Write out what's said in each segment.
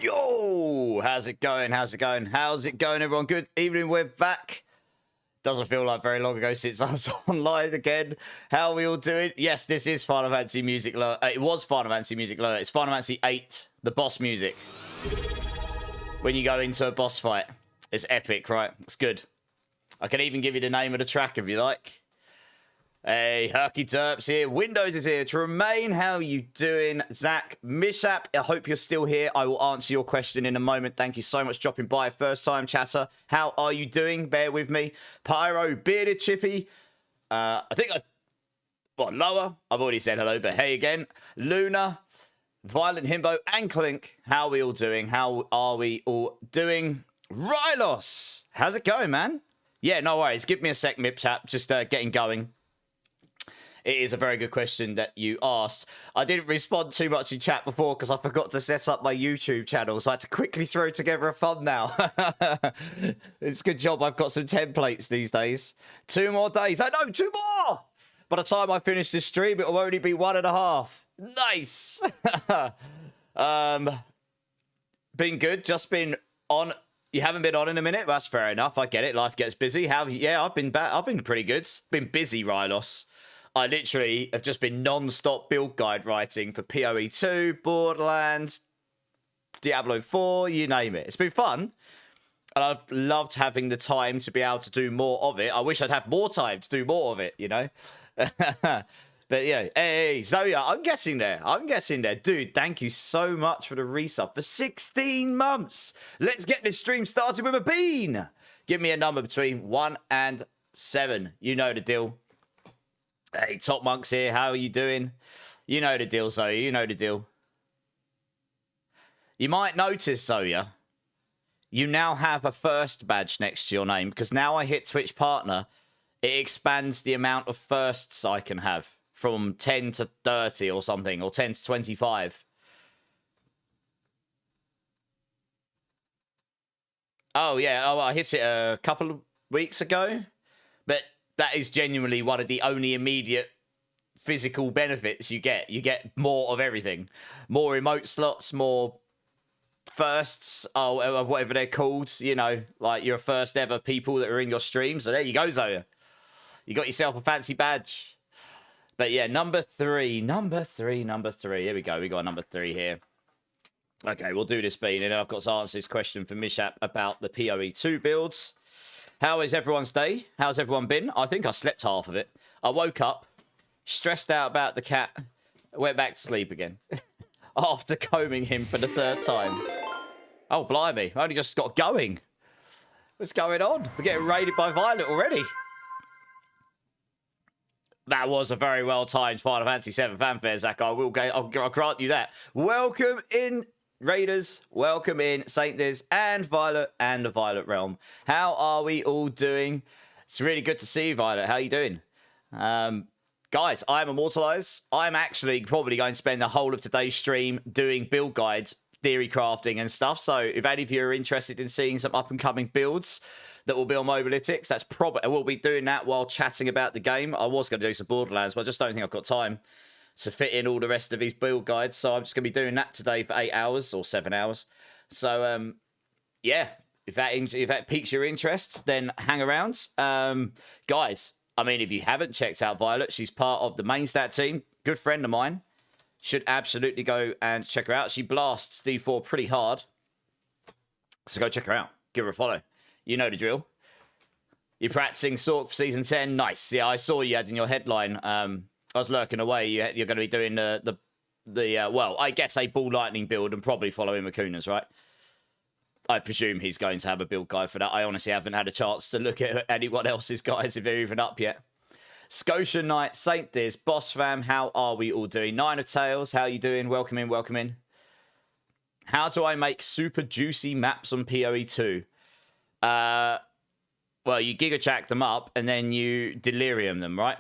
Yo, how's it going? How's it going? How's it going, everyone? Good evening. We're back. Doesn't feel like very long ago since I was online again. How are we all doing? Yes, this is Final Fantasy Music Lower. It was Final Fantasy Music Lower. It's Final Fantasy 8, the boss music. When you go into a boss fight, it's epic, right? It's good. I can even give you the name of the track if you like. Hey, Herky Derps here. Windows is here. Tremaine, how are you doing? Zach, Mishap, I hope you're still here. I will answer your question in a moment. Thank you so much for dropping by. First time chatter. How are you doing? Bear with me. Pyro, Bearded Chippy. Lower. I've already said hello, but hey again. Luna, Violent Himbo, and Clink. How are we all doing? How are we all doing? Rylos, how's it going, man? Yeah, no worries. Give me a sec, Mipchap. Just getting going. It is a very good question that you asked. I didn't respond too much in chat before because I forgot to set up my YouTube channel, so I had to quickly throw together a thumbnail. It's a good job I've got some templates these days. 2 more days. Oh, no, 2 more! By the time I finish this stream, it will only be 1.5. Nice! Been good. Just been on. You haven't been on in a minute? That's fair enough. I get it. Life gets busy. Yeah, I've been pretty good. Been busy, Rylos. I literally have just been non-stop build guide writing for PoE 2, Borderlands, Diablo 4, you name it. It's been fun. And I've loved having the time to be able to do more of it. I wish I'd have more time to do more of it, you know? But, yeah, hey, Zoya, I'm getting there. Dude, thank you so much for the resub for 16 months. Let's get this stream started with a bean. Give me a number between 1 and 7. You know the deal. Hey, Top Monks here. How are you doing? You know the deal, Zoya. You know the deal. You might notice, Zoya, you now have a first badge next to your name because now I hit Twitch Partner. It expands the amount of firsts I can have from 10 to 30 or something, or 10 to 25. Oh, yeah. Oh, I hit it a couple of weeks ago. But that is genuinely one of the only immediate physical benefits you get. You get more of everything. More emote slots, more firsts, whatever they're called. You know, like your first ever people that are in your stream. So there you go, Zoya. You got yourself a fancy badge. But yeah, number three. Here we go. We got number 3 here. Okay, we'll do this bean. And then I've got to answer this question from Mishap about the PoE 2 builds. How is everyone's day? How's everyone been? I think I slept half of it. I woke up, stressed out about the cat, went back to sleep again. After combing him for the 3rd time. Oh, blimey. I only just got going. What's going on? We're getting raided by Violet already. That was a very well-timed Final Fantasy 7 fanfare, Zach. I'll grant you that. Welcome in, Raiders, welcome in Saint Diz and Violet and the Violet Realm. How are we all doing? It's really good to see you, Violet. How are you doing? Guys, I'm Immortalize. I'm actually probably going to spend the whole of today's stream doing build guides, theory crafting and stuff. So if any of you are interested in seeing some up-and-coming builds that will be on Mobalytics, that's probably, we'll be doing that while chatting about the game. I was going to do some Borderlands, but I just don't think I've got time to fit in all the rest of these build guides. So I'm just going to be doing that today for 8 hours or 7 hours. So, yeah, if that piques your interest, then hang around. Guys, I mean, if you haven't checked out Violet, she's part of the main stat team. Good friend of mine. Should absolutely go and check her out. She blasts D4 pretty hard. So go check her out. Give her a follow. You know the drill. You're practicing Sork for Season 10. Nice. Yeah, I saw you had in your headline. I was lurking away. You're going to be doing well, I guess a Ball Lightning build and probably following Makuna's, right? I presume he's going to have a build guide for that. I honestly haven't had a chance to look at anyone else's guides if they're even up yet. Scotia Knight, Saint Diz, Boss Fam, how are we all doing? Nine of Tails, how are you doing? Welcome in, welcome in. How do I make super juicy maps on PoE 2? Well, you Giga-Jack them up and then you Delirium them, right?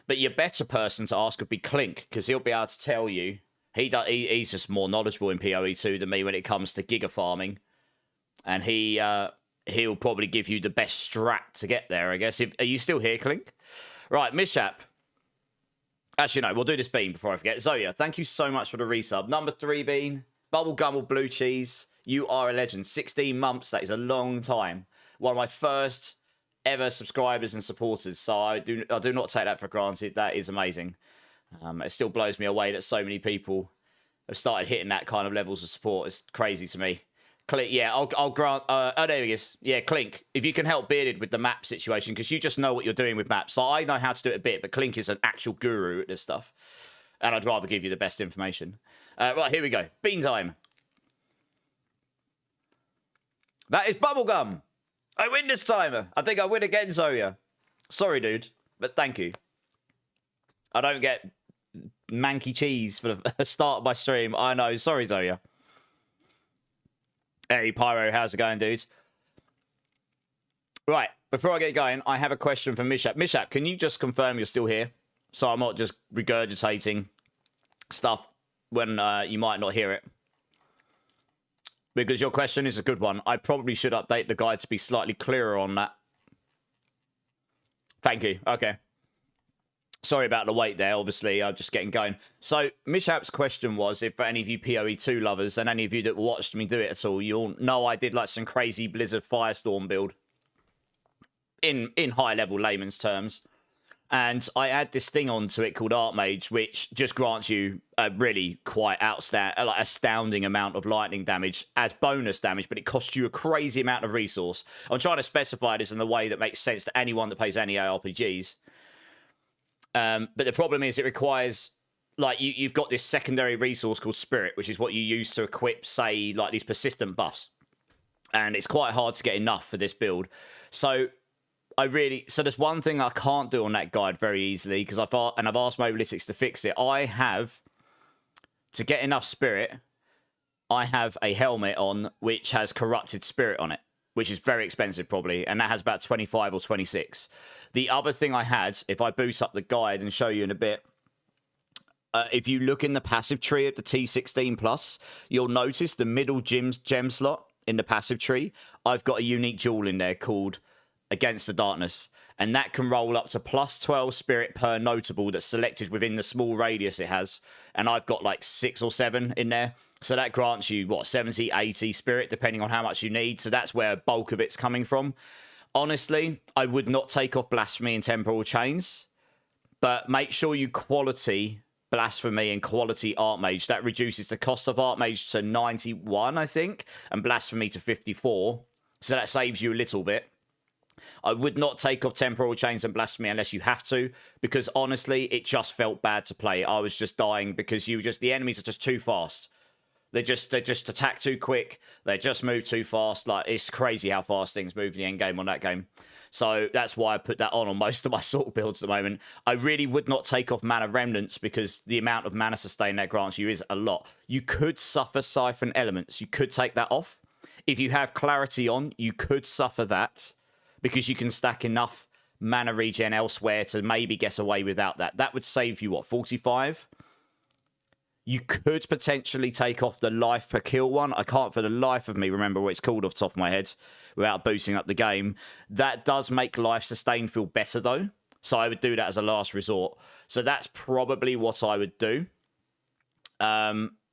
But your better person to ask would be Clink, because he'll be able to tell you. He's just more knowledgeable in PoE 2 than me when it comes to Giga farming. And he'll probably give you the best strat to get there, I guess. Are you still here, Clink? Right, Mishap. Actually, no, we'll do this bean before I forget. Zoya, thank you so much for the resub. Number 3 bean. Bubblegum or blue cheese, you are a legend. 16 months, that is a long time. One of my first ever subscribers and supporters. So I do not take that for granted. That is amazing. It still blows me away that so many people have started hitting that kind of levels of support. It's crazy to me. Clink, yeah, I'll grant. Oh, there he is. Yeah, Clink. If you can help Bearded with the map situation, because you just know what you're doing with maps. So I know how to do it a bit, but Clink is an actual guru at this stuff, and I'd rather give you the best information. Right, here we go. Bean time. That is Bubblegum. I win this time. I think I win again, Zoya. Sorry, dude, but thank you. I don't get manky cheese for the start of my stream. I know. Sorry, Zoya. Hey, Pyro, how's it going, dudes? Right, before I get going, I have a question for Mishap. Mishap, can you just confirm you're still here? So I'm not just regurgitating stuff when you might not hear it. Because your question is a good one. I probably should update the guide to be slightly clearer on that. Thank you. Okay. Sorry about the wait there, obviously, I'm just getting going. So, Mishap's question was, if for any of you PoE2 lovers, and any of you that watched me do it at all, you'll know I did like some crazy Blizzard Firestorm build. In high-level layman's terms. And I add this thing onto it called Archmage, which just grants you a really quite astounding amount of lightning damage as bonus damage, but it costs you a crazy amount of resource. I'm trying to specify this in a way that makes sense to anyone that plays any ARPGs. But the problem is it requires, like, you've got this secondary resource called Spirit, which is what you use to equip, say, like, these persistent buffs. And it's quite hard to get enough for this build. So there's one thing I can't do on that guide very easily, because I've asked Mobalytics to fix it. To get enough Spirit, I have a helmet on which has corrupted Spirit on it, which is very expensive probably, and that has about 25 or 26. The other thing I had, if I boot up the guide and show you in a bit, if you look in the passive tree of the T16+, you'll notice the middle gem slot in the passive tree, I've got a unique jewel in there called Against the Darkness, and that can roll up to plus 12 Spirit per notable that's selected within the small radius it has, and I've got like 6 or 7 in there. So that grants you, 70, 80 Spirit, depending on how much you need. So that's where a bulk of it's coming from. Honestly, I would not take off Blasphemy and Temporal Chains, but make sure you quality Blasphemy and quality Archmage. That reduces the cost of Archmage to 91, I think, and Blasphemy to 54. So that saves you a little bit. I would not take off Temporal Chains and Blasphemy unless you have to, because honestly, it just felt bad to play. I was just dying because the enemies are just too fast. They just attack too quick. They just move too fast. Like, it's crazy how fast things move in the end game on that game. So that's why I put that on most of my sort of builds at the moment. I really would not take off Mana Remnants because the amount of mana sustain that grants you is a lot. You could suffer Siphon Elements. You could take that off. If you have Clarity on, you could suffer that, because you can stack enough mana regen elsewhere to maybe get away without that. That would save you, 45? You could potentially take off the life per kill one. I can't for the life of me remember what it's called off the top of my head without boosting up the game. That does make life sustain feel better, though. So I would do that as a last resort. So that's probably what I would do.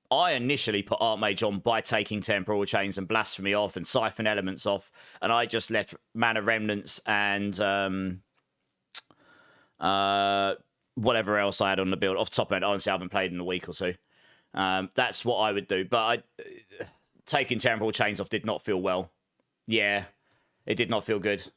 I initially put Archmage on by taking Temporal Chains and Blasphemy off and Siphon Elements off, and I just left Mana Remnants and whatever else I had on the build. Off the top of it, honestly, I haven't played in a week or two. That's what I would do, but taking Temporal Chains off did not feel well. Yeah, it did not feel good.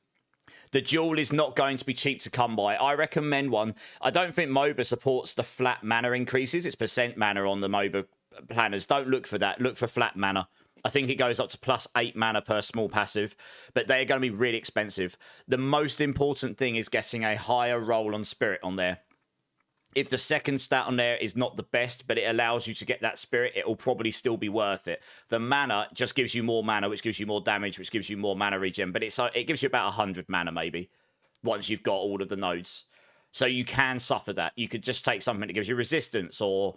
The jewel is not going to be cheap to come by. I recommend one. I don't think MOBA supports the flat mana increases. It's percent mana on the MOBA planners. Don't look for that. Look for flat mana. I think it goes up to plus 8 mana per small passive, but they're going to be really expensive. The most important thing is getting a higher roll on Spirit on there. If the second stat on there is not the best, but it allows you to get that Spirit, it will probably still be worth it. The mana just gives you more mana, which gives you more damage, which gives you more mana regen, but it gives you about 100 mana maybe once you've got all of the nodes. So you can suffer that. You could just take something that gives you resistance, or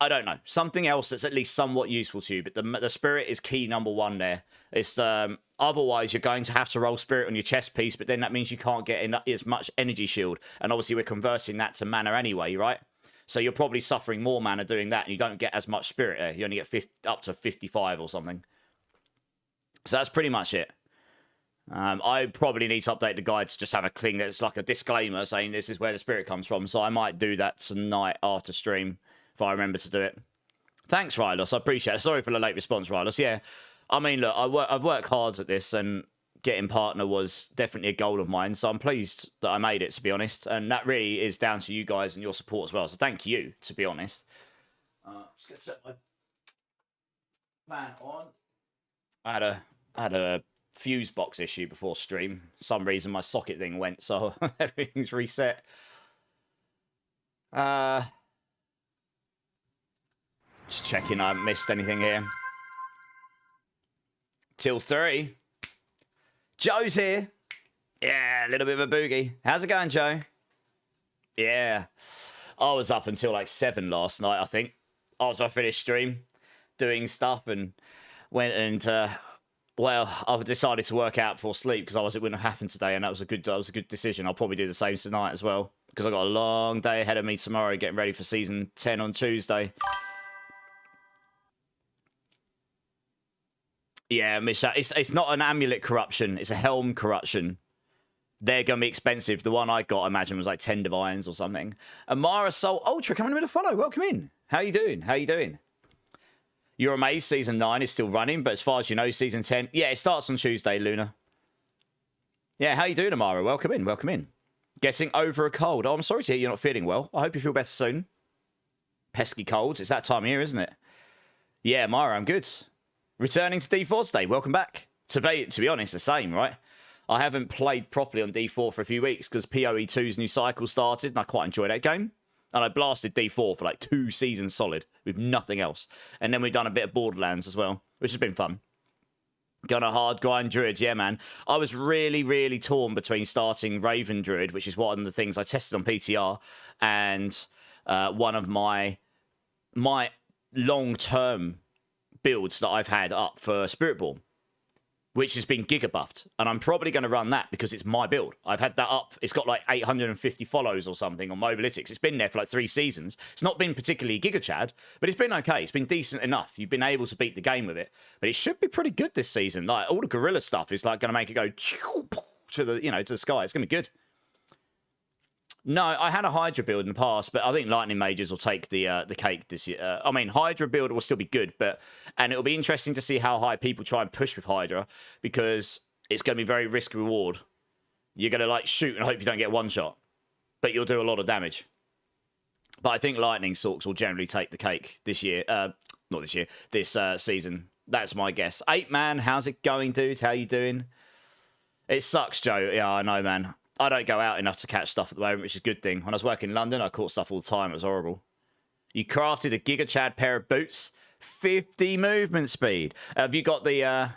I don't know, something else that's at least somewhat useful to you. But the Spirit is key number one there. It's otherwise you're going to have to roll Spirit on your chest piece, but then that means you can't get as much energy shield. And obviously we're converting that to mana anyway, right? So you're probably suffering more mana doing that, and you don't get as much spirit there. You only get up to 55 or something. So that's pretty much it. I probably need to update the guide to just have a cling that's like a disclaimer saying this is where the spirit comes from. So I might do that tonight after stream if I remember to do it. Thanks, Rylos. I appreciate it. Sorry for the late response, Rylos. Yeah, I mean, look, I've worked hard at this, and getting partner was definitely a goal of mine. So I'm pleased that I made it, to be honest. And that really is down to you guys and your support as well. So thank you, to be honest. Just going to set my plan on. I had a fuse box issue before stream. For some reason my socket thing went, so everything's reset. Just checking I haven't missed anything here. Till 3. Joe's here. Yeah, a little bit of a boogie. How's it going, Joe? Yeah. I was up until like 7 last night, I think. After I finished stream, doing stuff, and went and well, I decided to work out before sleep because it wouldn't have happened today, and that was a good decision. I'll probably do the same tonight as well because I've got a long day ahead of me tomorrow, getting ready for season 10 on Tuesday. Yeah, Misha, it's not an amulet corruption, it's a helm corruption. They're going to be expensive. The one I got, I imagine, was like 10 divines or something. Amara Soul Ultra coming in with a follow. Welcome in. How you doing? How you doing? You're amazed season 9 is still running, but as far as you know, season 10... Yeah, it starts on Tuesday, Luna. Yeah, how you doing, Amara? Welcome in, welcome in. Getting over a cold. Oh, I'm sorry to hear you're not feeling well. I hope you feel better soon. Pesky colds. It's that time of year, isn't it? Yeah, Amara, I'm good. Returning to D4 today. Welcome back. To be honest, the same, right? I haven't played properly on D4 for a few weeks because PoE2's new cycle started, and I quite enjoyed that game. And I blasted D4 for like 2 seasons solid with nothing else. And then we've done a bit of Borderlands as well, which has been fun. Gone a hard grind Druid, yeah, man. I was really, really torn between starting Raven Druid, which is one of the things I tested on PTR, and one of my long-term builds that I've had up for Spiritborn, which has been giga buffed, and I'm probably going to run that because it's my build. I've had that up. It's got like 850 follows or something on Mobalytics. It's been there for like 3 seasons. It's not been particularly giga chad, but it's been okay. It's been decent enough. You've been able to beat the game with it, but it should be pretty good this season. Like all the gorilla stuff is like going to make it go to the to the sky. It's going to be good. No, I had a Hydra build in the past, but I think Lightning Mages will take the cake this year. I mean, Hydra build will still be good, and it'll be interesting to see how high people try and push with Hydra, because it's going to be very risk reward. You're going to like shoot and hope you don't get one shot, but you'll do a lot of damage. But I think Lightning Sorks will generally take the cake this year. Not this year, this season. That's my guess. 8-man, how's it going, dude? How you doing? It sucks, Joe. Yeah, I know, man. I don't go out enough to catch stuff at the moment, which is a good thing. When I was working in London, I caught stuff all the time. It was horrible. You crafted a Giga Chad pair of boots, 50 movement speed. Have you got the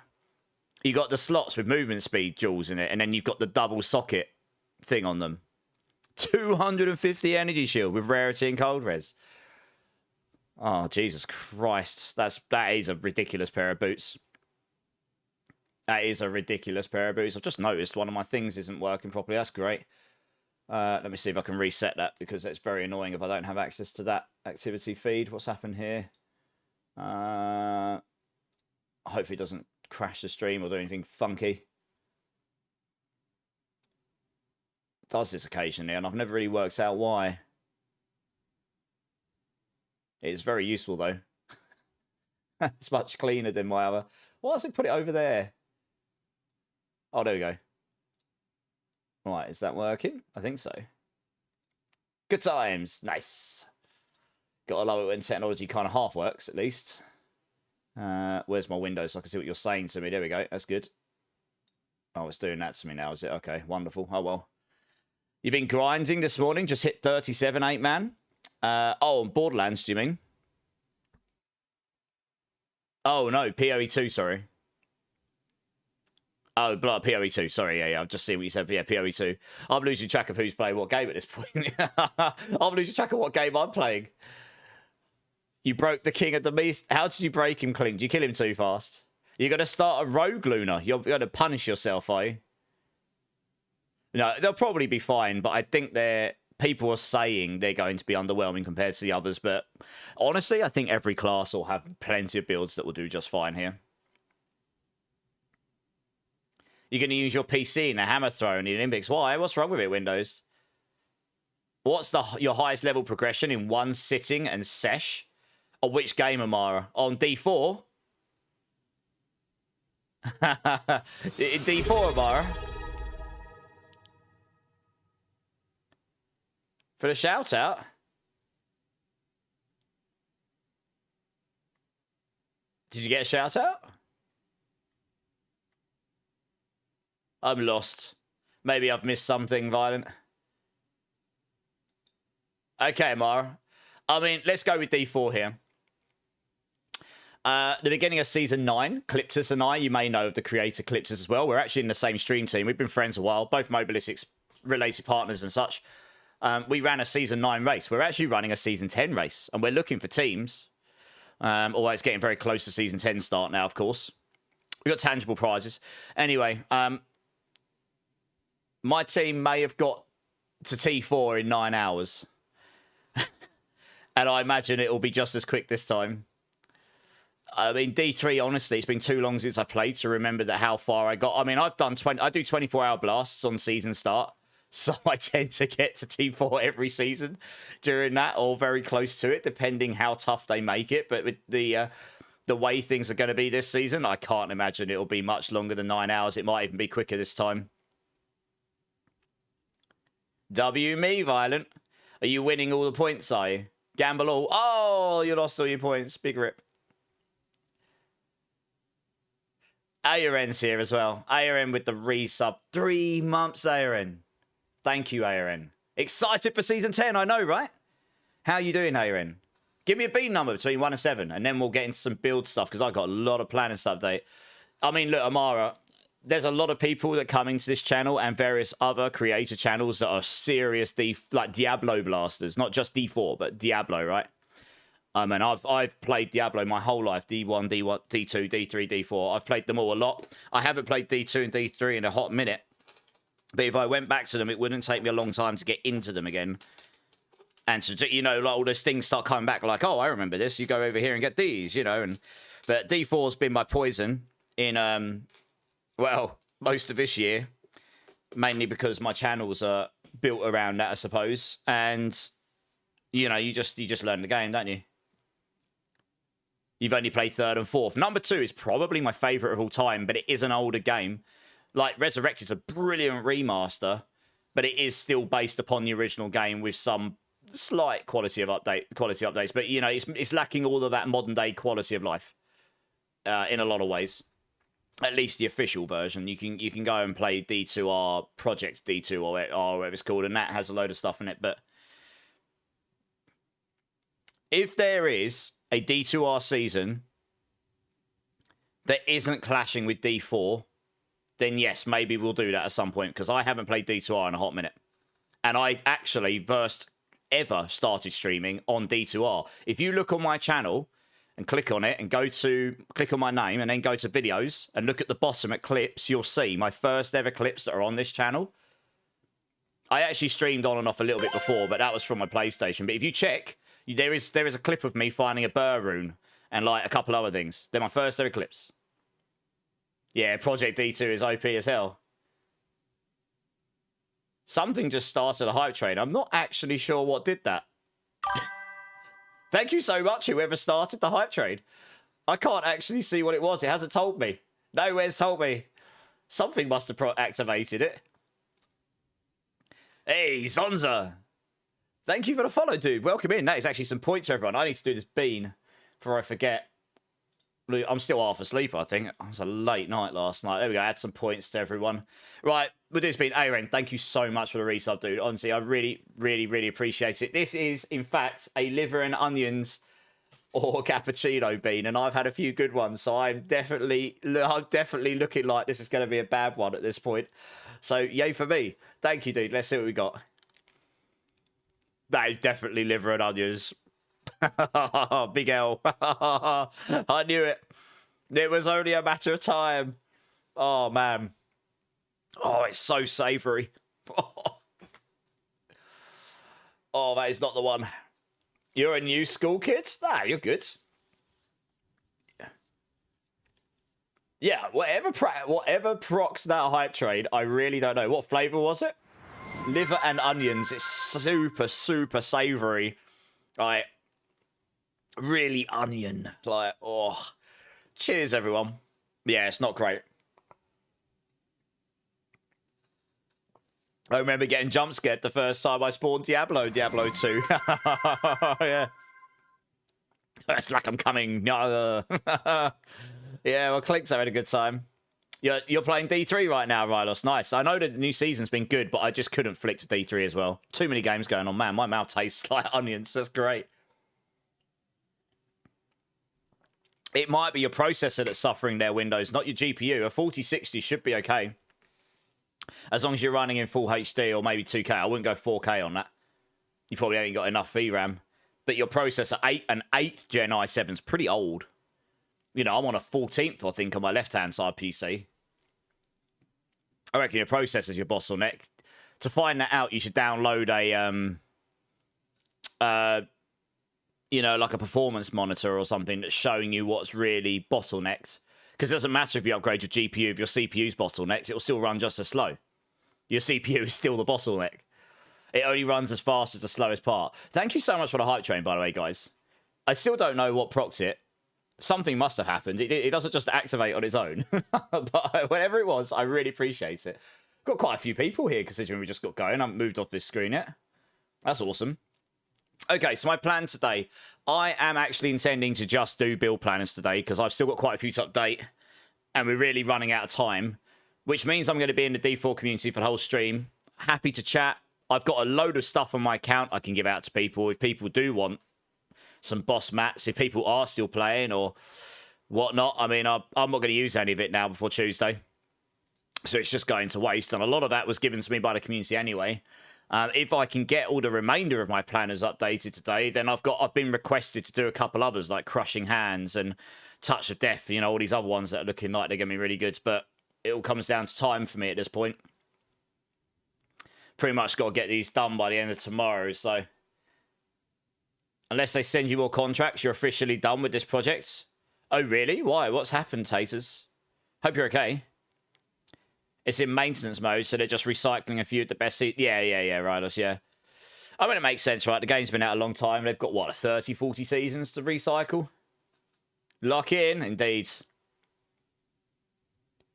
slots with movement speed jewels in it, and then you've got the double socket thing on them. 250 energy shield with rarity and cold res. Oh, Jesus Christ. That is a ridiculous pair of boots. That is a ridiculous pair of boots. I've just noticed one of my things isn't working properly. That's great. Let me see if I can reset that, because it's very annoying if I don't have access to that activity feed. What's happened here? Hopefully it doesn't crash the stream or do anything funky. It does this occasionally, and I've never really worked out why. It's very useful, though. It's much cleaner than my other... Why does it put it over there? Oh, there we go. Right, is that working? I think so. Good times. Nice. Gotta love it when technology kind of half works, at least. Where's my window so I can see what you're saying to me? There we go. That's good. Oh, it's doing that to me now, is it? Okay, wonderful. Oh, well. You've been grinding this morning? Just hit 37, 8-man? Oh, on Borderlands, do you mean? Oh, no, PoE2, sorry. Oh, PoE2, sorry, yeah, I've just seen what you said. Yeah, PoE2. I'm losing track of who's playing what game at this point. I'm losing track of what game I'm playing. You broke the King of the Beast. How did you break him, Kling? Did you kill him too fast? You're going to start a rogue, Luna. You're going to punish yourself, are you? No, they'll probably be fine, but I think they're people are saying they're going to be underwhelming compared to the others, but honestly, I think every class will have plenty of builds that will do just fine here. You're going to use your PC in a hammer throw in the Olympics. Why? What's wrong with it, Windows? What's your highest level progression in one sitting and sesh? On which game, Amara? On D4? In D4, Amara? For the shout out? Did you get a shout out? I'm lost. Maybe I've missed something violent. Okay, Amara. I mean, let's go with D4 here. The beginning of Season 9, Cliptus and I, you may know of the creator Cliptus as well. We're actually in the same stream team. We've been friends a while, both Mobalytics-related partners and such. We ran a Season 9 race. We're actually running a Season 10 race, and we're looking for teams. Although it's getting very close to Season 10 start now, of course. We've got tangible prizes. Anyway, my team may have got to T4 in 9 hours. And I imagine it will be just as quick this time. I mean, D3, honestly, it's been too long since I played to remember how far I got. I mean, I do 24-hour blasts on season start. So I tend to get to T4 every season during that, or very close to it, depending how tough they make it. But with the way things are going to be this season, I can't imagine it'll be much longer than 9 hours. It might even be quicker this time. W me, Violent. Are you winning all the points, are you? Gamble all. Oh, you lost all your points. Big rip. ARN's here as well. ARN with the resub. 3 months, ARN. Thank you, ARN. Excited for Season 10, I know, right? How you doing, ARN? Give me a beat number between 1 and 7, and then we'll get into some build stuff, because I've got a lot of planning stuff to update. I mean, look, Amara, there's a lot of people that come into this channel and various other creator channels that are serious, like Diablo blasters. Not just D4, but Diablo, right? And I've played Diablo my whole life. D1, D1, D2, D3, D4. I've played them all a lot. I haven't played D2 and D3 in a hot minute. But if I went back to them, it wouldn't take me a long time to get into them again. And to, you know, like all those things start coming back like, oh, I remember this. You go over here and get these, you know. But D4's been my poison in, well, most of this year. Mainly because my channels are built around that, I suppose. And, you know, you just learn the game, don't you? You've only played 3rd and 4th. Number 2 is probably my favourite of all time, but it is an older game. Like, Resurrected's a brilliant remaster, but it is still based upon the original game with some slight quality updates. But, you know, it's lacking all of that modern-day quality of life in a lot of ways. At least the official version. You can go and play D2R, Project D2 or whatever it's called, and that has a load of stuff in it. But if there is a D2R season that isn't clashing with D4, then yes, maybe we'll do that at some point, because I haven't played D2R in a hot minute. And I actually first ever started streaming on D2R. If you look on my channel and click on it and click on my name and then go to videos and look at the bottom at clips, you'll see my first ever clips that are on this channel. I actually streamed on and off a little bit before, but that was from my PlayStation. But if you check, there is a clip of me finding a burr rune and like a couple other things. They're my first ever clips. Yeah, Project D2 is OP as hell. Something just started a hype train. I'm not actually sure what did that. Thank you so much, whoever started the hype train. I can't actually see what it was. It hasn't told me. Nowhere's told me. Something must have activated it. Hey, Zonza. Thank you for the follow, dude. Welcome in. That is actually some points for everyone. I need to do this bean before I forget. I'm still half asleep, I think. It was a late night last night. There we go. Add some points to everyone. Right. With this being Aaron, thank you so much for the resub, dude. Honestly, I really, really, really appreciate it. This is, in fact, a liver and onions or cappuccino bean, and I've had a few good ones, so I'm definitely looking like this is going to be a bad one at this point. So, yay for me. Thank you, dude. Let's see what we got. That is definitely liver and onions. Big L. I knew it. It was only a matter of time. Oh, man. Oh, it's so savoury. Oh, that is not the one. You're a new school kid? Nah, you're good. Yeah, whatever procs that hype train, I really don't know. What flavor was it? Liver and onions. It's super, super savory. Like, really onion. Like, oh. Cheers, everyone. Yeah, it's not great. I remember getting jump scared the first time I spawned Diablo 2. Yeah. It's like I'm coming. No. Yeah, well, Clink's having a good time. You're playing D3 right now, Rylos. Nice. I know that the new season's been good, but I just couldn't flick to D3 as well. Too many games going on. Man, my mouth tastes like onions. That's great. It might be your processor that's suffering there, Windows, not your GPU. A 4060 should be okay. As long as you're running in full HD or maybe 2K. I wouldn't go 4K on that. You probably ain't got enough VRAM. But your processor, an 8th Gen i7 is pretty old. You know, I'm on a 14th, I think, on my left-hand side PC. I reckon your processor's your bottleneck. To find that out, you should download a, you know, like a performance monitor or something that's showing you what's really bottlenecked. Because it doesn't matter if you upgrade your GPU, if your CPU's bottlenecked, it'll still run just as slow. Your CPU is still the bottleneck. It only runs as fast as the slowest part. Thank you so much for the hype train, by the way, guys. I still don't know what procs it. Something must have happened. It doesn't just activate on its own. But whatever it was, I really appreciate it. Got quite a few people here, considering we just got going. I haven't moved off this screen yet. That's awesome. Okay, so my plan today. I am actually intending to just do build planners today, because I've still got quite a few to update. And we're really running out of time. Which means I'm going to be in the D4 community for the whole stream. Happy to chat. I've got a load of stuff on my account I can give out to people. If people do want some boss mats, if people are still playing or whatnot. I mean, I'm not going to use any of it now before Tuesday. So it's just going to waste. And a lot of that was given to me by the community anyway. If I can get all the remainder of my planners updated today, then I've been requested to do a couple others like Crushing Hands and Touch of Death. You know, all these other ones that are looking like they're going to be really good. But it all comes down to time for me at this point. Pretty much got to get these done by the end of tomorrow. So unless they send you more contracts, you're officially done with this project. Oh, really? Why? What's happened, Taters? Hope you're okay. It's in maintenance mode, so they're just recycling a few of the best seats. Yeah, Rylos, yeah. I mean, it makes sense, right? The game's been out a long time. They've got, what, 30, 40 seasons to recycle? Lock in, indeed.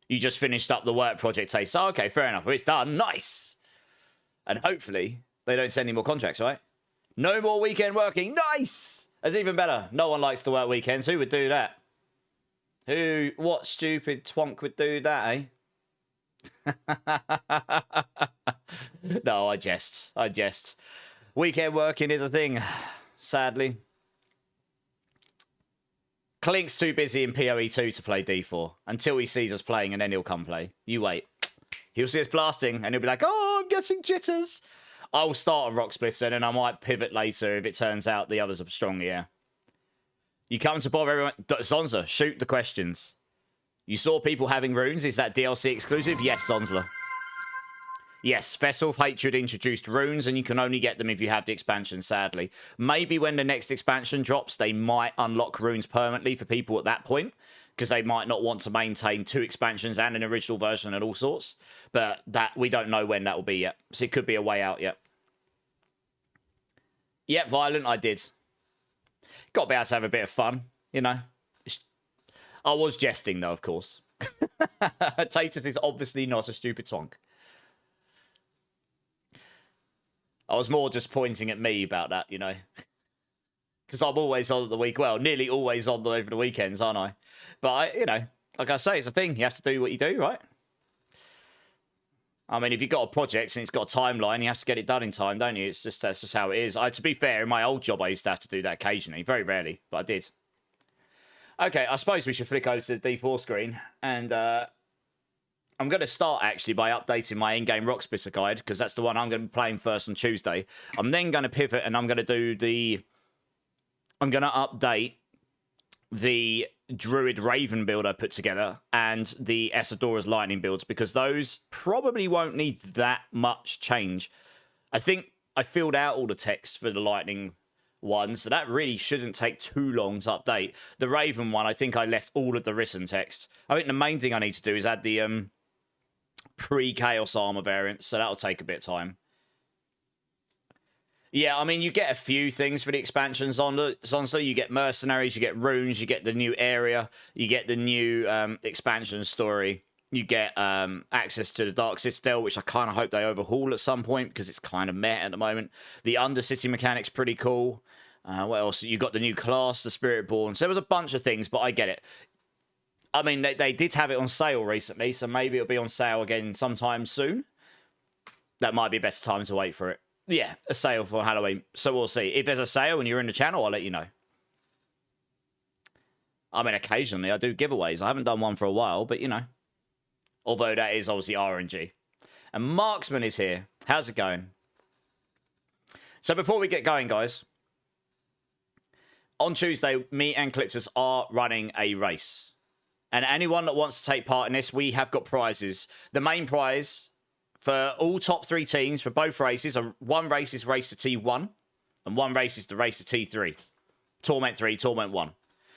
You just finished up the work project, Tates. Oh, okay, fair enough. Well, it's done. Nice. And hopefully, they don't send any more contracts, right? No more weekend working. Nice! That's even better. No one likes to work weekends. Who would do that? What stupid twonk would do that, eh? No, I jest. Weekend working is a thing, sadly. Clink's too busy in PoE2 to play D4 until he sees us playing, and then he'll come play. You wait. He'll see us blasting, and he'll be like, oh, I'm getting jitters. I'll start a Rock Splitter, and then I might pivot later if it turns out the others are stronger, yeah. You come to bother everyone. Zonza, shoot the questions. You saw people having runes. Is that DLC exclusive? Yes, Zonzla. Yes, Vessel of Hatred introduced runes, and you can only get them if you have the expansion, sadly. Maybe when the next expansion drops, they might unlock runes permanently for people at that point, because they might not want to maintain 2 expansions and an original version and all sorts. But that we don't know when that will be yet. So it could be a way out yet. Yep, Violent, I did. Got to be able to have a bit of fun, you know. I was jesting, though, of course. Taters is obviously not a stupid twonk. I was more just pointing at me about that, you know. Because I'm always on at the week. Well, nearly always on over the weekends, aren't I? But, you know, like I say, it's a thing. You have to do what you do, right? I mean, if you've got a project and it's got a timeline, you have to get it done in time, don't you? That's just how it is. To be fair, in my old job, I used to have to do that occasionally. Very rarely, but I did. Okay, I suppose we should flick over to the D4 screen. And I'm going to start, actually, by updating my in-game Rock Splitter guide, because that's the one I'm going to be playing first on Tuesday. I'm then going to pivot, and I'm going to do the... I'm going to update the Druid Raven build I put together and the Essadora's Lightning builds, because those probably won't need that much change. I think I filled out all the text for the Lightning one, so that really shouldn't take too long to update. The Raven one, I think I left all of the written text. I think the main thing I need to do is add the pre-Chaos Armor variant, so that'll take a bit of time. Yeah, I mean, you get a few things for the expansions on the Zonzo. You get mercenaries, you get runes, you get the new area, you get the new expansion story. You get access to the Dark Citadel, which I kind of hope they overhaul at some point because it's kind of meh at the moment. The Undercity mechanic's pretty cool. What else? You got the new class, the Spiritborn. So there was a bunch of things, but I get it. I mean, they did have it on sale recently, so maybe it'll be on sale again sometime soon. That might be a better time to wait for it. Yeah, a sale for Halloween. So we'll see. If there's a sale and you're in the channel, I'll let you know. I mean, occasionally I do giveaways. I haven't done one for a while, but you know. Although that is obviously RNG. And Marksman is here. How's it going? So before we get going, guys. On Tuesday, me and Clipsus are running a race. And anyone that wants to take part in this, we have got prizes. The main prize for all top 3 teams for both races, one race is race to T1, and one race is the race to T3. Torment 3, Torment 1.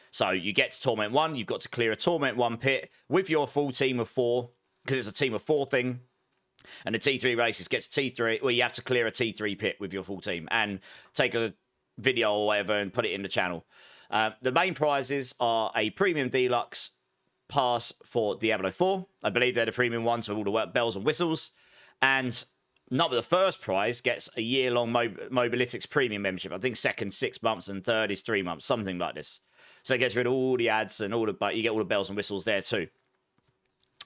So you get to Torment 1, you've got to clear a Torment 1 pit with your full team of 4, because it's a team of 4 thing. And the T3 races get to T3, well, you have to clear a T3 pit with your full team and take a video or whatever and put it in the channel. The main prizes are a Premium Deluxe pass for Diablo 4. I believe they're the premium ones with all the bells and whistles. And number the first prize gets a year-long Mobalytics premium membership. I think second 6 months and third is 3 months, something like this. So it gets rid of all the ads and all the, but you get all the bells and whistles there too.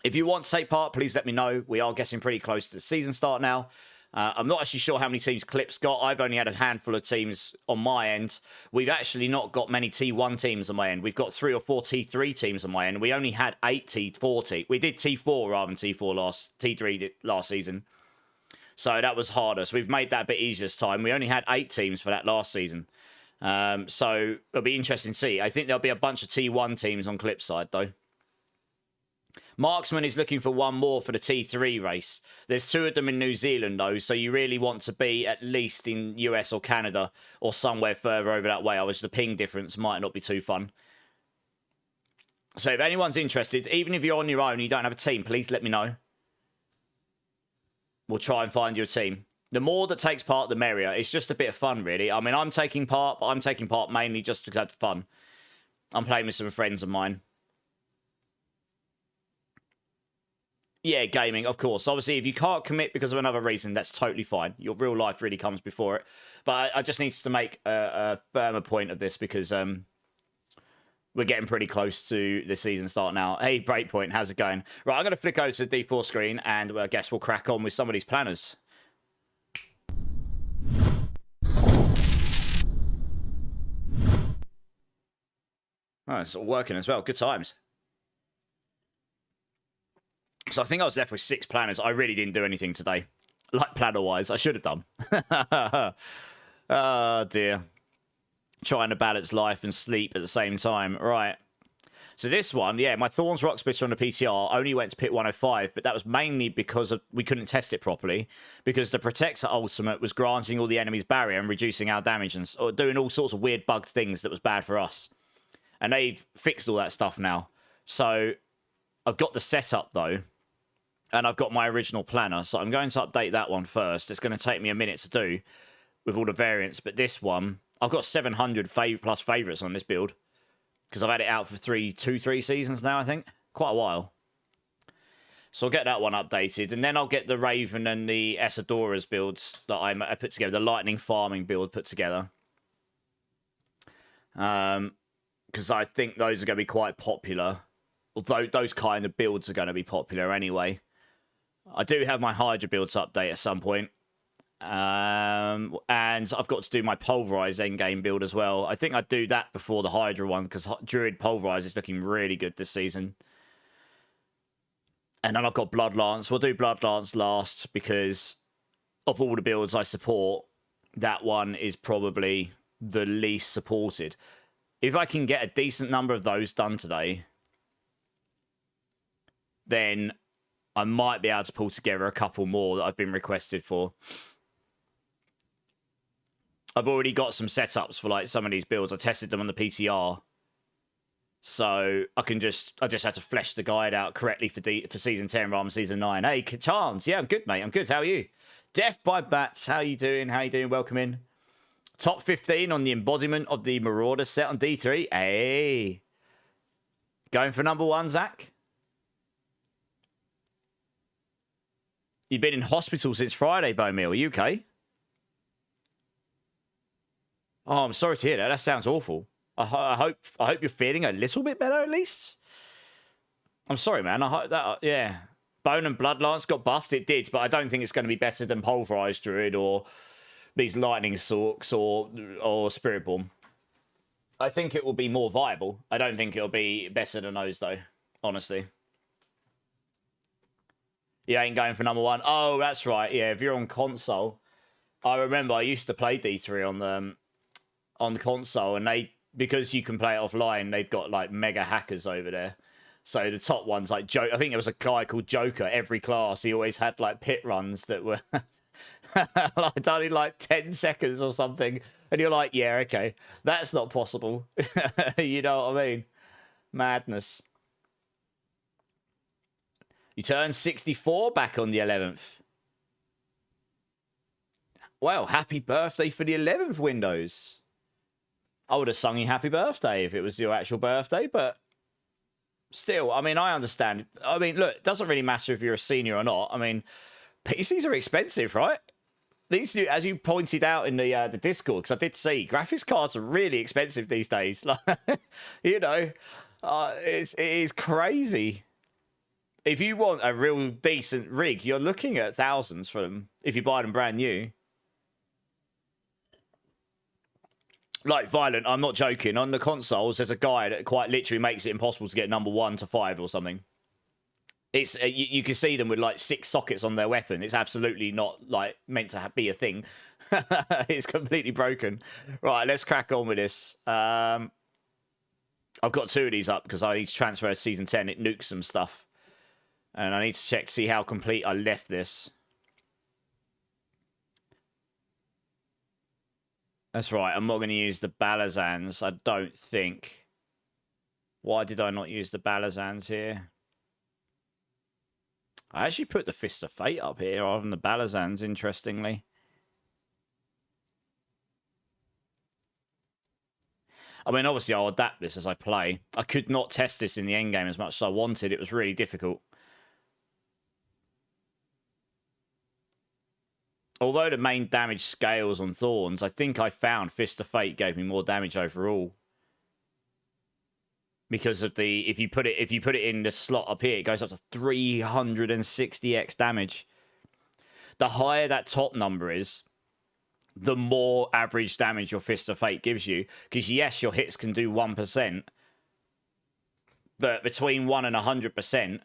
If you want to take part, please let me know. We are getting pretty close to the season start now. I'm not actually sure how many teams Clip's got. I've only had a handful of teams on my end. We've actually not got many T1 teams on my end. We've got 3 or 4 T3 teams on my end. We only had 8 T4 teams. We did T4 rather than T3 last season. So that was harder. So we've made that a bit easier this time. We only had 8 teams for that last season. So it'll be interesting to see. I think there'll be a bunch of T1 teams on Clip's side, though. Marksman is looking for one more for the T3 race. There's 2 of them in New Zealand, though, so you really want to be at least in US or Canada or somewhere further over that way. Otherwise, the ping difference might not be too fun. So if anyone's interested, even if you're on your own and you don't have a team, please let me know. We'll try and find you a team. The more that takes part, the merrier. It's just a bit of fun, really. I mean, I'm taking part, but I'm taking part mainly just to have fun. I'm playing with some friends of mine. Yeah, gaming, of course. Obviously, if you can't commit because of another reason, that's totally fine. Your real life really comes before it. But I just need to make a firmer point of this because we're getting pretty close to the season start now. Hey, Breakpoint, how's it going? Right, I'm going to flick over to the D4 screen and I guess we'll crack on with some of these planners. Oh, it's all working as well. Good times. So I think I was left with 6 planners. I really didn't do anything today. Like planner-wise. I should have done. Oh, dear. Trying to balance life and sleep at the same time. Right. So this one, yeah, my Thorns Rock Splitter on the PTR only went to pit 105, but that was mainly because we couldn't test it properly, because the Protector Ultimate was granting all the enemies barrier and reducing our damage and or doing all sorts of weird bugged things that was bad for us. And they've fixed all that stuff now. So I've got the setup, though. And I've got my original planner, so I'm going to update that one first. It's going to take me a minute to do with all the variants, but this one, I've got 700 plus favourites on this build because I've had it out for 3 seasons now, I think. Quite a while. So I'll get that one updated, and then I'll get the Raven and the Essadora's builds that I put together, the Lightning Farming build put together. Because I think those are going to be quite popular. Although those kind of builds are going to be popular anyway. I do have my Hydra build to update at some point. And I've got to do my Pulverize endgame build as well. I think I'd do that before the Hydra one, because Druid Pulverize is looking really good this season. And then I've got Bloodlance. We'll do Bloodlance last, because of all the builds I support, that one is probably the least supported. If I can get a decent number of those done today, then I might be able to pull together a couple more that I've been requested for. I've already got some setups for like some of these builds. I tested them on the PTR. So I just had to flesh the guide out correctly for season 10 rather than season 9. Hey, Chance. Yeah, I'm good, mate. I'm good. How are you? Death by Bats. How you doing? How you doing? Welcome in. Top 15 on the embodiment of the Marauder set on D3. Hey. Going for number 1, Zach? You've been in hospital since Friday, Bomil. Are you okay? Oh, I'm sorry to hear that. That sounds awful. I hope you're feeling a little bit better at least. I'm sorry, man. I hope that yeah. Bone and Bloodlance got buffed. It did, but I don't think it's going to be better than Pulverized Druid or these Lightning Sorks or Spirit Bomb. I think it will be more viable. I don't think it'll be better than those though. Honestly. You ain't going for number 1. Oh, that's right. Yeah, if you're on console, I remember I used to play D3 on the console, and because you can play it offline, they've got like mega hackers over there. So the top ones, like Joe, I think there was a guy called Joker. Every class, he always had like pit runs that were like done in like 10 seconds or something. And you're like, yeah, okay, that's not possible. You know what I mean? Madness. You turn 64 back on the 11th. Well, happy birthday for the 11th, Windows. I would have sung you happy birthday if it was your actual birthday, but still, I mean, I understand. I mean, look, it doesn't really matter if you're a senior or not. I mean, PCs are expensive, right? These, as you pointed out in the Discord, because I did see, graphics cards are really expensive these days. Like, you know, it is crazy. If you want a real decent rig, you're looking at thousands for them if you buy them brand new. Like Violent, I'm not joking. On the consoles, there's a guy that quite literally makes it impossible to get number 1 to 5 or something. It's you can see them with like 6 sockets on their weapon. It's absolutely not like meant to be a thing. It's completely broken. Right, let's crack on with this. I've got 2 of these up because I need to transfer to season 10. It nukes some stuff. And I need to check to see how complete I left this. That's right. I'm not going to use the Balazans, I don't think. Why did I not use the Balazans here? I actually put the Fist of Fate up here rather than the Balazans, interestingly. I mean, obviously, I'll adapt this as I play. I could not test this in the endgame as much as I wanted. It was really difficult. Although the main damage scales on Thorns, I think I found Fist of Fate gave me more damage overall. Because of the if you put it in the slot up here, it goes up to 360x damage. The higher that top number is, the more average damage your Fist of Fate gives you. Because yes, your hits can do 1%, but between 1 and 100%.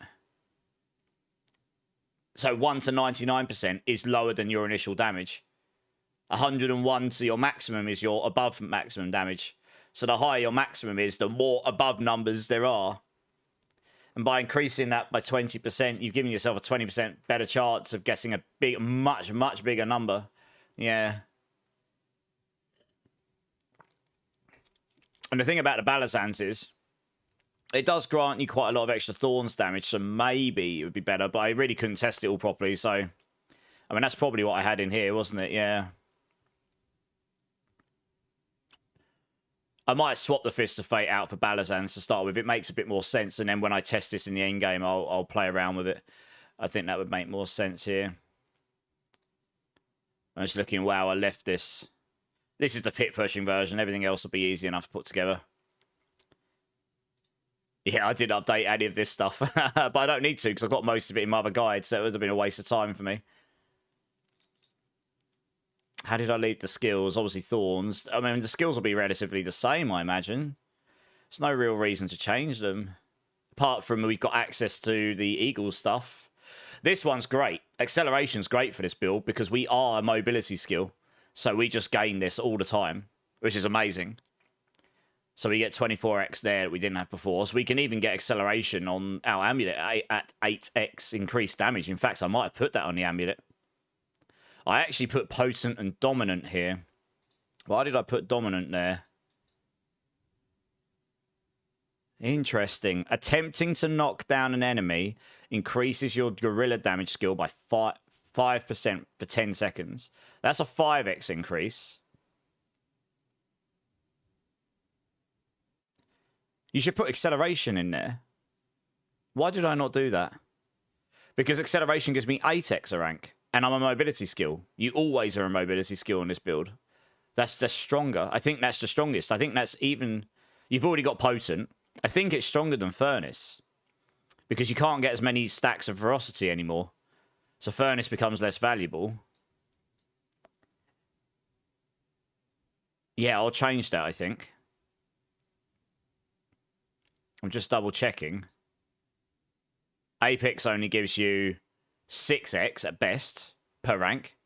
So 1 to 99% is lower than your initial damage. 101 to your maximum is your above maximum damage. So the higher your maximum is, the more above numbers there are. And by increasing that by 20%, you've given yourself a 20% better chance of getting a big, much bigger number. Yeah. And the thing about the Balazans is, it does grant you quite a lot of extra Thorns damage, so maybe it would be better, but I really couldn't test it all properly, so... I mean, that's probably what I had in here, wasn't it? Yeah. I might swap the Fist of Fate out for Balazans to start with. It makes a bit more sense, and then when I test this in the endgame, I'll play around with it. I think that would make more sense here. I'm just looking, wow, I left this. This is the pit pushing version. Everything else will be easy enough to put together. Yeah, I didn't update any of this stuff, but I don't need to because I've got most of it in my other guide, so it would have been a waste of time for me. How did I leave the skills? Obviously, Thorns. I mean, the skills will be relatively the same, I imagine. There's no real reason to change them. Apart from we've got access to the Eagle stuff. This one's great. Acceleration's great for this build because we are a mobility skill. So we just gain this all the time, which is amazing. So we get 24x there that we didn't have before. So we can even get acceleration on our amulet at 8x increased damage. In fact, I might have put that on the amulet. I actually put potent and dominant here. Why did I put dominant there? Interesting. Attempting to knock down an enemy increases your gorilla damage skill by 5% for 10 seconds. That's a 5x increase. You should put acceleration in there. Why did I not do that? Because acceleration gives me 8x a rank, and I'm a mobility skill. You always are a mobility skill in this build. That's the stronger. I think that's the strongest. I think that's even... You've already got potent. I think it's stronger than furnace. Because you can't get as many stacks of ferocity anymore. So furnace becomes less valuable. Yeah, I'll change that, I think. I'm just double checking. Apex only gives you 6x at best per rank.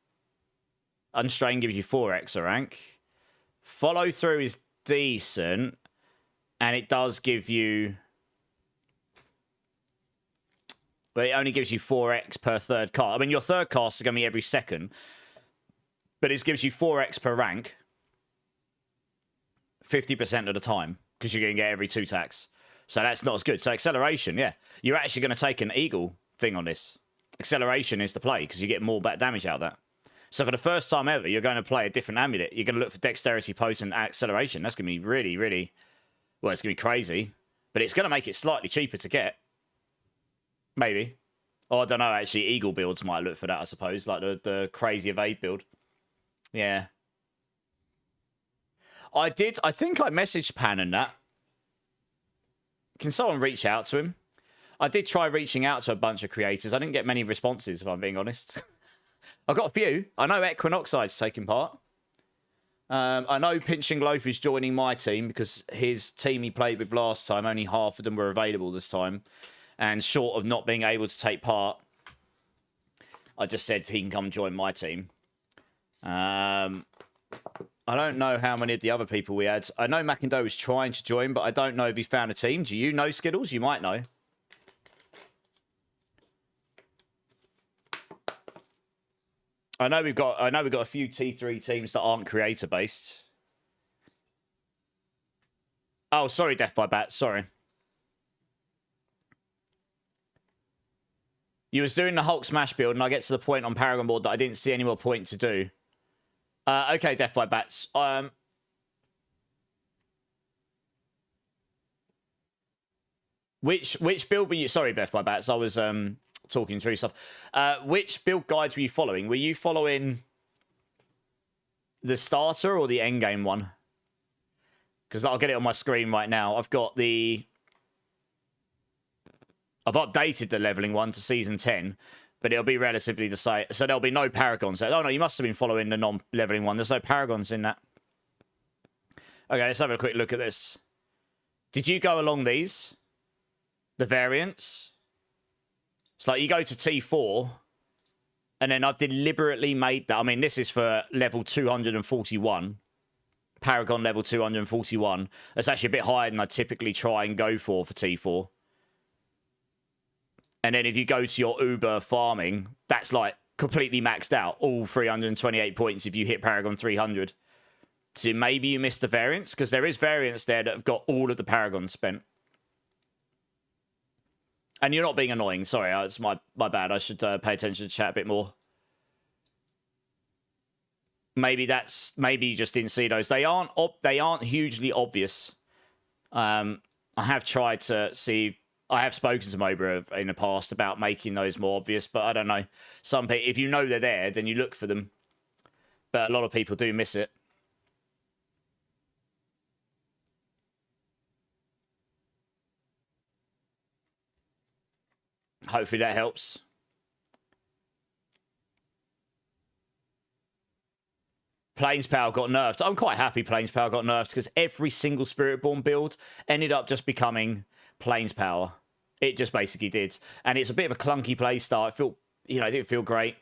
Unstrain gives you 4x a rank. Follow through is decent. And it does give you... But it only gives you 4x per third cast. I mean, your third cast is going to be every second. But it gives you 4x per rank. 50% of the time. Because you're going to get every 2 attacks. So that's not as good. So acceleration, yeah. You're actually going to take an eagle thing on this. Acceleration is the play. Because you get more back damage out of that. So for the first time ever, you're going to play a different amulet. You're going to look for dexterity, potent, acceleration. That's going to be really, really... Well, it's going to be crazy. But it's going to make it slightly cheaper to get. Maybe. Oh, I don't know, actually. Eagle builds might look for that, I suppose. Like the crazy evade build. Yeah. I think I messaged Pan and that. Can someone reach out to him? I did try reaching out to a bunch of creators. I didn't get many responses, if I'm being honest. I got a few. I know Equinoxide's taking part. I know Pinching Loaf is joining my team because his team he played with last time, only half of them were available this time. And short of not being able to take part, I just said he can come join my team. I don't know how many of the other people we had. I know McIndoe was trying to join, but I don't know if he found a team. Do you know, Skittles? You might know. I know we've got a few T3 teams that aren't creator based. Oh, sorry, Death by Bat. Sorry. You was doing the Hulk Smash build, and I get to the point on Paragon board that I didn't see any more point to do. Okay, Death by Bats. Which build were you? Sorry, Death by Bats. I was talking through stuff. Which build guides were you following? Were you following the starter or the endgame one? Because I'll get it on my screen right now. I've updated the leveling one to season 10, but it'll be relatively the same. So there'll be no paragons there. Oh no, you must have been following the non-leveling one. There's no paragons in that. Okay, let's have a quick look at this. Did you go along these? The variants? It's like you go to T4, and then I've deliberately made that. I mean, this is for level 241. Paragon level 241. That's actually a bit higher than I typically try and go for T4. And then if you go to your Uber farming, that's like completely maxed out. All 328 points if you hit Paragon 300. So maybe you missed the variants, because there is variants there that have got all of the Paragons spent. And you're not being annoying. Sorry, it's my bad. I should pay attention to chat a bit more. Maybe you just didn't see those. They aren't hugely obvious. I have tried to see. I have spoken to Mobra in the past about making those more obvious, but I don't know. Some people, if you know they're there, then you look for them. But a lot of people do miss it. Hopefully that helps. Plains Power got nerfed. I'm quite happy Plains Power got nerfed because every single Spiritborn build ended up just becoming Plains Power. It just basically did. And it's a bit of a clunky play start. It felt, it didn't feel great.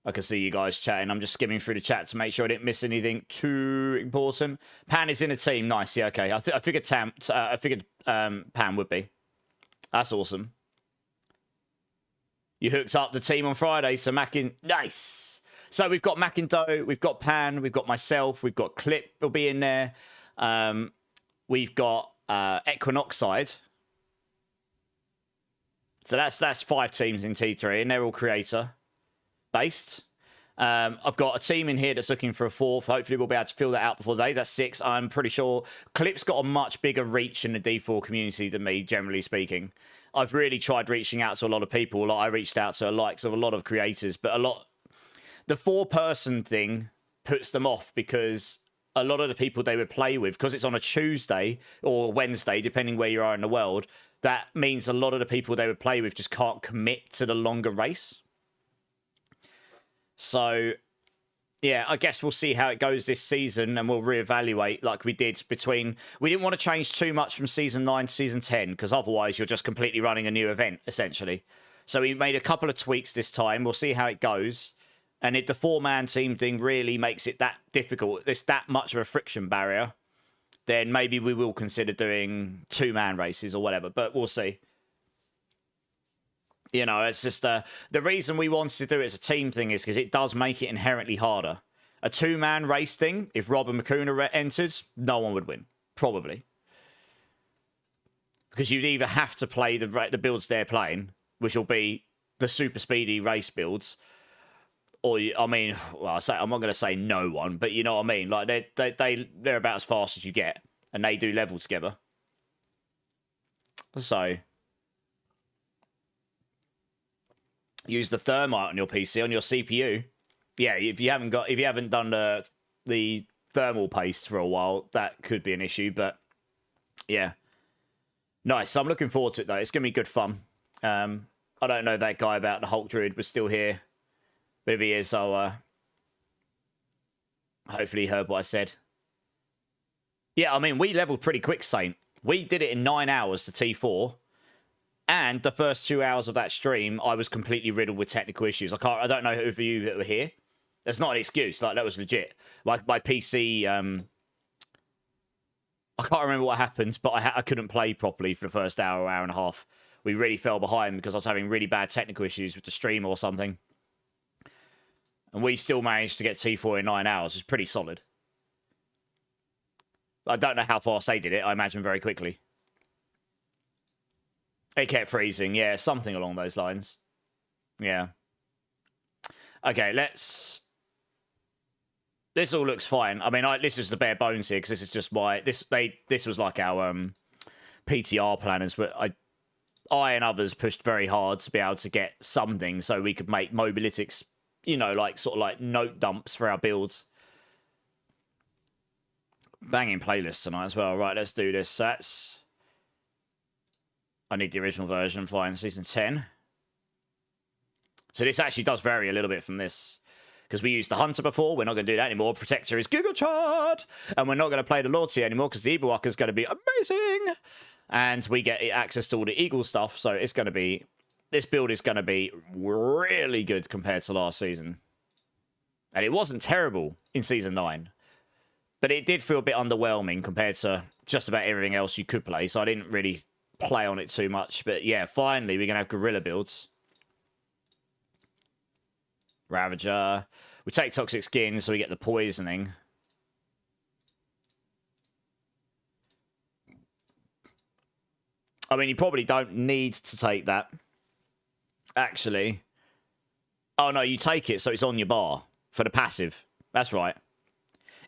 I can see you guys chatting. I'm just skimming through the chat to make sure I didn't miss anything too important. Pan is in a team. Nice. Yeah, okay. I figured Pan would be. That's awesome. You hooked up the team on Friday, so Mackin... Nice! So we've got Macindo, we've got Pan, we've got myself, we've got Clip will be in there. We've got Equinoxide. So that's 5 teams in T3, and they're all creator based. I've got a team in here that's looking for a 4th. Hopefully we'll be able to fill that out before the day. That's 6. I'm pretty sure Clip's got a much bigger reach in the D4 community than me, generally speaking. I've really tried reaching out to a lot of people. Like I reached out to the likes of a lot of creators, but the 4-person thing puts them off because a lot of the people they would play with, because it's on a Tuesday or Wednesday, depending where you are in the world, that means a lot of the people they would play with just can't commit to the longer race. So, yeah, I guess we'll see how it goes this season, and we'll reevaluate like we did between... We didn't want to change too much from Season 9 to Season 10, because otherwise you're just completely running a new event, essentially. So we made a couple of tweaks this time. We'll see how it goes. And if the 4-man team thing really makes it that difficult, there's that much of a friction barrier, then maybe we will consider doing 2-man races or whatever, but we'll see. You know, it's just the reason we wanted to do it as a team thing is because it does make it inherently harder. A 2-man race thing, if Rob and Makuna entered, no one would win. Probably. Because you'd either have to play the builds they're playing, which will be the super speedy race builds, or, I mean, well, I'm not going to say no one, but you know what I mean? Like, they're about as fast as you get, and they do level together. So... use the thermite on your PC, on your CPU. Yeah, if you haven't done the thermal paste for a while, that could be an issue. But yeah, nice. I'm looking forward to it though. It's gonna be good fun. I don't know that guy about the Hulk Druid was still here, but if he is, I'll hopefully he heard what I said. Yeah, I mean we leveled pretty quick, Saint. We did it in 9 hours to T4. And the first 2 hours of that stream, I was completely riddled with technical issues. I don't know who of you that were here. That's not an excuse. Like, that was legit. Like, my PC, I can't remember what happened, but I couldn't play properly for the first hour and a half. We really fell behind because I was having really bad technical issues with the stream or something. And we still managed to get T4 in 9 hours. It's pretty solid. I don't know how fast they did it. I imagine very quickly. It kept freezing, yeah, something along those lines. Yeah. Okay, let's... This all looks fine. I mean, this is the bare bones here, because this is just my... This was like our PTR planners, but I and others pushed very hard to be able to get something so we could make mobilytics, you know, like sort of like note dumps for our builds. Banging playlists tonight as well. Right, let's do this. That's... I need the original version. Fine, Season 10. So this actually does vary a little bit from this. Because we used the Hunter before. We're not going to do that anymore. Protector is Google Chart. And we're not going to play the Lordseer anymore because the Eagle Walker is going to be amazing. And we get access to all the Eagle stuff. So it's going to be... This build is going to be really good compared to last season. And it wasn't terrible in Season 9. But it did feel a bit underwhelming compared to just about everything else you could play. So I didn't really play on it too much. But yeah, finally we're going to have gorilla builds. Ravager. We take Toxic Skin so we get the poisoning. I mean, you probably don't need to take that. Actually. Oh no, you take it so it's on your bar. For the passive. That's right.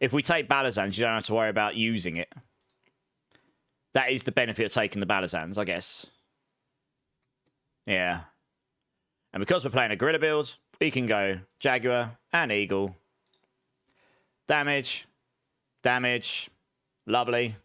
If we take Balazans, you don't have to worry about using it. That is the benefit of taking the Balazans, I guess. Yeah. And because we're playing a gorilla build, we can go Jaguar and Eagle. Damage. Damage. Lovely.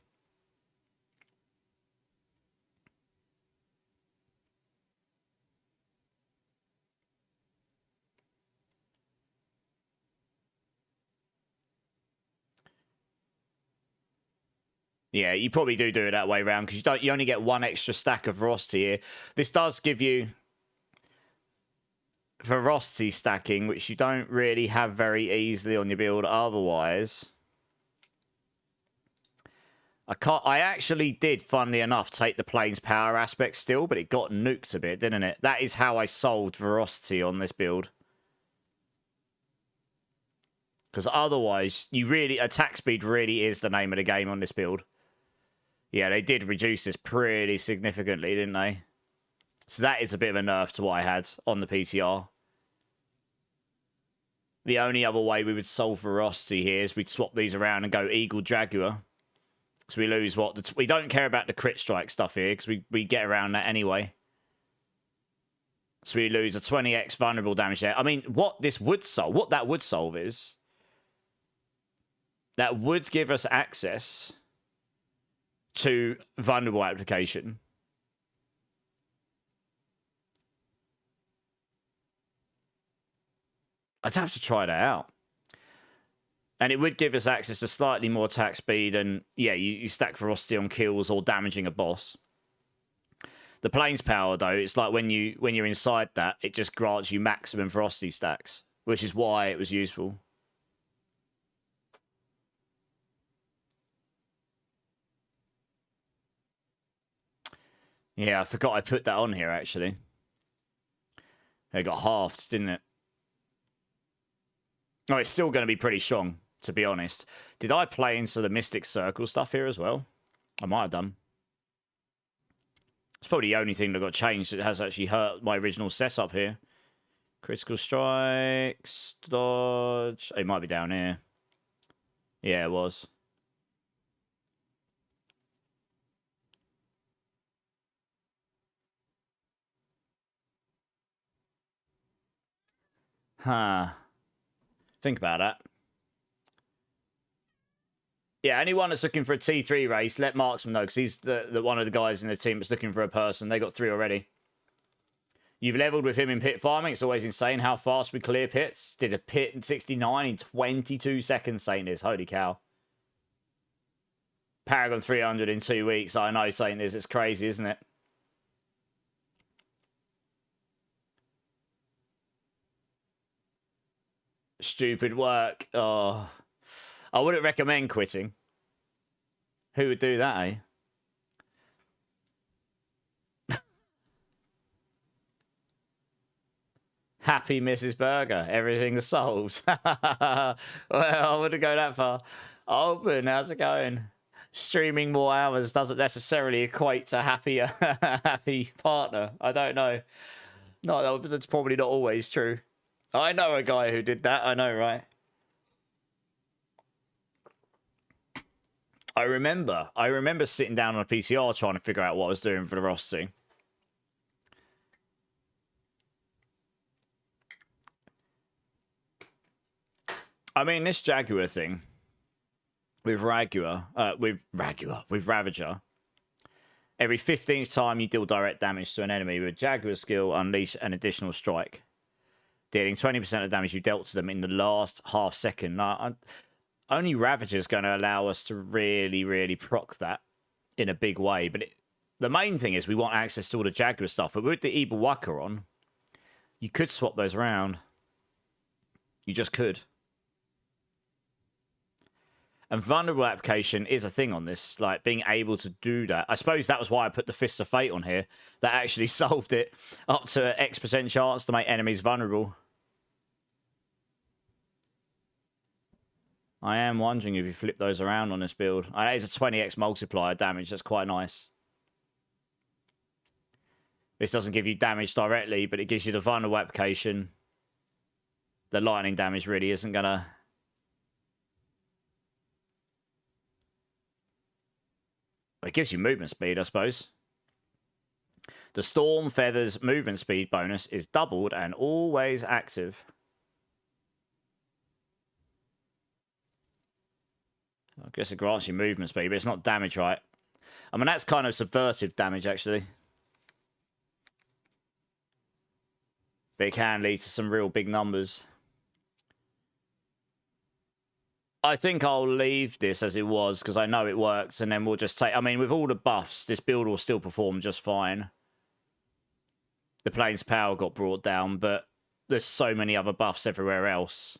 Yeah, you probably do it that way around because you only get one extra stack of Veracity here. This does give you Veracity stacking, which you don't really have very easily on your build otherwise. I actually did, funnily enough, take the Plains power aspect still, but it got nuked a bit, didn't it? That is how I solved Veracity on this build. Because otherwise, you really... Attack speed really is the name of the game on this build. Yeah, they did reduce this pretty significantly, didn't they? So that is a bit of a nerf to what I had on the PTR. The only other way we would solve ferocity here is we'd swap these around and go Eagle Jaguar. So we lose what... We don't care about the crit strike stuff here because we get around that anyway. So we lose a 20x vulnerable damage there. I mean, what that would solve is... That would give us access to vulnerable application. I'd have to try that out. And it would give us access to slightly more attack speed, and yeah, you stack ferocity on kills or damaging a boss. The planes power, though, it's like when you're inside that, it just grants you maximum ferocity stacks, which is why it was useful. Yeah, I forgot I put that on here, actually. It got halved, didn't it? Oh, it's still going to be pretty strong, to be honest. Did I play into the Mystic Circle stuff here as well? I might have done. It's probably the only thing that got changed that has actually hurt my original setup here. Critical strikes, dodge. It might be down here. Yeah, it was. Huh. Think about that. Yeah, anyone that's looking for a T3 race, let Marksman know, because he's the one of the guys in the team that's looking for a person. They got 3 already. You've leveled with him in pit farming. It's always insane how fast we clear pits. Did a pit in 69 in 22 seconds, Saint is. Holy cow. Paragon 300 in 2 weeks. I know, Saint is. It's crazy, isn't it? Stupid work. Oh, I wouldn't recommend quitting. Who would do that, eh? Happy Mrs. Burger. Everything's solved. Well, I wouldn't go that far. Open, how's it going? Streaming more hours doesn't necessarily equate to happier, happy partner. I don't know. No, that's probably not always true. I know a guy who did that. I know, right? I remember sitting down on a PCR trying to figure out what I was doing for the Rossi. I mean, this Jaguar thing with Ravager, every 15th time you deal direct damage to an enemy with Jaguar skill, unleash an additional strike, dealing 20% of damage you dealt to them in the last half second. Now, only Ravager is going to allow us to really, really proc that in a big way. But the main thing is we want access to all the Jaguar stuff. But with the Evil Waka on, you could swap those around. You just could. And vulnerable application is a thing on this, like being able to do that. I suppose that was why I put the Fists of Fate on here. That actually solved it up to an X% chance to make enemies vulnerable. I am wondering if you flip those around on this build. That is a 20x multiplier damage. That's quite nice. This doesn't give you damage directly, but it gives you the vulnerable application. The lightning damage really isn't going to... It gives you movement speed, I suppose. The Storm Feather's movement speed bonus is doubled and always active. I guess it grants you movement speed, but it's not damage, right? I mean, that's kind of subversive damage, actually. But it can lead to some real big numbers. I think I'll leave this as it was, because I know it works, and then we'll just take... I mean, with all the buffs, this build will still perform just fine. The plane's power got brought down, but there's so many other buffs everywhere else.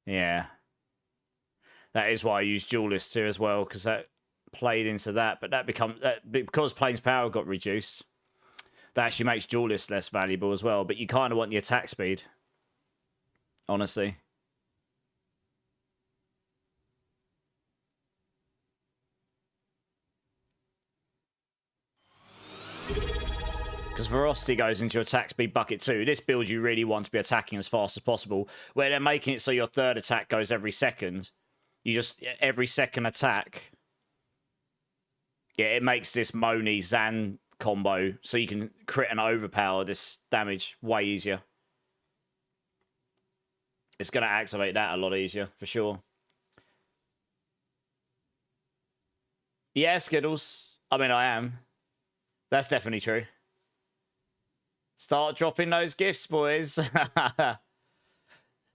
Yeah. That is why I use duelists here as well, because that played into that. But that because Plane's power got reduced, that actually makes duelists less valuable as well. But you kind of want the attack speed, honestly. Because Ferocity goes into your attack speed bucket too. This build you really want to be attacking as fast as possible. Where they're making it so your third attack goes every second. You just, every second attack. Yeah, it makes this Moni Zan combo so you can crit and overpower this damage way easier. It's going to activate that a lot easier, for sure. Yeah, Skittles. I mean, I am. That's definitely true. Start dropping those gifts, boys.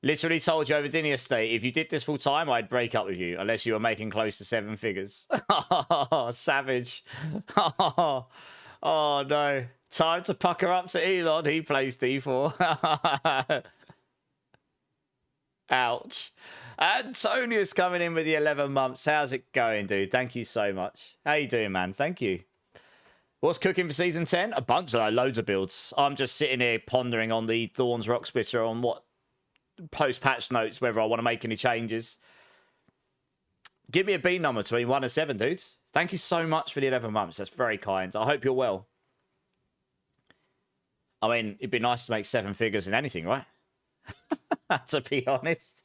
Literally told you over Dinner Estate, if you did this full time, I'd break up with you, unless you were making close to 7 figures. Savage. Oh, no. Time to pucker up to Elon. He plays D4. Ouch. Antonius coming in with the 11 months. How's it going, dude? Thank you so much. How you doing, man? Thank you. What's cooking for Season 10? A bunch of loads of builds. I'm just sitting here pondering on the Thorns Rock Splitter on what post-patch notes, whether I want to make any changes. Give me a B number between 1 and 7, dude. Thank you so much for the 11 months. That's very kind. I hope you're well. I mean, it'd be nice to make 7 figures in anything, right? To be honest.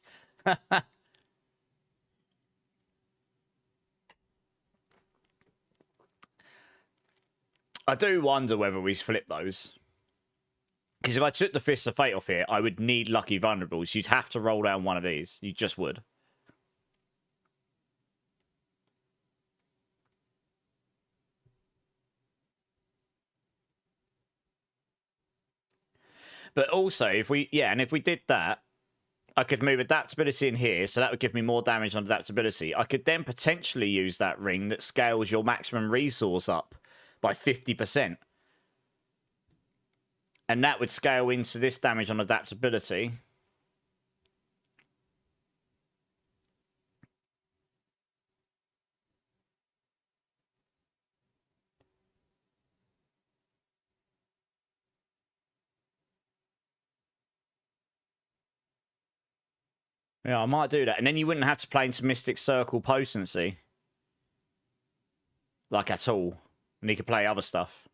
I do wonder whether we flip those. Because if I took the Fists of Fate off here, I would need Lucky Vulnerables. You'd have to roll down one of these. You just would. But also, if we did that, I could move adaptability in here, so that would give me more damage on adaptability. I could then potentially use that ring that scales your maximum resource up by 50%. And that would scale into this damage on adaptability. Yeah, I might do that. And then you wouldn't have to play into Mystic Circle potency. Like, at all. And you could play other stuff.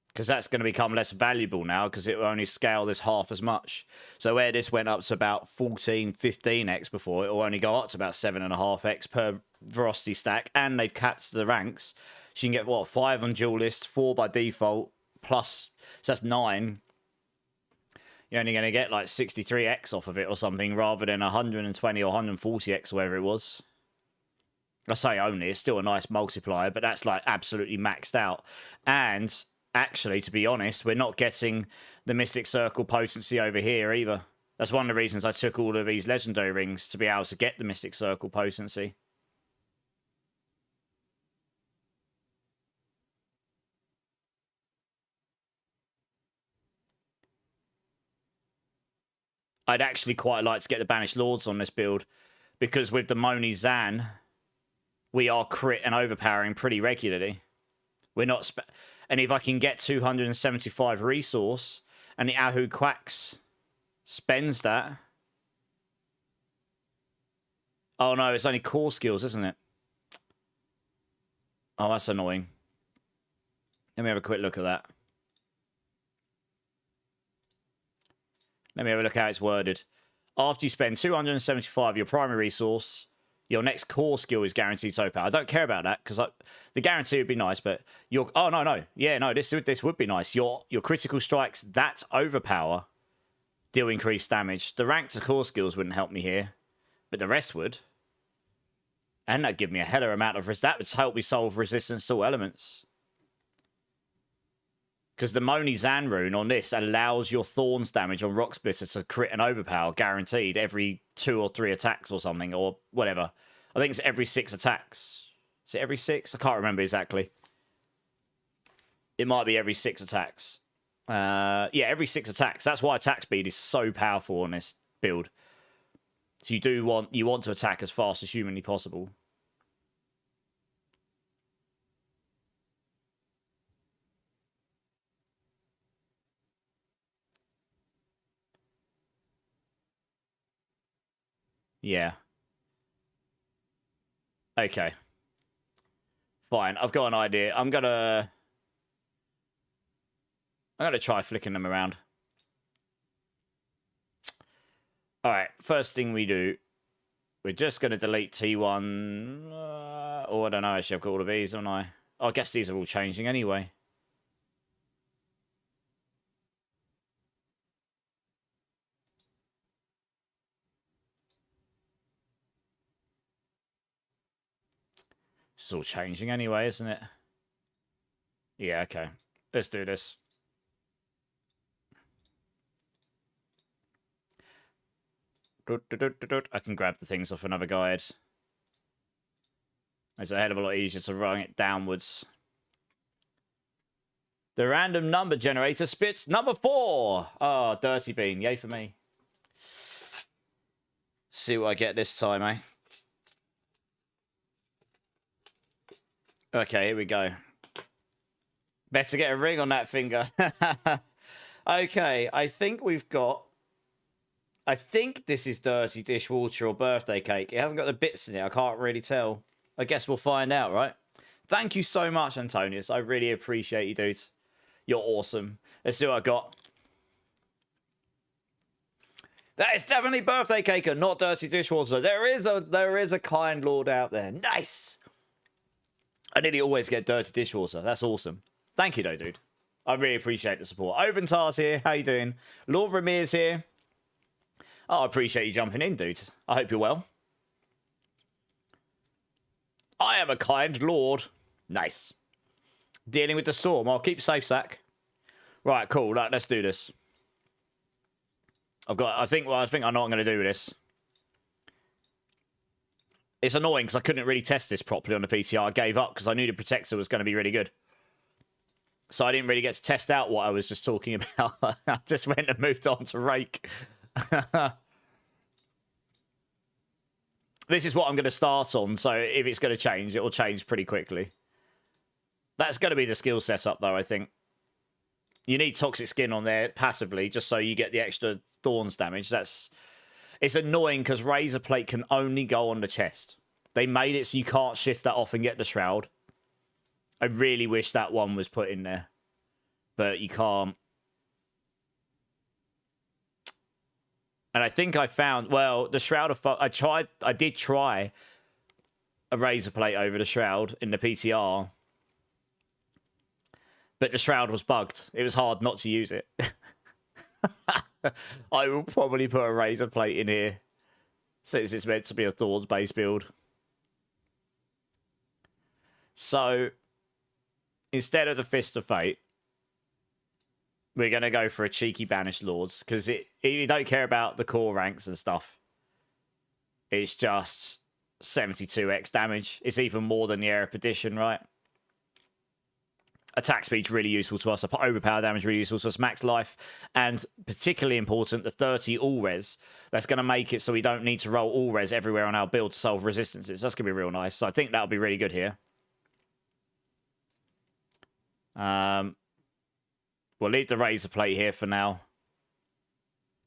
Because that's going to become less valuable now, because it will only scale this half as much. So where this went up to about 14, 15x before, it will only go up to about 7.5x per Verocity stack. And they've capped the ranks. So you can get, what, 5 on dual list, 4 by default, plus, so that's 9. You're only going to get like 63x off of it or something, rather than 120 or 140x or whatever it was. I say only, it's still a nice multiplier, but that's like absolutely maxed out. And actually, to be honest, we're not getting the Mystic Circle potency over here either. That's one of the reasons I took all of these legendary rings, to be able to get the Mystic Circle potency. I'd actually quite like to get the Banished Lords on this build, because with the Moni Zan, we are crit and overpowering pretty regularly. We're not... And if I can get 275 resource, and the Ahu Quacks spends that... Oh no, it's only core skills, isn't it? Oh, that's annoying. Let me have a quick look at that. Let me have a look how it's worded. After you spend 275 your primary resource, your next core skill is guaranteed to overpower. I don't care about that, because the guarantee would be nice, but your... Oh, no. Yeah, no, this would be nice. Your critical strikes that overpower deal increased damage. The ranked core skills wouldn't help me here, but the rest would. And that'd give me a heller amount of... That would help me solve resistance to all elements. Because the Moni Zan rune on this allows your Thorns damage on Rock Splitter to crit and overpower, guaranteed, every 2 or 3 attacks or something, or whatever. I think it's every 6 attacks. Is it every 6? I can't remember exactly. It might be every 6 attacks. Yeah, every 6 attacks. That's why attack speed is so powerful on this build. So you want to attack as fast as humanly possible. Yeah. Okay. Fine. I've got an idea. I'm gonna try flicking them around. All right. First thing we do, we're just gonna delete T1. Oh, I don't know. Actually, I've got all of these, haven't I? I guess these are all changing anyway. It's all changing anyway, isn't it? Yeah, okay. Let's do this. I can grab the things off another guide. It's a hell of a lot easier to run it downwards. The random number generator spits number 4. Oh, dirty bean. Yay for me. See what I get this time, eh? Okay, here we go. Better get a ring on that finger. Okay, I think we've got... I think this is dirty dishwater or birthday cake. It hasn't got the bits in it. I can't really tell. I guess we'll find out, right? Thank you so much, Antonius. I really appreciate you, dude. You're awesome. Let's see what I got. That is definitely birthday cake and not dirty dishwater. There is a kind lord out there. Nice. I nearly always get dirty dishwater. That's awesome. Thank you, though, dude. I really appreciate the support. Oventar's here. How you doing? Lord Ramir's here. Oh, I appreciate you jumping in, dude. I hope you're well. I am a kind lord. Nice. Dealing with the storm. I'll keep safe, Sack. Right, cool. Right, let's do this. I think I know what I'm going to do with this. It's annoying because I couldn't really test this properly on the PTR. I gave up because I knew the protector was going to be really good. So I didn't really get to test out what I was just talking about. I just went and moved on to Rake. This is what I'm going to start on, so if it's going to change, it will change pretty quickly. That's going to be the skill setup, though, I think. You need Toxic Skin on there passively, just so you get the extra Thorns damage. It's annoying, because Razor Plate can only go on the chest. They made it so you can't shift that off and get the Shroud. I really wish that one was put in there. But you can't. And I think I found, well, the Shroud of... I did try a Razor Plate over the Shroud in the PTR. But the Shroud was bugged. It was hard not to use it. I will probably put a Razor Plate in here, since it's meant to be a Thorns-based build. So, instead of the Fist of Fate, we're going to go for a cheeky Banished Lords, because you don't care about the core ranks and stuff. It's just 72x damage. It's even more than the Air of Perdition, right? Attack speed's really useful to us. Overpower damage really useful to us. Max life. And particularly important, the 30 all-res. That's going to make it so we don't need to roll all-res everywhere on our build to solve resistances. That's going to be real nice. So I think that'll be really good here. We'll leave the Razor Plate here for now.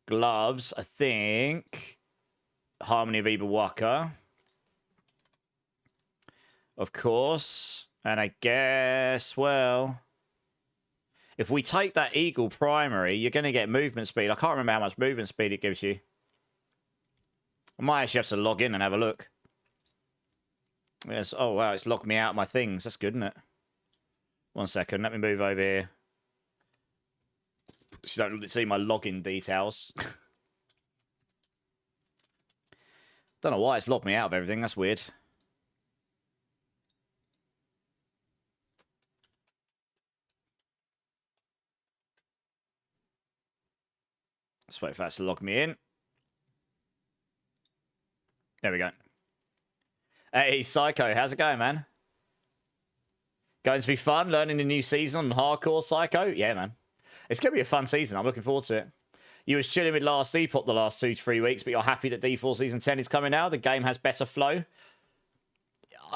Gloves, I think. Harmony of Ibawaka. Of course. And I guess, well, if we take that Eagle primary, you're going to get movement speed. I can't remember how much movement speed it gives you. I might actually have to log in and have a look. Yes. Oh, wow, it's logged me out of my things. That's good, isn't it? 1 second. Let me move over here. So you don't see my login details. Don't know why it's logged me out of everything. That's weird. Let's wait for that to log me in. There we go. Hey, Psycho, how's it going, man? Going to be fun, learning a new season on hardcore, Psycho? Yeah, man. It's going to be a fun season. I'm looking forward to it. You was chilling with Last Epoch the last 2 to 3 weeks, but you're happy that D4 Season 10 is coming now? The game has better flow?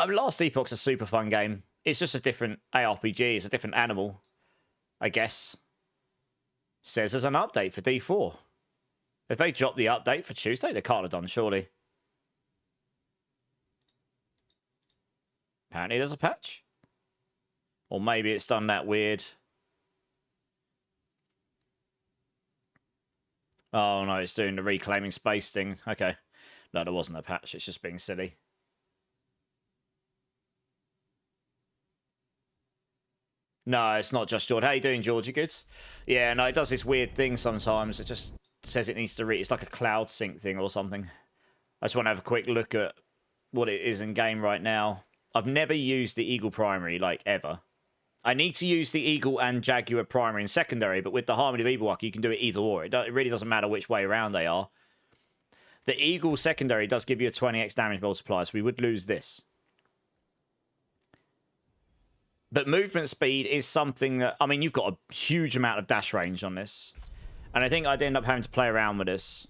Last Epoch's a super fun game. It's just a different ARPG. It's a different animal, I guess. Says there's an update for D4. If they dropped the update for Tuesday, they can't have done, surely. Apparently there's a patch. Or maybe it's done that weird... Oh, no, it's doing the reclaiming space thing. Okay. No, there wasn't a patch. It's just being silly. No, it's not just George. How you doing, George? You good? Yeah, no, it does this weird thing sometimes. It just says it needs to read. It's like a cloud sync thing or something. I just want to have a quick look at what it is in game right now. I've never used the Eagle primary, like, ever. I need to use the Eagle and Jaguar primary and secondary, but with the Harmony of Evilwalker, you can do it either or. It really doesn't matter which way around they are. The Eagle secondary does give you a 20x damage multiplier, so we would lose this. But movement speed is something that... I mean, you've got a huge amount of dash range on this. And I think I'd end up having to play around with this.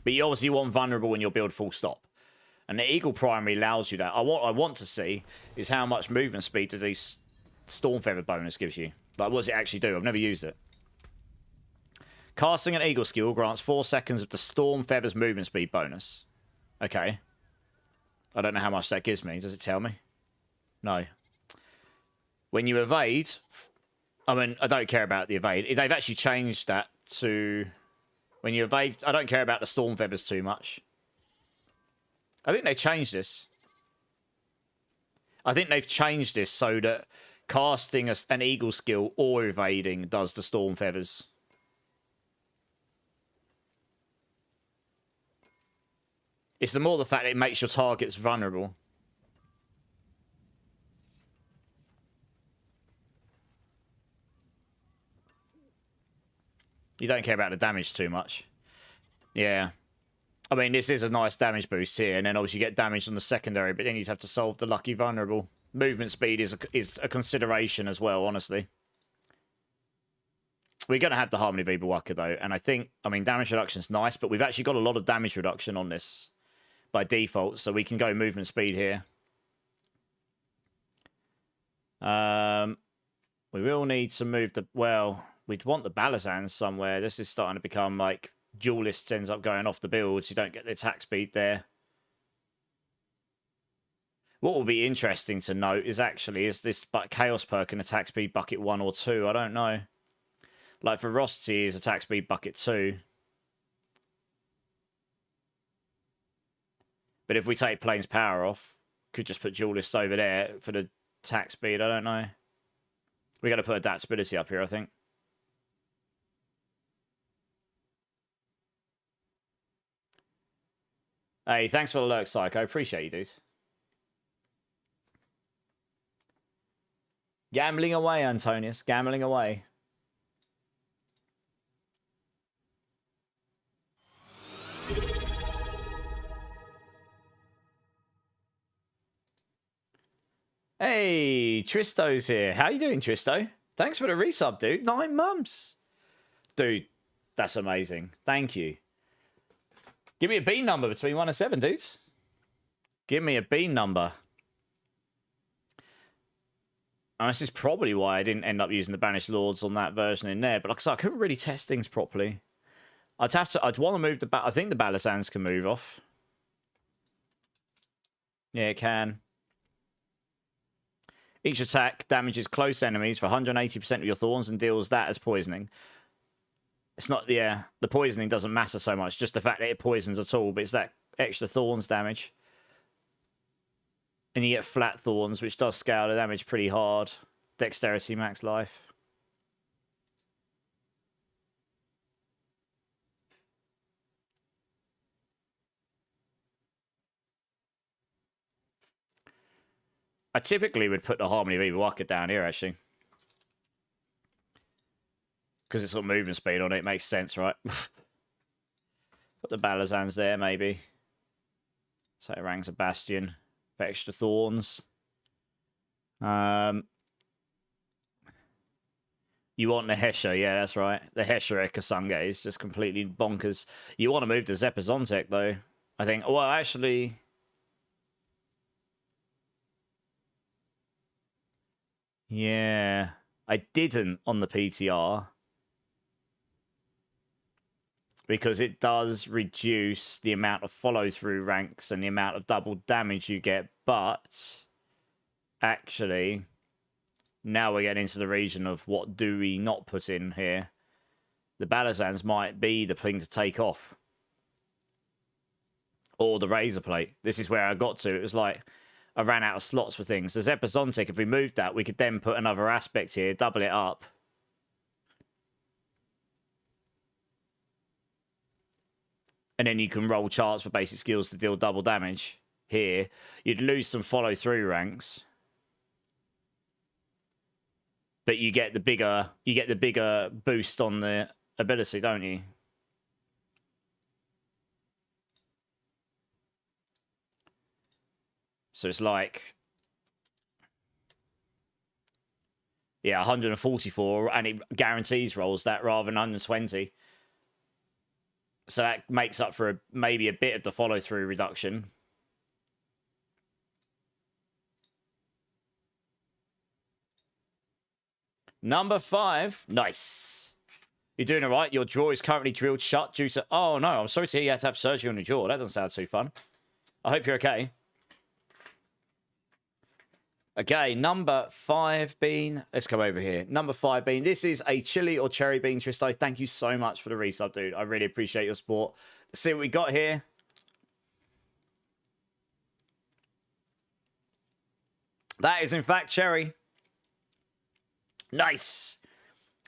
But you obviously want vulnerable when you'll build full stop. And the Eagle primary allows you that. What I want to see is how much movement speed does these Storm Feather bonus gives you. Like, what does it actually do? I've never used it. Casting an Eagle skill grants 4 seconds of the Storm Feather's movement speed bonus. Okay. I don't know how much that gives me. Does it tell me? No. When you evade... I mean, I don't care about the evade. They've actually changed that to... When you evade... I don't care about the Storm Feathers too much. I think they changed this. I think they've changed this so that casting an Eagle skill or evading does the Storm Feathers. It's the more the fact that it makes your targets vulnerable. You don't care about the damage too much. Yeah. I mean, this is a nice damage boost here, and then obviously you get damage on the secondary, but then you'd have to solve the lucky vulnerable. Movement speed is a consideration as well, honestly. We're going to have the Harmony of Evilwalker, though, and I think, I mean, damage reduction is nice, but we've actually got a lot of damage reduction on this by default, so we can go movement speed here. We will need to move the... Well, we'd want the Balazans somewhere. This is starting to become, like... Duelists ends up going off the build, so you don't get the attack speed there. What will be interesting to note is actually, is this Chaos perk and attack speed bucket 1 or 2? I don't know. Like, Ferocity is attack speed bucket 2. But if we take Plane's Power off, could just put Duelists over there for the attack speed. I don't know. We got to put adaptability up here, I think. Hey, thanks for the lurk, Psycho. Appreciate you, dude. Gambling away, Antonius. Gambling away. Hey, Tristo's here. How you doing, Tristo? Thanks for the resub, dude. 9 months. Dude, that's amazing. Thank you. Give me a bean number between 1 and 7, dude. Give me a bean number. And this is probably why I didn't end up using the Banished Lords on that version in there. But like I said, I couldn't really test things properly. I'd want to move the... I think the Balazans can move off. Yeah, it can. Each attack damages close enemies for 180% of your thorns and deals that as poisoning. It's not, yeah, the poisoning doesn't matter so much, just the fact that it poisons at all, but it's that extra thorns damage. And you get flat thorns, which does scale the damage pretty hard. Dexterity, max life. I typically would put the Harmony of Evilwalker down here, actually. Because it's got movement speed on it. It makes sense, right? Put the Balazans there, maybe. Rangs of Bastion for extra thorns. You want the Hesher, yeah, that's right. The Hesher Ekasunga is just completely bonkers. You want to move to Zepazontek, though. I think, well, actually... Yeah, I didn't on the PTR. Because it does reduce the amount of follow-through ranks and the amount of double damage you get, but... Actually... Now we're getting into the region of what do we not put in here. The Balazans might be the thing to take off. Or the Razor Plate. This is where I got to. It was like, I ran out of slots for things. The Zepazontic, if we moved that, we could then put another aspect here, double it up. And then you can roll charts for basic skills to deal double damage. Here, you'd lose some follow-through ranks. But you get the bigger boost on the ability, don't you? So it's like, yeah, 144, and it guarantees rolls that rather than 120. So that makes up for maybe a bit of the follow-through reduction. Number 5. Nice. You're doing all right. Your jaw is currently drilled shut due to... Oh, no. I'm sorry to hear you had to have surgery on your jaw. That doesn't sound too fun. I hope you're okay. Okay, number 5 bean. Let's come over here. Number 5 bean. This is a chili or cherry bean, Tristo. Thank you so much for the resub, dude. I really appreciate your support. Let's see what we got here. That is, in fact, cherry. Nice.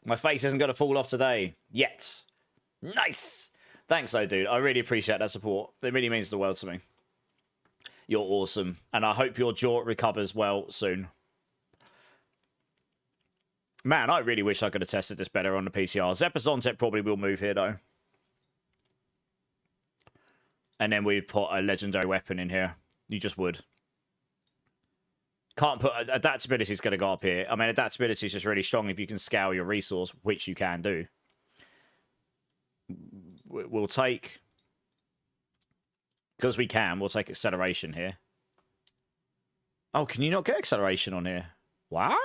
My face isn't going to fall off today. Yet. Nice. Thanks, though, dude. I really appreciate that support. It really means the world to me. You're awesome. And I hope your jaw recovers well soon. Man, I really wish I could have tested this better on the PCR. Zepazontek probably will move here, though. And then we'd put a legendary weapon in here. You just would. Can't put... Adaptability is going to go up here. I mean, adaptability is just really strong if you can scale your resource, which you can do. We'll take... Because we can, we'll take acceleration here. Oh, can you not get acceleration on here? What?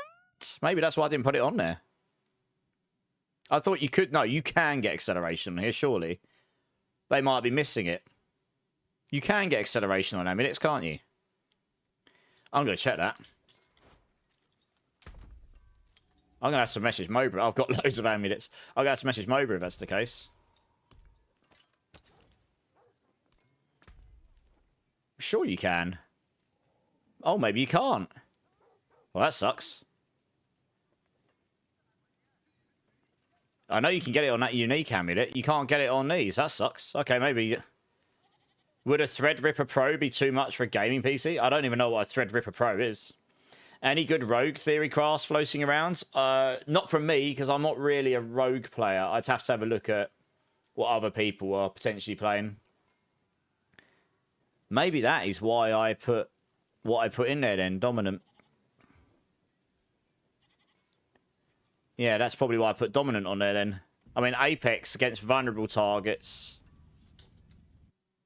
Maybe that's why I didn't put it on there. I thought you could... No, you can get acceleration on here, surely. They might be missing it. You can get acceleration on amulets, can't you? I'm going to check that. I'm going to have to message Mobra. I've got loads of amulets. I'm going to have to message Mobra if that's the case. Sure you can. Oh, maybe you can't. Well, that sucks. I know you can get it on that unique amulet. You can't get it on these. That sucks. Okay, maybe... Would a Threadripper Pro be too much for a gaming PC? I don't even know what a Threadripper Pro is. Any good rogue theory crafts floating around? Not from me, because I'm not really a rogue player. I'd have to have a look at what other people are potentially playing. Maybe that is why I put what I put in there then, dominant. Yeah, that's probably why I put dominant on there then. I mean, Apex against vulnerable targets.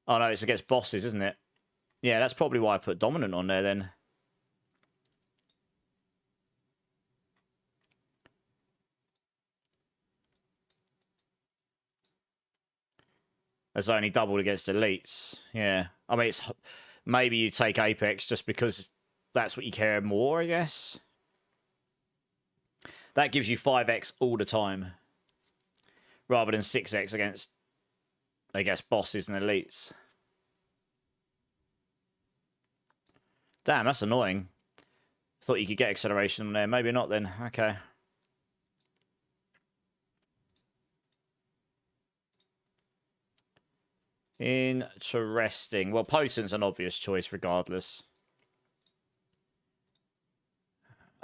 Oh no, it's against bosses, isn't it? Yeah, that's probably why I put dominant on there then. It's only doubled against elites. Yeah. I mean, it's maybe you take Apex just because that's what you care more, I guess. That gives you 5x all the time. Rather than 6x against, I guess, bosses and elites. Damn, that's annoying. Thought you could get acceleration on there. Maybe not then. Okay. Interesting. Well, Potent's an obvious choice regardless.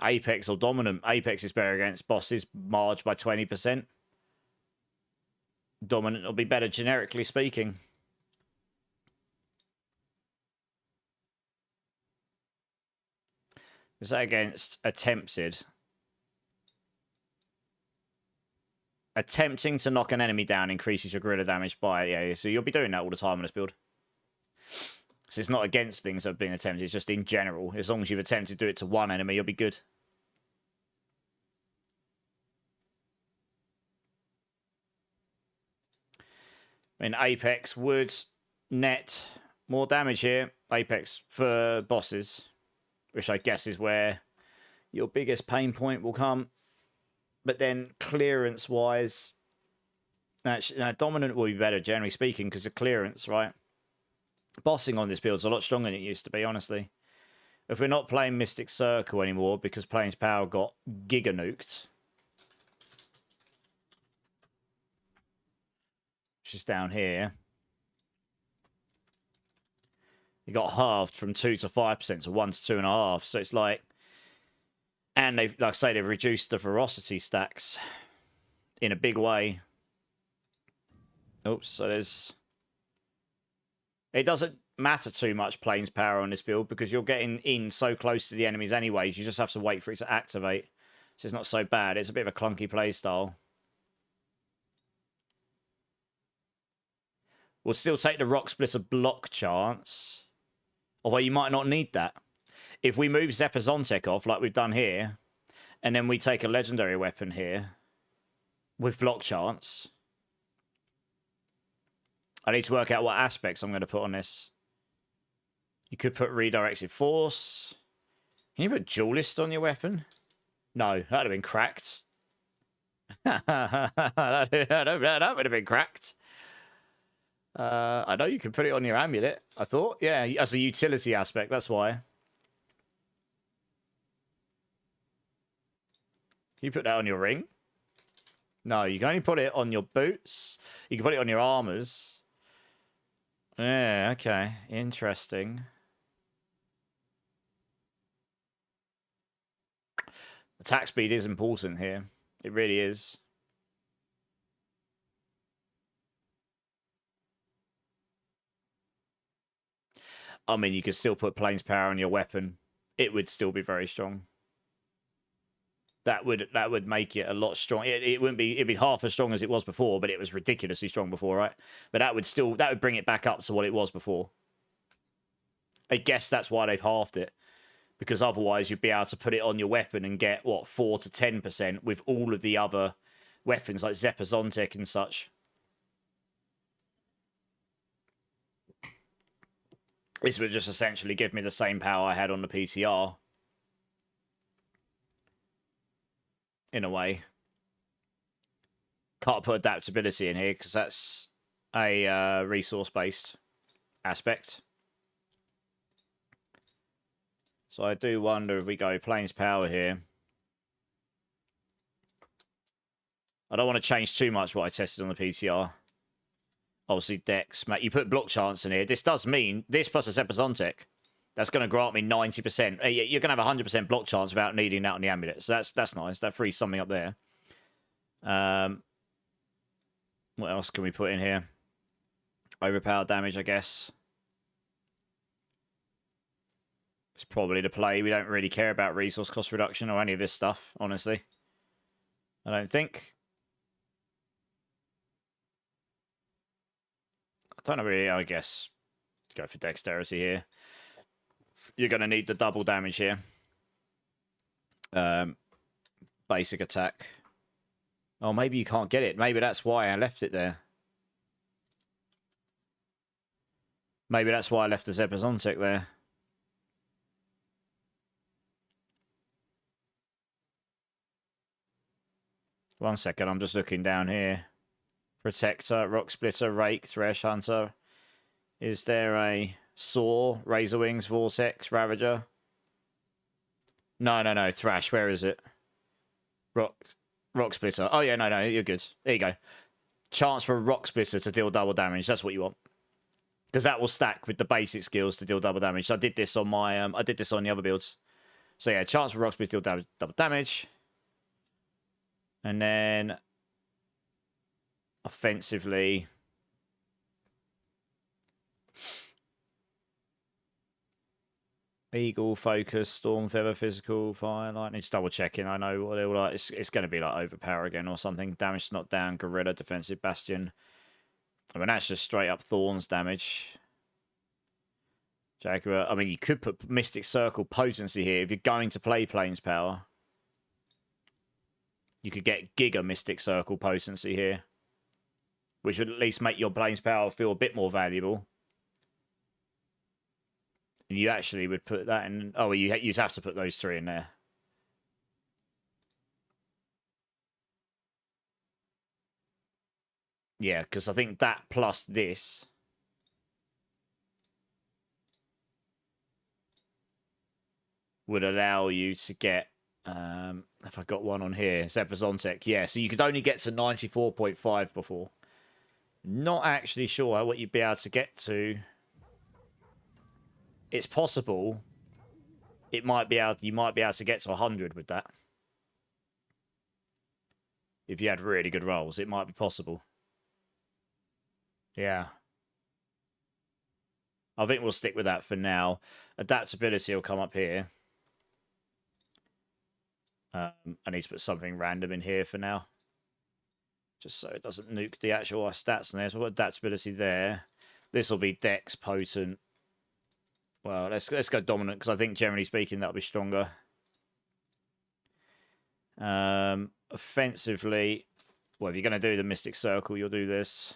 Apex or Dominant. Apex is better against bosses, marged by 20%. Dominant will be better generically speaking. Is that against Attempted? Attempting to knock an enemy down increases your gorilla damage by... Yeah, so you'll be doing that all the time on this build. So it's not against things that have been attempted, it's just in general. As long as you've attempted to do it to one enemy, you'll be good. In Apex would net more damage here. Apex for bosses, which I guess is where your biggest pain point will come. But then clearance-wise, actually, dominant will be better, generally speaking, because of clearance, right? Bossing on this build is a lot stronger than it used to be, honestly. If we're not playing Mystic Circle anymore because Plains Power got giga nuked, which is down here, it got halved from 2 to 5%, so 1 to 2.5. So it's like, and they've, like I say, they've reduced the ferocity stacks in a big way. Oops, so there's... It doesn't matter too much Plains Power on this build because you're getting in so close to the enemies anyways. You just have to wait for it to activate. So it's not so bad. It's a bit of a clunky playstyle. We'll still take the Rock Splitter block chance. Although you might not need that. If we move Zepazontek off like we've done here, and then we take a legendary weapon here with block chance... I need to work out what aspects I'm going to put on this. You could put Redirected Force. Can you put Duelist on your weapon? No, that would have been cracked. that would have been cracked. I know you can put it on your amulet, I thought. Yeah, as a utility aspect, that's why. Can you put that on your ring? No, you can only put it on your boots. You can put it on your armors. Yeah, okay. Interesting. Attack speed is important here. It really is. I mean, you could still put Plains Power on your weapon. It would still be very strong. That would make it a lot strong. It wouldn't be, it'd be half as strong as it was before, but it was ridiculously strong before, right? But that would bring it back up to what it was before. I guess that's why they've halved it. Because otherwise you'd be able to put it on your weapon and get, what, 4 to 10% with all of the other weapons like Zepazontek and such. This would just essentially give me the same power I had on the PTR. In a way. Can't put adaptability in here because that's a resource-based aspect. So I do wonder if we go Plains Power here. I don't want to change too much what I tested on the PTR. Obviously, Dex. You put block chance in here. This does mean this plus a Zepazontek. That's going to grant me 90%. You're going to have 100% block chance without needing that on the amulet. So that's nice. That frees something up there. What else can we put in here? Overpowered damage, I guess. It's probably the play. We don't really care about resource cost reduction or any of this stuff, honestly. I don't think. I don't know really, I guess. Go for dexterity here. You're going to need the double damage here. Basic attack. Oh, maybe you can't get it. Maybe that's why I left it there. Maybe that's why I left the Zepazontek there. One second, I'm just looking down here. Protector, Rock Splitter, Rake, Thresh Hunter. Is there a Saw, Razor Wings, Vortex, Ravager? No. Thrash, where is it? Rock Splitter. Oh, yeah, no, you're good. There you go. Chance for a Rock Splitter to deal double damage. That's what you want. Because that will stack with the basic skills to deal double damage. So I did this on my... I did this on the other builds. So, yeah, chance for Rock Splitter to deal double damage. And then... offensively... Eagle, Focus, Storm, Feather, Physical, Fire, Lightning. Just double checking. I know what they were like. It's going to be like Overpower again or something. Damage not down, Gorilla, Defensive Bastion. I mean, that's just straight up Thorns damage. Jaguar. I mean, you could put Mystic Circle Potency here if you're going to play Plains Power. You could get Giga Mystic Circle Potency here, which would at least make your Plains Power feel a bit more valuable. And you actually would put that in... Oh, you'd have to put those three in there. Yeah, because I think that plus this... would allow you to get... if I got one on here, Zepazontek. Yeah, so you could only get to 94.5 before. Not actually sure what you'd be able to get to... It's possible you might be able to get to 100 with that. If you had really good rolls, it might be possible. Yeah. I think we'll stick with that for now. Adaptability will come up here. I need to put something random in here for now. Just so it doesn't nuke the actual stats in there. So we've got adaptability there. This will be Dex, Potent. Well, let's go dominant, because I think, generally speaking, that'll be stronger. Offensively, well, if you're going to do the Mystic Circle, you'll do this.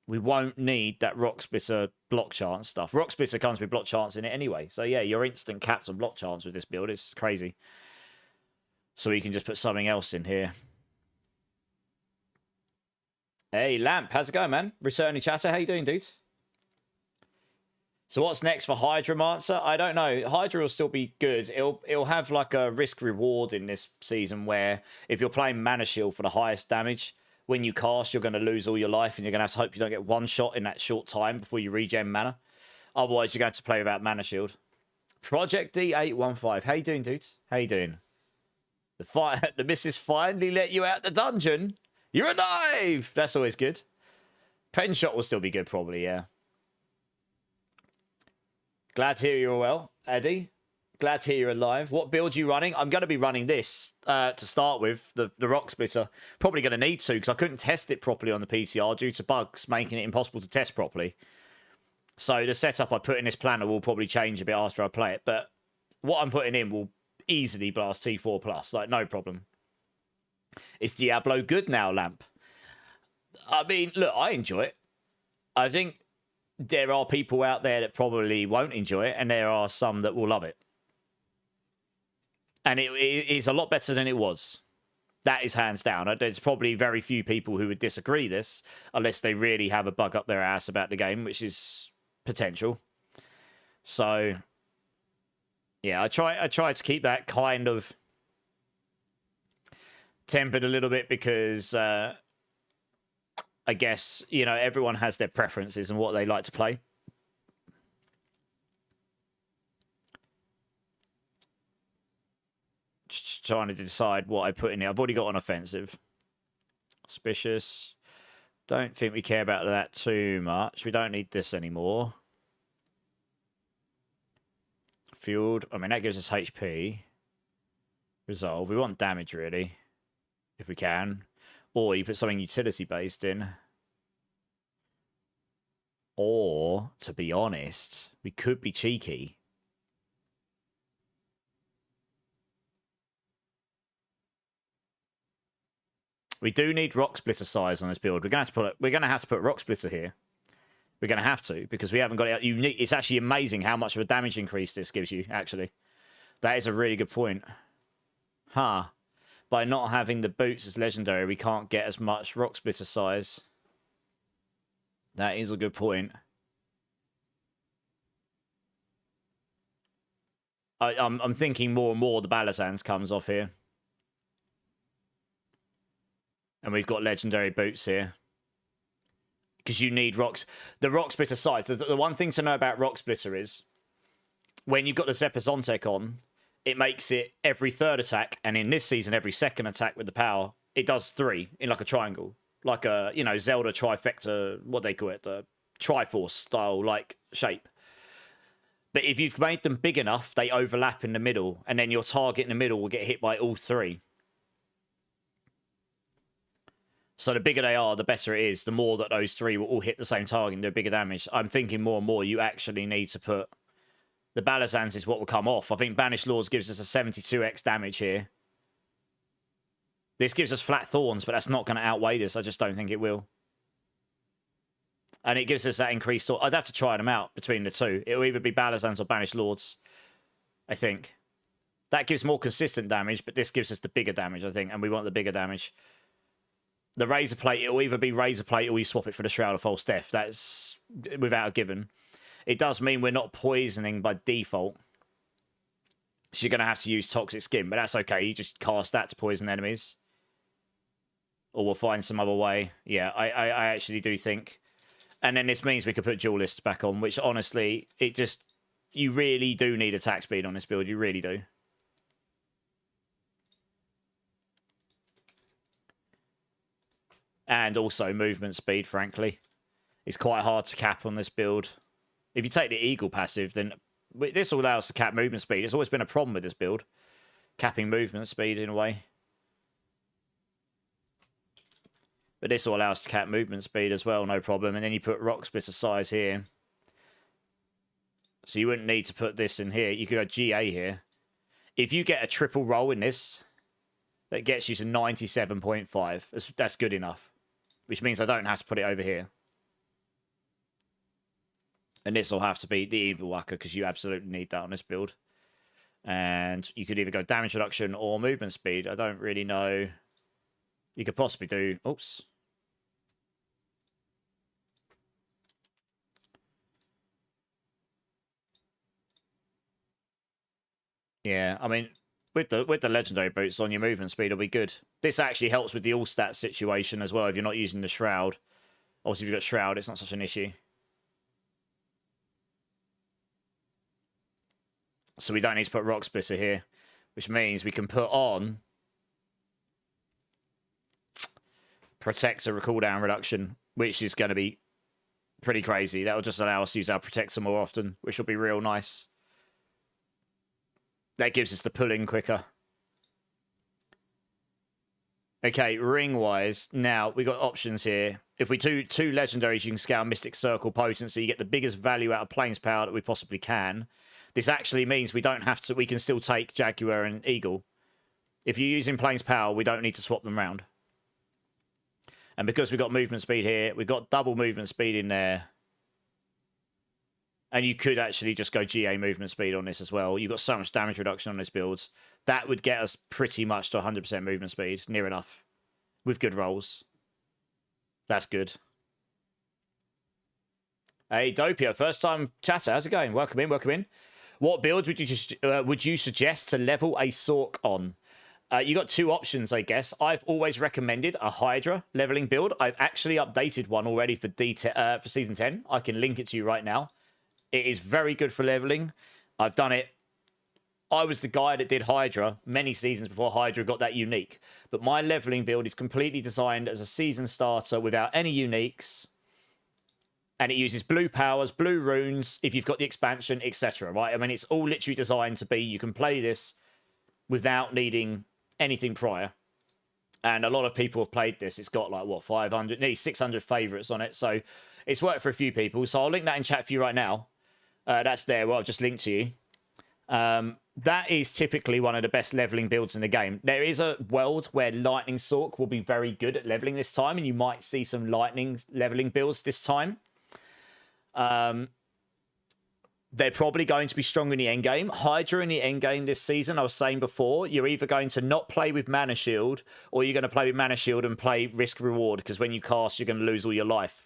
We won't need that Rock Splitter block chance stuff. Rock Splitter comes with block chance in it anyway. So, yeah, you're instant capped on block chance with this build. It's crazy. So we can just put something else in here. Hey, Lamp, how's it going, man? Returning chatter, how you doing, dude? So what's next for Hydromancer? I don't know. Hydra will still be good. It'll have like a risk reward in this season where if you're playing Mana Shield for the highest damage, when you cast, you're going to lose all your life and you're going to have to hope you don't get one shot in that short time before you regen mana. Otherwise, you're going to play without Mana Shield. Project D815. How you doing, dude? How you doing? The missus finally let you out the dungeon. You're alive! That's always good. Pen Shot will still be good, probably, yeah. Glad to hear you're well, Eddie. Glad to hear you're alive. What build are you running? I'm going to be running this to start with, the Rock Splitter. Probably going to need to, because I couldn't test it properly on the PTR due to bugs, making it impossible to test properly. So the setup I put in this planner will probably change a bit after I play it, but what I'm putting in will easily blast T4+, like no problem. Is Diablo good now, Lamp? I mean, look, I enjoy it. I think there are people out there that probably won't enjoy it, and there are some that will love it. And it is a lot better than it was. That is hands down. There's probably very few people who would disagree this, unless they really have a bug up their ass about the game, which is potential. So, yeah, I try to keep that kind of tempered a little bit because I guess, you know, everyone has their preferences and what they like to play. Just trying to decide what I put in here. I've already got on offensive. Suspicious. Don't think we care about that too much. We don't need this anymore. Fueled. I mean, that gives us HP. Resolve. We want damage, really. If we can. Or you put something utility-based in. Or, to be honest, we could be cheeky. We do need Rock Splitter size on this build. We're gonna have to put Rock Splitter here. We're gonna have to, because we haven't got it. It's actually amazing how much of a damage increase this gives you, actually. That is a really good point. Huh. By not having the boots as legendary, we can't get as much Rock Splitter size. That is a good point. I'm thinking more and more the Balisans comes off here. And we've got legendary boots here. Because you need rocks. The Rock Splitter size. The one thing to know about Rock Splitter is when you've got the Zepazontek on, it makes it every third attack. And in this season, every second attack with the power, it does 3 in like a triangle. Like a, you know, Zelda trifecta, what they call it, the Triforce style like shape. But if you've made them big enough, they overlap in the middle, and then your target in the middle will get hit by all three. So the bigger they are, the better it is. The more that those three will all hit the same target and do bigger damage. I'm thinking more and more you actually need to put... The Balazans is what will come off. I think Banished Lords gives us a 72x damage here. This gives us Flat Thorns, but that's not going to outweigh this. I just don't think it will. And it gives us that increased... I'd have to try them out between the two. It'll either be Balazans or Banished Lords, I think. That gives more consistent damage, but this gives us the bigger damage, I think. And we want the bigger damage. The Razor Plate, it'll either be Razor Plate or you swap it for the Shroud of False Death. That's without a given. It does mean we're not poisoning by default. So you're going to have to use Toxic Skin, but that's okay. You just cast that to poison enemies. Or we'll find some other way. Yeah, I actually do think. And then this means we could put Duelist back on, which honestly, it just... You really do need attack speed on this build. You really do. And also movement speed, frankly. It's quite hard to cap on this build. If you take the Eagle passive, then this will allow us to cap movement speed. It's always been a problem with this build. Capping movement speed, in a way. But this will allow us to cap movement speed as well, no problem. And then you put Rock Splitter size here. So you wouldn't need to put this in here. You could go GA here. If you get a triple roll in this, that gets you to 97.5. That's good enough. Which means I don't have to put it over here. And this will have to be the Evil Whacker, because you absolutely need that on this build. And you could either go damage reduction or movement speed. I don't really know. You could possibly do... Oops. Yeah, I mean... With the legendary boots on, your movement speed will be good. This actually helps with the all stats situation as well if you're not using the Shroud. Also, if you've got Shroud, it's not such an issue. So we don't need to put Rock Splitter here, which means we can put on Protector cooldown reduction, which is going to be pretty crazy. That will just allow us to use our Protector more often, which will be real nice. That gives us the pull-in quicker. Okay, ring-wise. Now, we got options here. If we do two legendaries, you can scale Mystic Circle potency. You get the biggest value out of Plains Power that we possibly can. This actually means we don't have to... We can still take Jaguar and Eagle. If you're using Plains Power, we don't need to swap them around. And because we've got movement speed here, we've got double movement speed in there. And you could actually just go GA movement speed on this as well. You've got so much damage reduction on this build. That would get us pretty much to 100% movement speed. Near enough. With good rolls. That's good. Hey, Dopio. First time chatter. How's it going? Welcome in. Welcome in. What build would you suggest to level a Sork on? You got two options, I guess. I've always recommended a Hydra leveling build. I've actually updated one already for Season 10. I can link it to you right now. It is very good for leveling. I've done it. I was the guy that did Hydra many seasons before Hydra got that unique. But my leveling build is completely designed as a season starter without any uniques. And it uses blue powers, blue runes, if you've got the expansion, etc. Right? I mean, it's all literally designed to be, you can play this without needing anything prior. And a lot of people have played this. It's got like, what, 500, nearly 600 favorites on it. So it's worked for a few people. So I'll link that in chat for you right now. That's there. Well, I've just linked to you. That is typically one of the best leveling builds in the game. There is a world where Lightning Sork will be very good at leveling this time, and you might see some Lightning leveling builds this time. They're probably going to be strong in the end game. Hydra in the end game this season, I was saying before, you're either going to not play with Mana Shield, or you're going to play with Mana Shield and play Risk Reward, because when you cast, you're going to lose all your life.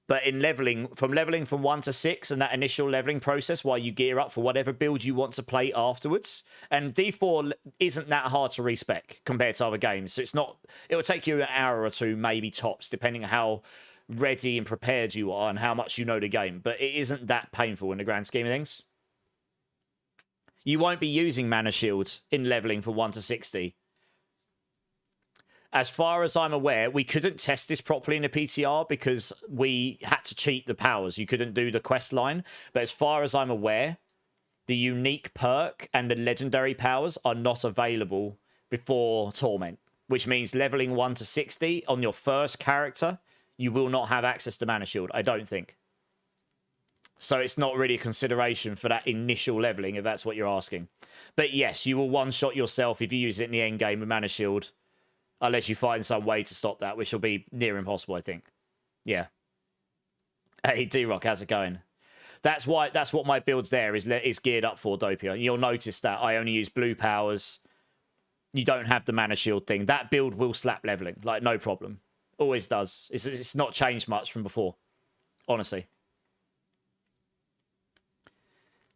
But in leveling from 1 to 6 and that initial leveling process while you gear up for whatever build you want to play afterwards, and D4 isn't that hard to respec compared to other games. So it's not, it'll take you an hour or two, maybe tops, depending on how ready and prepared you are and how much you know the game. But it isn't that painful in the grand scheme of things. You won't be using Mana Shields in leveling from 1 to 60. As far as I'm aware, we couldn't test this properly in the PTR because we had to cheat the powers. You couldn't do the quest line. But as far as I'm aware, the unique perk and the legendary powers are not available before Torment, which means leveling 1 to 60 on your first character, you will not have access to Mana Shield, I don't think. So it's not really a consideration for that initial leveling, if that's what you're asking. But yes, you will one-shot yourself if you use it in the end game with Mana Shield, unless you find some way to stop that, which will be near impossible, I think. Yeah. Hey, D-Rock, how's it going? That's what my build's there is geared up for, Dopia. You'll notice that I only use blue powers. You don't have the Mana Shield thing. That build will slap leveling, like, no problem. Always does. It's not changed much from before, honestly.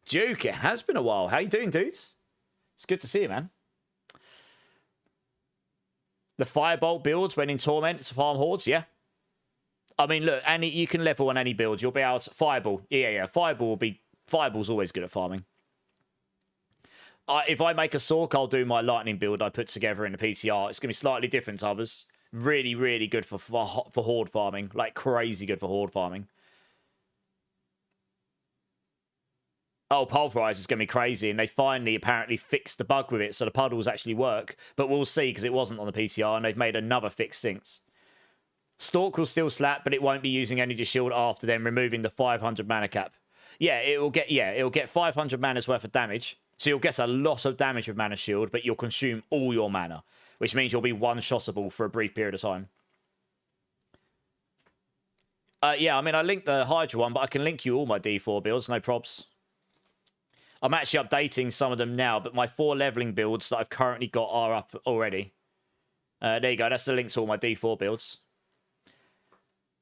Duke, it has been a while. How you doing, dude? It's good to see you, man. The Firebolt builds when in Torment to farm hordes, yeah. I mean, look, you can level on any build. You'll be able to... Fireball. Yeah. Fireball's always good at farming. If I make a Sork, I'll do my lightning build I put together in the PTR. It's going to be slightly different to others. Really, really good for horde farming. Like, crazy good for horde farming. Oh, Pulverize is going to be crazy, and they finally apparently fixed the bug with it, so the puddles actually work. But we'll see, because it wasn't on the PTR, and they've made another fix since. Stalk will still slap, but it won't be using Energy Shield after then removing the 500 mana cap. Yeah, it'll get 500 mana's worth of damage. So you'll get a lot of damage with Mana Shield, but you'll consume all your mana, which means you'll be one-shottable for a brief period of time. Yeah, I mean, I linked the Hydra one, but I can link you all my D4 builds, no probs. I'm actually updating some of them now, but my 4 leveling builds that I've currently got are up already. There you go. That's the link to all my D4 builds.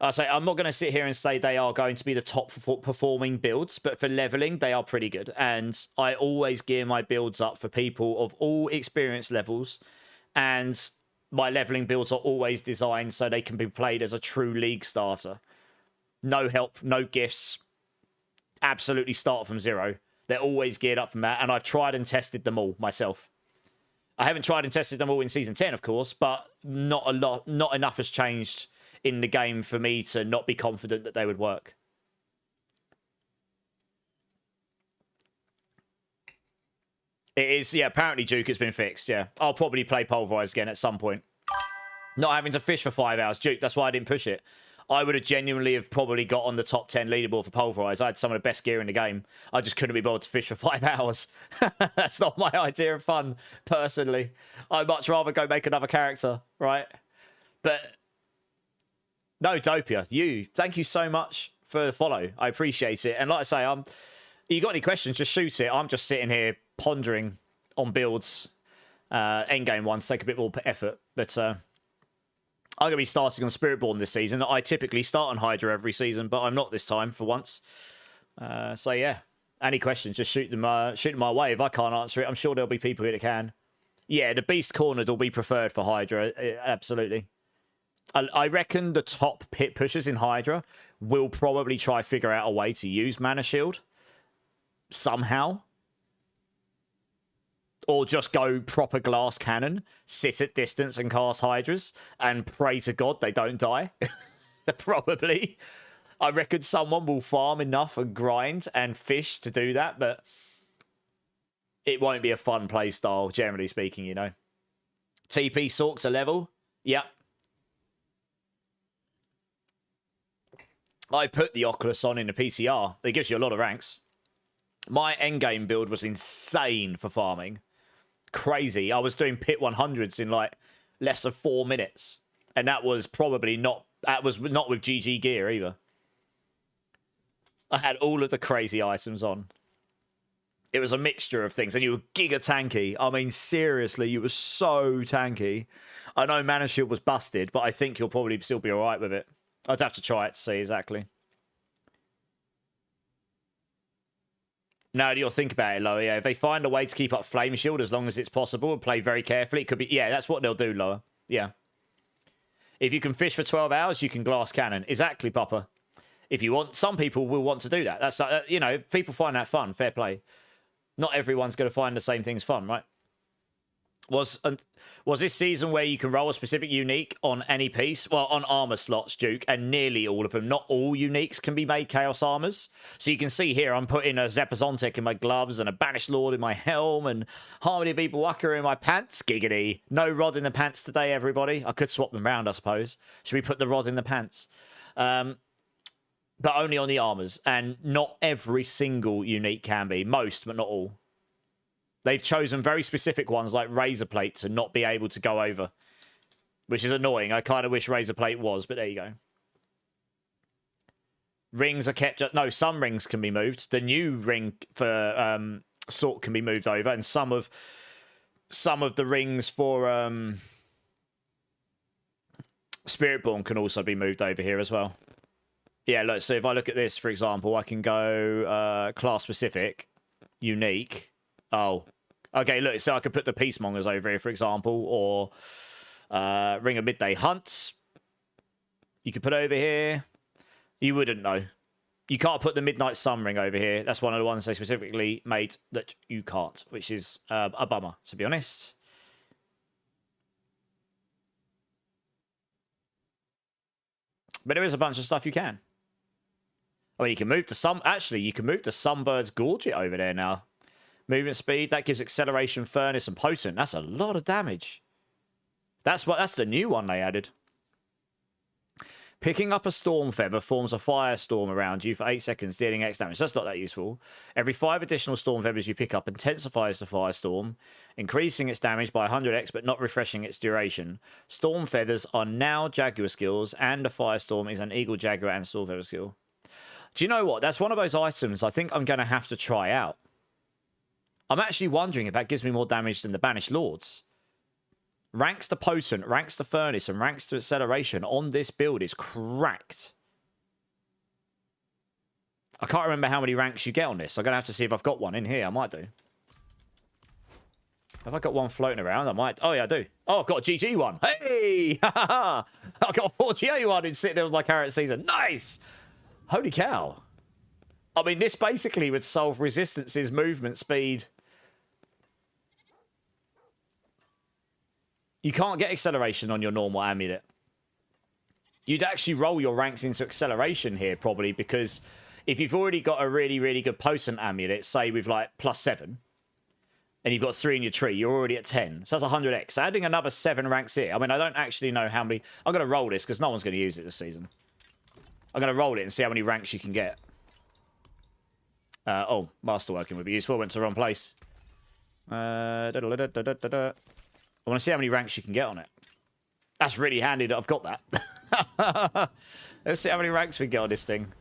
I'm not going to sit here and say they are going to be the top performing builds, but for leveling, they are pretty good. And I always gear my builds up for people of all experience levels. And my leveling builds are always designed so they can be played as a true league starter. No help, no gifts. Absolutely start from zero. They're always geared up from that. And I've tried and tested them all myself. I haven't tried and tested them all in Season 10, of course, but not enough has changed in the game for me to not be confident that they would work. It is, yeah, apparently, Duke, it's been fixed, yeah. I'll probably play Pulverize again at some point. Not having to fish for 5 hours. Duke, that's why I didn't push it. I would have genuinely have probably got on the top 10 leaderboard for Pulverize. I had some of the best gear in the game. I just couldn't be bothered to fish for 5 hours. That's not my idea of fun, personally. I'd much rather go make another character, right? But... no, Dopia, thank you so much for the follow. I appreciate it. And like I say, you got any questions, just shoot it. I'm just sitting here pondering on builds. Endgame ones take a bit more effort. But I'm going to be starting on Spiritborn this season. I typically start on Hydra every season, but I'm not this time for once. So yeah, any questions, just shoot them my way. If I can't answer it, I'm sure there'll be people here that can. Yeah, the Beast Cornered will be preferred for Hydra, absolutely. I reckon the top pit pushers in Hydra will probably try figure out a way to use Mana Shield somehow. Or just go proper glass cannon, sit at distance and cast Hydras, and pray to God they don't die. Probably. I reckon someone will farm enough and grind and fish to do that, but it won't be a fun play style, generally speaking, you know. TP Sorks a level. Yep. I put the Oculus on in the PTR. It gives you a lot of ranks. My endgame build was insane for farming. Crazy. I was doing pit 100s in like less than 4 minutes. And that was probably not... that was not with GG gear either. I had all of the crazy items on. It was a mixture of things. And you were giga tanky. I mean, seriously, you were so tanky. I know Mana Shield was busted, but I think you'll probably still be alright with it. I'd have to try it to see exactly. Now, you'll think about it, Lower. Yeah, if they find a way to keep up Flame Shield as long as it's possible and play very carefully, it could be... yeah, that's what they'll do, Lower. Yeah. If you can fish for 12 hours, you can glass cannon. Exactly, Papa. If you want... some people will want to do that. That's, you know, people find that fun. Fair play. Not everyone's going to find the same things fun, right? Was this season where you can roll a specific unique on any piece? Well, on armor slots, Duke, and nearly all of them. Not all uniques can be made Chaos armors. So you can see here, I'm putting a Zepazontic in my gloves and a Banished Lord in my helm and Harmony of Walker in my pants. Giggity. No rod in the pants today, everybody. I could swap them around, I suppose. Should we put the rod in the pants? But only on the armors. And not every single unique can be. Most, but not all. They've chosen very specific ones like Razor Plate to not be able to go over, which is annoying. I kind of wish Razor Plate was, but there you go. Rings are kept... No, some rings can be moved. The new ring for Sort can be moved over, and some of the rings for Spiritborn can also be moved over here as well. Yeah, look, so if I look at this, for example, I can go class-specific, unique... Oh, okay, look, so I could put the Peacemongers over here, for example, or Ring of Midday Hunt. You could put over here. You wouldn't know. You can't put the Midnight Sun Ring over here. That's one of the ones they specifically made that you can't, which is a bummer, to be honest. But there is a bunch of stuff you can. Oh, you can move the Sun... Actually, you can move the Sunbird's Gorget over there now. Movement speed, that gives acceleration, furnace, and potent. That's a lot of damage. That's the new one they added. Picking up a Storm Feather forms a firestorm around you for 8 seconds, dealing X damage. That's not that useful. Every 5 additional Storm Feathers you pick up intensifies the firestorm, increasing its damage by 100x, but not refreshing its duration. Storm Feathers are now Jaguar skills, and a firestorm is an Eagle, Jaguar, and Storm Feather skill. Do you know what? That's one of those items I think I'm going to have to try out. I'm actually wondering if that gives me more damage than the Banished Lords. Ranks to Potent, ranks to Furnace, and ranks to Acceleration on this build is cracked. I can't remember how many ranks you get on this. I'm going to have to see if I've got one in here. I might do. Have I got one floating around? I might. Oh, yeah, I do. Oh, I've got a GG one. Hey! I've got a 48 one who's sitting there with my current season. Nice! Holy cow. I mean, this basically would solve Resistance's movement speed. You can't get acceleration on your normal amulet. You'd actually roll your ranks into acceleration here, probably, because if you've already got a really, really good potent amulet, say with like +7, and you've got 3 in your tree, you're already at 10. So that's 100x. So adding another 7 ranks here. I mean, I don't actually know how many... I'm going to roll this because no one's going to use it this season. I'm going to roll it and see how many ranks you can get. Oh, Masterworking would be useful. Went to the wrong place. I want to see how many ranks you can get on it. That's really handy that I've got that. Let's see how many ranks we get on this thing.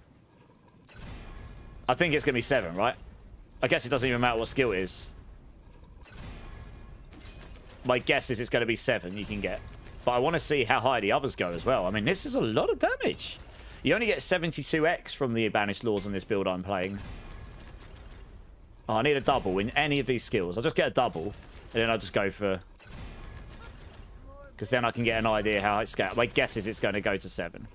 I think it's going to be 7, right? I guess it doesn't even matter what skill it is. My guess is it's going to be 7 you can get. But I want to see how high the others go as well. I mean, this is a lot of damage. You only get 72x from the Banished Lords on this build I'm playing. Oh, I need a double in any of these skills. I'll just get a double. And then I'll just go for... Because then I can get an idea how it's going. My guess is it's going to go to 7.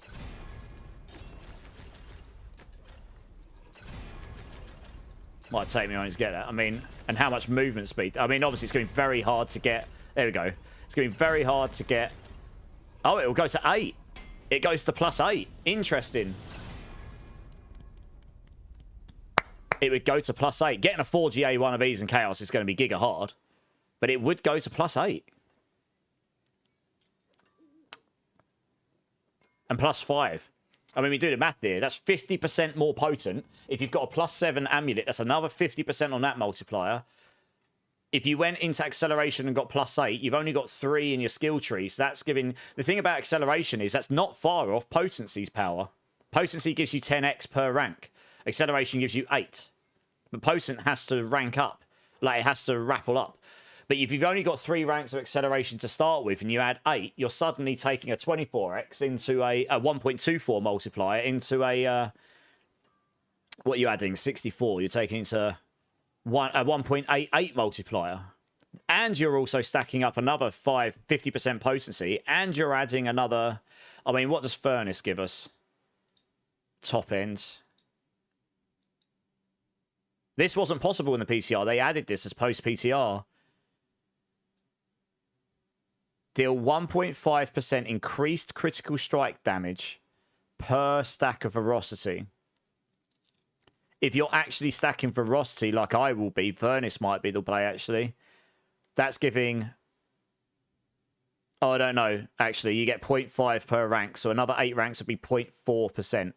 Might take me on to get that. I mean, and how much movement speed? I mean, obviously it's going to be very hard to get. There we go. It's going to be very hard to get. Oh, it will go to 8. It goes to +8. Interesting. It would go to +8. Getting a 4GA one of these in Chaos is going to be giga hard. But it would go to +8. And +5. I mean, we do the math here. That's 50% more potent. If you've got a +7 amulet, that's another 50% on that multiplier. If you went into acceleration and got +8, you've only got 3 in your skill tree. So that's giving... The thing about acceleration is that's not far off potency's power. Potency gives you 10x per rank. Acceleration gives you 8. But potent has to rank up. Like, it has to rappel up. But if you've only got 3 ranks of acceleration to start with and you add 8, you're suddenly taking a 24x into a 1.24 multiplier into a... what are you adding? 64. You're taking into a 1.88 multiplier. And you're also stacking up another 50% potency. And you're adding another... I mean, what does Furnace give us? Top end. This wasn't possible in the PTR. They added this as post-PTR. Deal 1.5% increased critical strike damage per stack of ferocity. If you're actually stacking ferocity like I will be, Furnace might be the play actually. That's giving... Oh, I don't know. Actually, you get 0.5 per rank. So another 8 ranks would be 0.4%.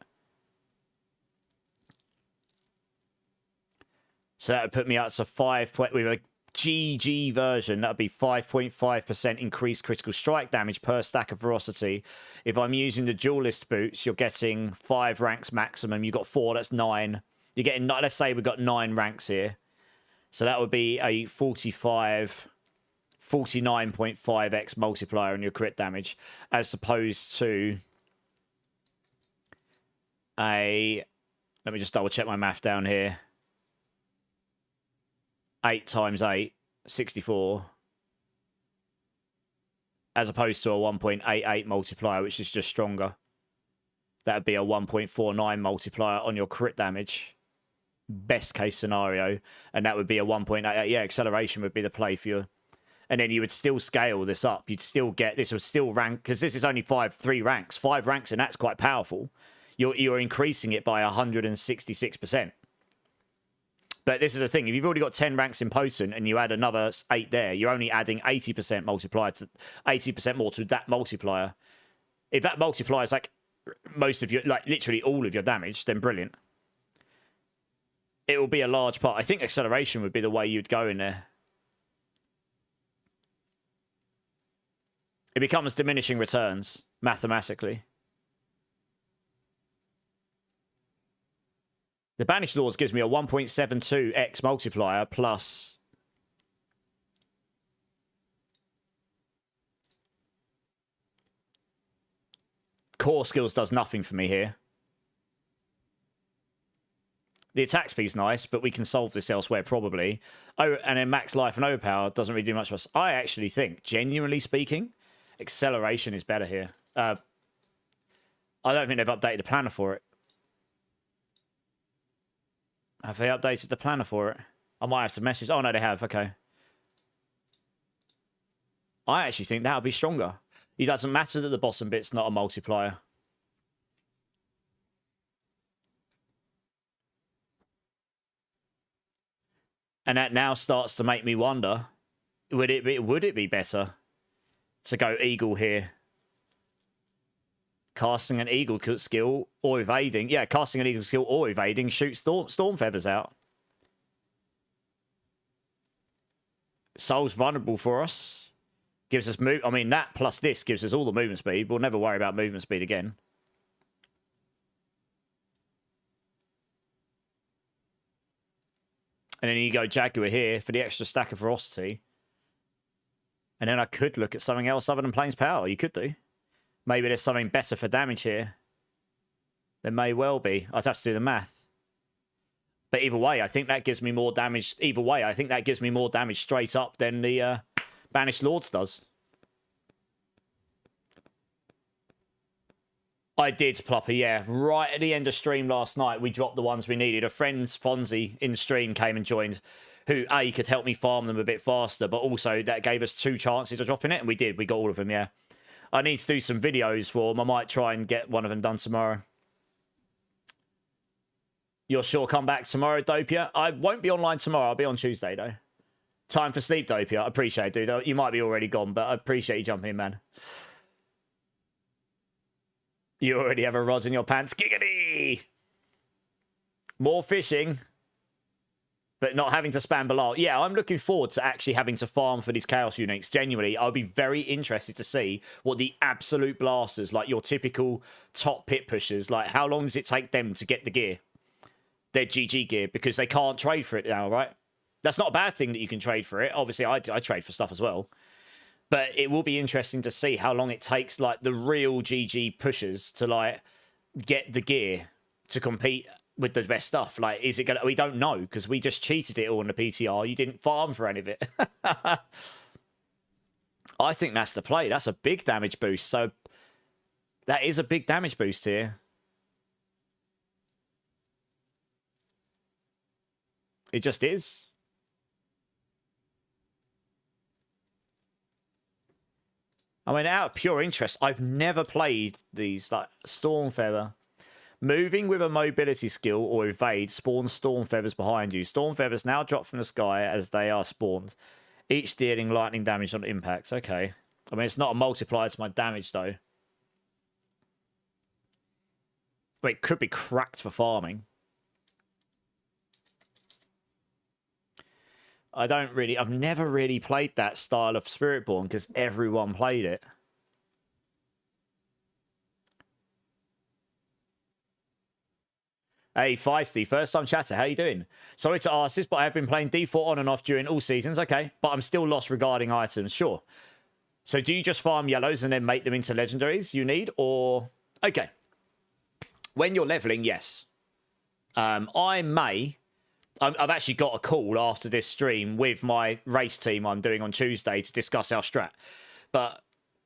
So that would put me up to 5... With a GG version, that would be 5.5% increased critical strike damage per stack of ferocity. If I'm using the duelist boots, you're getting 5 ranks maximum. You've got 4, that's 9. You're getting... Let's say we've got 9 ranks here. So that would be a 49.5x multiplier on your crit damage, as opposed to a... Let me just double check my math down here. 8 times 8, 64. As opposed to a 1.88 multiplier, which is just stronger. That would be a 1.49 multiplier on your crit damage. Best case scenario. And that would be a 1.88. Yeah, acceleration would be the play for you. And then you would still scale this up. You'd still get... This would still rank... Because this is only 3 ranks. 5 ranks, and that's quite powerful. You're increasing it by 166%. But this is the thing. If you've already got 10 ranks in potent and you add another 8 there, you're only adding 80% multiplier to 80% more to that multiplier. If that multiplier is like most of your, like literally all of your damage, then brilliant. It will be a large part. I think acceleration would be the way you'd go in there. It becomes diminishing returns mathematically. The Banished Lords gives me a 1.72x multiplier plus... Core skills does nothing for me here. The attack speed's nice, but we can solve this elsewhere probably. Oh, and then max life and overpower doesn't really do much for us. I actually think, genuinely speaking, acceleration is better here. I don't think they've updated the planner for it. Have they updated the planner for it? I might have to message... Oh, no, they have. Okay. I actually think that would be stronger. It doesn't matter that the bottom bit's not a multiplier. And that now starts to make me wonder, would it be better to go Eagle here? Casting an Eagle skill or evading. Yeah, casting an Eagle skill or evading. Shoot Storm Feathers out. Soul's vulnerable for us. Gives us move. I mean, that plus this gives us all the movement speed. We'll never worry about movement speed again. And then you go Jaguar here for the extra stack of ferocity. And then I could look at something else other than Plains Power. You could do. Maybe there's something better for damage here. There may well be. I'd have to do the math. But either way, I think that gives me more damage. Either way, I think that gives me more damage straight up than the Banished Lords does. I did, Plopper, yeah. Right at the end of stream last night, we dropped the ones we needed. A friend, Fonzie, in stream came and joined, who, A, could help me farm them a bit faster, but also that gave us 2 chances of dropping it, and we did. We got all of them, yeah. I need to do some videos for them. I might try and get one of them done tomorrow. You're sure come back tomorrow, Dopia? I won't be online tomorrow. I'll be on Tuesday, though. Time for sleep, Dopia. I appreciate it, dude. You might be already gone, but I appreciate you jumping in, man. You already have a rod in your pants. Giggity! More fishing, but not having to spam below. Yeah, I'm looking forward to actually having to farm for these Chaos Uniques. Genuinely, I'll be very interested to see what the absolute blasters, like your typical top pit pushers, like how long does it take them to get the gear? Their GG gear, because they can't trade for it now, right? That's not a bad thing that you can trade for it. Obviously, I trade for stuff as well. But it will be interesting to see how long it takes, like, the real GG pushers to, like, get the gear to compete with the best stuff. Like, is it gonna... We don't know, because we just cheated it all in the PTR. You didn't farm for any of it. I think that's the play. That's a big damage boost. So, that is a big damage boost here. It just is. I mean, out of pure interest, I've never played these, like Storm Feather. Moving with a mobility skill or evade spawns storm feathers behind you. Storm feathers now drop from the sky as they are spawned, each dealing lightning damage on impacts. Okay. I mean, it's not a multiplier to my damage, though. But it could be cracked for farming. I've never really played that style of Spiritborn because everyone played it. Hey, Feisty, first time chatter, how you doing? Sorry to ask this, but I have been playing D4 on and off during all seasons. Okay, but I'm still lost regarding items, sure. So do you just farm yellows and then make them into legendaries you need? Or, okay. When you're leveling, yes. I've actually got a call after this stream with my race team I'm doing on Tuesday to discuss our strat. But,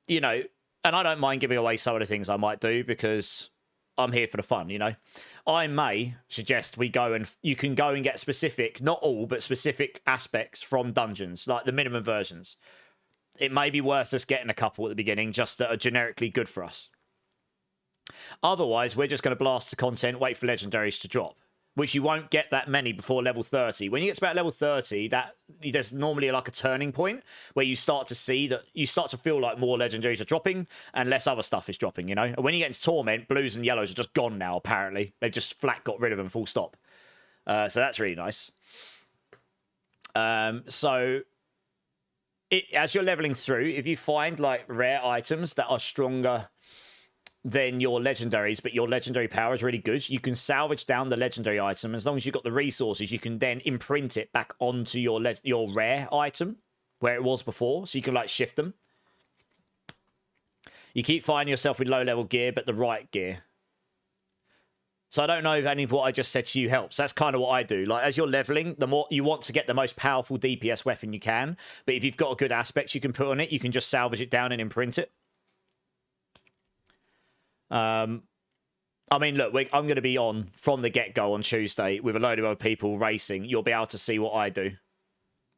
you know, and I don't mind giving away some of the things I might do because I'm here for the fun, you know. I may suggest we go and you can go and get specific, not all, but specific aspects from dungeons, like the minimum versions. It may be worth us getting a couple at the beginning just that are generically good for us. Otherwise, we're just going to blast the content, wait for legendaries to drop, which you won't get that many before level 30. When you get to about level 30, there's normally like a turning point where you start to see that you start to feel like more legendaries are dropping and less other stuff is dropping, you know? And when you get into Torment, blues and yellows are just gone now, apparently. They've just flat got rid of them full stop. So that's really nice. As you're leveling through, if you find like rare items that are stronger than your legendaries, but your legendary power is really good, you can salvage down the legendary item. As long as you've got the resources, you can then imprint it back onto your rare item where it was before, so you can like shift them. You keep finding yourself with low level gear, but the right gear. So I don't know if any of what I just said to you helps. That's kind of what I do. Like, as you're leveling, the more you want to get the most powerful DPS weapon you can, but if you've got a good aspect you can put on it, you can just salvage it down and imprint it. I mean, look, I'm going to be on from the get-go on Tuesday with a load of other people racing. You'll be able to see what I do.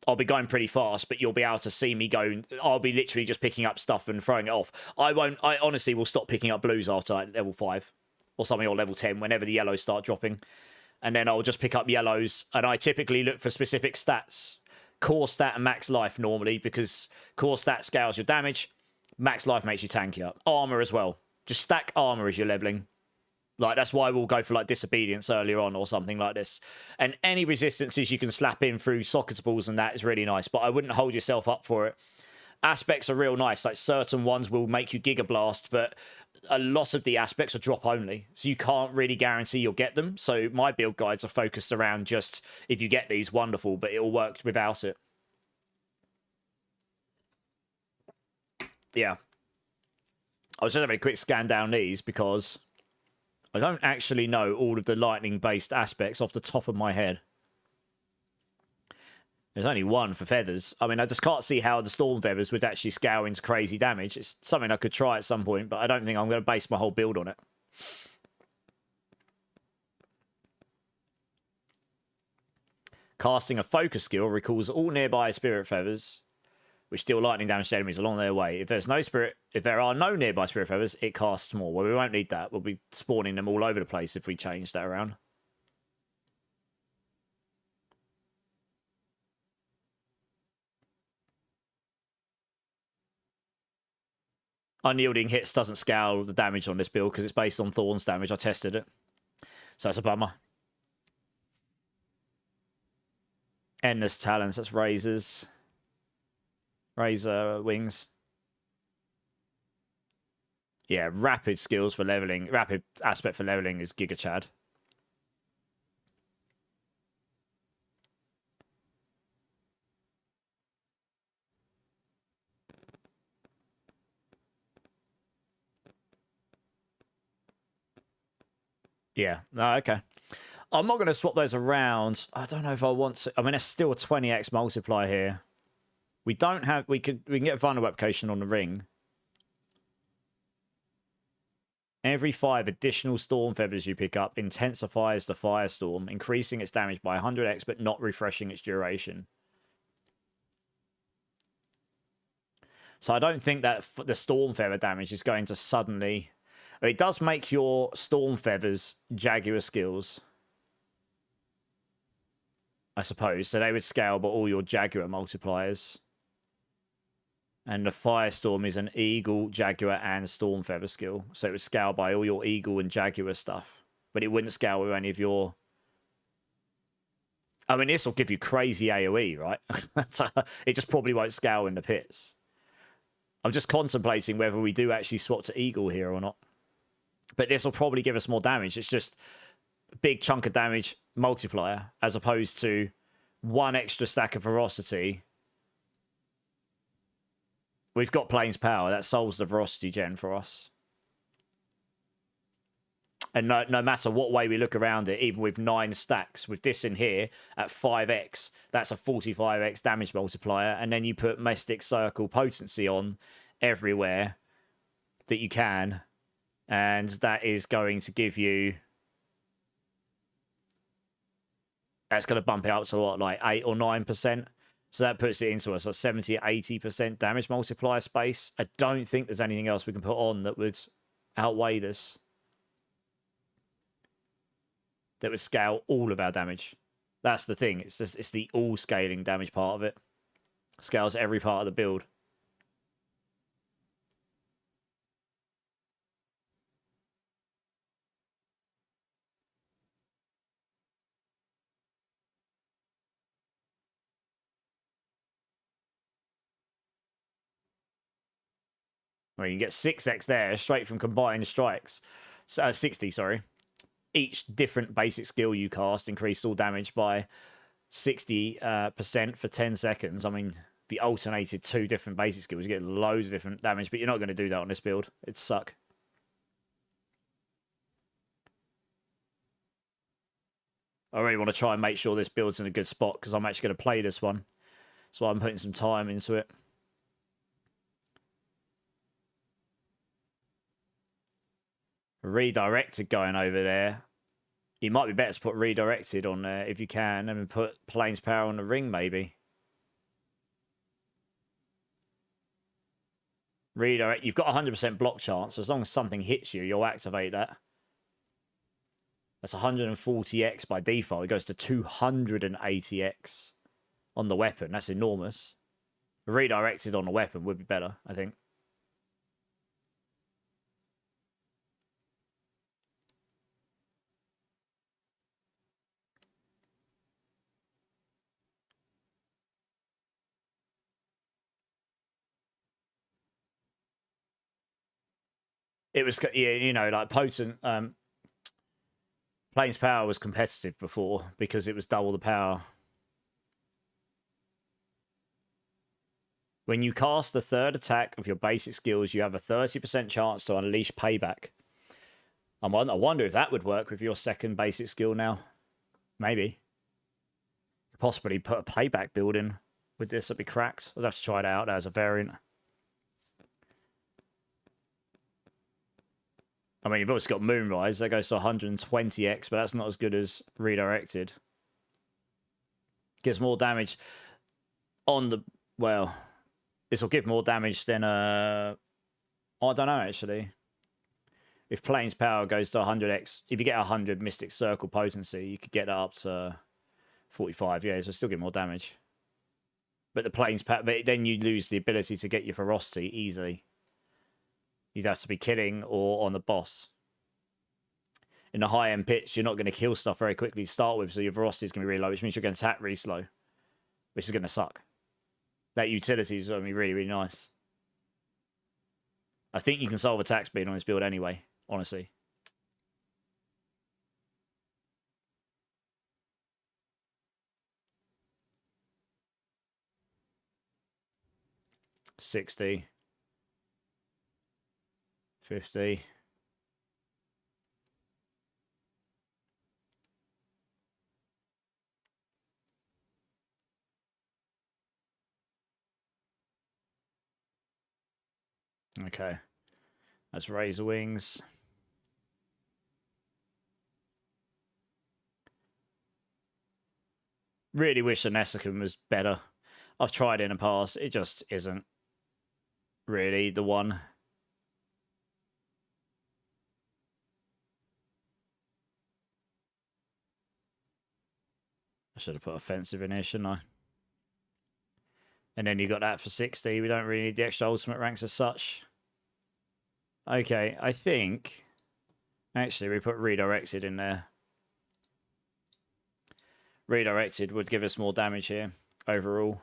I'll be going pretty fast, but you'll be able to see me go. I'll be literally just picking up stuff and throwing it off. I honestly will stop picking up blues after like level 5 or something, or level 10, whenever the yellows start dropping. And then I'll just pick up yellows, and I typically look for specific stats. Core stat and max life normally, because core stat scales your damage. Max life makes you tankier. Armor as well. Just stack armor as you're leveling. Like, that's why we'll go for, like, disobedience earlier on or something like this. And any resistances you can slap in through socket balls and that is really nice, but I wouldn't hold yourself up for it. Aspects are real nice. Like, certain ones will make you Giga Blast, but a lot of the aspects are drop only, so you can't really guarantee you'll get them. So my build guides are focused around just, if you get these, wonderful, but it'll work without it. Yeah. I was just having a quick scan down these because I don't actually know all of the lightning-based aspects off the top of my head. There's only one for feathers. I mean, I just can't see how the storm feathers would actually scale into crazy damage. It's something I could try at some point, but I don't think I'm going to base my whole build on it. Casting a focus skill recalls all nearby spirit feathers, which deal lightning damage to enemies along their way. If there are no nearby spirit feathers, it casts more. Well, we won't need that. We'll be spawning them all over the place if we change that around. Unyielding hits doesn't scale the damage on this build because it's based on Thorns damage. I tested it. So that's a bummer. Endless Talons, that's Razors. Razor Wings. Yeah, rapid skills for leveling. Rapid aspect for leveling is Giga Chad. Yeah, no, okay. I'm not going to swap those around. I don't know if I want to. I mean, there's still a 20x multiplier here. We don't have... We can get vulnerable application on the ring. Every 5 additional storm feathers you pick up intensifies the firestorm, increasing its damage by 100x, but not refreshing its duration. So I don't think that the Storm Feather damage is going to suddenly... It does make your Storm Feathers Jaguar skills, I suppose. So they would scale by all your Jaguar multipliers. And the Firestorm is an Eagle, Jaguar, and Storm Feather skill. So it would scale by all your Eagle and Jaguar stuff. But it wouldn't scale with any of your... I mean, this will give you crazy AoE, right? It just probably won't scale in the pits. I'm just contemplating whether we do actually swap to Eagle here or not. But this will probably give us more damage. It's just a big chunk of damage multiplier as opposed to one extra stack of ferocity. We've got Plains Power. That solves the ferocity gen for us. And no matter what way we look around it, even with 9 stacks, with this in here at 5x, that's a 45x damage multiplier. And then you put Mystic Circle Potency on everywhere that you can. And that is going to give you... That's going to bump it up to what, like 8 or 9%? So that puts it into us a 70, 80% damage multiplier space. I don't think there's anything else we can put on that would outweigh this. That would scale all of our damage. That's the thing. It's just, it's the all scaling damage part of it. Scales every part of the build. Well, you can get 6x there straight from combined strikes. 60, sorry. Each different basic skill you cast increased all damage by 60% for 10 seconds. I mean, if you alternated 2 different basic skills, you get loads of different damage, but you're not going to do that on this build. It'd suck. I really want to try and make sure this build's in a good spot because I'm actually going to play this one. So I'm putting some time into it. Redirected going over there. You might be better to put redirected on there if you can, and put Plains Power on the ring maybe. Redirect. You've got 100% block chance. So as long as something hits you, you'll activate that. That's 140x by default. It goes to 280x on the weapon. That's enormous. Redirected on the weapon would be better, I think. It was, yeah, you know, like potent. Plains Power was competitive before because it was double the power. When you cast the third attack of your basic skills, you have a 30% chance to unleash payback. I wonder if that would work with your second basic skill now. Maybe. Possibly put a payback build in with this. That'd be cracked. I'd have to try it out as a variant. I mean, you've also got Moonrise. That goes to 120x, but that's not as good as Redirected. Gives more damage on the... Well, this will give more damage than... I don't know, actually. If Plains Power goes to 100x... If you get 100 Mystic Circle Potency, you could get that up to 45. Yeah, so still get more damage. But the Plains Power... But then you lose the ability to get your Ferocity easily. You'd have to be killing or on the boss. In the high-end pits, you're not going to kill stuff very quickly to start with, so your velocity is going to be really low, which means you're going to attack really slow, which is going to suck. That utility is going to be really, really nice. I think you can solve attack speed on this build anyway, honestly. $60. 50. Okay. That's Razor Wings. Really wish the Nessicum was better. I've tried it in the past. It just isn't. really the one. I should have put offensive in here, shouldn't I? And then you got that for 60. We don't really need the extra ultimate ranks as such. Okay, I think... Actually, we put redirected in there. Redirected would give us more damage here, overall.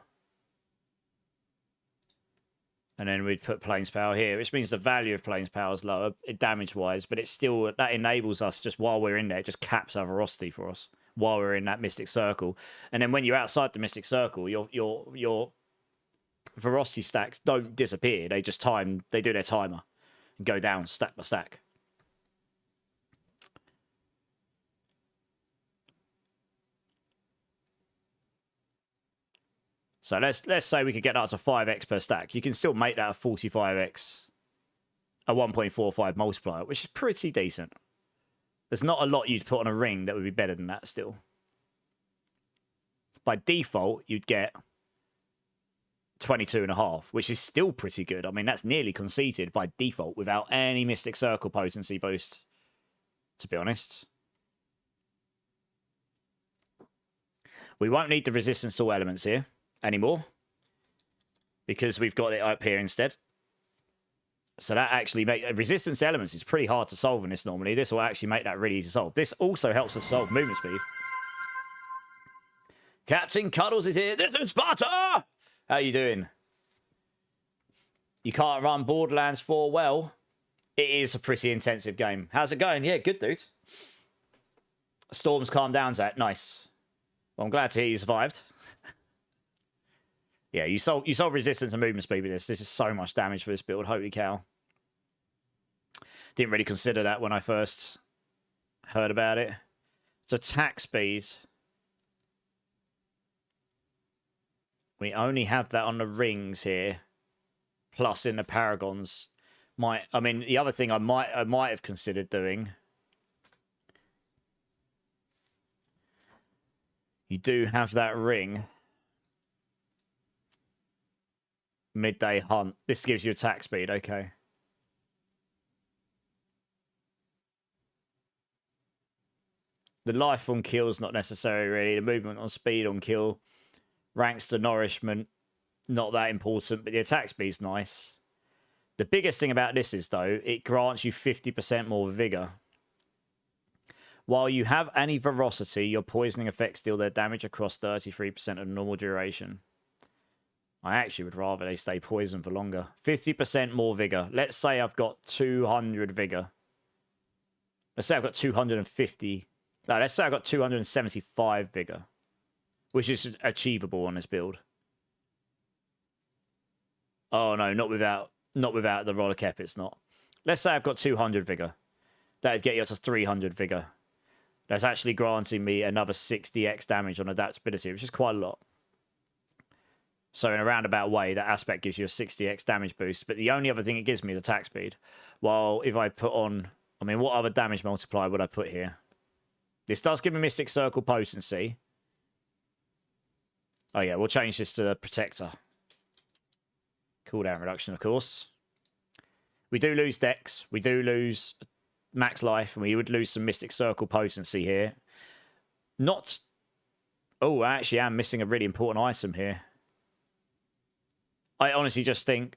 And then we'd put Plains Power here, which means the value of Plains Power is lower, damage-wise, but it's still... That enables us, just while we're in there, it just caps our Veracity for us, while we're in that Mystic Circle. And then when you're outside the Mystic Circle, your Veracity stacks don't disappear. They just they do their timer and go down stack by stack. So let's say we could get that to 5x per stack. You can still make that a 45x, a 1.45 multiplier, which is pretty decent. There's not a lot you'd put on a ring that would be better than that still. By default, you'd get 22.5, which is still pretty good. I mean, that's nearly conceded by default without any Mystic Circle potency boost, to be honest. We won't need the resistance to all elements here anymore because we've got it up here instead. So that actually makes resistance to elements is pretty hard to solve in this normally. This will actually make that really easy to solve. This also helps us solve movement speed. Captain Cuddles is here. This is Sparta! How you doing? You can't run Borderlands 4 well. It is a pretty intensive game. How's it going? Yeah, good, dude. Storm's calmed down, Zach. Nice. Well, I'm glad to hear you survived. Yeah, you solve resistance and movement speed with this. This is so much damage for this build. Holy cow. Didn't really consider that when I first heard about it. So attack speed. We only have that on the rings here. Plus in the paragons. I mean, the other thing I might have considered doing. You do have that ring. Midday hunt. This gives you attack speed, okay. The life on kill is not necessary, really. The movement on speed on kill. Ranks to nourishment. Not that important, but the attack speed's nice. The biggest thing about this is, though, it grants you 50% more vigor. While you have any Veracity, your poisoning effects deal their damage across 33% of the normal duration. I actually would rather they stay poisoned for longer. 50% more vigor. Let's say I've got 200 vigor. Let's say I've got 250. No, let's say I've got 275 vigor. Which is achievable on this build. Oh no, not without the roller cap, it's not. Let's say I've got 200 vigor. That'd get you up to 300 vigor. That's actually granting me another 60x damage on adaptability, which is quite a lot. So in a roundabout way, that aspect gives you a 60x damage boost. But the only other thing it gives me is attack speed. While if I put on... I mean, what other damage multiplier would I put here? This does give me Mystic Circle potency. Oh yeah, we'll change this to Protector. Cooldown reduction, of course. We do lose Dex. We do lose max life. And we would lose some Mystic Circle potency here. Not... Oh, I actually am missing a really important item here. I honestly just think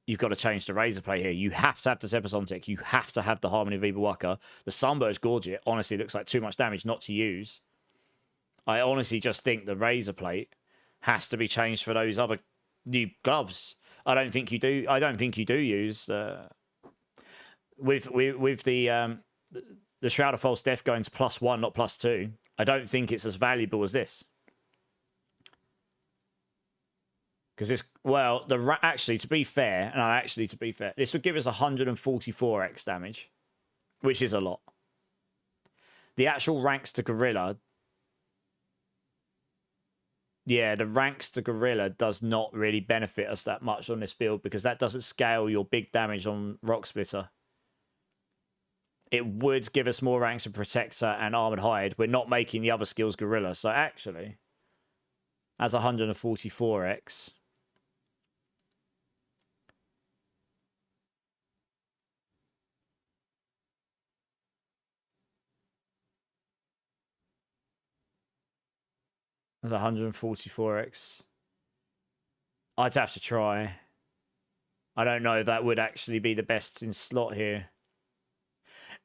you've got to change the razor plate here. You have to have the Zepasontic. You have to have the Harmony of Ibawaka. The Sunburst Gorget honestly looks like too much damage not to use. I honestly just think the razor plate has to be changed for those other new gloves. I don't think you do. I don't think you do use with the Shroud of False Death going to +1, not +2. I don't think it's as valuable as this. Because this, well, actually, to be fair, this would give us 144x damage, which is a lot. The actual ranks to Gorilla, yeah, the ranks to Gorilla does not really benefit us that much on this build because that doesn't scale your big damage on Rock Splitter. It would give us more ranks of Protector and Armored Hide. We're not making the other skills Gorilla, so actually... That's 144x. That's 144x. I'd have to try. I don't know if that would actually be the best in slot here.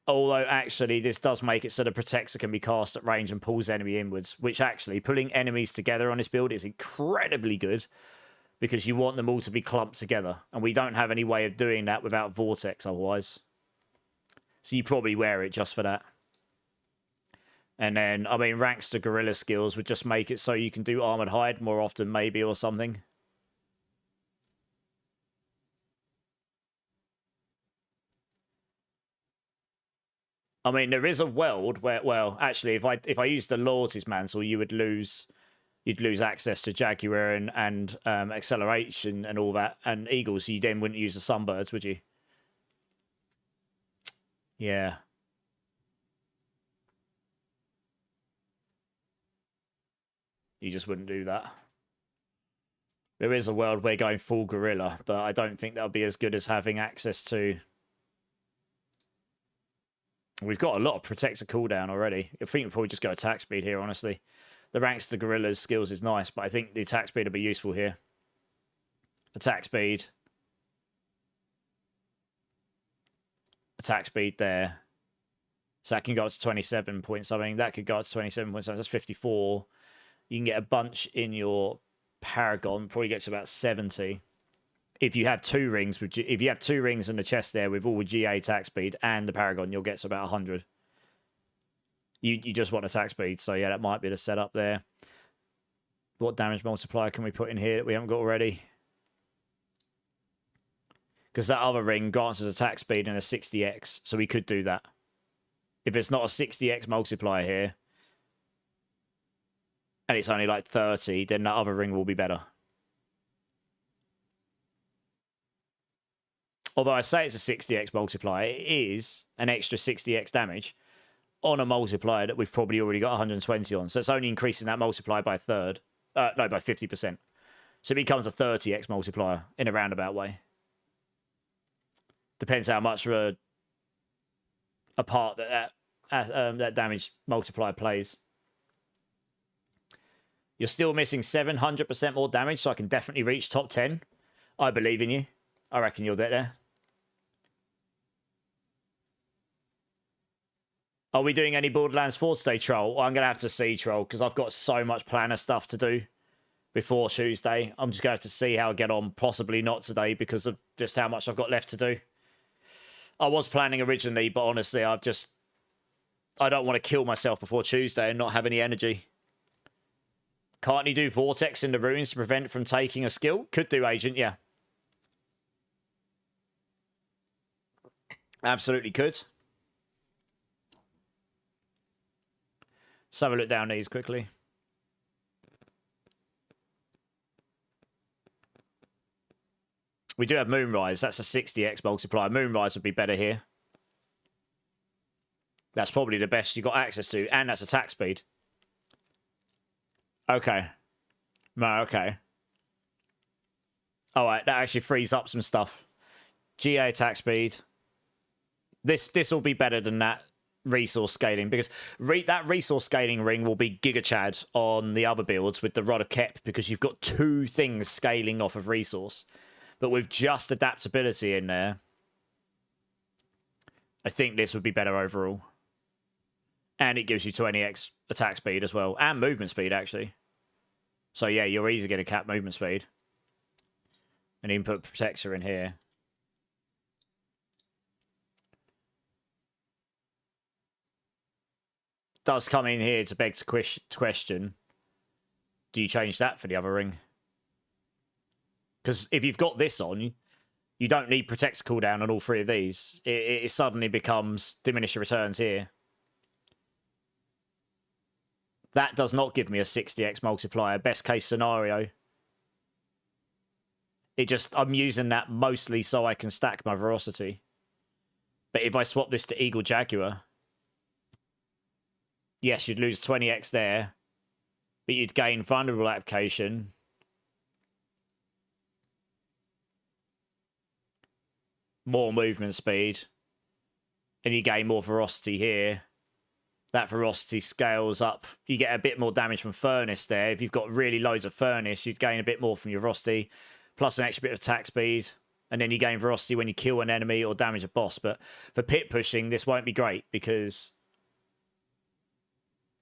Although, actually, this does make it so the Protector can be cast at range and pulls enemy inwards, which actually, pulling enemies together on this build is incredibly good because you want them all to be clumped together. And we don't have any way of doing that without Vortex otherwise. So you probably wear it just for that. And then, I mean, ranks to Gorilla skills would just make it so you can do Armored Hide more often, maybe, or something. I mean, there is a world where, well, actually, if I used the Loyalties Mantle, you'd lose access to Jaguar and acceleration and all that, and Eagles. So you then wouldn't use the Sunbirds, would you? Yeah. You just wouldn't do that. There is a world where going full Gorilla, but I don't think that would be as good as having access to... We've got a lot of Protector cooldown already. I think we'll probably just go attack speed here, honestly. The ranks to Gorilla's skills is nice, but I think the attack speed will be useful here. Attack speed. Attack speed there. So that can go up to 27 point something. That could go up to 27 point something. That's 54. You can get a bunch in your Paragon. Probably get to about 70. If you have two rings, if you have two rings in the chest there with all the GA attack speed and the Paragon, you'll get to about 100. You just want attack speed, so yeah, that might be the setup there. What damage multiplier can we put in here that we haven't got already? Because that other ring grants us attack speed and a 60x, so we could do that. If it's not a 60x multiplier here, and it's only like 30, then that other ring will be better. Although I say it's a 60x multiplier, it is an extra 60x damage on a multiplier that we've probably already got 120 on. So it's only increasing that multiplier by a third. No, by 50%. So it becomes a 30x multiplier in a roundabout way. Depends how much of a part that damage multiplier plays. You're still missing 700% more damage, so I can definitely reach top 10. I believe in you. I reckon you'll get there. Are we doing any Borderlands 4 today, Troll? Well, I'm going to have to see, Troll, because I've got so much planner stuff to do before Tuesday. I'm just going to have to see how I get on. Possibly not today because of just how much I've got left to do. I was planning originally, but honestly, I don't want to kill myself before Tuesday and not have any energy. Can't you do Vortex in the ruins to prevent from taking a skill? Could do, Agent, yeah. Absolutely could. Let's have a look down these quickly. We do have Moonrise. That's a 60x multiplier. Moonrise would be better here. That's probably the best you got access to. And that's attack speed. Okay. No, okay. Alright, that actually frees up some stuff. GA attack speed. This will be better than that resource scaling, because that resource scaling ring will be Giga Chad on the other builds with the Rod of Kep, because you've got two things scaling off of resource. But with just adaptability in there, I think this would be better overall. And it gives you 20x attack speed as well, and movement speed, actually. So yeah, you're easily going to cap movement speed. And input Protector in here. Does come in here to beg to question, do you change that for the other ring? Because if you've got this on, you don't need Protect cooldown on all three of these. It suddenly becomes diminishing returns here. That does not give me a 60x multiplier. Best case scenario. I'm using that mostly so I can stack my Veracity. But if I swap this to Eagle Jaguar, yes, you'd lose 20x there. But you'd gain vulnerable application. More movement speed. And you gain more ferocity here. That ferocity scales up. You get a bit more damage from Furnace there. If you've got really loads of Furnace, you'd gain a bit more from your ferocity, plus an extra bit of attack speed. And then you gain ferocity when you kill an enemy or damage a boss. But for pit pushing, this won't be great because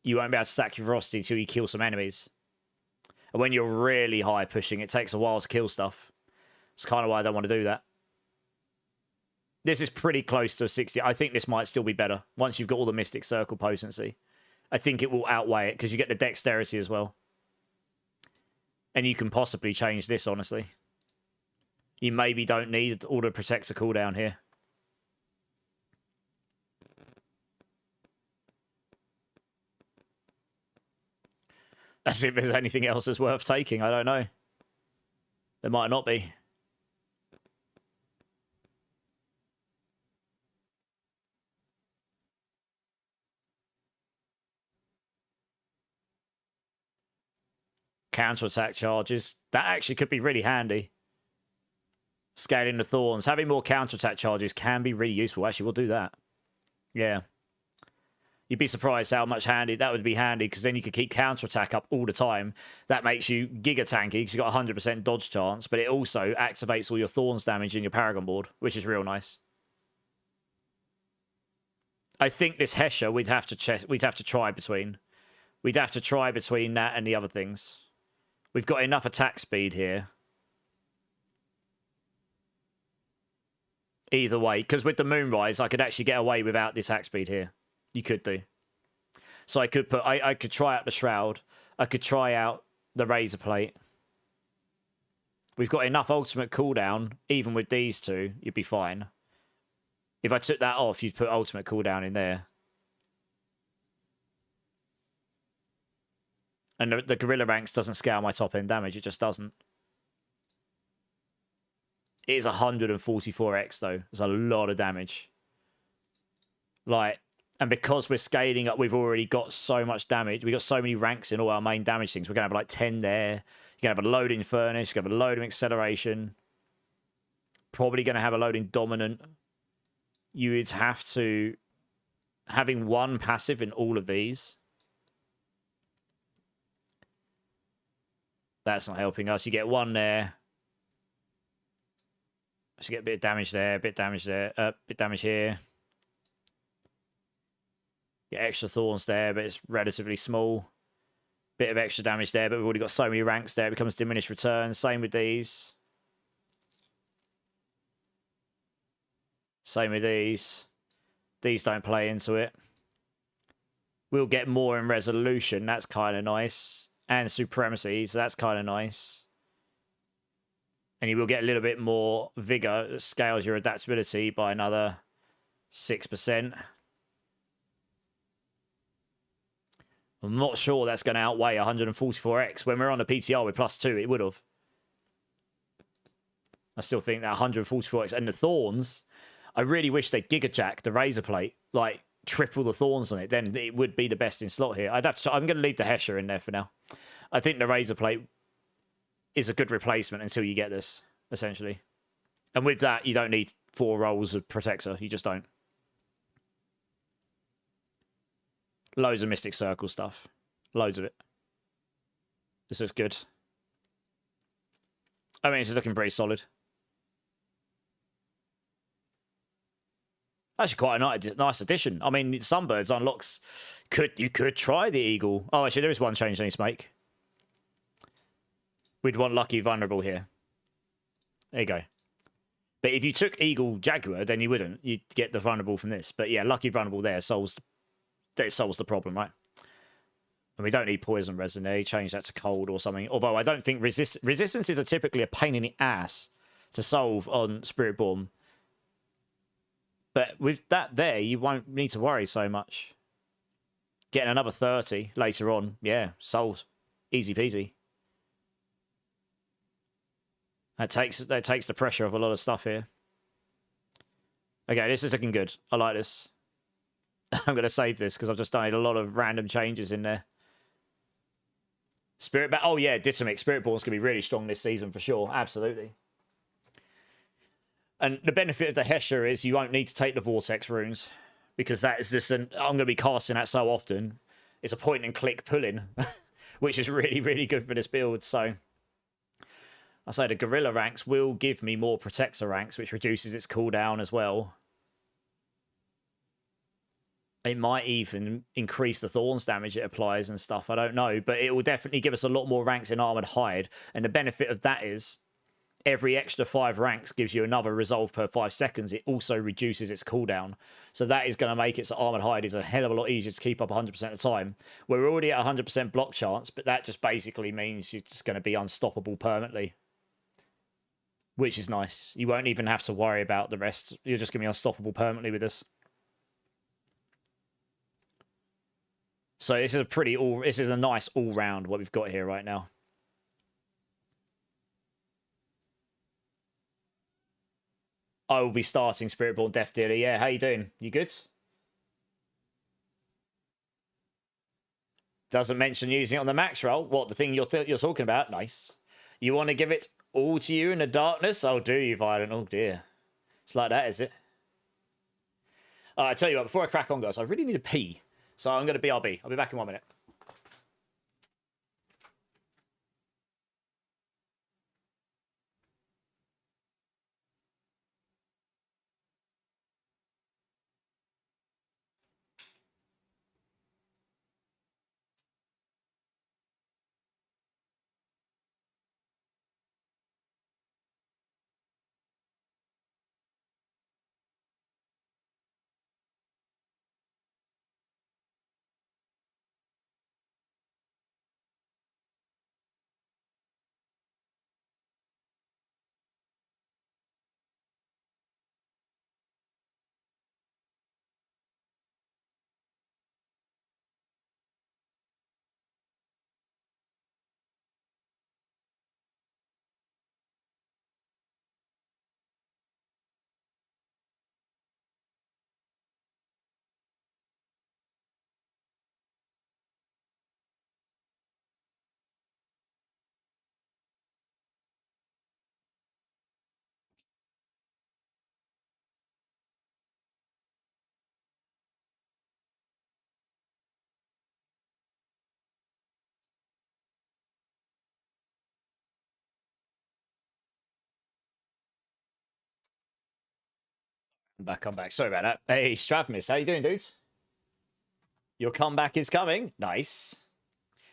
you won't be able to stack your ferocity until you kill some enemies. And when you're really high pushing, it takes a while to kill stuff. It's kind of why I don't want to do that. This is pretty close to a 60. I think this might still be better once you've got all the Mystic Circle potency. I think it will outweigh it because you get the dexterity as well. And you can possibly change this, honestly. You maybe don't need all the Protector cooldown here. As if there's anything else that's worth taking. I don't know. There might not be. Counter-attack charges. That actually could be really handy. Scaling the Thorns. Having more counter-attack charges can be really useful. Actually, we'll do that. Yeah. You'd be surprised how much handy that would be handy, because then you could keep counter-attack up all the time. That makes you giga tanky, because you've got 100% dodge chance, but it also activates all your Thorns damage in your Paragon board, which is real nice. I think this Hesher we'd have to try between. We'd have to try between that and the other things. We've got enough attack speed here. Either way, because with the Moonrise, I could actually get away without the attack speed here. You could do. So I could put, I could try out the Shroud. I could try out the Razor Plate. We've got enough ultimate cooldown, even with these two, you'd be fine. If I took that off, you'd put ultimate cooldown in there. And the Gorilla Ranks doesn't scale my top end damage. It just doesn't. It is 144x though. There's a lot of damage. Like, and because we're scaling up, we've already got so much damage. We've got so many ranks in all our main damage things. We're going to have like 10 there. You're going to have a load in Furnace. You're going to have a load in Acceleration. Probably going to have a load in Dominant. You would have to... Having one passive in all of these... That's not helping us. You get one there. So you get a bit of damage there, a bit of damage there, a bit of damage here. Get extra Thorns there, but it's relatively small. Bit of extra damage there, but we've already got so many ranks there. It becomes diminished returns. Same with these. Same with these. These don't play into it. We'll get more in Resolution. That's kind of nice. And Supremacy, so that's kind of nice. And you will get a little bit more Vigor. That scales your adaptability by another 6%. I'm not sure that's going to outweigh 144x. When we're on a PTR with +2, it would have. I still think that 144x. And the Thorns, I really wish they'd Giga Jack the Razor Plate. Like, triple the Thorns on it. Then it would be the best in slot here. I'm going to leave the Hesher in there for now. I think the Razor Plate is a good replacement until you get this, essentially. And with that, you don't need 4 rolls of Protector. You just don't. Loads of Mystic Circle stuff. Loads of it. This looks good. I mean, it's looking pretty solid. Actually, quite a nice addition. I mean, Sunbirds unlocks... You could try the Eagle. Oh, actually, there is one change I need to make. We'd want Lucky Vulnerable here. There you go. But if you took Eagle Jaguar, then you wouldn't. You'd get the Vulnerable from this. But yeah, Lucky Vulnerable there solves the problem, right? And we don't need Poison Resin there. You change that to Cold or something. Although I don't think Resistances are typically a pain in the ass to solve on Spiritborn. But with that there, you won't need to worry so much. Getting another 30 later on, yeah, solved. Easy peasy. That takes the pressure off a lot of stuff here. Okay, this is looking good. I like this. I'm going to save this because I've just done a lot of random changes in there. Spirit Oh, yeah, Ditamic. Spirit Born's going to be really strong this season for sure. Absolutely. And the benefit of the Hesher is you won't need to take the Vortex runes because that is just I'm going to be casting that so often. It's a point and click pulling, which is really, really good for this build. So I say the Gorilla ranks will give me more Protector ranks, which reduces its cooldown as well. It might even increase the Thorns damage it applies and stuff. I don't know. But it will definitely give us a lot more ranks in Armored Hide. And the benefit of that is every extra 5 ranks gives you another resolve per 5 seconds. It also reduces its cooldown. So that is going to make it so Armored Hide is a hell of a lot easier to keep up 100% of the time. We're already at 100% block chance, but that just basically means you're just going to be unstoppable permanently. Which is nice. You won't even have to worry about the rest. You're just going to be unstoppable permanently with this. So this is this is a nice all-round what we've got here right now. I will be starting Spiritborn Death Dealer. Yeah, how you doing? You good? Doesn't mention using it on the max roll. What, the thing you're talking about? Nice. You want to give it all to you in the darkness? Oh, do you, Violent? Oh, dear. It's like that, is it? I tell you what, before I crack on, guys, I really need a pee. So I'm going to BRB. I'll be back in 1 minute. I'm back. Sorry about that. Hey, Stravmis, how you doing, dudes? Your comeback is coming. Nice.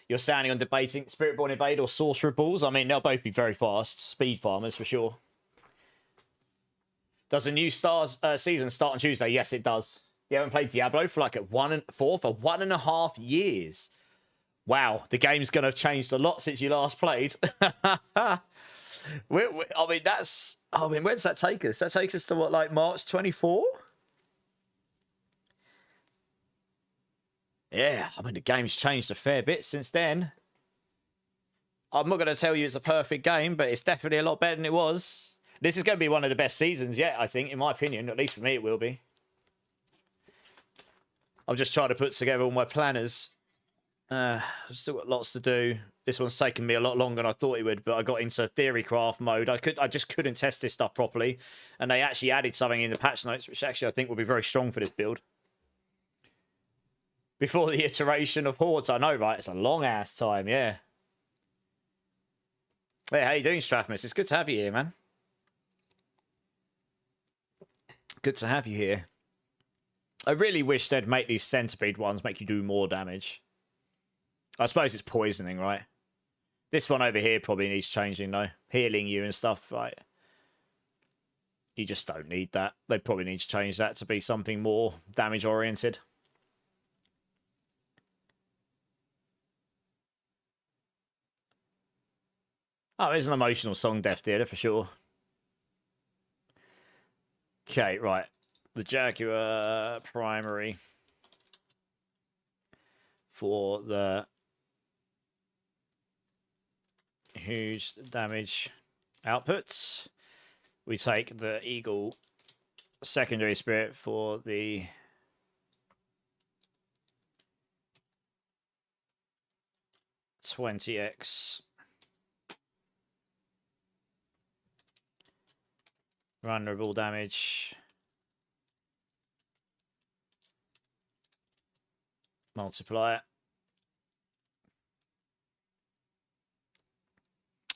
You're sounding on debating Spiritborn Invade or Sorcerer Balls. I mean, they'll both be very fast. Speed farmers, for sure. Does a new Stars season start on Tuesday? Yes, it does. You haven't played Diablo for like for 1.5 years. Wow, the game's going to have changed a lot since you last played. I mean, where does that take us? That takes us to what, like March 24? Yeah, I mean, the game's changed a fair bit since then. I'm not going to tell you it's a perfect game, but it's definitely a lot better than it was. This is going to be one of the best seasons yet, I think, in my opinion. At least for me, it will be. I'm just trying to put together all my planners. I've still got lots to do. This one's taken me a lot longer than I thought it would, but I got into Theorycraft mode. I just couldn't test this stuff properly, and they actually added something in the patch notes, which actually I think will be very strong for this build. Before the iteration of Hordes, I know, right? It's a long-ass time, yeah. Hey, how you doing, Strathmus? It's good to have you here, man. Good to have you here. I really wish they'd make these centipede ones make you do more damage. I suppose it's poisoning, right? This one over here probably needs changing, though. Healing you and stuff, right? You just don't need that. They probably need to change that to be something more damage-oriented. Oh, it's an emotional song, Death Dealer, for sure. Okay, right. The Jaguar primary for the huge damage outputs. We take the Eagle secondary spirit for the 20x. Vulnerable damage. Multiply it.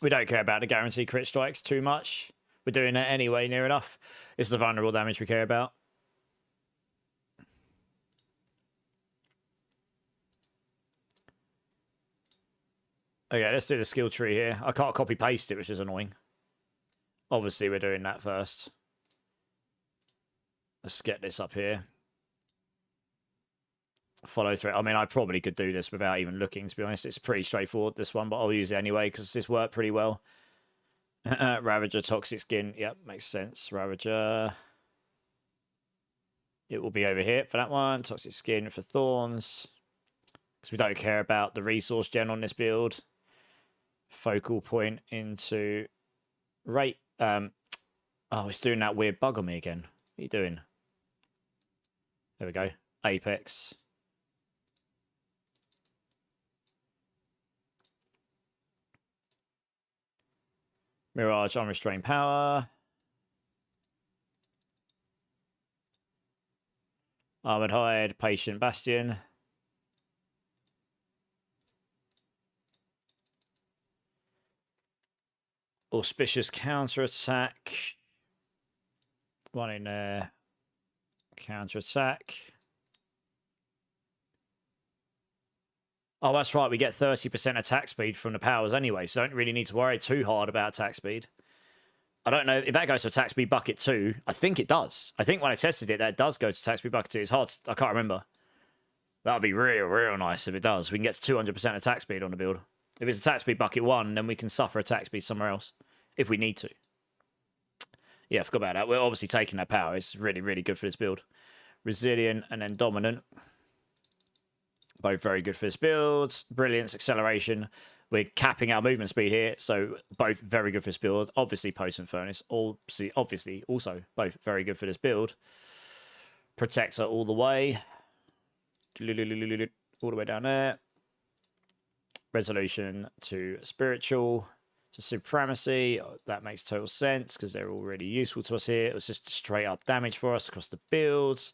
We don't care about the guaranteed crit strikes too much. We're doing it anyway, near enough. It's the vulnerable damage we care about. Okay, let's do the skill tree here. I can't copy paste it, which is annoying. Obviously, we're doing that first. Let's get this up here. Follow through. I mean, I probably could do this without even looking, to be honest. It's pretty straightforward, this one, but I'll use it anyway because this worked pretty well. Ravager, Toxic Skin. Yep, makes sense. Ravager. It will be over here for that one. Toxic Skin for Thorns. Because we don't care about the resource gen on this build. Focal point into rate. Oh, it's doing that weird bug on me again. What are you doing? There we go. Apex. Mirage, Unrestrained Power. Armored Hide, Patient Bastion. Auspicious Counterattack. One in there. Counterattack. Oh, that's right. We get 30% attack speed from the powers anyway, so don't really need to worry too hard about attack speed. I don't know if that goes to attack speed bucket 2. I think it does. I think when I tested it, that does go to attack speed bucket 2. It's hard. I can't remember. That would be real nice if it does. We can get to 200% attack speed on the build. If it's attack speed bucket 1, then we can suffer attack speed somewhere else if we need to. Yeah, I forgot about that. We're obviously taking that power. It's really good for this build. Resilient and then Dominant. Both very good for this build. Brilliance, Acceleration. We're capping our movement speed here, so both very good for this build. Obviously, Potent Furnace. Obviously, also both very good for this build. Protector all the way. All the way down there. Resolution to Spiritual. To Supremacy. That makes total sense because they're all really useful to us here. It was just straight up damage for us across the builds.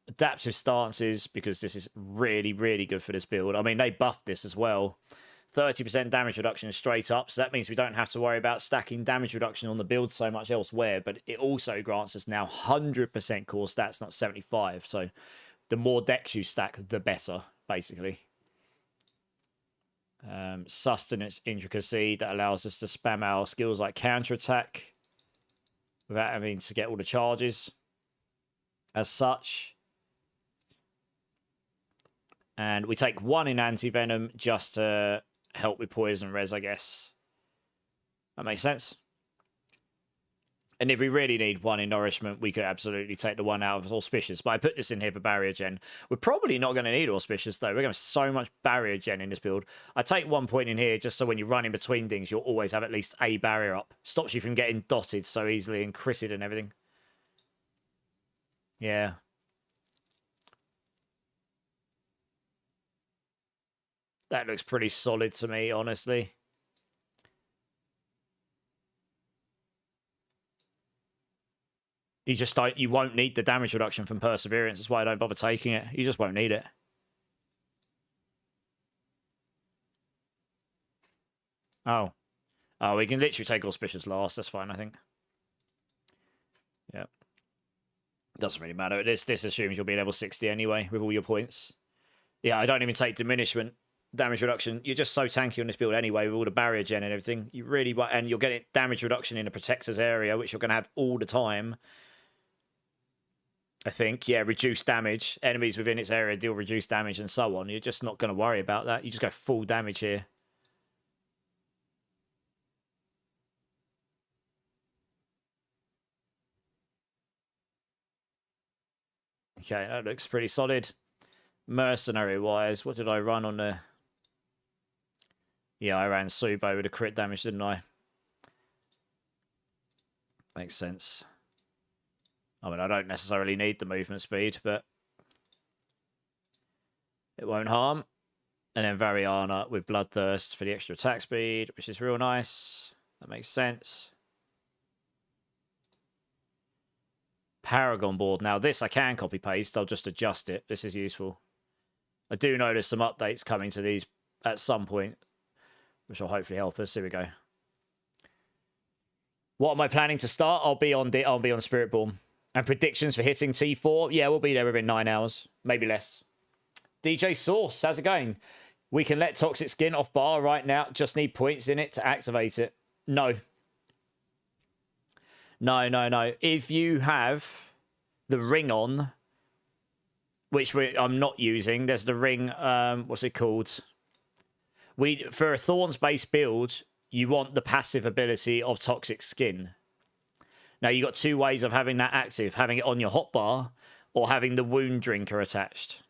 Adaptive stances, because this is really good for this build. I mean, they buffed this as well. 30% damage reduction straight up, so that means we don't have to worry about stacking damage reduction on the build so much elsewhere, but it also grants us now 100% core stats, not 75. So the more decks you stack, the better, basically. Sustenance Intricacy, that allows us to spam our skills like counterattack without having to get all the charges as such. And we take 1 in anti-venom just to help with poison res, I guess. That makes sense. And if we really need 1 in nourishment, we could absolutely take the 1 out of auspicious. But I put this in here for barrier gen. We're probably not going to need auspicious, though. We're going to have so much barrier gen in this build. I take 1 point in here just so when you run in between things, you'll always have at least a barrier up. Stops you from getting dotted so easily and critted and everything. Yeah. That looks pretty solid to me, honestly. You won't need the damage reduction from Perseverance. That's why I don't bother taking it. You just won't need it. Oh. Oh, we can literally take Auspicious last. That's fine, I think. Yep. Doesn't really matter. This assumes you'll be level 60 anyway with all your points. Yeah, I don't even take Diminishment. Damage reduction. You're just so tanky on this build anyway with all the barrier gen and everything. You really, and you're getting damage reduction in the protector's area, which you're going to have all the time. I think, yeah, reduced damage. Enemies within its area deal reduced damage and so on. You're just not going to worry about that. You just go full damage here. Okay, that looks pretty solid. Mercenary-wise, what did I run on the... Yeah, I ran Subo with a crit damage, didn't I? Makes sense. I mean, I don't necessarily need the movement speed, but it won't harm. And then Variana with Bloodthirst for the extra attack speed, which is real nice. That makes sense. Paragon board. Now this I can copy paste. I'll just adjust it. This is useful. I do know there's some updates coming to these at some point, which will hopefully help us. Here we go. What am I planning to start? I'll be on Spiritborn. And predictions for hitting T4? Yeah, we'll be there within 9 hours. Maybe less. DJ Source, how's it going? We can let Toxic Skin off bar right now. Just need points in it to activate it. No. No. If you have the ring on, which I'm not using, there's the ring, what's it called? For a Thorns-based build, you want the passive ability of Toxic Skin. Now, you've got 2 ways of having that active. Having it on your hotbar or having the Wound Drinker attached.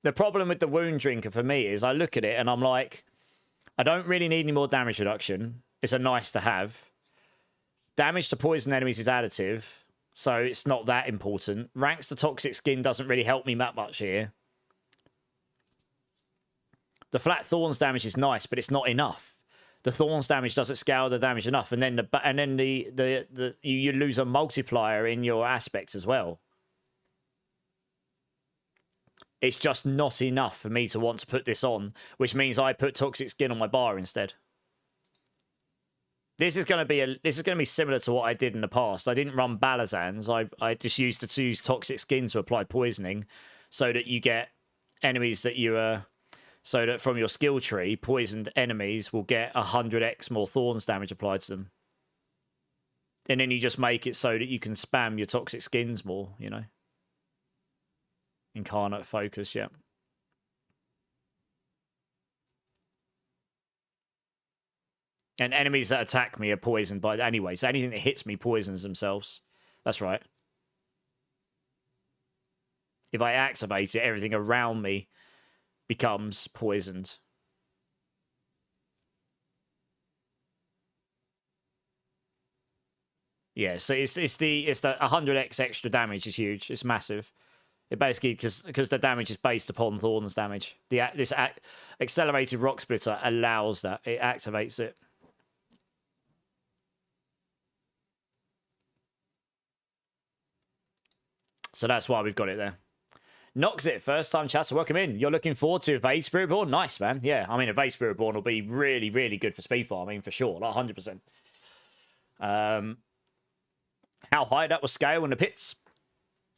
The problem with the Wound Drinker for me is I look at it and I'm like, I don't really need any more damage reduction. It's a nice to have. Damage to poison enemies is additive, so it's not that important. Ranks to Toxic Skin doesn't really help me that much here. The flat Thorns damage is nice, but it's not enough. The Thorns damage doesn't scale the damage enough, and then you lose a multiplier in your aspects as well. It's just not enough for me to want to put this on, which means I put Toxic Skin on my bar instead. This is going to be similar to what I did in the past. I didn't run Balazans. I just used to use Toxic Skin to apply poisoning, so that you get enemies that so that from your skill tree, poisoned enemies will get 100x more Thorns damage applied to them. And then you just make it so that you can spam your Toxic Skins more, you know. Incarnate focus, yeah. And enemies that attack me are poisoned by anyway. So anything that hits me poisons themselves. That's right. If I activate it, everything around me becomes poisoned. Yeah, so it's the 100x extra damage is huge. It's massive. It basically, because the damage is based upon Thorns damage. This accelerated rock splitter allows that. It activates it. So that's why we've got it there. Knocks it, first time chatter, welcome in. You're looking forward to Evade Spiritborn? Nice, man. Yeah, I mean, Evade Spiritborn will be really, really good for speed farming, for sure, like 100%. How high that will scale in the pits?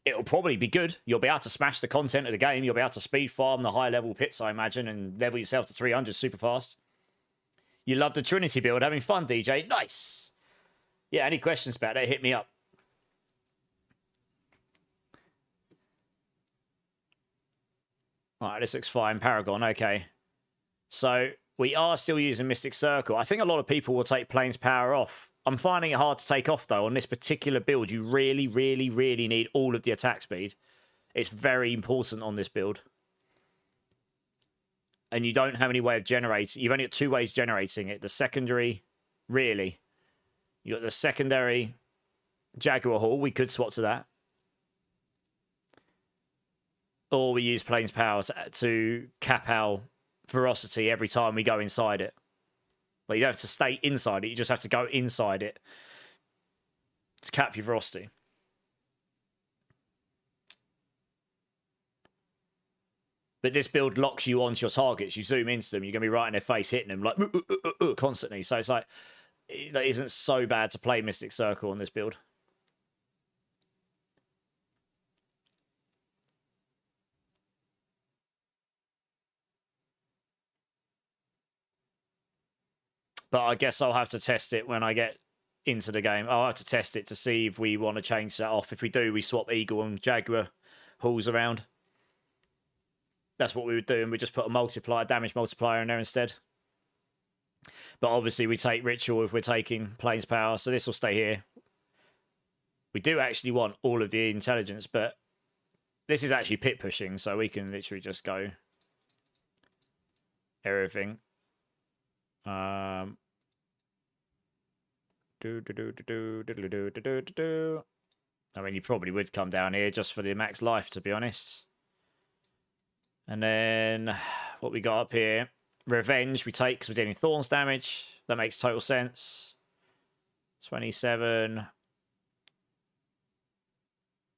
It'll probably be good. You'll be able to smash the content of the game. You'll be able to speed farm the high level pits, I imagine, and level yourself to 300 super fast. You love the Trinity build. Having fun, DJ. Nice. Yeah, any questions about that, hit me up. All right, this looks fine. Paragon, okay. So we are still using Mystic Circle. I think a lot of people will take Plains Power off. I'm finding it hard to take off, though. On this particular build, you really, really, really need all of the attack speed. It's very important on this build. And you don't have any way of generating. You've only got 2 ways generating it. The secondary, really. You got the secondary Jaguar Hall. We could swap to that. Or we use Plains Power to cap our ferocity every time we go inside it. But you don't have to stay inside it. You just have to go inside it to cap your ferocity. But this build locks you onto your targets. You zoom into them, you're going to be right in their face, hitting them like constantly. So it's like, that isn't so bad to play Mystic Circle on this build. But I guess I'll have to test it when I get into the game. I'll have to test it to see if we want to change that off. If we do, we swap Eagle and Jaguar Halls around. That's what we would do, and we just put a damage multiplier in there instead. But obviously we take Ritual if we're taking Plains Power, so this will stay here. We do actually want all of the intelligence, but this is actually pit pushing, so we can literally just go everything. I mean, you probably would come down here just for the max life, to be honest. And then what we got up here, Revenge we take because we're dealing Thorns damage. That makes total sense. 27.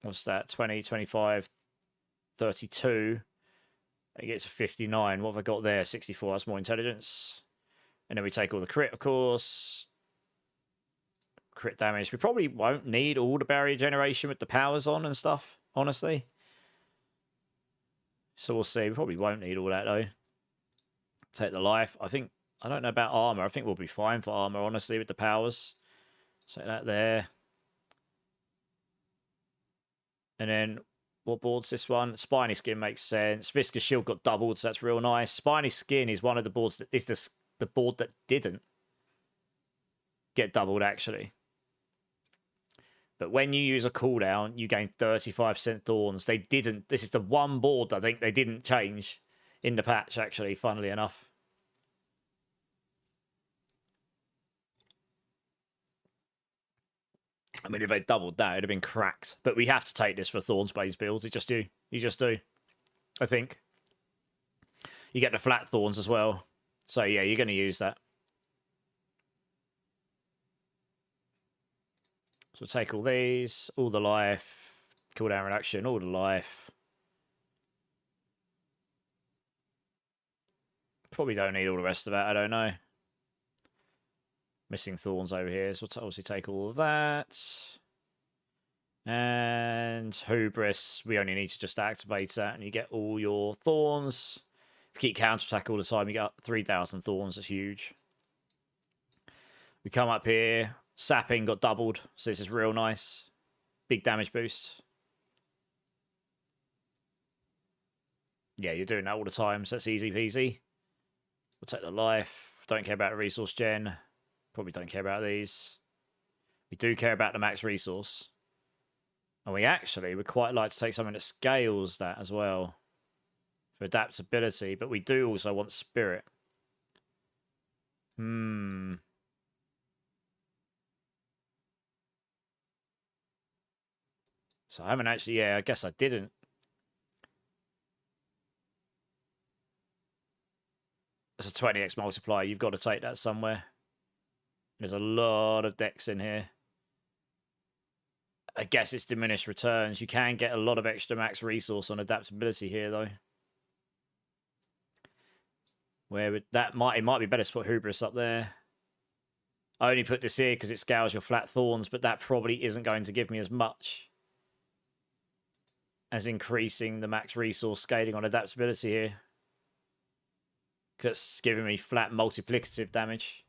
What's that? 20, 25, 32. It gets to 59. What have I got there? 64. That's more intelligence. And then we take all the crit, of course. Crit damage. We probably won't need all the barrier generation with the powers on and stuff, honestly. So we'll see. We probably won't need all that, though. Take the life. I don't know about armor. I think we'll be fine for armor, honestly, with the powers. Take that there. And then, what board's this one? Spiny Skin makes sense. Viscous Shield got doubled, so that's real nice. Spiny Skin is one of the boards that is the board that didn't get doubled, actually. But when you use a cooldown, you gain 35% Thorns. They didn't. This is the one board I think they didn't change in the patch, actually, funnily enough. I mean, if they doubled that, it'd have been cracked. But we have to take this for Thorns-based builds. You just do. You just do. I think. You get the flat Thorns as well. So, yeah, you're going to use that. So take all these, all the life, cooldown reduction, all the life. Probably don't need all the rest of that, I don't know. Missing Thorns over here, so we'll obviously take all of that. And Hubris, we only need to just activate that and you get all your Thorns. If you keep counterattack all the time, you get 3,000 Thorns, that's huge. We come up here. Sapping got doubled, so this is real nice. Big damage boost. Yeah, you're doing that all the time, so that's easy peasy. We'll take the life. Don't care about the resource gen. Probably don't care about these. We do care about the max resource. And we actually would quite like to take something that scales that as well. For adaptability, but we do also want spirit. So I haven't actually, yeah, I guess I didn't. It's a 20x multiplier. You've got to take that somewhere. There's a lot of decks in here. I guess it's diminished returns. You can get a lot of extra max resource on adaptability here, though. Where would that it might be better to put Hubris up there. I only put this here because it scales your flat Thorns, but that probably isn't going to give me as much as increasing the max resource scaling on adaptability here. Because it's giving me flat multiplicative damage.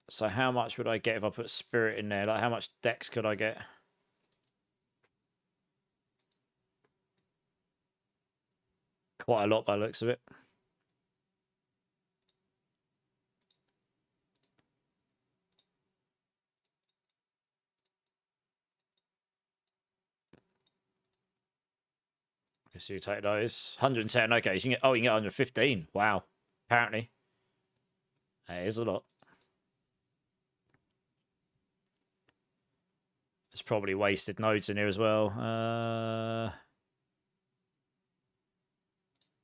So how much would I get if I put Spirit in there? Like, how much dex could I get? Quite a lot by the looks of it. So you take those. 110, okay. You can get, you can get 115. Wow. Apparently. That is a lot. There's probably wasted nodes in here as well.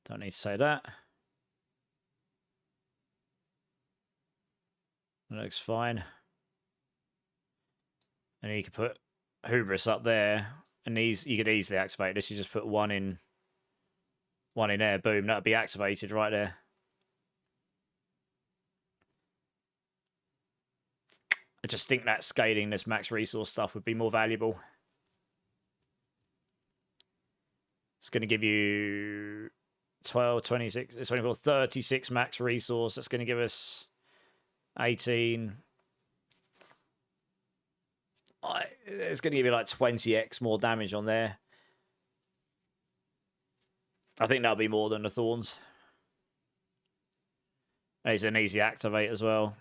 Don't need to say that. That looks fine. And you can put Hubris up there. And these you could easily activate this. You just put one in there. Boom. That'll be activated right there. I just think that scaling this max resource stuff would be more valuable. It's going to give you 12, 26, 24, 36 max resource. That's going to give us 18. It's going to give you like 20x more damage on there. I think that'll be more than the Thorns. It's an easy activate as well.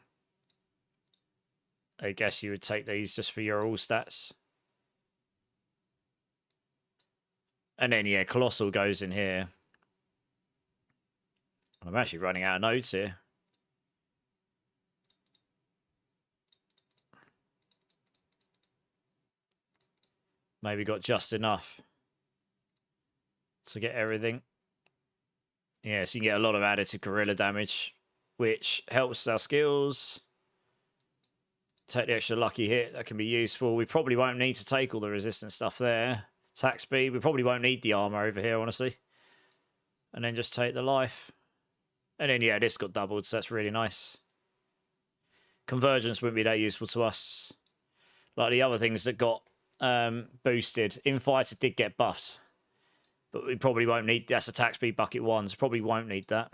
I guess you would take these just for your all stats. And then, yeah, Colossal goes in here. I'm actually running out of nodes here. Maybe got just enough to get everything. Yeah, so you can get a lot of additive gorilla damage, which helps our skills. Take the extra lucky hit. That can be useful. We probably won't need to take all the resistance stuff there. Attack speed. We probably won't need the armor over here, honestly. And then just take the life. And then, yeah, this got doubled, so that's really nice. Convergence wouldn't be that useful to us. Like the other things that got boosted. Infighter did get buffed. But we probably won't need... That's attack speed bucket 1, so probably won't need that.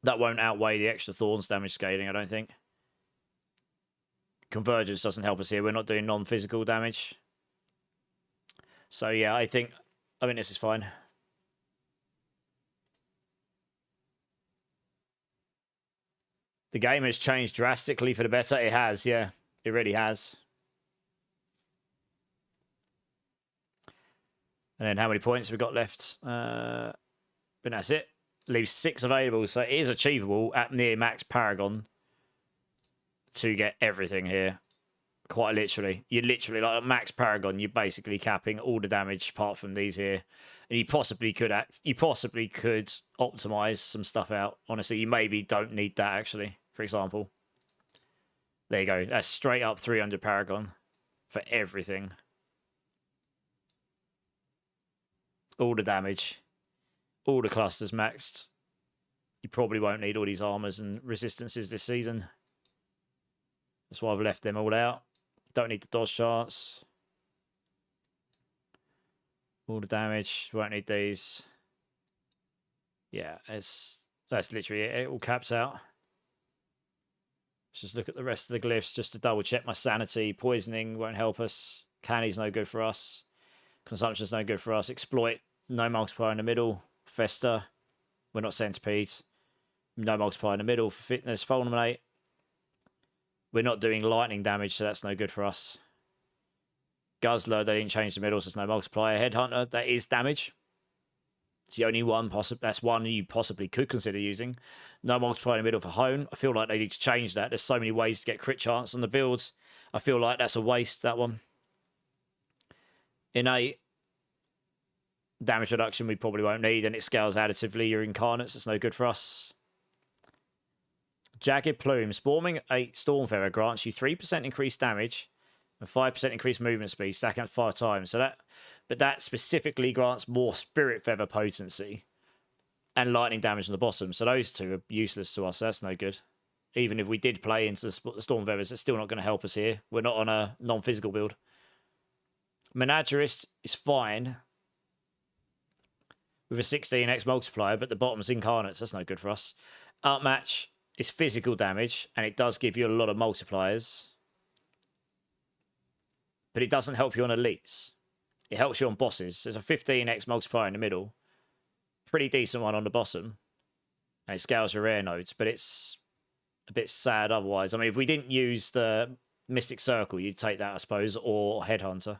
That won't outweigh the extra Thorns damage scaling, I don't think. Convergence doesn't help us here. We're not doing non-physical damage. So, yeah, I think this is fine. The game has changed drastically for the better. It has, yeah. It really has. And then how many points have we got left? But that's it. Leaves 6 available. So it is achievable at near max Paragon to get everything here. Quite literally. You're literally, like max Paragon, you're basically capping all the damage apart from these here. And you possibly could optimize some stuff out. Honestly, you maybe don't need that actually, for example. There you go. That's straight up 300 Paragon for everything. All the damage. All the clusters maxed. You probably won't need all these armors and resistances this season. That's why I've left them all out. Don't need the dodge chance. All the damage. Won't need these. Yeah, that's literally it. It all caps out. Let's just look at the rest of the glyphs just to double check my sanity. Poisoning won't help us. Canny's no good for us. Consumption's no good for us. Exploit. No multiplier in the middle. Fester. We're not centipede. No multiplier in the middle for fitness. Fulminate. We're not doing lightning damage, so that's no good for us. Guzzler, they didn't change the middle, so there's no multiplier. Headhunter, that is damage. It's the only one possible. That's one you possibly could consider using. No multiplier in the middle for Hone. I feel like they need to change that. There's so many ways to get crit chance on the builds. I feel like that's a waste, that one. Innate. Damage reduction we probably won't need, and it scales additively. Your incarnates, it's no good for us. Jagged Plume. Swarming a Stormfeather grants you 3% increased damage and 5% increased movement speed, stacking up 5 times. But that specifically grants more Spirit Feather potency and lightning damage on the bottom. So those two are useless to us. So that's no good. Even if we did play into the Storm Feathers, it's still not going to help us here. We're not on a non-physical build. Menagerist is fine with a 16x multiplier, but the bottom's incarnates. That's no good for us. Outmatch is physical damage, and it does give you a lot of multipliers. But it doesn't help you on elites. It helps you on bosses. There's a 15x multiplier in the middle. Pretty decent one on the bottom. And it scales your rare nodes, but it's a bit sad otherwise. I mean, if we didn't use the Mystic Circle, you'd take that, I suppose, or Headhunter.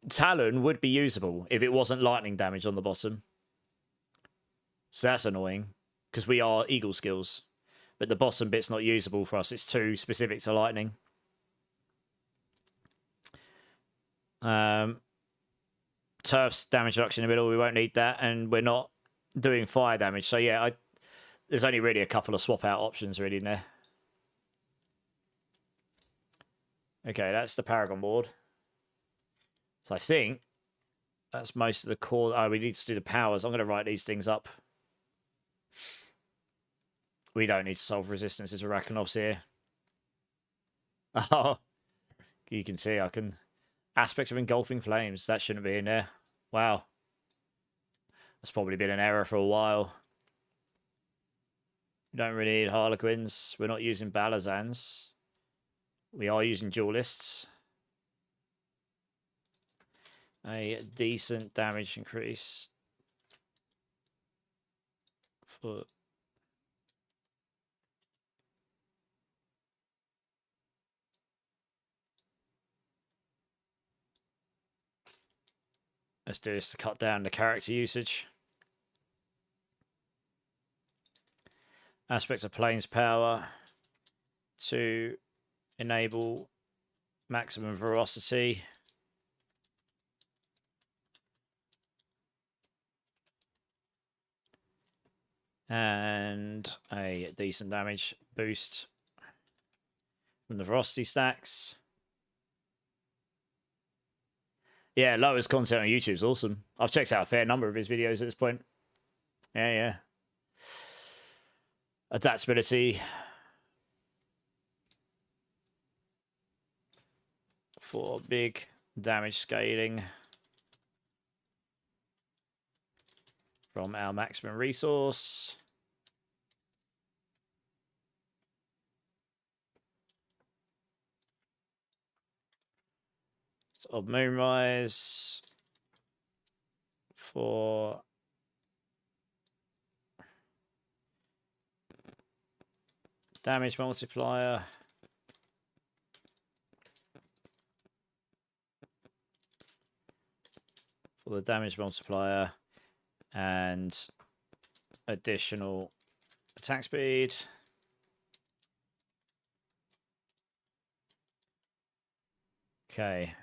Talon would be usable if it wasn't lightning damage on the bottom. So that's annoying, because we are Eagle skills. But the bottom bit's not usable for us. It's too specific to lightning. Turf's damage reduction in the middle, we won't need that. And we're not doing fire damage. So yeah, there's only really a couple of swap out options really in there. Okay, that's the Paragon board. So I think that's most of the core. Oh, we need to do the powers. I'm going to write these things up. We don't need to solve resistances with Rakenovs here. Oh, you can see I can... Aspects of Engulfing Flames. That shouldn't be in there. Wow. That's probably been an error for a while. We don't really need Harlequins. We're not using Balazans. We are using Duelists. A decent damage increase. For... Let's do this to cut down the character usage. Aspects of Planes power to enable maximum ferocity. And a decent damage boost from the ferocity stacks. Yeah, lowest content on YouTube is awesome. I've checked out a fair number of his videos at this point. Yeah. Adaptability for big damage scaling from our maximum resource. Of Moonrise for damage multiplier. For the damage multiplier and additional attack speed. Okay.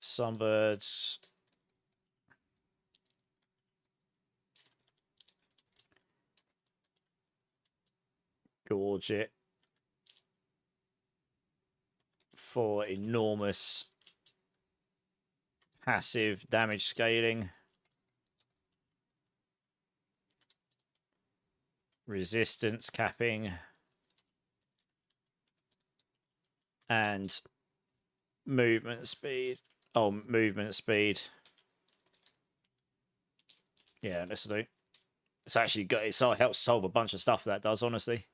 Sunbirds. Gorge it for enormous passive damage scaling. Resistance capping. And movement speed. Oh, movement speed. Yeah, let's do. It's actually got it helps solve a bunch of stuff that does, honestly.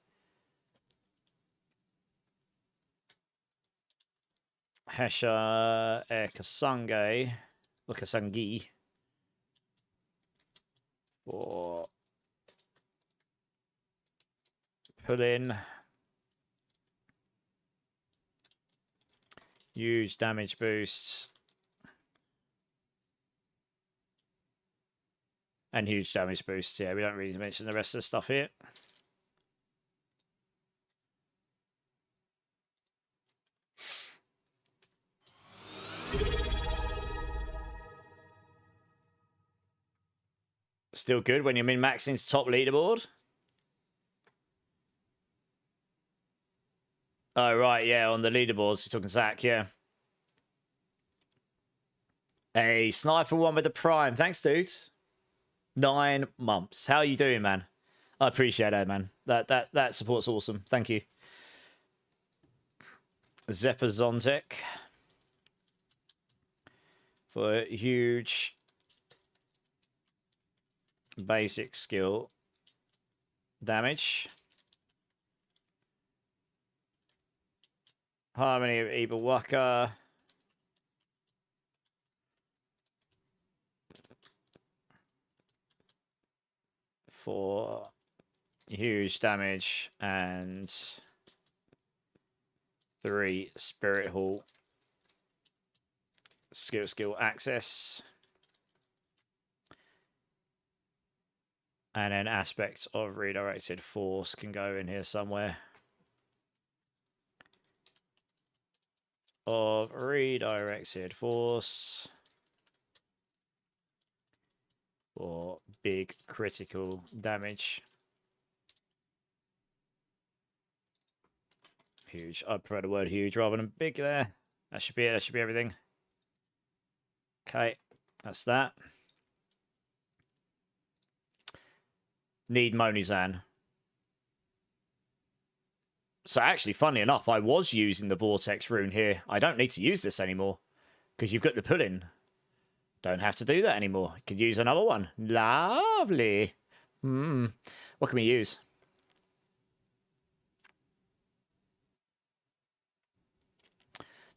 Hesha Kasange. Kasangi. For pull in. Huge damage boost. And huge damage boost. Yeah, we don't really mention the rest of the stuff here. Still good when you're min-maxing to top leaderboard. Oh, right, yeah, on the leaderboards, you're talking Zach, yeah. A sniper one with the prime. Thanks, dude. 9 months. How are you doing, man? I appreciate that, man. That support's awesome. Thank you. Zepazontic for huge basic skill damage. Harmony of Ibawaka. For huge damage and 3 Spirit Hall skill access. And then aspect of redirected force can go in here somewhere. Of redirected force for big critical damage. Huge. I prefer the word huge rather than big there. That should be it. That should be everything. Okay, that's that. Need Monizan. So actually, funnily enough, I was using the Vortex rune here. I don't need to use this anymore because you've got the pull-in. Don't have to do that anymore. Could use another one. Lovely. What can we use?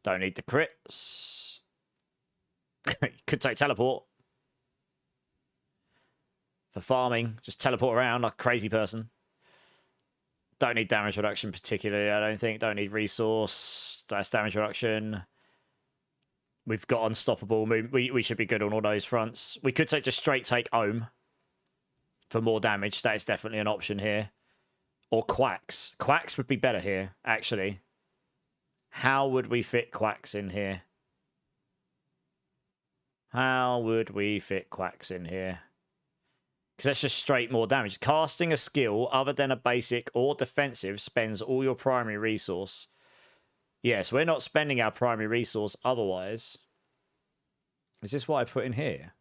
Don't need the crits. Could take teleport. For farming, just teleport around like a crazy person. Don't need damage reduction particularly, I don't think. Don't need resource. That's damage reduction. We've got unstoppable. We should be good on all those fronts. We could just straight take Ohm for more damage. That is definitely an option here. Or Quacks. Quacks would be better here, actually. How would we fit Quacks in here? How would we fit Quacks in here? Because that's just straight more damage. Casting a skill other than a basic or defensive spends all your primary resource. Yes, we're not spending our primary resource otherwise. Is this what I put in here?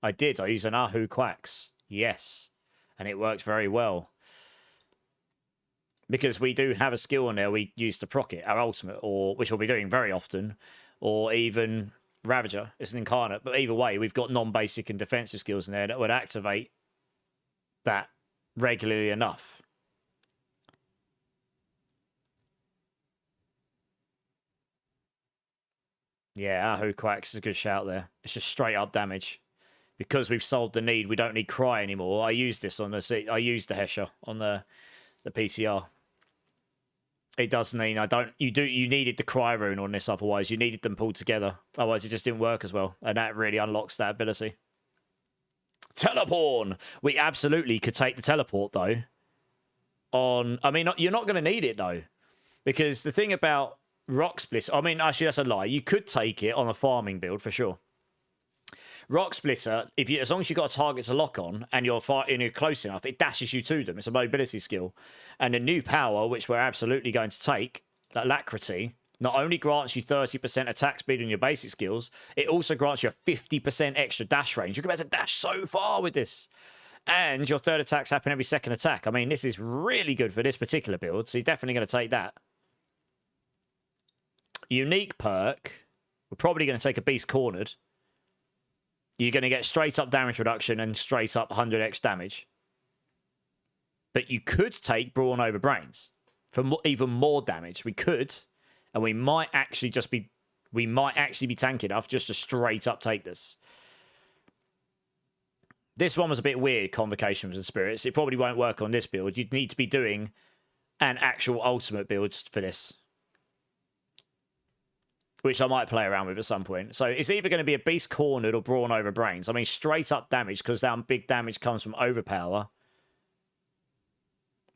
I did. I used an Ahu Quacks. Yes. And it worked very well. Because we do have a skill on there we use to proc it, our ultimate, or which we'll be doing very often, or even Ravager. It's an incarnate. But either way, we've got non-basic and defensive skills in there that would activate that regularly enough. Yeah, Ahu Quacks is a good shout there. It's just straight up damage. Because we've solved the need, we don't need Cry anymore. I used this on the I used the Hesher on the PTR. It does mean you needed the Cry rune on this otherwise. You needed them pulled together. Otherwise it just didn't work as well. And that really unlocks that ability. Teleport! We absolutely could take the teleport though. I mean, you're not going to need it though. Because the thing about Rock Splitter, I mean, actually that's a lie. You could take it on a farming build for sure. Rock Splitter, as long as you've got a target to lock on and you're close enough, it dashes you to them. It's a mobility skill. And the new power, which we're absolutely going to take, that Alacrity, not only grants you 30% attack speed on your basic skills, it also grants you 50% extra dash range. You're about to dash so far with this. And your third attacks happen every second attack. I mean, this is really good for this particular build, so you're definitely going to take that. Unique perk, we're probably going to take a Beast Cornered. You're going to get straight up damage reduction and straight up 100x damage. But you could take Brawn over Brains for even more damage. We could, and we might actually be tanky enough just to straight up take this. This one was a bit weird, Convocation of the Spirits. It probably won't work on this build. You'd need to be doing an actual ultimate build for this, which I might play around with at some point. So it's either going to be a Beast Cornered or Brawn over Brains. I mean, straight up damage, because that big damage comes from Overpower.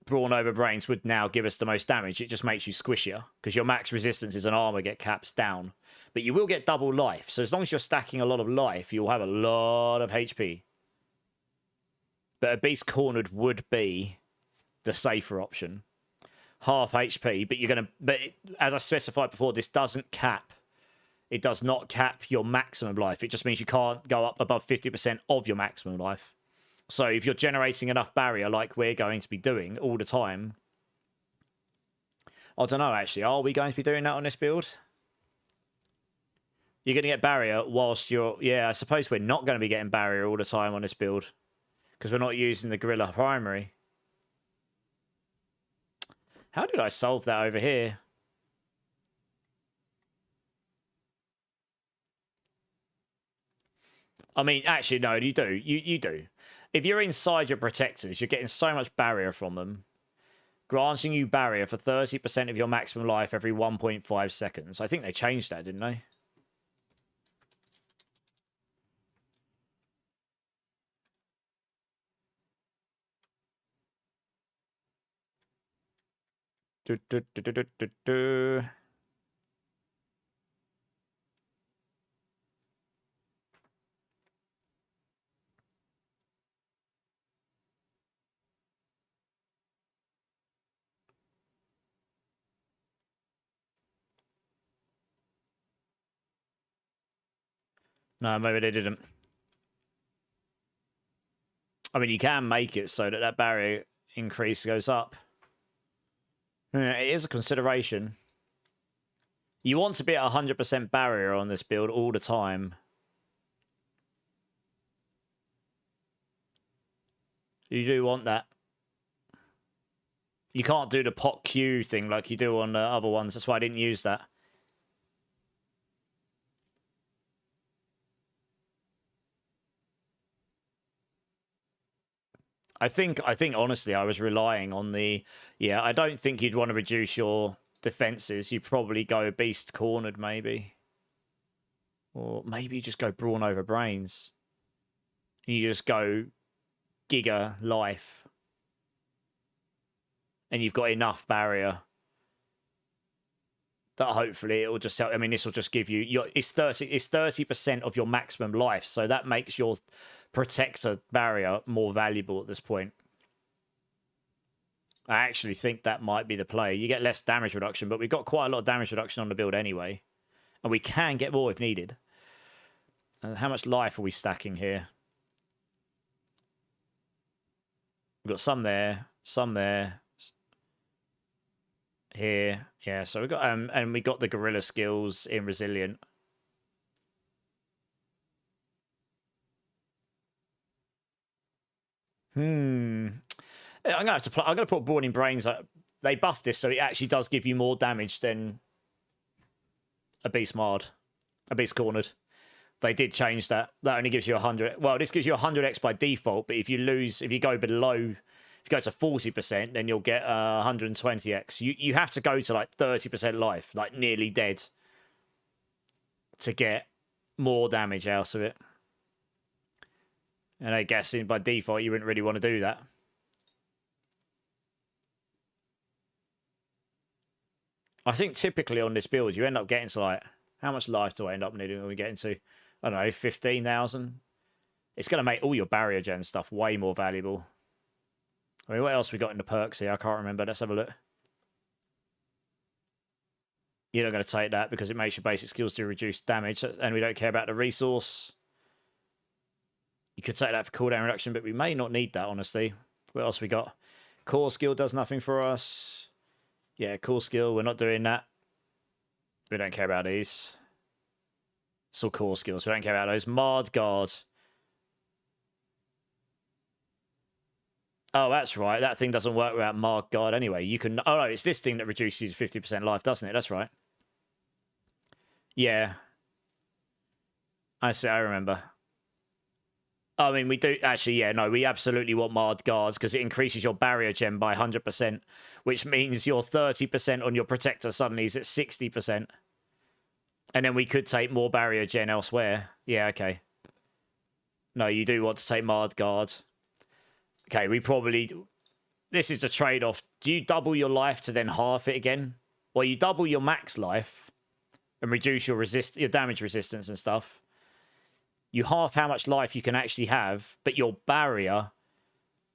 Brawn over Brains would now give us the most damage. It just makes you squishier, because your max resistances and armor get caps down. But you will get double life. So as long as you're stacking a lot of life, you'll have a lot of HP. But a Beast Cornered would be the safer option. Half HP, but as I specified before, this doesn't cap. It does not cap your maximum life. It just means you can't go up above 50% of your maximum life. So if you're generating enough barrier like we're going to be doing all the time, I don't know actually, are we going to be doing that on this build? You're going to get barrier whilst I suppose we're not going to be getting barrier all the time on this build because we're not using the Gorilla primary. How did I solve that over here? I mean, actually, no, you do. You do. If you're inside your protectors, you're getting so much barrier from them. Granting you barrier for 30% of your maximum life every 1.5 seconds. I think they changed that, didn't they? No, maybe they didn't. I mean, you can make it so that that barrier increase goes up. It is a consideration. You want to be at 100% barrier on this build all the time. You do want that. You can't do the pot Q thing like you do on the other ones. That's why I didn't use that. I think honestly I was relying on the I don't think you'd want to reduce your defenses. You'd probably go Beast Cornered maybe. Or maybe you just go brawn over brains. You just go giga life. And you've got enough barrier that hopefully it will just help. I mean, this will just give you it's 30% of your maximum life, so that makes your protector barrier more valuable at this point. I actually think that might be the play. You get less damage reduction, but we've got quite a lot of damage reduction on the build anyway, and we can get more if needed. And how much life are we stacking here? We've got some there, here. Yeah, so we got and we got the gorilla skills in resilient. I'm gonna have to. I'm gonna put Brawn in Brains. They buffed this, so it actually does give you more damage than a Beast Marred, a Beast Cornered. They did change that. That only gives you 100. Well, this gives you 100x by default, but if you go below, if you go to 40%, then you'll get 120x. You have to go to like 30% life, like nearly dead, to get more damage out of it. And I guess by default, you wouldn't really want to do that. I think typically on this build, you end up getting to like, how much life do I end up needing when we get into, I don't know, 15,000? It's going to make all your barrier gen stuff way more valuable. I mean, what else we got in the perks here? I can't remember. Let's have a look. You're not going to take that because it makes your basic skills do reduced damage, and we don't care about the resource. You could take that for cooldown reduction, but we may not need that, honestly. What else we got? Core skill does nothing for us. Yeah, core skill. We're not doing that. We don't care about these. It's all core skills. We don't care about those. Marred Guard. Oh, that's right. That thing doesn't work without Marred Guard anyway. You can... Oh, no, it's this thing that reduces 50% life, doesn't it? That's right. Yeah. I see. I remember. I mean, we do... Actually, yeah, no, we absolutely want Marred Guards because it increases your barrier gem by 100%, which means your 30% on your protector suddenly is at 60%. And then we could take more barrier gen elsewhere. Yeah, okay. No, you do want to take Marred Guard. Okay, we probably... This is the trade-off. Do you double your life to then half it again? Well, you double your max life and reduce your damage resistance and stuff. You half how much life you can actually have, but your barrier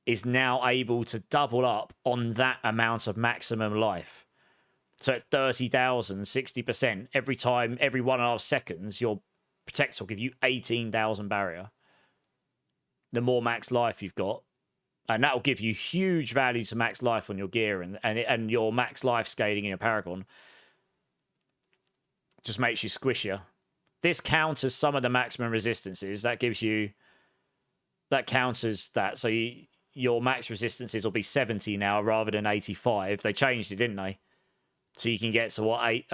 is now able to double up on that amount of maximum life. So at 30,000, 60%, every 1.5 seconds, your protector will give you 18,000 barrier. The more max life you've got, and that will give you huge value to max life on your gear and your max life scaling in your Paragon. Just makes you squishier. This counters some of the maximum resistances. That counters that. So your max resistances will be 70 now rather than 85. They changed it, didn't they? So you can get to what,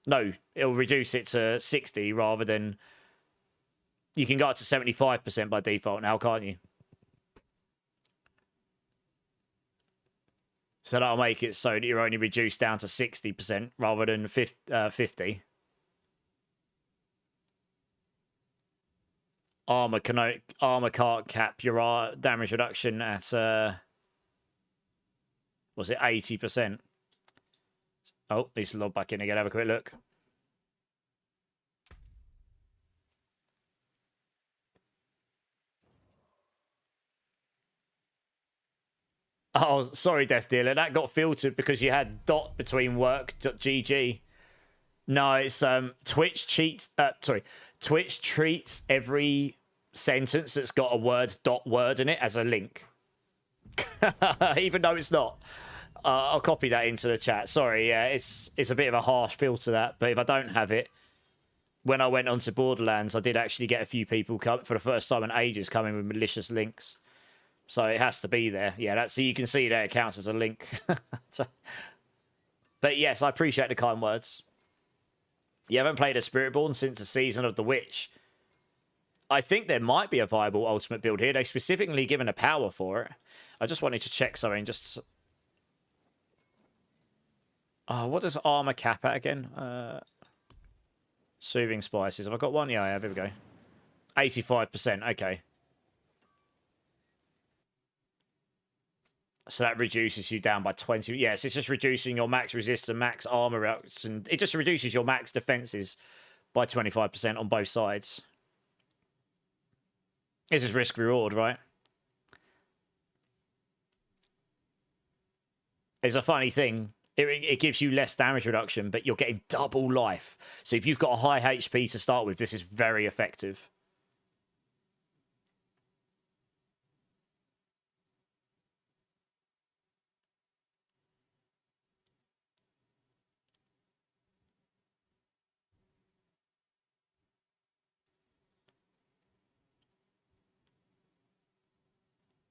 no, it'll reduce it to 60 rather than... You can go up to 75% by default now, can't you? So that'll make it so that you're only reduced down to 60% rather than 50. Armor can't cap your damage reduction at was it 80%? Oh, needs to log back in again. Have a quick look. Oh, sorry, Death Dealer. That got filtered because you had dot between work.gg. No, it's Twitch cheats. Twitch treats every sentence that's got a word in it as a link, even though it's not. I'll copy that into the chat. Sorry, yeah, it's a bit of a harsh filter that, but if I don't have it, when I went onto Borderlands, I did actually get a few people come for the first time in ages coming with malicious links. So it has to be there. Yeah, so you can see there it counts as a link. But yes, I appreciate the kind words. You haven't played a Spiritborn since the season of the Witch. I think there might be a viable ultimate build here. They specifically given a power for it. I just wanted to check something. Just... what does armor cap at again? Soothing spices. Have I got one? Yeah, I have. Here we go. 85%. Okay. So that reduces you down by 20. Yes, it's just reducing your max resist and max armor reduction. It just reduces your max defenses by 25% on both sides. This is risk reward, right? It's a funny thing. It gives you less damage reduction, but you're getting double life. So if you've got a high HP to start with, this is very effective.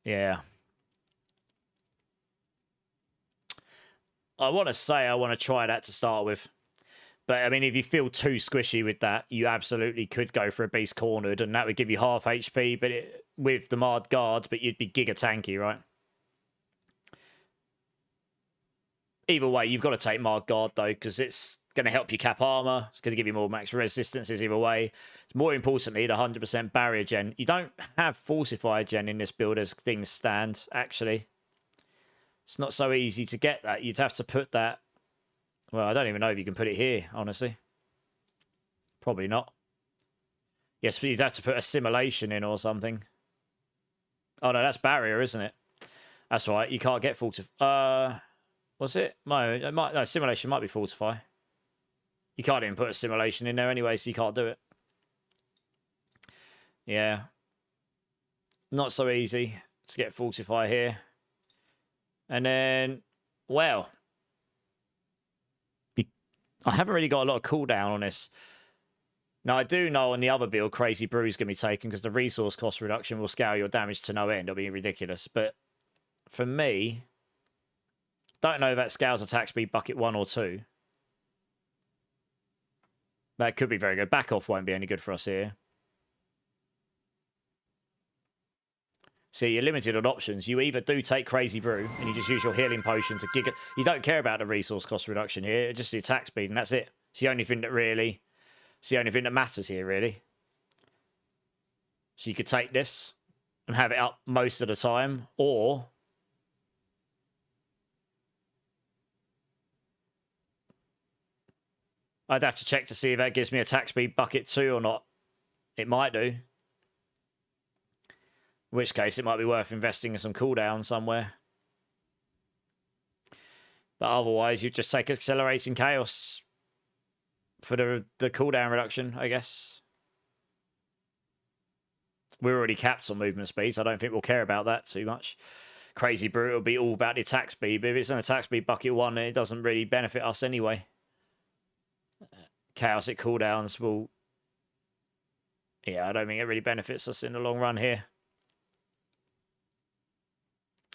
Yeah. I want to say I want to try that to start with. But, I mean, if you feel too squishy with that, you absolutely could go for a Beast Cornered, and that would give you half HP but with the Marred Guard, but you'd be giga tanky, right? Either way, you've got to take Marred Guard, though, because it's going to help you cap armor. It's going to give you more max resistances either way. More importantly, the 100% barrier gen. You don't have Fortify gen in this build as things stand, actually. It's not so easy to get that. You'd have to put that... Well, I don't even know if you can put it here, honestly. Probably not. Yes, but you'd have to put assimilation in or something. Oh, no, that's barrier, isn't it? That's right. You can't get Fortify. Was it? No, assimilation might be Fortify. You can't even put assimilation in there anyway, so you can't do it. Yeah. Not so easy to get Fortify here. And then, well, I haven't really got a lot of cooldown on this. Now, I do know on the other build, Crazy Brew is going to be taken because the resource cost reduction will scale your damage to no end. It'll be ridiculous. But for me, don't know if that scales attack speed bucket 1 or 2. That could be very good. Back off won't be any good for us here. See, you're limited on options. You either do take Crazy Brew and you just use your healing potion to giga. You don't care about the resource cost reduction here. It's just the attack speed, and that's it. It's the only thing that really... It's the only thing that matters here, really. So you could take this and have it up most of the time, or... I'd have to check to see if that gives me attack speed bucket 2 or not. It might do. In which case, it might be worth investing in some cooldown somewhere. But otherwise, you just take Accelerating Chaos for the cooldown reduction, I guess. We're already capped on movement speed, so I don't think we'll care about that too much. Crazy Brute will be all about the attack speed, but if it's an attack speed bucket 1, it doesn't really benefit us anyway. Chaosic cooldowns will... Yeah, I don't think it really benefits us in the long run here.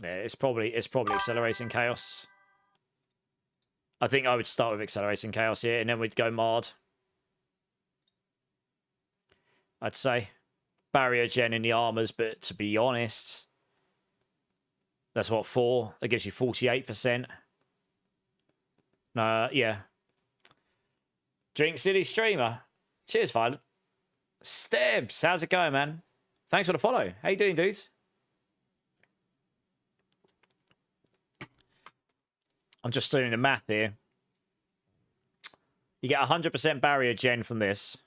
Yeah, it's probably Accelerating Chaos. I think I would start with Accelerating Chaos here, and then we'd go Marred. I'd say. Barrier gen in the armors, but to be honest, that's what, 4? That gives you 48%. Yeah. Drink City Streamer. Cheers, Violet. Stebbs, how's it going, man? Thanks for the follow. How you doing, dudes? I'm just doing the math here. You get 100% barrier gen from this.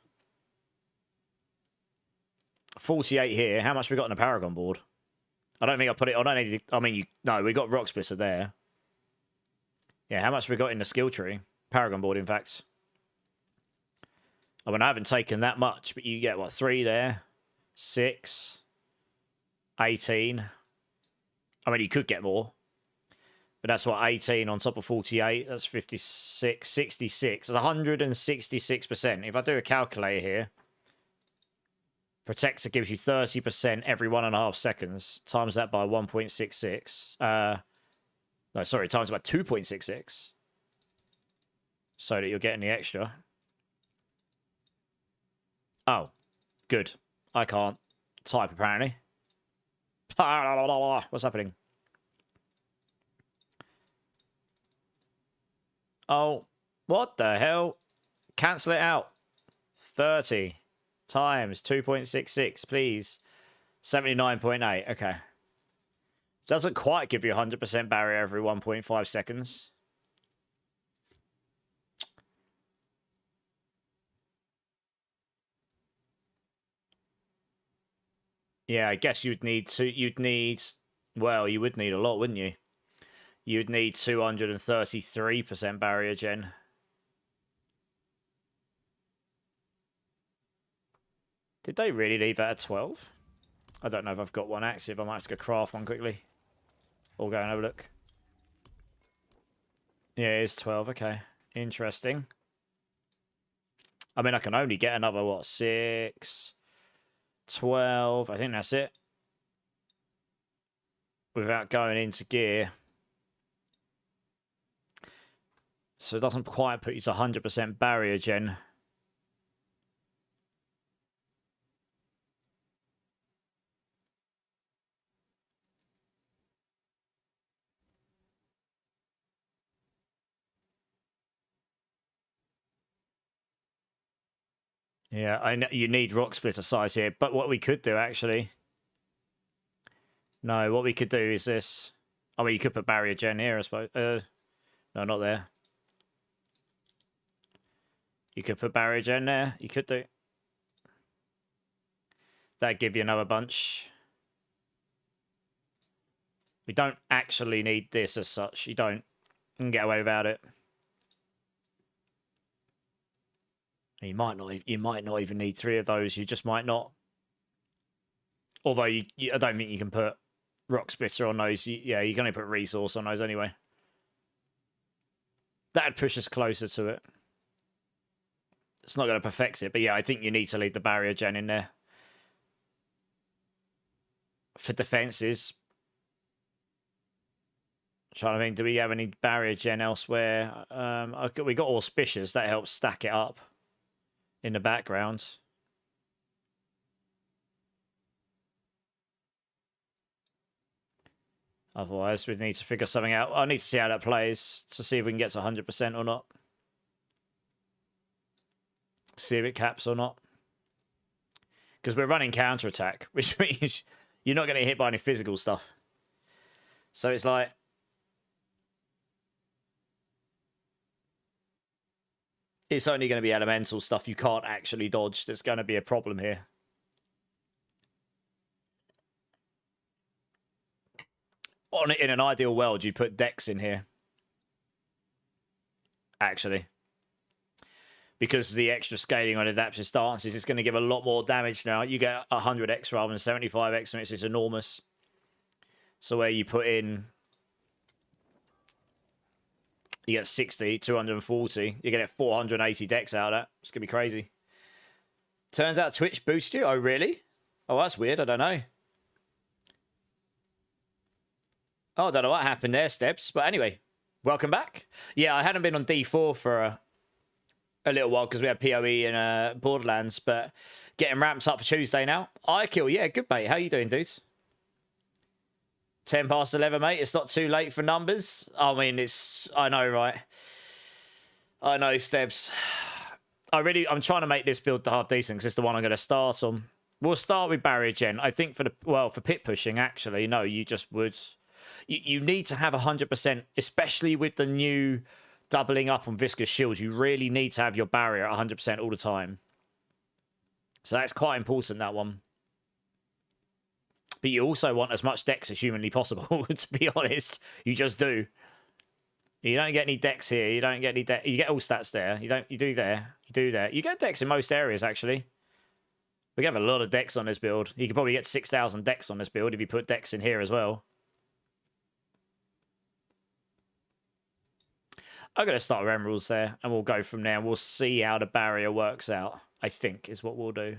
48 here. How much we got on the Paragon board? I don't think I put it on. I mean, no, we got Rock Splitter there. Yeah, how much we got in the skill tree? Paragon board, in fact. I mean, I haven't taken that much, but you get, what, 3 there? 6. 18. I mean, you could get more. But that's what, 18 on top of 48. That's 56, 66. That's 166%. If I do a calculator here, Protector gives you 30% every 1.5 seconds. Times that by 1.66. No, sorry, times by 2.66. So that you're getting the extra. Oh, good. I can't type, apparently. What's happening? Oh, what the hell? Cancel it out. 30 times 2.66, please. 79.8. Okay. Doesn't quite give you 100% barrier every 1.5 seconds. Yeah, I guess you'd need, well, you would need a lot, wouldn't you? You'd need 233% barrier gen. Did they really leave that at 12? I don't know if I've got one active. I might have to go craft one quickly. Or go and have a look. Yeah, it is 12. Okay. Interesting. I mean, I can only get another, what, 6, 12. I think that's it. Without going into gear. So it doesn't quite put you to 100% barrier gen. Yeah, I know you need rock splitter size here, but what we could do actually, no, what we could do is this. I mean, you could put barrier gen here, I suppose. No, not there. You could put barrier gen there. You could do. That'd give you another bunch. We don't actually need this as such. You don't. You can get away without it. You might not even need 3 of those. You just might not. Although I don't think you can put rock splitter on those. Yeah, you can only put resource on those anyway. That'd push us closer to it. It's not going to perfect it, but yeah, I think you need to leave the barrier gen in there. For defenses. Trying to think, do we have any barrier gen elsewhere? We got auspicious. That helps stack it up in the background. Otherwise, we need to figure something out. I need to see how that plays to see if we can get to 100% or not. See if it caps or not. Because we're running counterattack, which means you're not going to get hit by any physical stuff. So it's like... It's only going to be elemental stuff you can't actually dodge. That's going to be a problem here. In an ideal world, you put Dex in here. Actually. Because the extra scaling on adaptive stances, it's going to give a lot more damage now. You get 100x rather than 75x, and it's enormous. So where you put in... You get 60, 240. You get 480 dex out of that. It's going to be crazy. Turns out Twitch boosts you. Oh, really? Oh, that's weird. I don't know. Oh, I don't know what happened there, Steps. But anyway, welcome back. Yeah, I hadn't been on D4 for a little while because we had PoE and Borderlands. But getting ramped up for Tuesday now. I kill. Yeah, good, mate. How you doing, dude? 10 past 11, mate. It's not too late for numbers. I mean, it's... I know, right? I know, Steps. I'm trying to make this build half decent because it's the one I'm going to start on. We'll start with barrier gen. I think for pit pushing, actually, no, you just would... You need to have 100%, especially with the new doubling up on viscous shields. You really need to have your barrier at 100% all the time. So that's quite important, that one. But you also want as much dex as humanly possible, to be honest. You just do. You don't get any dex here. You don't get any dex. You get all stats there. You do there. You do there. You get dex in most areas, actually. We have a lot of dex on this build. You could probably get 6,000 dex on this build if you put dex in here as well. I'm going to start with emeralds there, and we'll go from there, and we'll see how the barrier works out, I think, is what we'll do.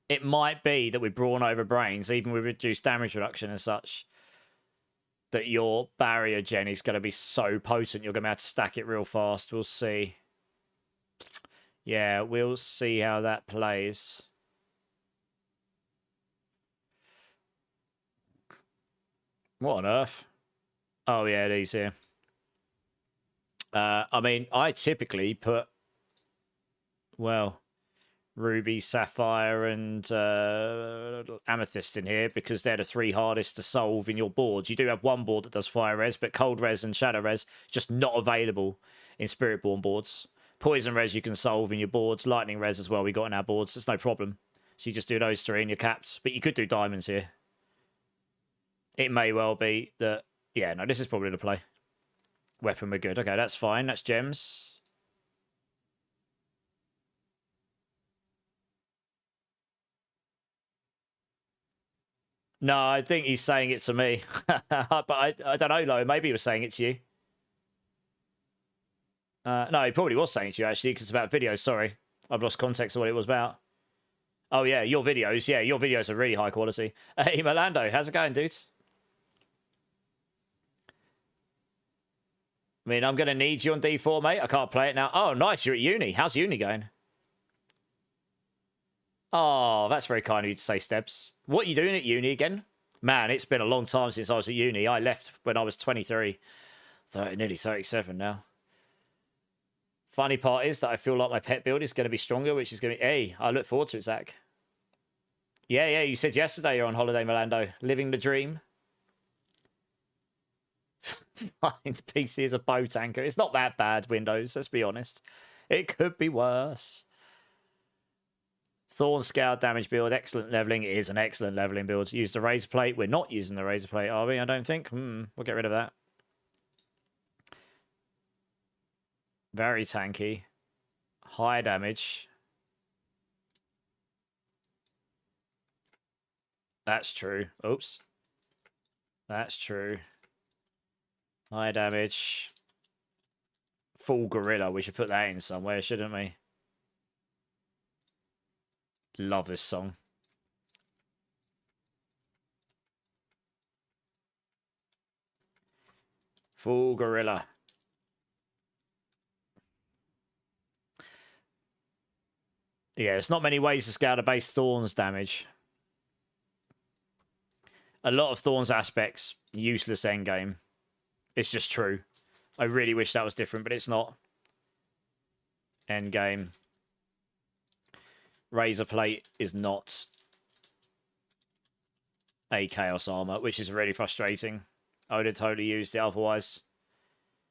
It might be that with Brawn over Brains, even with reduced damage reduction and such, that your barrier gen is going to be so potent, you're going to have to stack it real fast. We'll see. Yeah, we'll see how that plays. What on earth? Oh, yeah, these here. I mean, I typically put well, Ruby, Sapphire, and Amethyst in here because they're the 3 hardest to solve in your boards. You do have one board that does Fire Res, but Cold Res and Shadow Res just not available in Spiritborn boards. Poison Res you can solve in your boards. Lightning Res as well we got in our boards. There's no problem. So you just do those 3 and you're capped. But you could do Diamonds here. It may well be that... Yeah, no, this is probably the play. Weapon, we're good. Okay, that's fine. That's Gems. No, I think he's saying it to me. But I don't know, though. Maybe he was saying it to you. No, he probably was saying it to you, actually, because it's about videos. Sorry. I've lost context of what it was about. Oh, yeah, your videos. Yeah, your videos are really high quality. Hey, Melando, how's it going, dude? I mean, I'm going to need you on D4, mate. I can't play it now. Oh, nice. You're at uni. How's uni going? Oh, that's very kind of you to say, Steps. What are you doing at uni again? Man, it's been a long time since I was at uni. I left when I was 23. Nearly 37 now. Funny part is that I feel like my pet build is going to be stronger, which is going to be... Hey, I look forward to it, Zach. Yeah, you said yesterday you're on holiday, Melando. Living the dream. Find PC is a boat anchor. It's not that bad, Windows, let's be honest. It could be worse. Thorn Scale damage build, excellent leveling. It is an excellent leveling build. Use the razor plate. We're not using the razor plate, are we? I don't think. We'll get rid of that. Very tanky. High damage. That's true. Oops. That's true. High damage. Full gorilla. We should put that in somewhere, shouldn't we? Love this song. Full gorilla. Yeah, it's not many ways to scale the base Thorns damage. A lot of Thorns aspects, useless endgame. It's just true. I really wish that was different, but it's not. Endgame. Razor plate is not a Chaos Armor, which is really frustrating. I would have totally used it otherwise.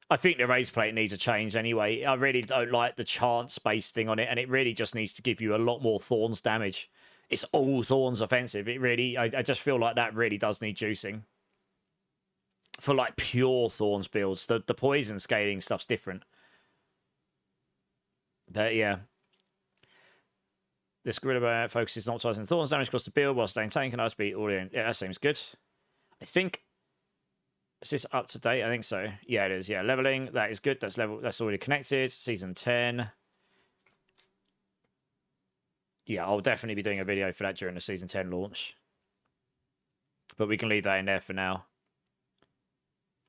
I think the razor plate needs a change anyway. I really don't like the chance-based thing on it, and it really just needs to give you a lot more Thorns damage. It's all Thorns offensive. It really, I just feel like that really does need juicing. For like pure Thorns builds. The poison scaling stuff's different. But yeah. This gorilla focuses on optimizing Thorns damage across the build while staying tank and I beat all in. Yeah, that seems good. I think... Is this up to date? I think so. Yeah, it is. Yeah, leveling. That is good. That's already connected. Season 10. Yeah, I'll definitely be doing a video for that during the Season 10 launch. But we can leave that in there for now.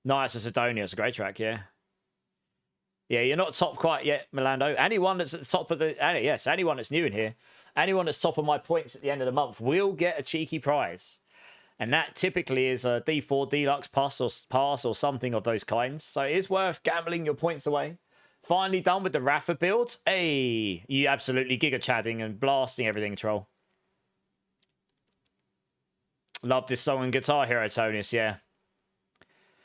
Nice, Sidonia. It's a great track, yeah. Yeah, you're not top quite yet, Melando. Anyone that's at the top of the... Yes, anyone that's new in here. Anyone that's top of my points at the end of the month will get a cheeky prize. And that typically is a D4 Deluxe pass or something of those kinds. So it is worth gambling your points away. Finally done with the Rafa build. Hey, you absolutely giga-chadding and blasting everything, troll. Love this song on Guitar Hero, Tonius, yeah.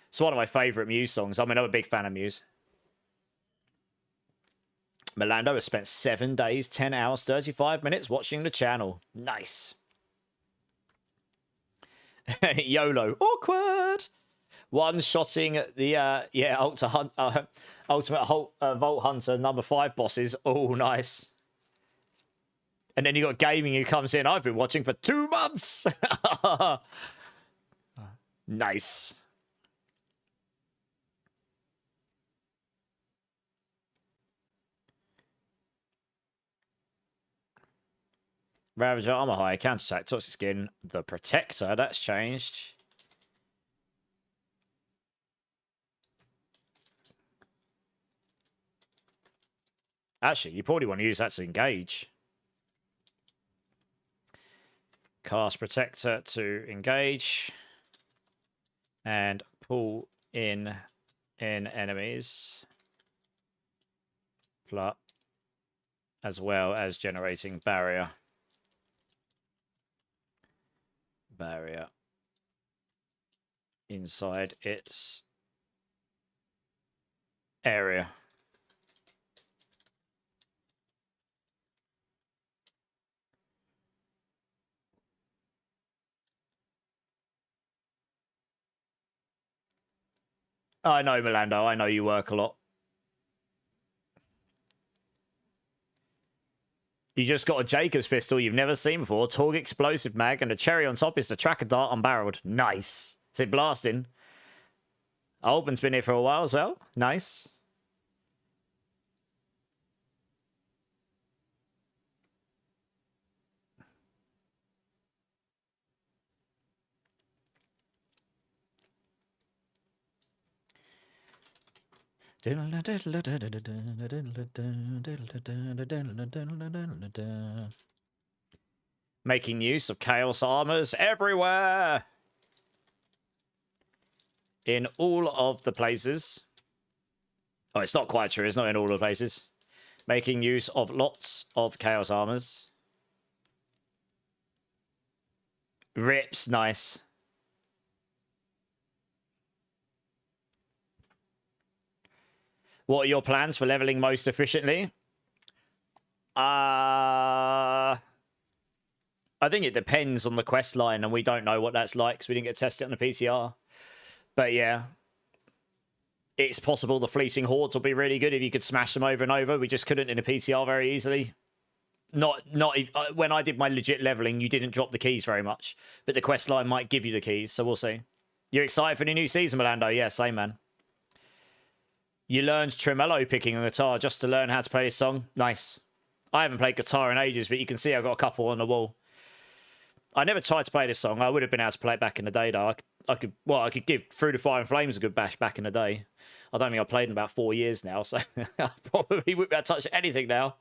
It's one of my favourite Muse songs. I mean, I'm a big fan of Muse. Melando has spent 7 days, 10 hours, 35 minutes watching the channel. Nice. YOLO. Awkward. One-shotting the, Ultimate Vault Hunter number 5 bosses. Oh, nice. And then you got Gaming who comes in. I've been watching for 2 months. Nice. Ravager, armor high, counterattack, toxic skin, the protector, that's changed. Actually, you probably want to use that to engage. Cast protector to engage. And pull in enemies. as well as generating barrier. Barrier inside its area. I know, Milando. I know you work a lot. You just got a Jacob's pistol you've never seen before, Torg explosive mag, and a cherry on top is the tracker dart unbarreled. Nice. Is it blasting? Alban's been here for a while as well. Nice. Making use of chaos armors everywhere. In all of the places. Oh, it's not quite true. It's not in all the places. Making use of lots of chaos armors. Rips, nice. What are your plans for leveling most efficiently? I think it depends on the quest line, and we don't know what that's like because we didn't get to test it on the PTR. But yeah, it's possible the fleeting hordes will be really good if you could smash them over and over. We just couldn't in a PTR very easily. Not when I did my legit leveling, you didn't drop the keys very much, but the quest line might give you the keys, so we'll see. You're excited for the new season, Milando? Yeah, same, man. You learned tremolo picking on guitar just to learn how to play this song. Nice. I haven't played guitar in ages, but you can see I've got a couple on the wall. I never tried to play this song. I would have been able to play it back in the day, though. I could give Through the Fire and Flames a good bash back in the day. I don't think I've played in about 4 years now, so I probably wouldn't be able to touch anything now.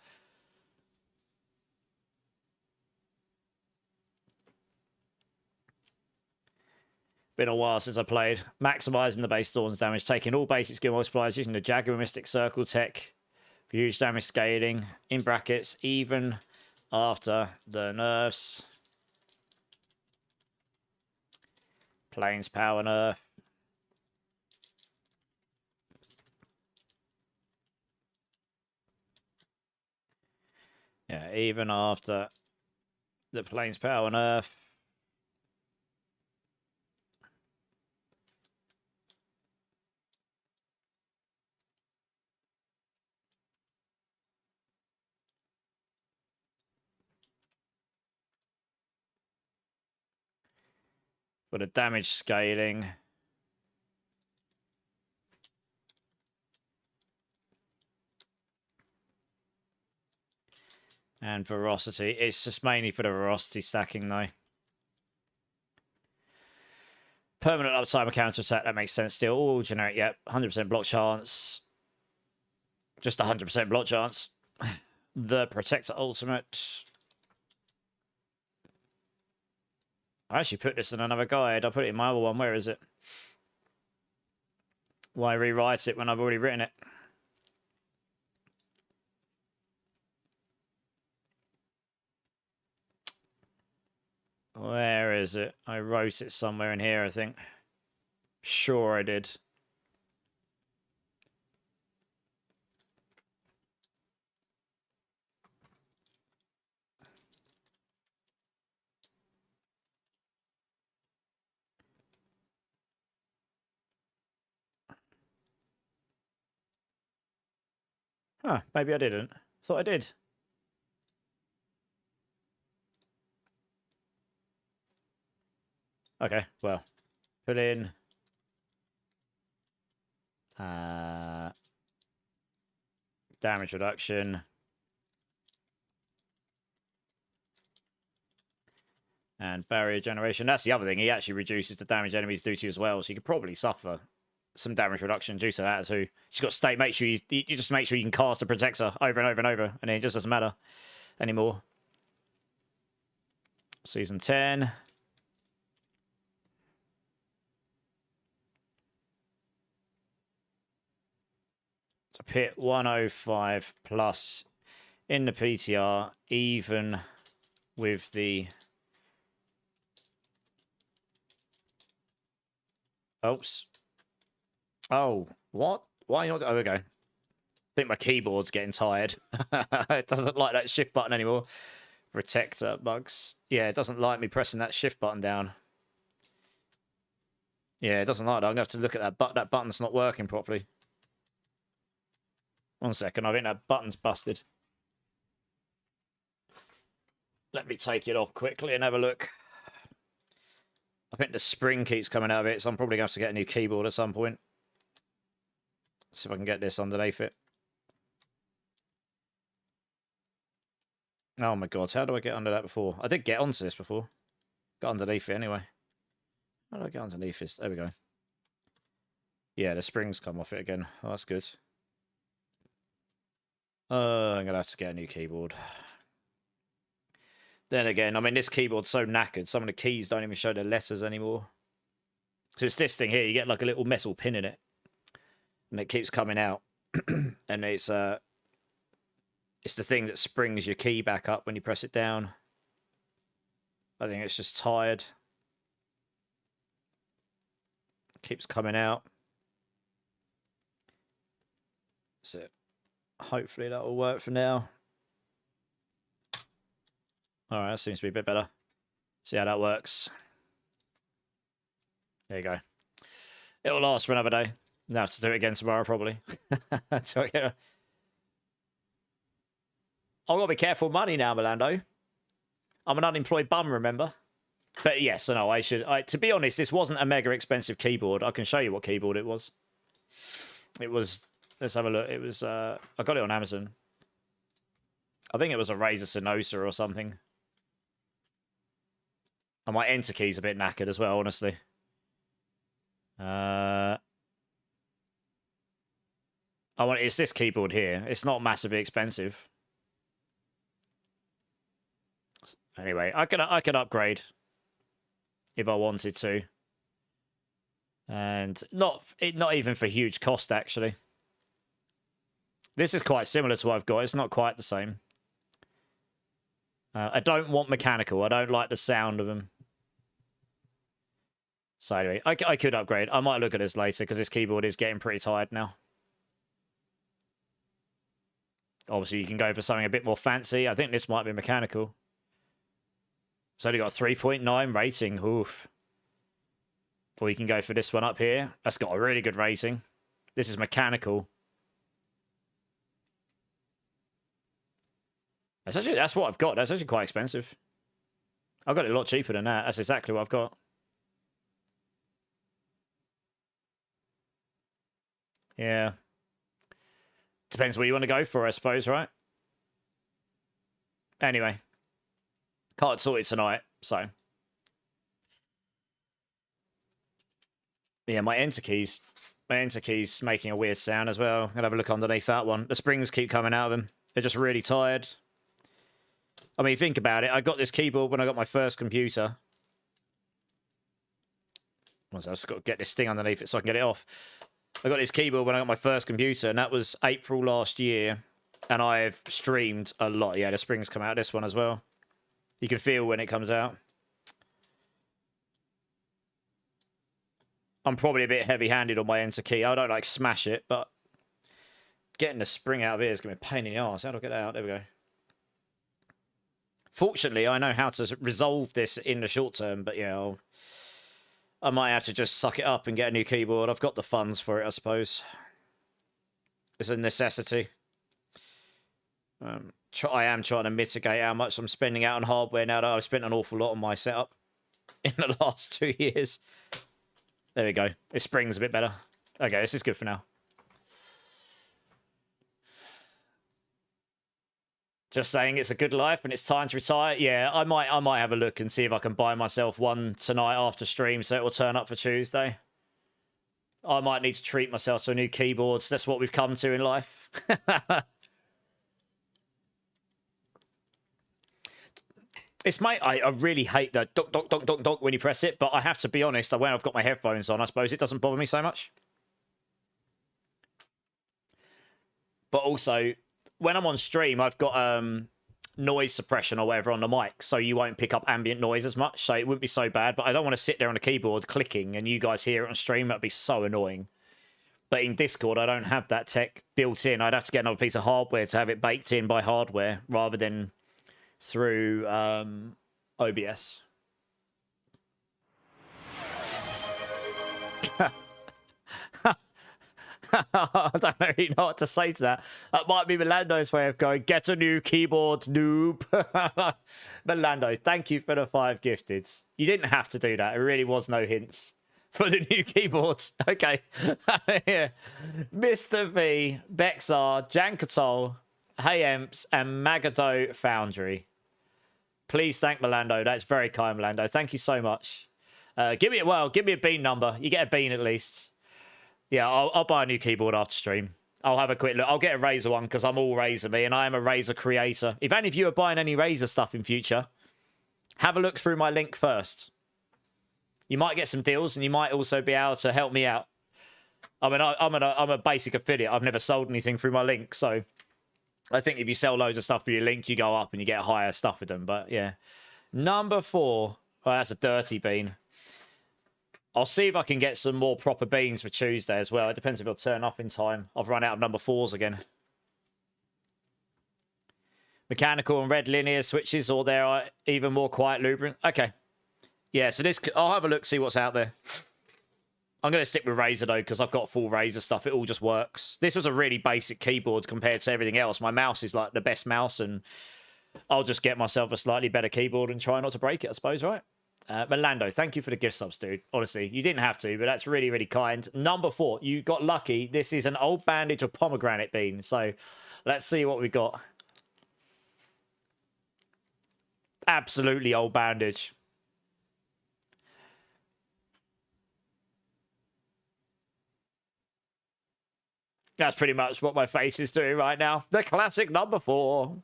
Been a while since I played. Maximising the base Thorns damage, taking all basic skill multipliers, using the Jaguar Mystic Circle tech for huge damage scaling, in brackets, even after the nerfs. Plains power nerf. Yeah, even after the Plains power nerf. For the damage scaling. And Veracity. It's just mainly for the Veracity stacking, though. Permanent uptime counter attack, that makes sense still. All generic, yep. 100% block chance. Just 100% block chance. The Protector Ultimate. I actually put this in another guide. I put it in my other one. Where is it? Why rewrite it when I've already written it? Where is it? I wrote it somewhere in here, I think. Sure I did. Huh, maybe I didn't. Thought I did. Okay, well. Put in... damage reduction. And barrier generation. That's the other thing. He actually reduces the damage enemies do to you as well. So you could probably suffer some damage reduction due to that too. You just got to stay. Make sure you just make sure you can cast a protector over and over and over, and it just doesn't matter anymore. Season 10. To pit 105 plus in the PTR, even with the... Oops. Oh, what? Why not? Oh, okay. I think my keyboard's getting tired. It doesn't like that shift button anymore. Protector bugs. Yeah, it doesn't like me pressing that shift button down. Yeah, it doesn't like that. I'm going to have to look at that, but that button's not working properly. 1 second, I think that button's busted. Let me take it off quickly and have a look. I think the spring keeps coming out of it, so I'm probably going to have to get a new keyboard at some point. See if I can get this underneath it. Oh my god, how do I get under that before? I did get onto this before. Got underneath it anyway. How do I get underneath this? There we go. Yeah, the springs come off it again. Oh, that's good. I'm going to have to get a new keyboard. Then again, I mean, this keyboard's so knackered. Some of the keys don't even show the letters anymore. So it's this thing here. You get like a little metal pin in it. And it keeps coming out. And it's the thing that springs your key back up when you press it down. I think it's just tired. Keeps coming out. So hopefully that will work for now. Alright, that seems to be a bit better. See how that works. There you go. It'll last for another day. I'll have to do it again tomorrow, probably. I've got to be careful with money now, Milando. I'm an unemployed bum, remember? But yes, no, I should... to be honest, this wasn't a mega expensive keyboard. I can show you what keyboard it was. It was... Let's have a look. It was... I got it on Amazon. I think it was a Razer Synosa or something. And my enter key's a bit knackered as well, honestly. It's this keyboard here. It's not massively expensive. Anyway, I could upgrade if I wanted to, and not even for huge cost actually. This is quite similar to what I've got. It's not quite the same. I don't want mechanical. I don't like the sound of them. So anyway, I could upgrade. I might look at this later because this keyboard is getting pretty tired now. Obviously, you can go for something a bit more fancy. I think this might be mechanical. It's only got a 3.9 rating. Oof. Or you can go for this one up here. That's got a really good rating. This is mechanical. That's what I've got. That's actually quite expensive. I've got it a lot cheaper than that. That's exactly what I've got. Yeah. Depends what you want to go for, I suppose, right? Anyway. Can't sort it tonight, so. Yeah, my enter key's making a weird sound as well. I'm gonna have a look underneath that one. The springs keep coming out of them. They're just really tired. I mean, think about it. I got this keyboard when I got my first computer. I've just got to get this thing underneath it so I can get it off. I got this keyboard when I got my first computer, and that was April last year. And I've streamed a lot. Yeah, the springs come out of this one as well. You can feel when it comes out. I'm probably a bit heavy-handed on my enter key. I don't like smash it, but getting the spring out of here is going to be a pain in the arse. How do I get that out? There we go. Fortunately, I know how to resolve this in the short term, but yeah, I might have to just suck it up and get a new keyboard. I've got the funds for it, I suppose. It's a necessity. I am trying to mitigate how much I'm spending out on hardware now that I've spent an awful lot on my setup in the last 2 years. There we go. It springs a bit better. Okay, this is good for now. Just saying it's a good life and it's time to retire. Yeah, I might have a look and see if I can buy myself one tonight after stream so it will turn up for Tuesday. I might need to treat myself to a new keyboard. So that's what we've come to in life. It's I really hate the donk, donk, donk, donk, donk when you press it, but I have to be honest, when I've got my headphones on, I suppose it doesn't bother me so much. But also, when I'm on stream, I've got noise suppression or whatever on the mic, so you won't pick up ambient noise as much, so it wouldn't be so bad. But I don't want to sit there on the keyboard clicking and you guys hear it on stream. That'd be so annoying. But in Discord, I don't have that tech built in. I'd have to get another piece of hardware to have it baked in by hardware rather than through OBS. I don't really know what to say to that. That might be Melando's way of going, get a new keyboard, noob. Melando, thank you for the 5 gifted. You didn't have to do that. It really was no hints for the new keyboards. Okay. Yeah. Mr. V, Bexar, Jankatol, Hey Emps, and Magado Foundry. Please thank Melando. That's very kind, Melando. Thank you so much. Give me a bean number. You get a bean at least. Yeah, I'll buy a new keyboard after stream. I'll have a quick look. I'll get a Razer one because I'm all Razer me, and I am a Razer creator. If any of you are buying any Razer stuff in future, have a look through my link first. You might get some deals, and you might also be able to help me out. I mean, I'm a basic affiliate. I've never sold anything through my link, so I think if you sell loads of stuff through your link, you go up and you get higher stuff with them. But yeah, number 4. Oh, that's a dirty bean. I'll see if I can get some more proper beans for Tuesday as well. It depends if it'll turn up in time. I've run out of number 4s again. Mechanical and red linear switches, or there are even more quiet lubricant. Okay. Yeah, so this, I'll have a look, see what's out there. I'm going to stick with Razer though, because I've got full Razer stuff. It all just works. This was a really basic keyboard compared to everything else. My mouse is like the best mouse, and I'll just get myself a slightly better keyboard and try not to break it, I suppose, right? Melando, thank you for the gift subs, dude. Honestly, you didn't have to, but that's really, really kind. Number 4, you got lucky. This is an old bandage of pomegranate bean. So let's see what we got. Absolutely old bandage. That's pretty much what my face is doing right now. The classic number 4.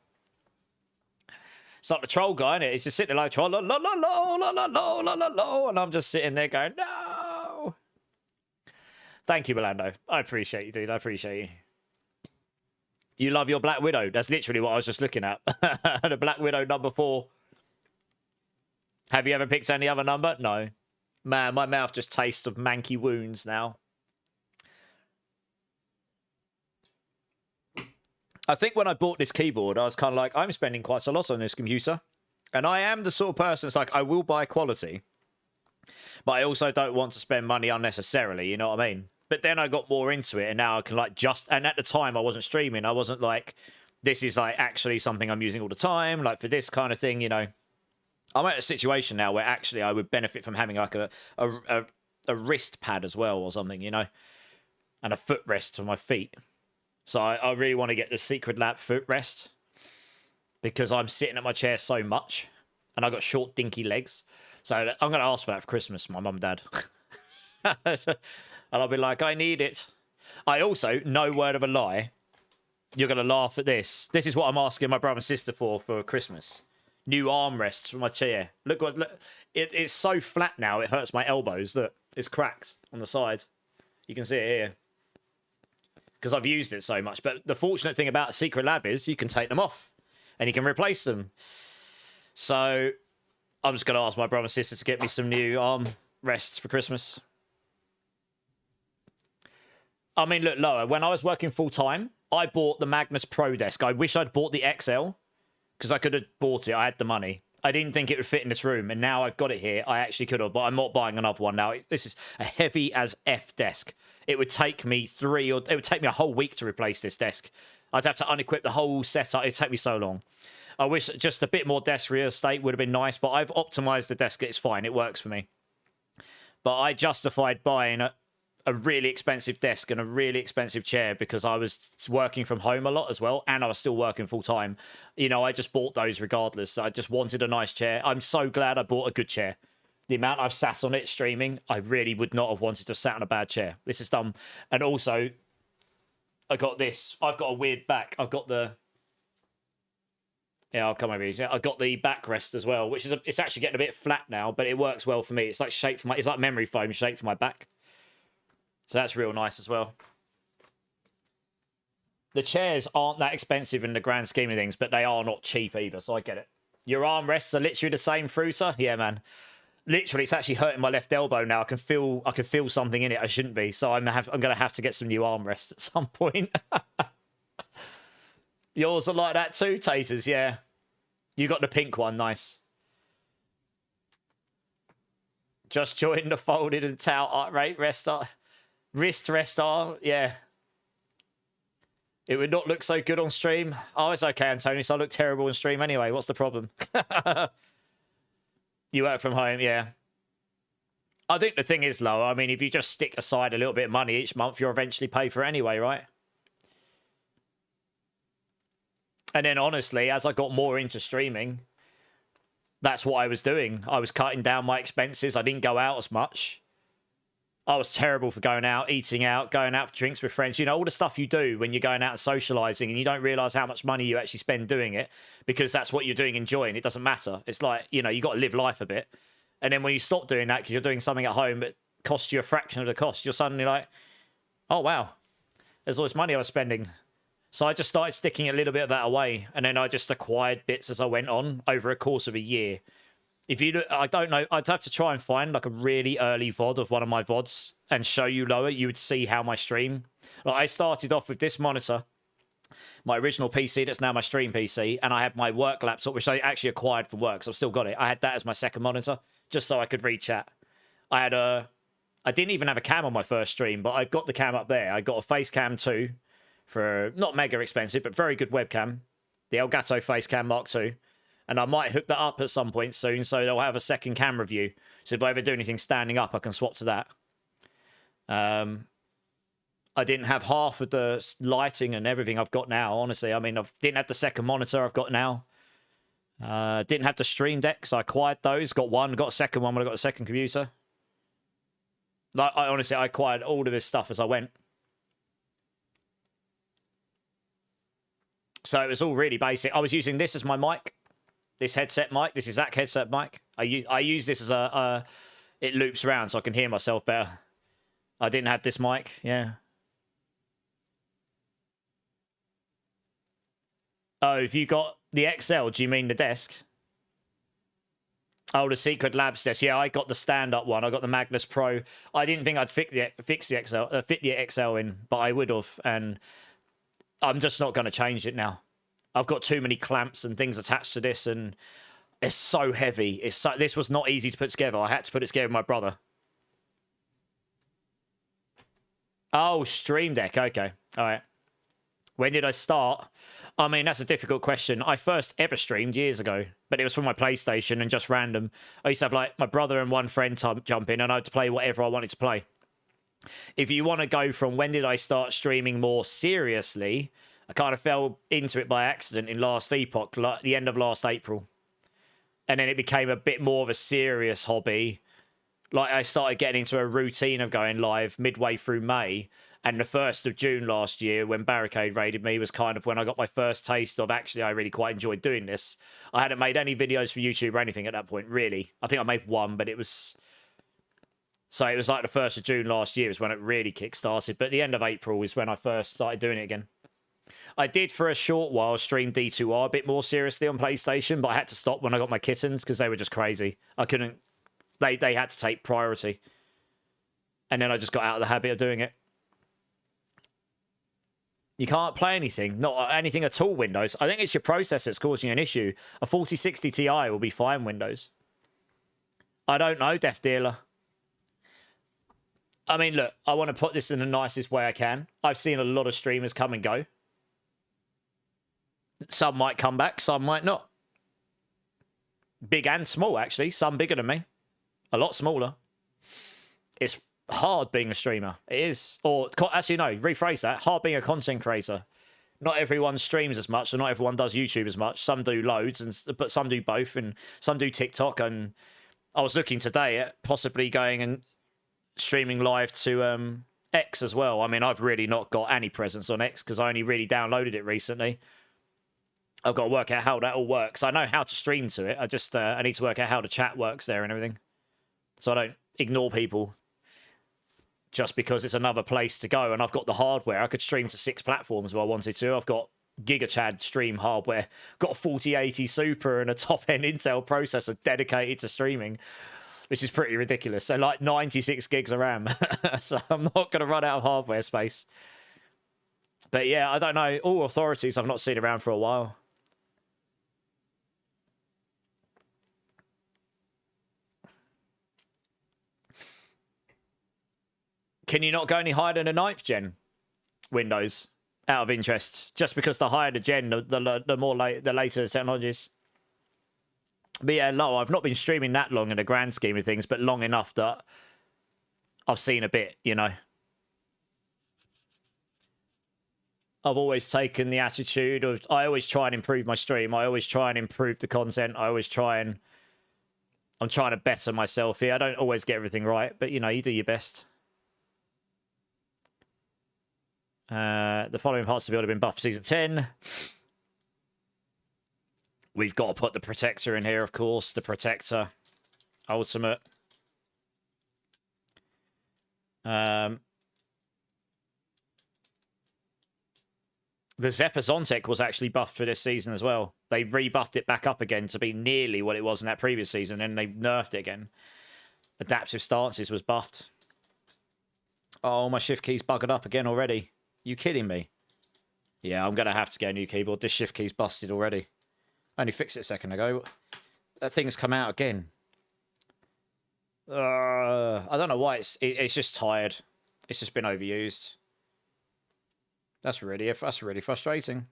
It's like the troll guy, innit? He's just sitting there like, troll, la la la la la la la la la la, and I'm just sitting there going, no. Thank you, Melando. I appreciate you, dude. I appreciate you. You love your Black Widow. That's literally what I was just looking at. The Black Widow number 4. Have you ever picked any other number? No. Man, my mouth just tastes of manky wounds now. I think when I bought this keyboard, I was kind of like, I'm spending quite a lot on this computer. And I am the sort of person that's like, I will buy quality. But I also don't want to spend money unnecessarily, you know what I mean? But then I got more into it, and now I can like just... And at the time, I wasn't streaming. I wasn't like, this is like actually something I'm using all the time. Like for this kind of thing, you know. I'm at a situation now where actually I would benefit from having like a wrist pad as well or something, you know. And a footrest for my feet. So I really want to get the Secret Lab footrest because I'm sitting at my chair so much and I got short, dinky legs. So I'm going to ask for that for Christmas, my mum and dad. And I'll be like, I need it. I also, no word of a lie, you're going to laugh at this. This is what I'm asking my brother and sister for Christmas. New armrests for my chair. Look, it's so flat now, it hurts my elbows. Look, it's cracked on the side. You can see it here. Because I've used it so much. But the fortunate thing about Secret Lab is you can take them off and you can replace them. So I'm just going to ask my brother and sister to get me some new arm rests for Christmas. I mean, look, Lower, when I was working full-time, I bought the Magnus Pro desk. I wish I'd bought the XL because I could have bought it. I had the money. I didn't think it would fit in this room, and now I've got it here. I actually could have, but I'm not buying another one now. This is a heavy as F desk. It would take me it would take me a whole week to replace this desk. I'd have to unequip the whole setup. It'd take me so long. I wish just a bit more desk real estate would have been nice, but I've optimized the desk. It's fine. It works for me. But I justified buying a really expensive desk and a really expensive chair because I was working from home a lot as well, and I was still working full time. You know, I just bought those regardless. I just wanted a nice chair. I'm so glad I bought a good chair. The amount I've sat on it streaming, I really would not have wanted to sat on a bad chair. This is dumb. And also, I got this. I've got a weird back. I've got the... Yeah, I'll come over here. I've got the backrest as well, which is it's actually getting a bit flat now, but it works well for me. It's like shaped for it's like memory foam shaped for my back. So that's real nice as well. The chairs aren't that expensive in the grand scheme of things, but they are not cheap either, so I get it. Your armrests are literally the same, Fruiter? Yeah, man. Literally, it's actually hurting my left elbow now. I can feel something in it I shouldn't be, so I'm gonna have to get some new armrests at some point. Yours are like that too, Taters, yeah. You got the pink one, nice. Just join the folded and tout rate wrist rest arm, yeah. It would not look so good on stream. Oh, it's okay, Antonius. I look terrible on stream anyway. What's the problem? You work from home, yeah. I think the thing is, though, I mean, if you just stick aside a little bit of money each month, you'll eventually pay for it anyway, right? And then, honestly, as I got more into streaming, that's what I was doing. I was cutting down my expenses. I didn't go out as much. I was terrible for going out, eating out, going out for drinks with friends. You know, all the stuff you do when you're going out and socializing and you don't realize how much money you actually spend doing it because that's what you're doing, enjoying. It doesn't matter. It's like, you know, you got to live life a bit. And then when you stop doing that because you're doing something at home that costs you a fraction of the cost, you're suddenly like, oh, wow, there's all this money I was spending. So I just started sticking a little bit of that away. And then I just acquired bits as I went on over a course of a year. If you look, I don't know, I'd have to try and find like a really early VOD of one of my VODs and show you lower. You would see how my stream. Like I started off with this monitor, my original PC that's now my stream PC, and I had my work laptop, which I actually acquired from work, so I've still got it. I had that as my second monitor, just so I could read chat. I didn't even have a cam on my first stream, but I got the cam up there. I got a face cam too, for not mega expensive, but very good webcam. The Elgato Face Cam Mark II. And I might hook that up at some point soon, so they'll have a second camera view. So if I ever do anything standing up, I can swap to that. I didn't have half of the lighting and everything I've got now, honestly. I mean, I didn't have the second monitor I've got now. Didn't have the stream decks. I acquired those. Got one, got a second one when I got a second computer. Like, honestly, I acquired all of this stuff as I went. So it was all really basic. I was using this as my mic. This headset mic. This is that headset mic. I use this as it loops around so I can hear myself better. I didn't have this mic. Yeah. Oh, if you got the XL, do you mean the desk? Oh, the Secret Labs desk. Yeah, I got the stand-up one. I got the Magnus Pro. I didn't think I'd fit the XL in, but I would have, and I'm just not going to change it now. I've got too many clamps and things attached to this, and it's so heavy. This was not easy to put together. I had to put it together with my brother. Oh, Stream Deck. Okay. All right. When did I start? I mean, that's a difficult question. I first ever streamed years ago, but it was from my PlayStation and just random. I used to have, like, my brother and one friend jump in, and I'd play whatever I wanted to play. If you want to go from when did I start streaming more seriously, I kind of fell into it by accident in last epoch, like the end of last April. And then it became a bit more of a serious hobby. Like, I started getting into a routine of going live midway through May. And the 1st of June last year, when Barricade raided me, was kind of when I got my first taste of, actually, I really quite enjoyed doing this. I hadn't made any videos for YouTube or anything at that point, really. I think I made one, but it was... So it was like the 1st of June last year is when it really kick-started. But the end of April is when I first started doing it again. I did for a short while stream D2R a bit more seriously on PlayStation, but I had to stop when I got my kittens because they were just crazy. I couldn't... They had to take priority. And then I just got out of the habit of doing it. You can't play anything. Not anything at all, Windows. I think it's your processor that's causing an issue. A 4060 Ti will be fine, Windows. I don't know, Death Dealer. I mean, look, I want to put this in the nicest way I can. I've seen a lot of streamers come and go. Some might come back, some might not. Big and small, actually. Some bigger than me. A lot smaller. It's hard being a streamer. It is. Or, actually, no, rephrase that. Hard being a content creator. Not everyone streams as much, and not everyone does YouTube as much. Some do loads, but some do both, and some do TikTok. And I was looking today at possibly going and streaming live to X as well. I mean, I've really not got any presence on X because I only really downloaded it recently. I've got to work out how that all works. I know how to stream to it. I just I need to work out how the chat works there and everything, so I don't ignore people just because it's another place to go, and I've got the hardware. I could stream to 6 platforms if I wanted to. I've got GigaChad stream hardware, got a 4080 Super and a top-end Intel processor dedicated to streaming, which is pretty ridiculous. So like 96 gigs of RAM. So I'm not going to run out of hardware space. But yeah, I don't know. All authorities I've not seen around for a while. Can you not go any higher than a 9th gen Windows? Out of interest, just because the higher the gen, the more the later the technologies. But yeah, no, I've not been streaming that long in the grand scheme of things, but long enough that I've seen a bit, you know. I've always taken the attitude of, I always try and improve my stream. I always try and improve the content. I'm trying to better myself here. I don't always get everything right, but you know, you do your best. The following parts of the build have been buffed for Season 10. We've got to put the Protector in here, of course. The Protector. Ultimate. The Zephyr Zontech was actually buffed for this season as well. They rebuffed it back up again to be nearly what it was in that previous season, and they nerfed it again. Adaptive Stances was buffed. Oh, my shift key's buggered up again already. You kidding me? Yeah, I'm going to have to get a new keyboard. This shift key's busted already. I only fixed it a second ago. That thing's come out again. I don't know why. It's just tired. It's just been overused. That's really frustrating.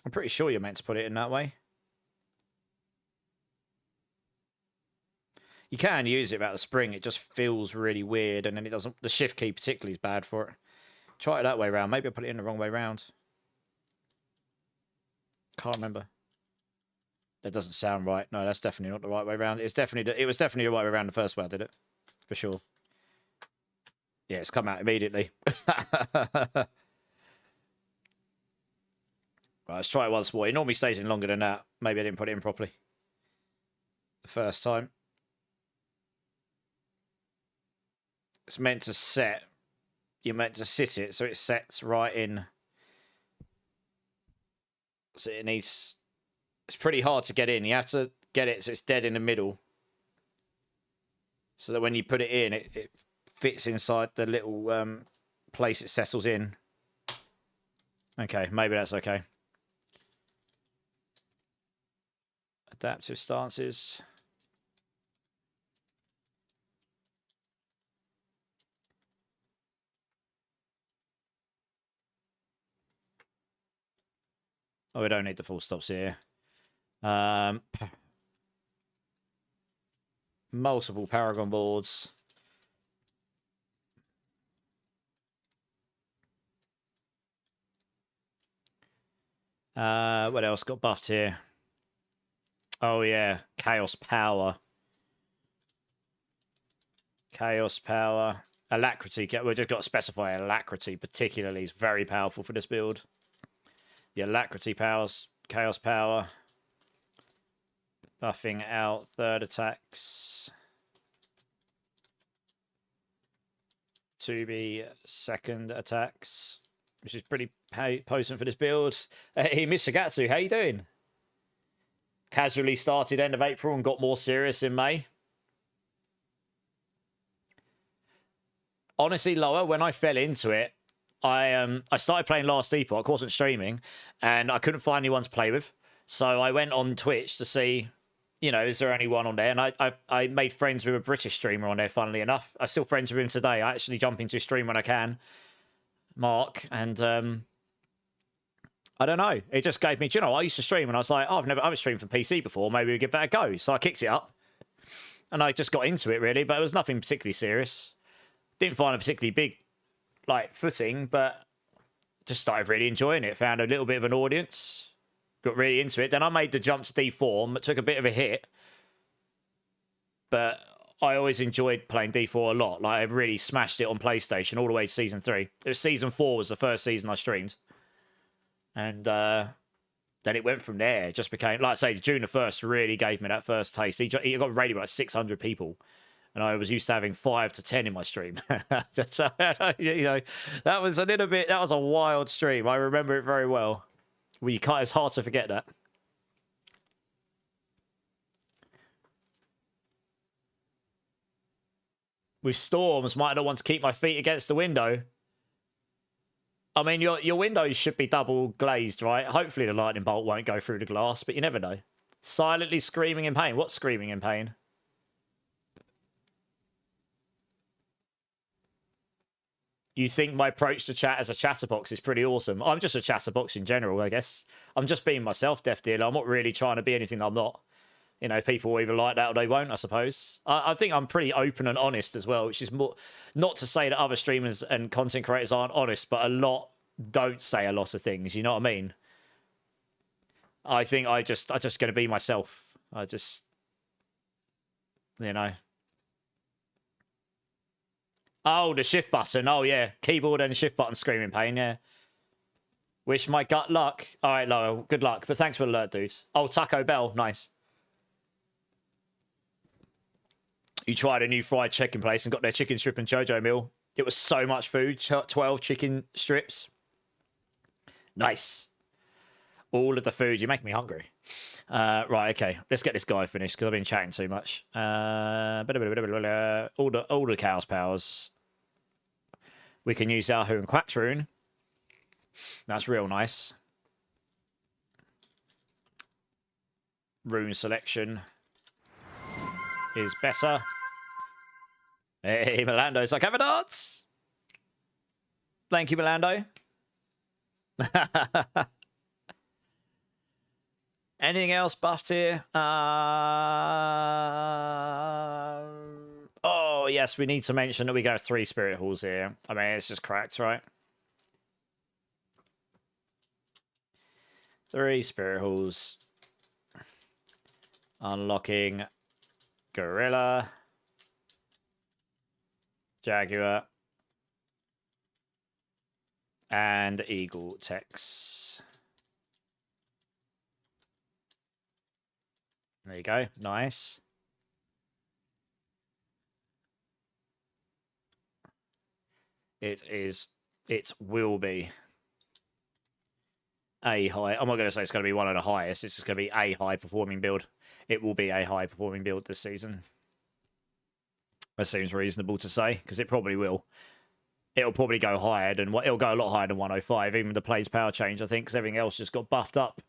I'm pretty sure you're meant to put it in that way. You can use it without the spring. It just feels really weird, and then it doesn't. The shift key particularly is bad for it. Try it that way around. Maybe I put it in the wrong way around. Can't remember. That doesn't sound right. No, that's definitely not the right way around. It was definitely the right way around the first way I did it, for sure. Yeah, it's come out immediately. Right, let's try it once more. It normally stays in longer than that. Maybe I didn't put it in properly the first time. It's meant to set. You're meant to sit it so it sets right in. So it needs... It's pretty hard to get in. You have to get it so it's dead in the middle. So that when you put it in, it fits inside the little place it settles in. Okay, maybe that's okay. Adaptive stances. Oh, we don't need the full stops here. Multiple Paragon boards. What else got buffed here? Oh, yeah. Chaos Power. Chaos Power. Alacrity. We've just got to specify Alacrity particularly is very powerful for this build. The Alacrity powers. Chaos Power. Buffing out third attacks. To be second attacks. Which is pretty potent for this build. Hey, Mr. Gatsu, how you doing? Casually started end of April and got more serious in May. Honestly, Lower, when I fell into it, I started playing Last Epoch, wasn't streaming, and I couldn't find anyone to play with. So I went on Twitch to see, you know, is there anyone on there? And I made friends with a British streamer on there, funnily enough. I'm still friends with him today. I actually jump into his stream when I can. Mark, and I don't know. It just gave me, do you know, I used to stream and I was like, oh, I haven't streamed from PC before. Maybe we'll give that a go. So I kicked it up and I just got into it really, but it was nothing particularly serious. Didn't find a particularly big, like, footing, but just started really enjoying it. Found a little bit of an audience, got really into it. Then I made the jump to D4, took a bit of a hit, but I always enjoyed playing D4 a lot. Like, I really smashed it on PlayStation all the way to Season 3. It was Season 4 was the first season I streamed. And then it went from there. It just became, like I say, June the 1st really gave me that first taste. He got raided by like 600 people And I was used to having 5 to 10 in my stream. So, you know, that was a little bit, that was a wild stream. I remember it very well. Well, you can't, it's hard to forget that. With storms, might not want to keep my feet against the window. I mean, your windows should be double glazed, right? Hopefully the lightning bolt won't go through the glass, but you never know. Silently screaming in pain. What's screaming in pain? You think my approach to chat as a chatterbox is pretty awesome. I'm just a chatterbox in general, I guess. I'm just being myself, Death Dealer. I'm not really trying to be anything I'm not. You know, people will either like that or they won't, I suppose. I think I'm pretty open and honest as well, which is more... Not to say that other streamers and content creators aren't honest, but a lot don't say a lot of things, you know what I mean? I think I just going to be myself. I just... You know... Oh, the shift button. Oh, yeah. Keyboard and shift button screaming pain, yeah. Wish my gut luck. All right, Lowell. Good luck. But thanks for the alert, dude. Oh, Taco Bell. Nice. You tried a new fried chicken place and got their chicken strip and Jojo meal. It was so much food. 12 chicken strips. Nice. All of the food. You're making me hungry. Right, okay. Let's get this guy finished because I've been chatting too much. All the cow's powers. We can use Yahoo and Quack's rune. That's real nice. Rune selection is better. Hey, Milando's like, have a dance. Thank you, Milando. Anything else buffed here? Oh, yes, we need to mention that we got 3 spirit halls here. I mean, it's just cracked, right? 3 spirit halls. Unlocking Gorilla. Jaguar. And Eagle Tex. There you go. Nice. It will be a high. I'm not going to say it's going to be one of the highest. It's just going to be a high performing build. It will be a high performing build this season. That seems reasonable to say because it probably will. It'll probably go higher than what it'll go a lot higher than 105. Even with the plays power change, I think, because everything else just got buffed up.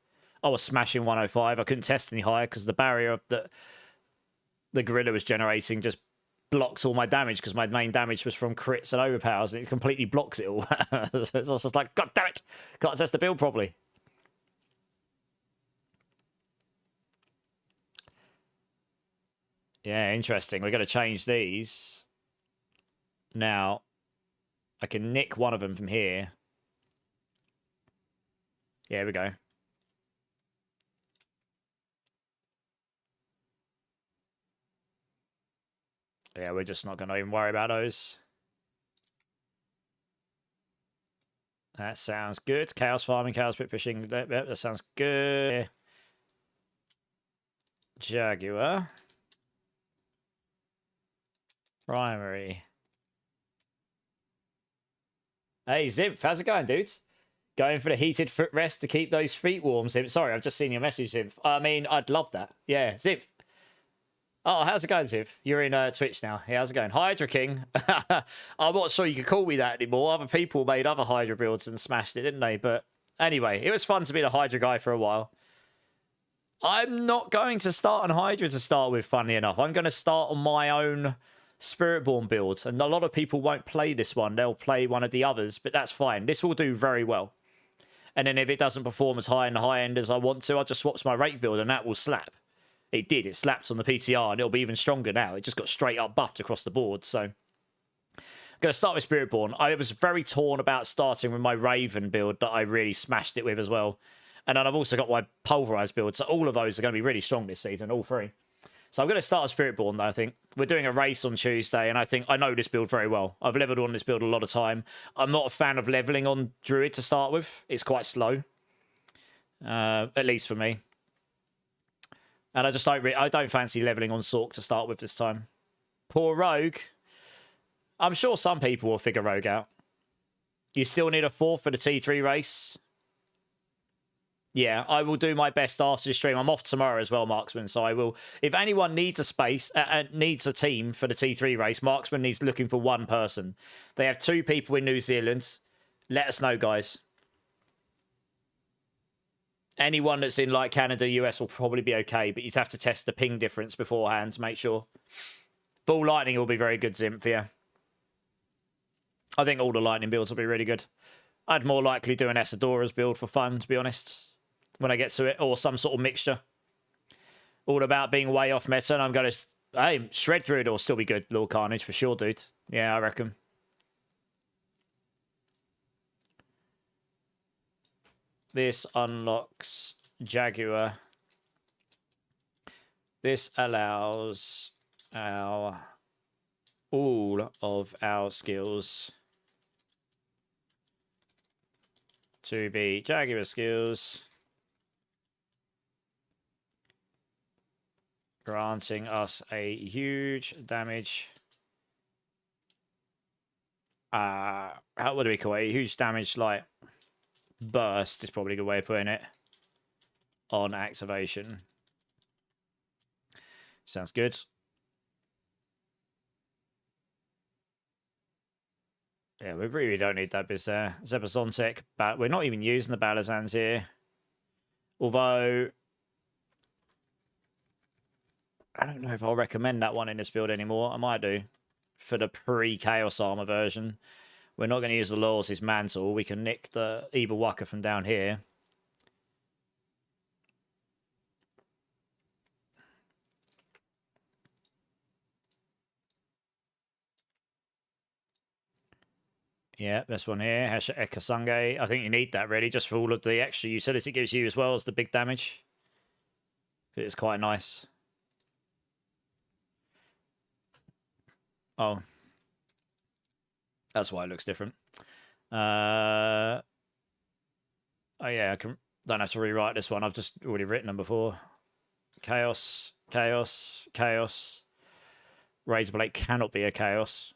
I was smashing 105. I couldn't test any higher because the barrier that the gorilla was generating just blocks all my damage because my main damage was from crits and overpowers and it completely blocks it all. So it's just like, God damn it! Can't test the build properly. Yeah, interesting. We're going to change these. Now, I can nick one of them from here. Yeah, here we go. Yeah, we're just not going to even worry about those. That sounds good. Chaos farming, chaos pit fishing. That sounds good. Jaguar. Primary. Hey, Zimp, how's it going, dudes? Going for the heated footrest to keep those feet warm, Zimp. Sorry, I've just seen your message, Zimp. I mean, I'd love that. Yeah, Zimp. Oh, how's it going, Ziv? You're in Twitch now. Yeah, how's it going? Hydra King. I'm not sure you can call me that anymore. Other people made other Hydra builds and smashed it, didn't they? But anyway, it was fun to be the Hydra guy for a while. I'm not going to start on Hydra to start with, funnily enough. I'm going to start on my own Spiritborn build. And a lot of people won't play this one. They'll play one of the others, but that's fine. This will do very well. And then if it doesn't perform as high in the high end as I want to, I'll just swap to my rate build and that will slap. It did. It slapped on the PTR, and it'll be even stronger now. It just got straight up buffed across the board. So I'm going to start with Spiritborn. I was very torn about starting with my Raven build that I really smashed it with as well. And then I've also got my Pulverized build. So all of those are going to be really strong this season, all 3. So I'm going to start with Spiritborn, though, I think. We're doing a race on Tuesday, and I think I know this build very well. I've leveled on this build a lot of time. I'm not a fan of leveling on Druid to start with. It's quite slow, at least for me. And I just don't fancy leveling on Sork to start with this time. Poor Rogue. I'm sure some people will figure Rogue out. You still need a 4th for the T3 race. Yeah, I will do my best after the stream. I'm off tomorrow as well, Marksman. So I will. If anyone needs a space, needs a team for the T3 race, Marksman needs looking for one person. They have 2 people in New Zealand. Let us know, guys. Anyone that's in like Canada, US will probably be okay, but you'd have to test the ping difference beforehand to make sure. Ball Lightning will be very good, Zymph. I think all the Lightning builds will be really good. I'd more likely do an Essadora's build for fun, to be honest, when I get to it, or some sort of mixture. All about being way off meta, and I'm going to... Hey, Shred Druid will still be good, Lord Carnage, for sure, dude. Yeah, I reckon. This unlocks Jaguar. This allows all of our skills to be Jaguar skills, granting us a huge damage. What do we call it? A huge damage, like, burst is probably a good way of putting it on activation. Sounds good. Yeah, we really don't need that biz there. Zebazontic, but we're not even using the Balazans here. Although, I don't know if I'll recommend that one in this build anymore. I might do. For the pre-Chaos Armor version. We're not going to use the Loyalty's Mantle. We can nick the Evil Waka from down here. Yeah, this one here, Hesha Ekasange. I think you need that, really, just for all of the extra utility it gives you as well as the big damage. It's quite nice. Oh. That's why it looks different. Oh, yeah, don't have to rewrite this one. I've just already written them before. Chaos, Chaos, Chaos. Razorblade cannot be a Chaos.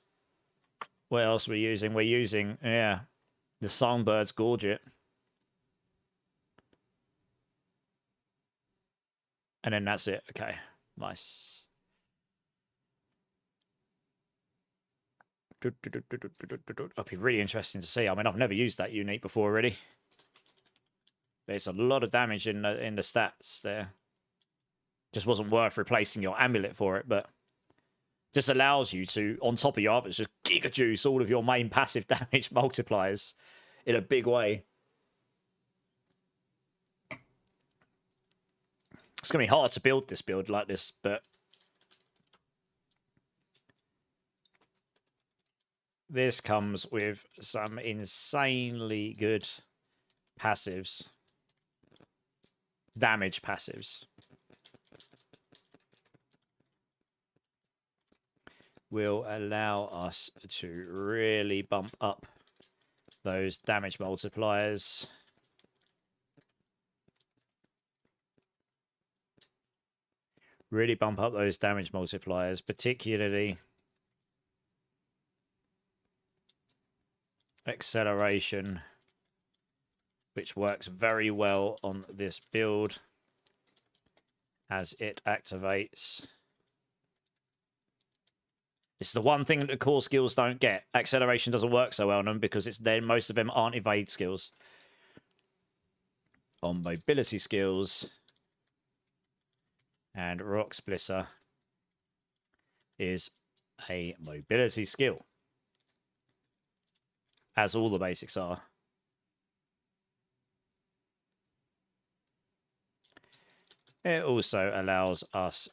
What else are we using? We're using, yeah, the Songbird's Gorget. And then that's it. Okay, nice. It'll be really interesting to see. I mean, I've never used that unit before, really. But it's a lot of damage in the stats there. Just wasn't worth replacing your amulet for it, but just allows you to, on top of your others, just giga juice all of your main passive damage multipliers in a big way. It's going to be hard to build this build like this, but this comes with some insanely good passives. Damage passives. Will allow us to really bump up those damage multipliers. Really bump up those damage multipliers, particularly acceleration, which works very well on this build as it activates. It's the one thing that the core skills don't get. Acceleration doesn't work so well on them because most of them aren't evade skills. On mobility skills, and Rock Splitter is a mobility skill, as all the basics are. It also allows us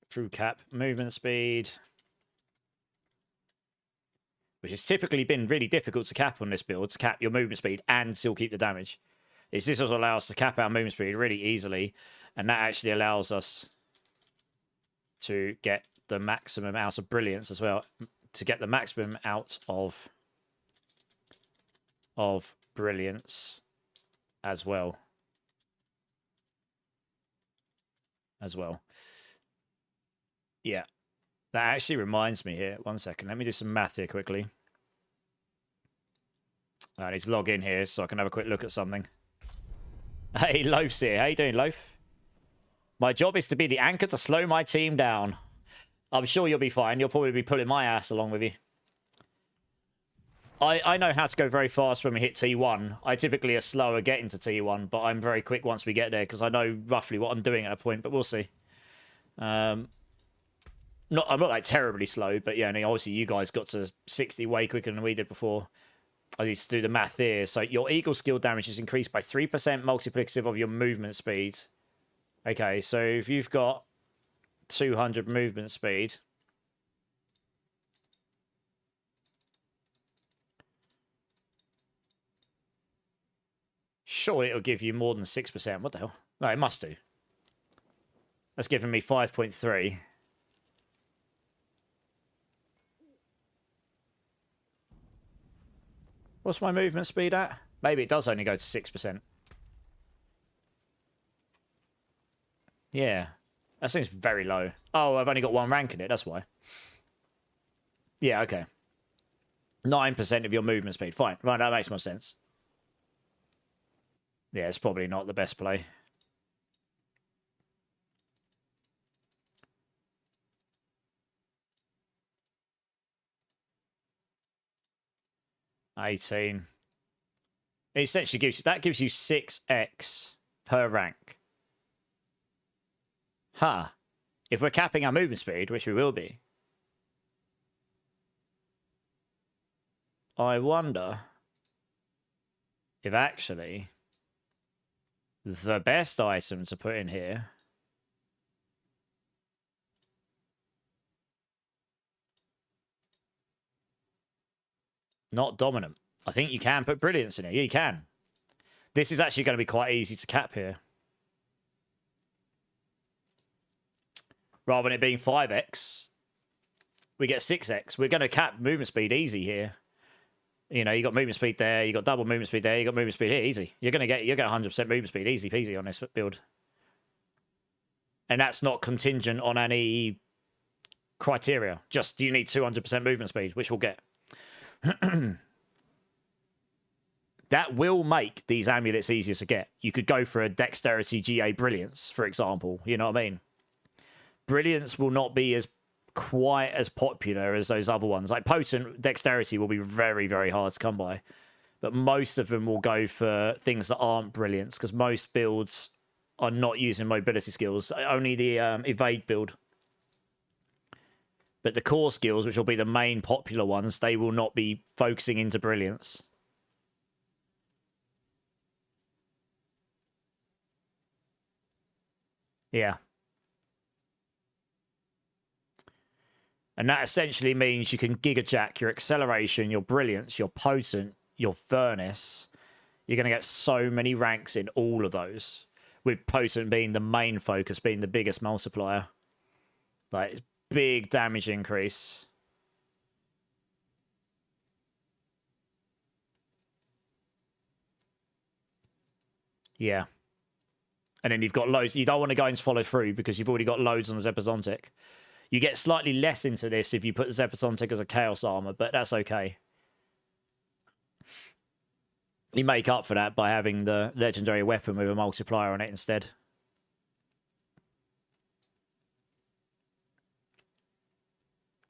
true cap movement speed, which has typically been really difficult to cap on this build, to cap your movement speed and still keep the damage. This also allows us to cap our movement speed really easily, and that actually allows us to get the maximum out of brilliance as well, to get the maximum out of brilliance as well. Yeah. That actually reminds me here. 1 second. Let me do some math here quickly. I need to log in here so I can have a quick look at something. Hey, Loaf's here. How you doing, Loaf? My job is to be the anchor to slow my team down. I'm sure you'll be fine. You'll probably be pulling my ass along with you. I know how to go very fast when we hit T1. I typically are slower getting to T1, but I'm very quick once we get there because I know roughly what I'm doing at a point, but we'll see. I'm not like terribly slow, but yeah, obviously you guys got to 60 way quicker than we did before. I need to do the math here. So your Eagle skill damage is increased by 3% multiplicative of your movement speed. Okay, so if you've got 200 movement speed... Surely it'll give you more than 6%. What the hell? No, it must do. That's giving me 5.3. What's my movement speed at? Maybe it does only go to 6%. Yeah. That seems very low. Oh, I've only got 1 rank in it. That's why. Yeah, okay. 9% of your movement speed. Fine. Right, that makes more sense. Yeah, it's probably not the best play. $18. It essentially gives you 6x per rank. Huh. If we're capping our movement speed, which we will be, I wonder if actually the best item to put in here not dominant. I think you can put brilliance in it. Yeah, you can. This is actually going to be quite easy to cap here. Rather than it being 5x, we get 6x. We're going to cap movement speed easy here. You know, you got movement speed there, you got double movement speed there, you got movement speed here, easy. You're going to get 100% movement speed, easy peasy on this build. And that's not contingent on any criteria. Just you need 200% movement speed, which we'll get. That will make these amulets easier to get. You could go for a dexterity GA brilliance, for example. You know what I mean? Brilliance will not be as quite as popular as those other ones. Like potent dexterity will be very, very hard to come by. But most of them will go for things that aren't brilliance because most builds are not using mobility skills. Only the evade build. But the core skills, which will be the main popular ones, they will not be focusing into brilliance. Yeah. And that essentially means you can Giga Jack your acceleration, your brilliance, your potent, your furnace. You're going to get so many ranks in all of those. With potent being the main focus, being the biggest multiplier. Like, big damage increase. Yeah. And then you've got loads. You don't want to go into follow through because you've already got loads on the Zepazontic. You get slightly less into this if you put Zepazontic as a Chaos Armor, but that's okay. You make up for that by having the legendary weapon with a multiplier on it instead.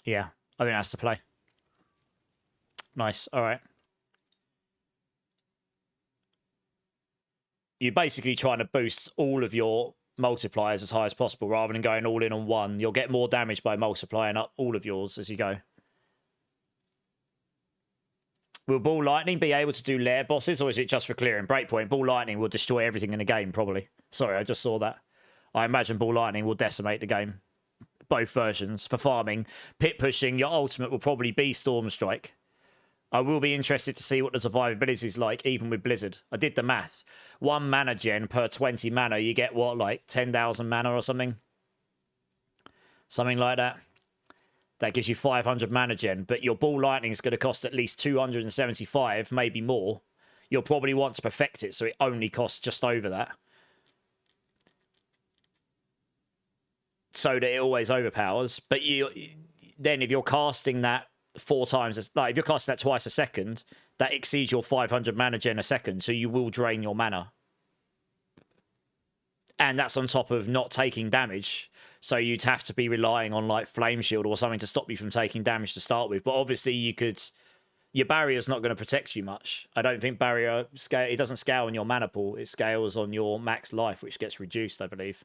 Yeah, I think that's the play. Nice, all right. You're basically trying to boost all of your multipliers as high as possible rather than going all in on one. You'll get more damage by multiplying up all of yours as you go. Will Ball Lightning be able to do lair bosses or is it just for clearing? Breakpoint, Ball Lightning will destroy everything in the game, probably. Sorry, I just saw that. I imagine Ball Lightning will decimate the game. Both versions. For farming, pit pushing, your ultimate will probably be Storm Strike. I will be interested to see what the survivability is like, even with Blizzard. I did the math. 1 mana gen per 20 mana, you get what, like 10,000 mana or something? Something like that. That gives you 500 mana gen, but your Ball Lightning is going to cost at least 275, maybe more. You'll probably want to perfect it, so it only costs just over that. So that it always overpowers. But then if you're casting that 4 times, like if you're casting that twice a second, that exceeds your 500 mana gen a second, so you will drain your mana. And that's on top of not taking damage, so you'd have to be relying on like Flame Shield or something to stop you from taking damage to start with. But obviously you could, your barrier's not going to protect you much. I don't think barrier scale, it doesn't scale on your mana pool, it scales on your max life, which gets reduced, I believe.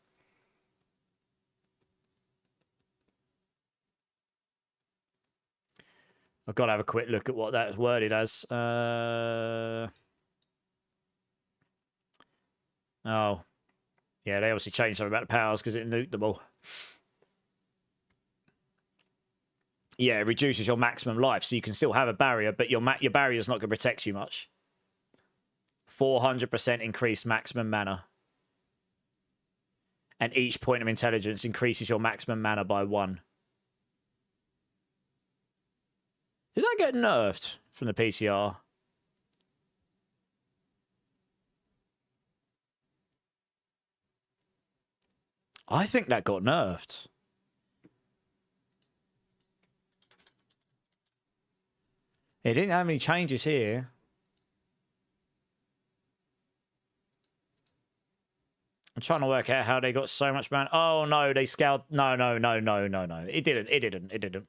I've got to have a quick look at what that's worded as. Oh. Yeah, they obviously changed something about the powers because it nuked them all. Yeah, it reduces your maximum life, so you can still have a barrier, but your barrier's not going to protect you much. 400% increased maximum mana. And each point of intelligence increases your maximum mana by 1. Did that get nerfed from the PTR? I think that got nerfed. It didn't have any changes here. I'm trying to work out how they got so much mana. Oh, no, they scaled... No. It didn't.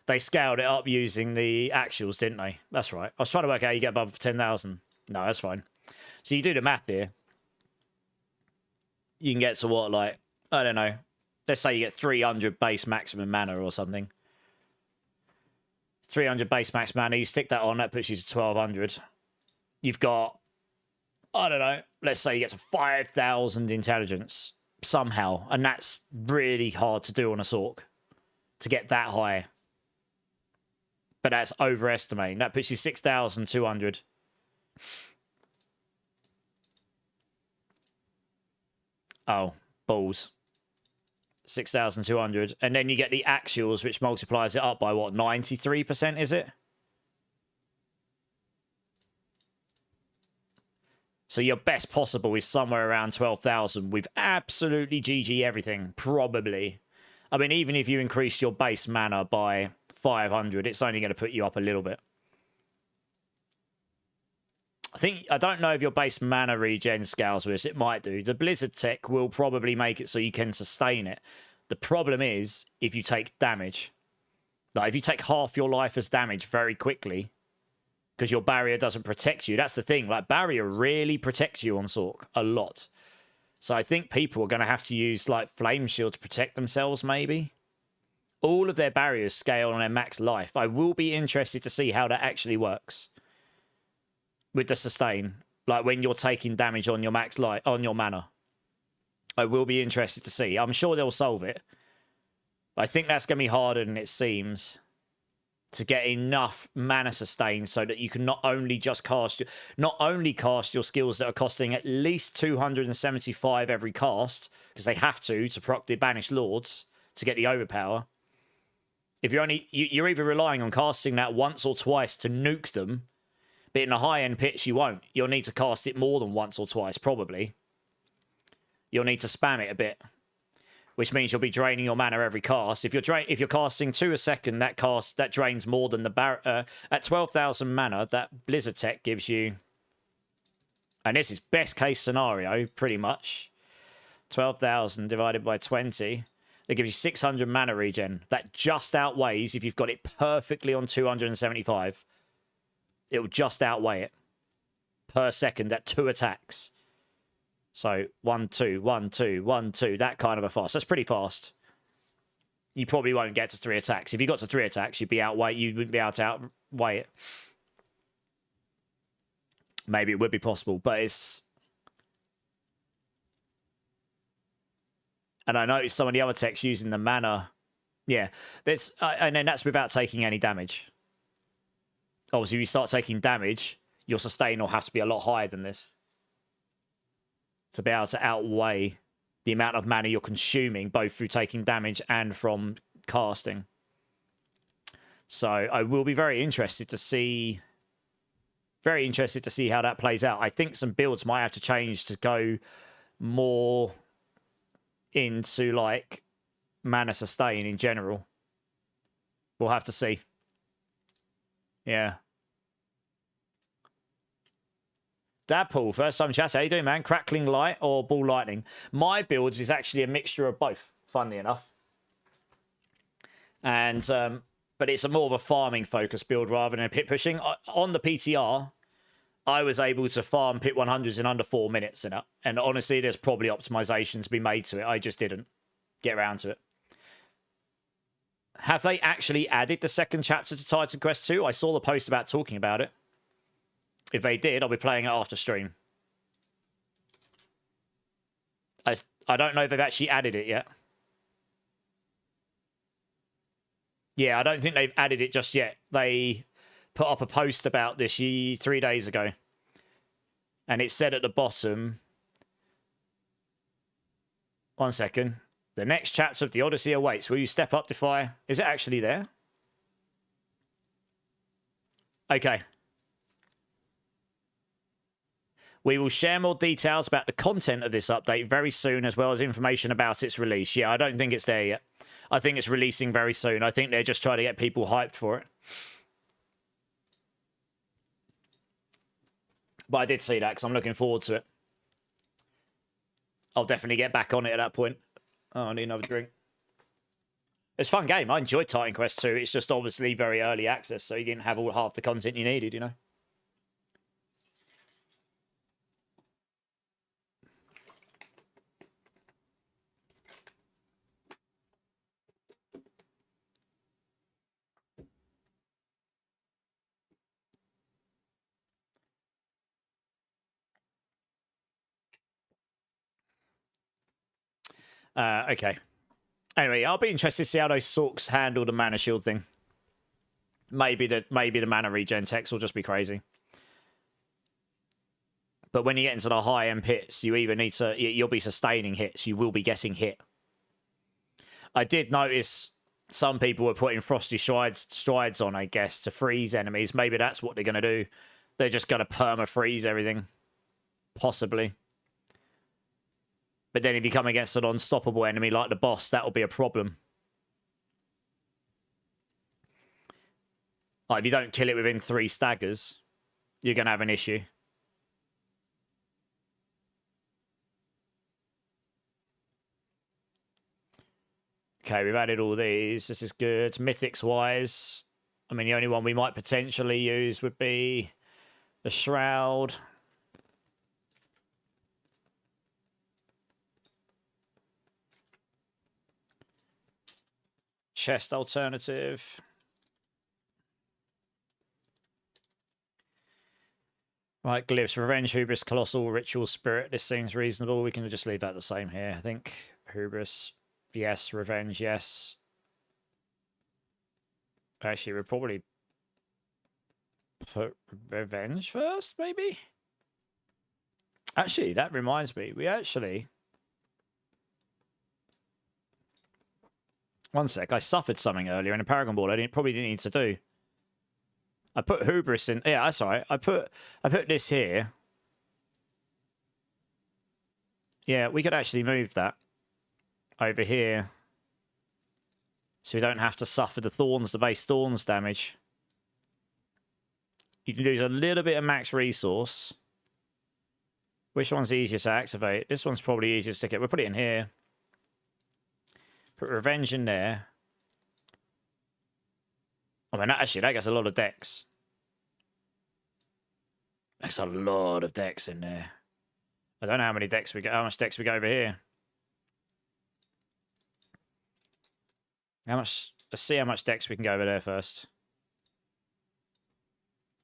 They scaled it up using the actuals, didn't they? That's right. I was trying to work out how you get above 10,000. No, that's fine. So you do the math here. You can get to what, like... I don't know. Let's say you get 300 base maximum mana or something. 300 base max mana. You stick that on, that puts you to 1,200. You've got, I don't know, let's say you get to 5,000 intelligence somehow. And that's really hard to do on a Sorc. To get that high. But that's overestimating. That puts you 6,200. Oh, balls. 6,200. And then you get the actuals, which multiplies it up by, what, 93%, is it? So your best possible is somewhere around 12,000 with absolutely GG everything, probably. I mean, even if you increase your base mana by 500, it's only going to put you up a little bit. I don't know if your base mana regen scales with this. It might do. The Blizzard tech will probably make it so you can sustain it. The problem is if you take damage. Like, if you take half your life as damage very quickly, because your barrier doesn't protect you. That's the thing. Like, barrier really protects you on Sorc a lot. So I think people are going to have to use, like, Flame Shield to protect themselves, maybe. All of their barriers scale on their max life. I will be interested to see how that actually works. With the sustain, like when you're taking damage on your max life, on your mana. I will be interested to see. I'm sure they'll solve it. But I think that's going to be harder than it seems to get enough mana sustain so that you can not only cast your skills that are costing at least 275 every cast, because they have to proc the Banished Lords to get the overpower. If you're either relying on casting that once or twice to nuke them, but in a high-end pitch, you won't. You'll need to cast it more than once or twice, probably. You'll need to spam it a bit, which means you'll be draining your mana every cast. If you're casting 2 a second, that drains more than the at 12,000 mana. That Blizzard tech gives you, and this is best case scenario, pretty much. 12,000 divided by 20. That gives you 600 mana regen. That just outweighs if you've got it perfectly on 275. It will just outweigh it per second at 2 attacks. So 1, 2, 1, 2, 1, 2, that kind of a fast. That's pretty fast. You probably won't get to 3 attacks. If you got to 3 attacks, you wouldn't be able to outweigh it. Maybe it would be possible, but it's... And I noticed some of the other techs using the mana. Yeah, and then that's without taking any damage. Obviously, if you start taking damage, your sustain will have to be a lot higher than this to be able to outweigh the amount of mana you're consuming, both through taking damage and from casting. So I will be very interested to see how that plays out. I think some builds might have to change to go more into, like, mana sustain in general. We'll have to see. Yeah. Dadpool, first time chat. How you doing, man? Crackling light or ball lightning? My builds is actually a mixture of both, funnily enough. And but it's a more of a farming focused build rather than a pit pushing. On the PTR, I was able to farm pit 100s in under 4 minutes in it. And honestly, there's probably optimization to be made to it. I just didn't get around to it. Have they actually added the second chapter to Titan Quest 2? I saw the post about talking about it. If they did, I'll be playing it after stream. I don't know if they've actually added it yet. Yeah, I don't think they've added it just yet. They put up a post about this 3 days ago. And it said at the bottom... One second. The next chapter of the Odyssey awaits. Will you step up, Defy? Is it actually there? Okay. We will share more details about the content of this update very soon, as well as information about its release. Yeah, I don't think it's there yet. I think it's releasing very soon. I think they're just trying to get people hyped for it. But I did see that because I'm looking forward to it. I'll definitely get back on it at that point. Oh, I need another drink. It's a fun game. I enjoyed Titan Quest 2. It's just obviously very early access, so you didn't have all half the content you needed, you know? Okay. Anyway, I'll be interested to see how those Sorks handle the mana shield thing. Maybe the mana regen text will just be crazy. But when you get into the high-end pits, you either need to... You'll be sustaining hits. You will be getting hit. I did notice some people were putting frosty strides on, I guess, to freeze enemies. Maybe that's what they're going to do. They're just going to perma-freeze everything. Possibly. But then if you come against an unstoppable enemy like the boss, that'll be a problem. Like, if you don't kill it within 3 staggers, you're going to have an issue. Okay, we've added all these. This is good. Mythics-wise, I mean, the only one we might potentially use would be the Shroud. Chest alternative. Right, glyphs. Revenge, Hubris, Colossal, Ritual, Spirit. This seems reasonable. We can just leave that the same here, I think. Hubris, yes. Revenge, yes. Actually, we'll probably put Revenge first, maybe? Actually, that reminds me. We actually... One sec. I suffered something earlier in a Paragon board I probably didn't need to do. I put Hubris in... Yeah, that's all right. I put this here. Yeah, we could actually move that over here. So we don't have to suffer the thorns, the base thorns damage. You can lose a little bit of max resource. Which one's easiest to activate? This one's probably easiest to get. We'll put it in here. Put Revenge in there. I mean, actually, that gets a lot of decks. That's a lot of decks in there. I don't know how many decks we get. How much decks we get over here? How much? Let's see how much decks we can go over there first.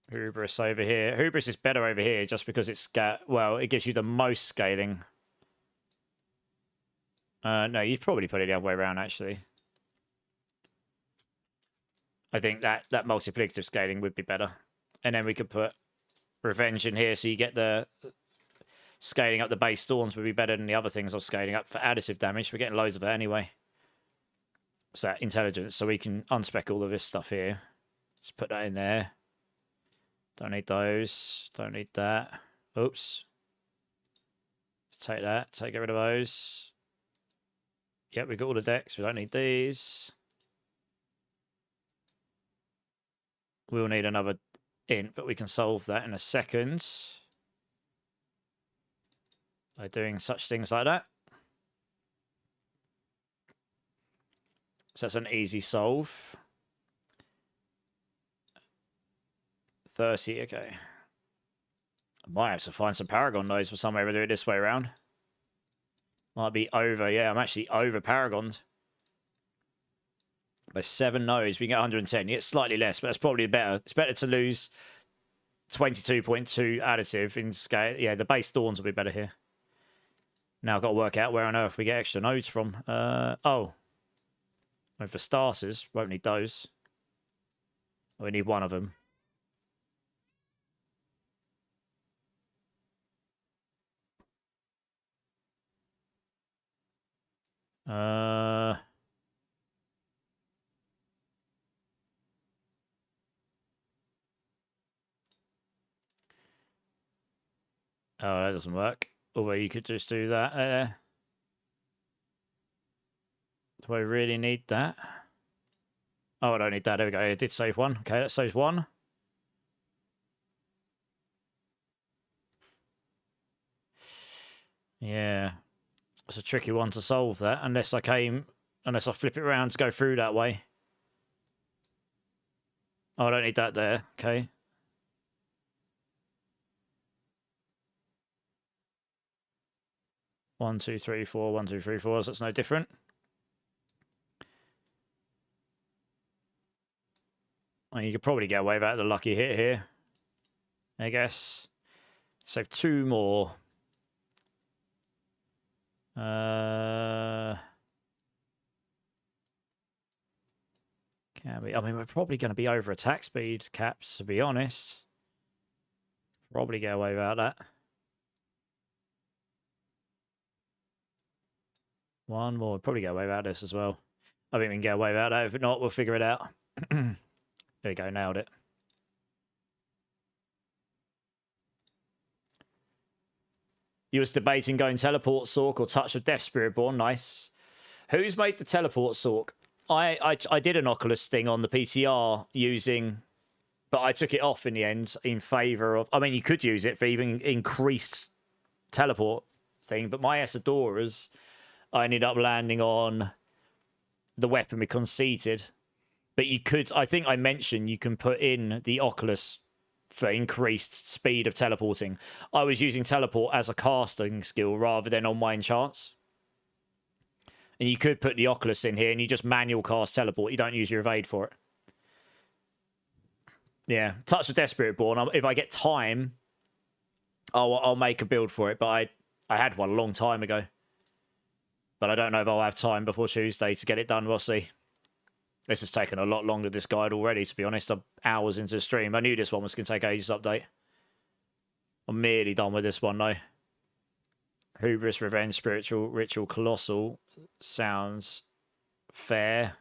Hubris over here. Hubris is better over here just because it's well, it gives you the most scaling. No, you'd probably put it the other way around, actually. I think that multiplicative scaling would be better. And then we could put Revenge in here so you get the scaling up the base thorns would be better than the other things I was scaling up for additive damage. We're getting loads of it anyway. So that intelligence, so we can unspec all of this stuff here. Just put that in there. Don't need those. Don't need that. Oops. Take that. Get rid of those. Yep, we got all the decks. We don't need these. We'll need another int, but we can solve that in a second by doing such things like that. So that's an easy solve. 30, okay. I might have to find some Paragon nodes for some way to do it this way around. Might be over, yeah, I'm actually over Paragoned. By 7 nodes, we can get 110. You get slightly less, but that's probably better. It's better to lose 22.2 additive in scale. Yeah, the base Thorns will be better here. Now I've got to work out where on earth we get extra nodes from. Oh. And for starters, won't need those. We need one of them. Oh, that doesn't work. Although you could just do that. Do I really need that? Oh, I don't need that. There we go. I did save one. Okay, that saves one. Yeah. It's a tricky one to solve that, unless I flip it around to go through that way. Oh, I don't need that there. Okay. One, two, three, four. 1, 2, 3, 4. So that's no different. Well, you could probably get away without the lucky hit here, I guess. Save 2 more. Can we? I mean, we're probably going to be over attack speed caps, to be honest. Probably get away without that. 1 more. Probably get away without this as well. I think we can get away without that. If not, we'll figure it out. There we go. Nailed it. You was debating going teleport Sork or touch of Death Spiritborn. Nice. Who's made the teleport Sork? I did an Oculus thing on the PTR using, but I took it off in the end in favor of. I mean, you could use it for even increased teleport thing, but my Asadoras, I ended up landing on the weapon we conceded. But you could, I think I mentioned you can put in the Oculus for increased speed of teleporting. I was using teleport as a casting skill rather than on my enchants. And you could put the Oculus in here and you just manual cast teleport. You don't use your evade for it. Yeah, Touch of Death Spiritborn. If I get time, I'll make a build for it. But I had one a long time ago. But I don't know if I'll have time before Tuesday to get it done. We'll see. This has taken a lot longer, this guide already, to be honest. I'm hours into the stream. I knew this one was going to take ages to update. I'm nearly done with this one, though. Hubris, Revenge, Spiritual, Ritual, Colossal sounds fair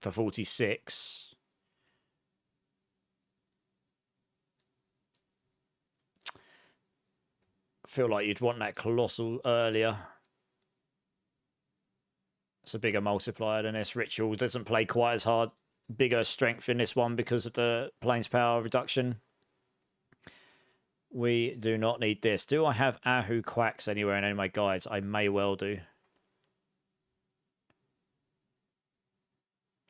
for 46. I feel like you'd want that Colossal earlier. It's a bigger multiplier than this. Ritual doesn't play quite as hard. Bigger strength in this one because of the planes power reduction. We do not need this. Do I have Ahu Quacks anywhere in any of my guides? I may well do.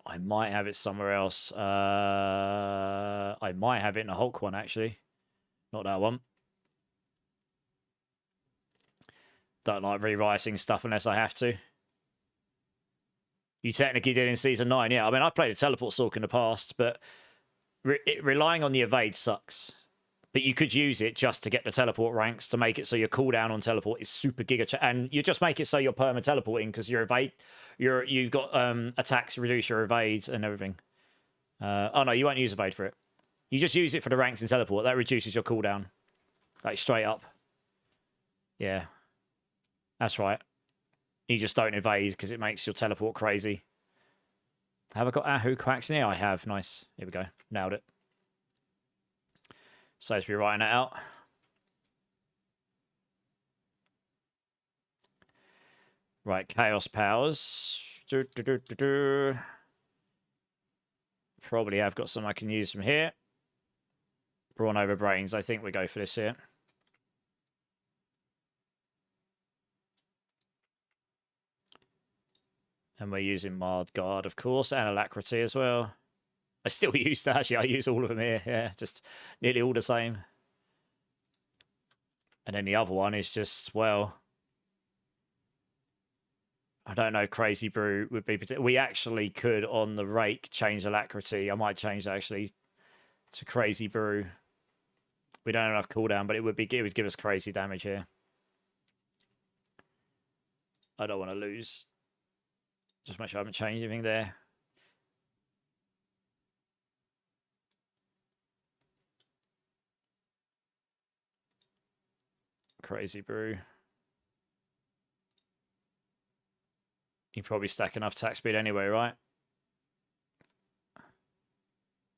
I might have it somewhere else. I might have it in a Hulk one, actually. Not that one. Don't like rewriting stuff unless I have to. You technically did in Season 9, yeah. I mean, I played a Teleport Sork in the past, but relying on the evade sucks. But you could use it just to get the teleport ranks to make it so your cooldown on teleport is super giga. And you just make it so you're perma teleporting because your evade, you've got attacks reduce your evades and everything. Oh no, you won't use evade for it. You just use it for the ranks in teleport. That reduces your cooldown, like straight up. Yeah, that's right. You just don't evade because it makes your teleport crazy. Have I got Ahu Quacks now? I have. Nice. Here we go. Nailed it. Saves me writing it out. Right, Chaos Powers. Probably have got some I can use from here. Brawn over brains. I think we go for this here. And we're using Marred Guard, of course, and Alacrity as well. I still use that, actually. I use all of them here. Yeah, just nearly all the same. And then the other one is just, well, I don't know, Crazy Brew would be... We actually could, on the rake, change Alacrity. I might change that, actually, to Crazy Brew. We don't have enough cooldown, but it would give us crazy damage here. I don't want to lose. Just make sure I haven't changed anything there. Crazy Brew. You probably stack enough attack speed anyway, right?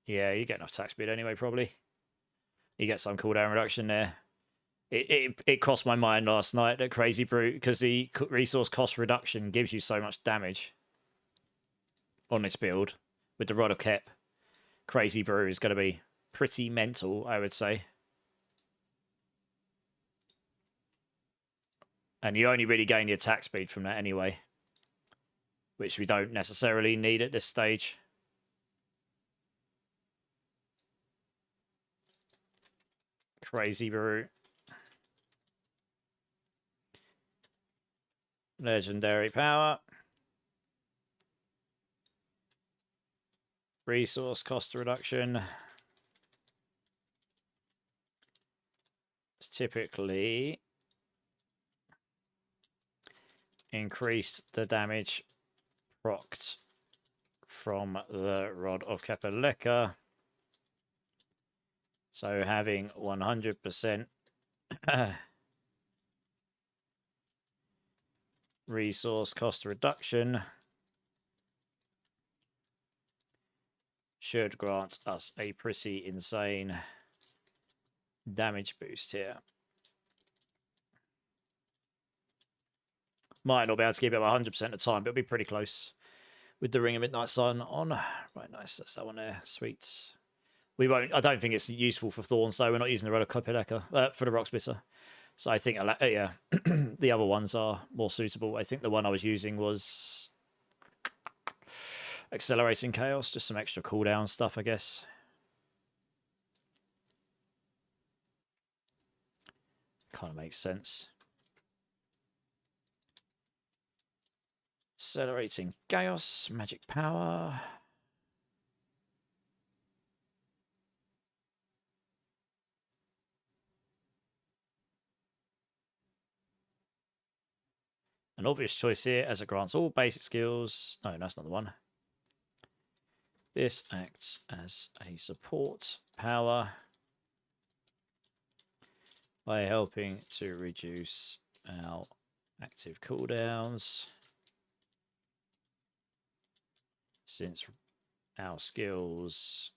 Yeah, you get enough attack speed anyway, probably. You get some cooldown reduction there. It crossed my mind last night that Crazy Brew, because the resource cost reduction gives you so much damage on this build with the Rod of Kep. Crazy Brew is going to be pretty mental, I would say. And you only really gain the attack speed from that anyway, which we don't necessarily need at this stage. Crazy Brew. Legendary power. Resource cost reduction. It's typically increased the damage procced from the Rod of Kapaleka. So having 100% resource cost reduction should grant us a pretty insane damage boost here. Might not be able to keep it 100% of the time, but it'll be pretty close with the Ring of Midnight Sun on. Right, nice. That's that one there. Sweet. We won't. I don't think it's useful for Thorns, though. We're not using the Rod of Kopeleka for the Rock Splitter. So I think, yeah, the other ones are more suitable. I think the one I was using was Accelerating Chaos, just some extra cooldown stuff, I guess. Kind of makes sense. Accelerating Chaos, Magic Power. An obvious choice here, as it grants all basic skills. No, that's not the one. This acts as a support power by helping to reduce our active cooldowns. Since our skills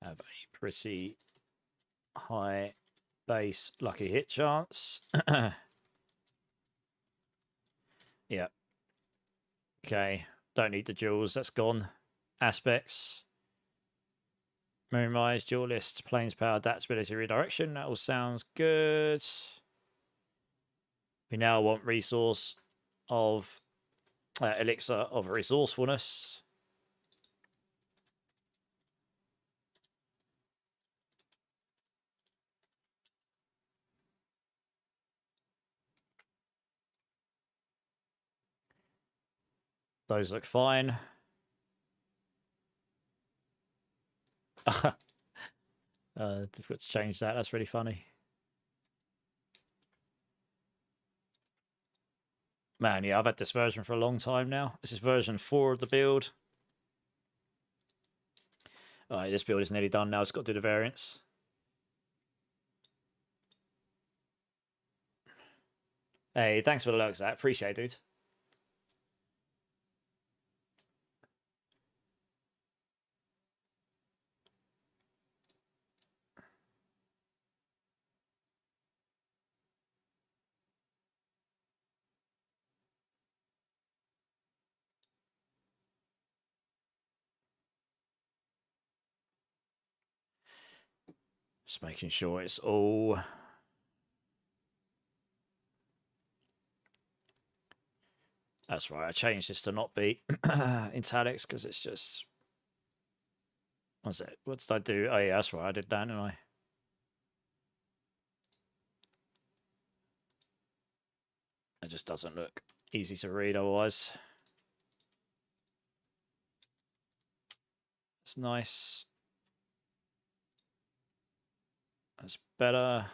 have a pretty high base lucky hit chance. Yeah. Okay. Don't need the jewels. That's gone. Aspects. Moonrise, duelist, planes power, adaptability, redirection. That all sounds good. We now want resource of elixir of resourcefulness. Those look fine. Difficult to change that. That's really funny. Man, yeah, I've had this version for a long time now. This is version 4 of the build. Alright, this build is nearly done now. It's got to do the variants. Hey, thanks for the lurks, Zach. Appreciate it, dude. Just making sure it's all... That's right, I changed this to not be italics because it's just... What's it? What did I do? Oh yeah, that's right, I did that, didn't I? It just doesn't look easy to read otherwise. It's nice. That's better.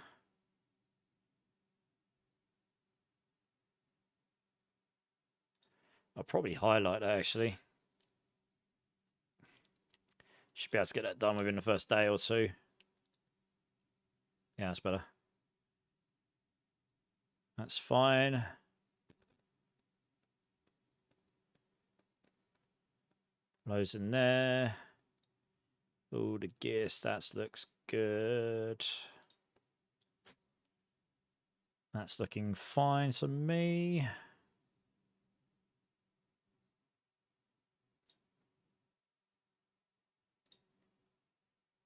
I'll probably highlight that actually. Should be able to get that done within the first day or two. Yeah, that's better. That's fine. Loads in there. Oh, the gear stats looks good. That's looking fine to me.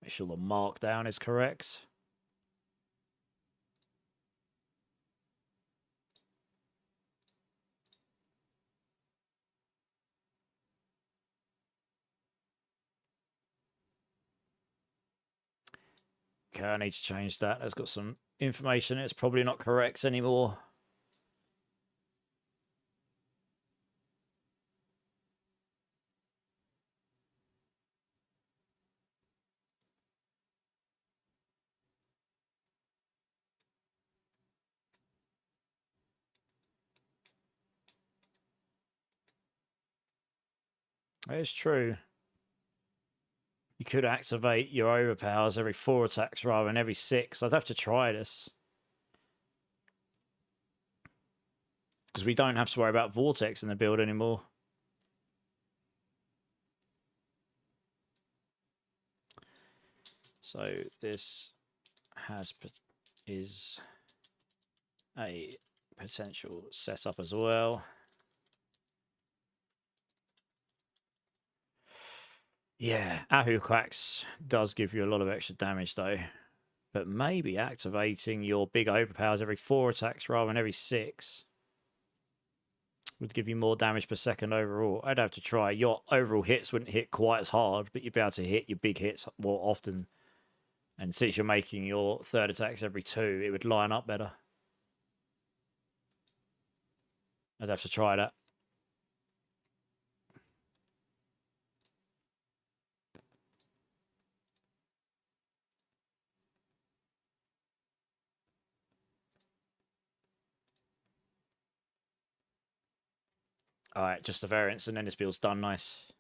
Make sure the markdown is correct. Okay, I need to change that. It's got some information. It's probably not correct anymore. It's true. You could activate your overpowers every 4 attacks rather than every 6. I'd have to try this. Because we don't have to worry about Vortex in the build anymore. So this is a potential setup as well. Yeah, Ahu Quacks does give you a lot of extra damage though. But maybe activating your big overpowers every 4 attacks rather than every 6 would give you more damage per second overall. I'd have to try. Your overall hits wouldn't hit quite as hard, but you'd be able to hit your big hits more often. And since you're making your 3rd attacks every 2, it would line up better. I'd have to try that. All right, just the variants, and then this build's done. Nice.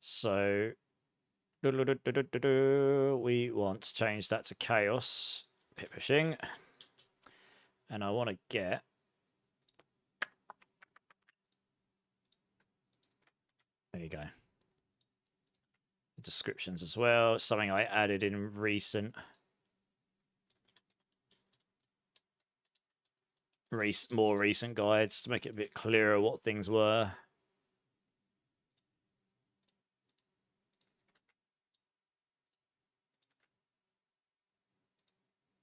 So we want to change that to chaos pit pushing, and I want to get there. You go. The descriptions as well. Something I added in more recent guides to make it a bit clearer what things were.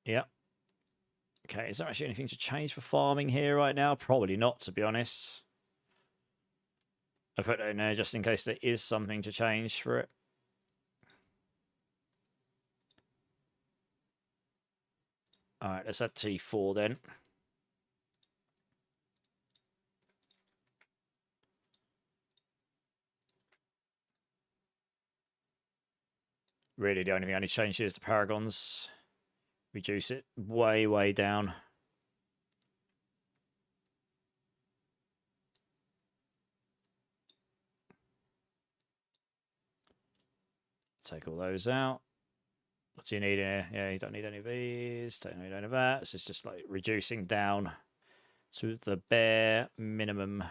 Yep. Okay, is there actually anything to change for farming here right now? Probably not, to be honest. I put it in there just in case there is something to change for it. All right, let's add T4 then. Really, the only thing I need to change here is the Paragons. Reduce it way, way down. Take all those out. What do you need in here? Yeah, you don't need any of these. Don't need any of that. This is just like reducing down to the bare minimum.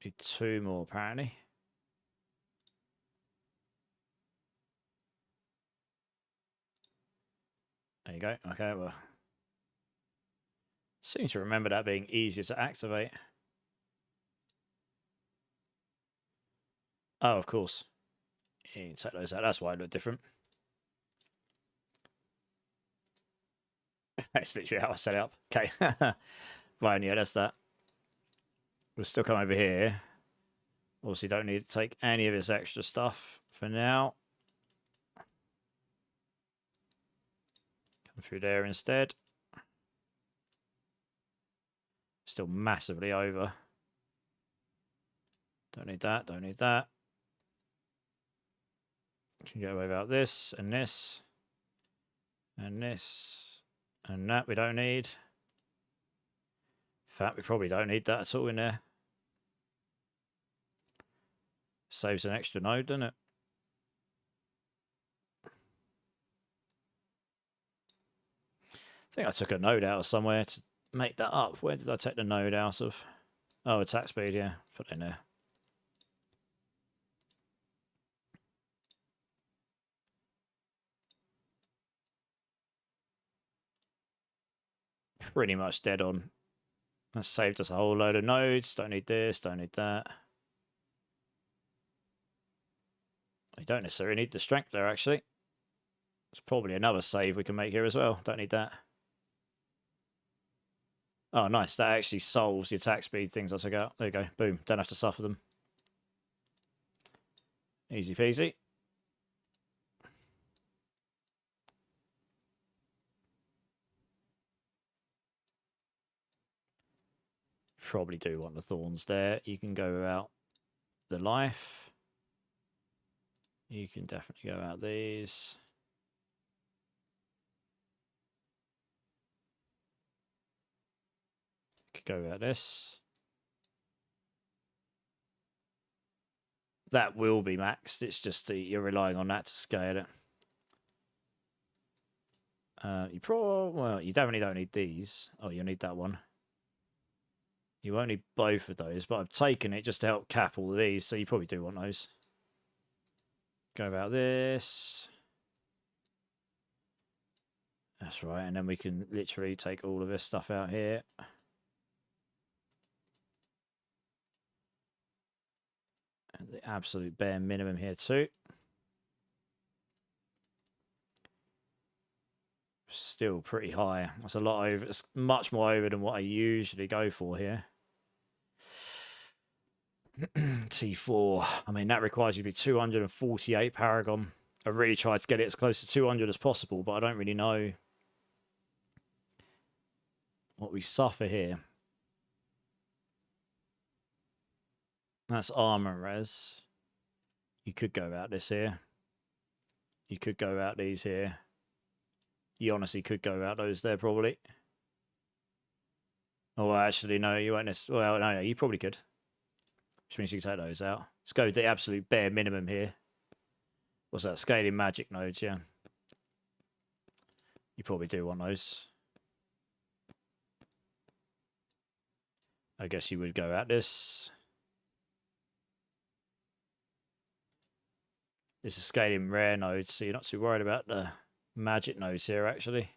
Need 2 more apparently. There you go. Okay, well. Seem to remember that being easier to activate. Oh, of course. You can take those out. That's why it looked different. That's literally how I set it up. Okay. Right, yeah, that's that. We'll still come over here. Obviously, don't need to take any of this extra stuff for now. Come through there instead. Still massively over. Don't need that, don't need that. Can get away without this and this. And this. And that we don't need. In fact, we probably don't need that at all in there. Saves an extra node, doesn't it? I think I took a node out of somewhere to make that up. Where did I take the node out of? Oh, attack speed, yeah. Put it in there. Pretty much dead on. That saved us a whole load of nodes. Don't need this, don't need that. We don't necessarily need the strength there, actually. There's probably another save we can make here as well. Don't need that. Oh, nice. That actually solves the attack speed things I took out. There you go. Boom. Don't have to suffer them. Easy peasy. Probably do want the thorns there. You can go out the life. You can definitely go out these. Could go out this. That will be maxed. It's just you're relying on that to scale it. You definitely don't need these. Oh, you'll need that one. You won't need both of those, but I've taken it just to help cap all of these, so you probably do want those. Go about this. That's right, and then we can literally take all of this stuff out here. And the absolute bare minimum here too. Still pretty high. That's a lot over. It's much more over than what I usually go for here. T4. I mean, that requires you to be 248 Paragon. I really tried to get it as close to 200 as possible, but I don't really know what we suffer here. That's armor res. You could go out this here. You could go out these here. You honestly could go out those there, probably. Oh, actually, no, you won't necessarily. Well, no, you probably could. Which means you can take those out. Let's go with the absolute bare minimum here. What's that? Scaling magic nodes, yeah. You probably do want those. I guess you would go at this. This is scaling rare nodes, so you're not too worried about the magic nodes here, actually.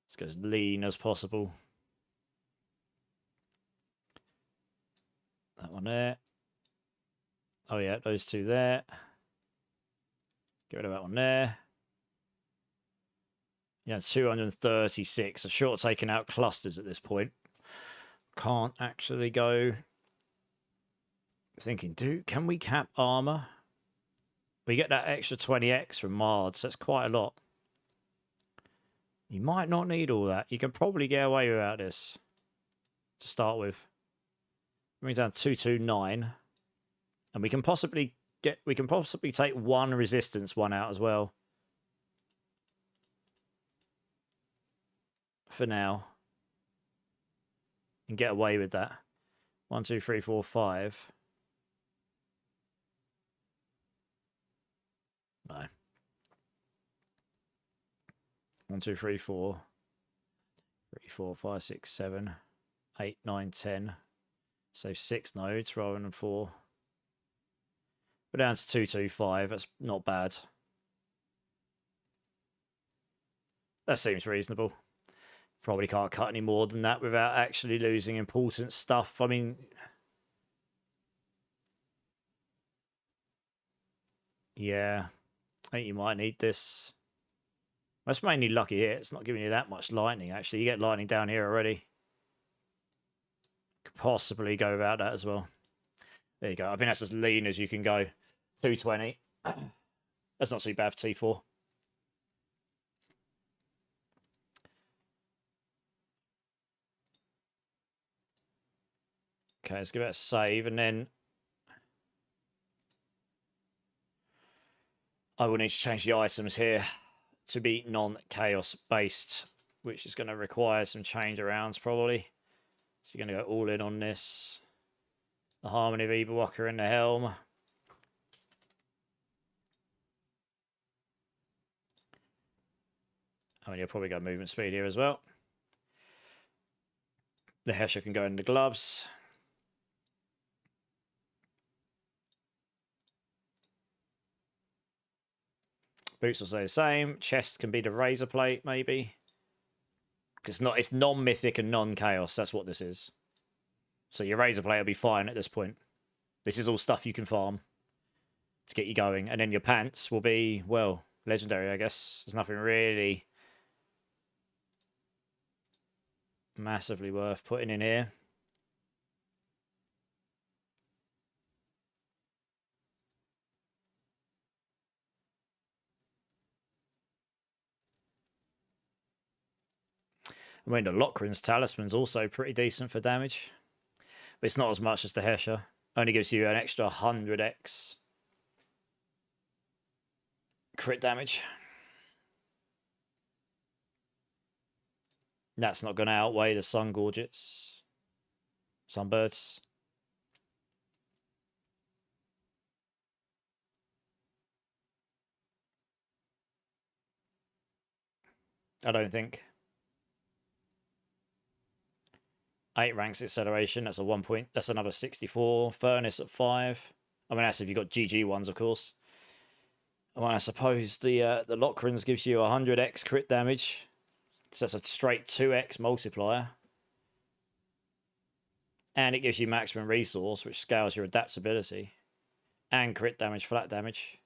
Let's go as lean as possible. That one there. Oh yeah, those two there. Get rid of that one there. Yeah, 236. So short taking out clusters at this point. Can't actually go. Thinking, can we cap armor? We get that extra 20x from Mards. That's quite a lot. You might not need all that. You can probably get away without this to start with. Bring down 229, and we can possibly take one resistance one out as well. For now, and get away with that. 1, 2, 3, 4, 5. No. 1, 2, 3, 4. 3, 4, 5, 6, 7, 8, 9, 10. So 6 nodes rather than 4. We're down to 225. That's not bad. That seems reasonable. Probably can't cut any more than that without actually losing important stuff. I mean, yeah, I think you might need this. That's mainly lucky here. It's not giving you that much lightning, actually. You get lightning down here already. Could possibly go without that as well. There you go. I think that's as lean as you can go. 220. That's not too bad for T4. Okay, let's give it a save, and then I will need to change the items here to be non-chaos based, which is going to require some change arounds probably. So you're going to go all in on this. The Harmony of Eberwalker in the helm. I mean, you'll probably go movement speed here as well. The Hesher can go in the gloves. Boots will stay the same. Chest can be the razor plate, maybe. It's non-mythic and non-chaos. That's what this is. So your razor plate will be fine at this point. This is all stuff you can farm to get you going. And then your pants will be, well, legendary, I guess. There's nothing really massively worth putting in here. I mean, the Lochran's Talisman's also pretty decent for damage. But it's not as much as the Hesher. Only gives you an extra 100x crit damage. That's not going to outweigh the Sun Gorgets. Sunbirds. I don't think. 8 ranks acceleration. That's a 1 point. That's another 64. Furnace at 5. I mean, that's if you've got GG ones, of course. Well, I suppose the Lochrans gives you 100x crit damage. So that's a straight 2x multiplier. And it gives you maximum resource, which scales your adaptability. And crit damage, flat damage.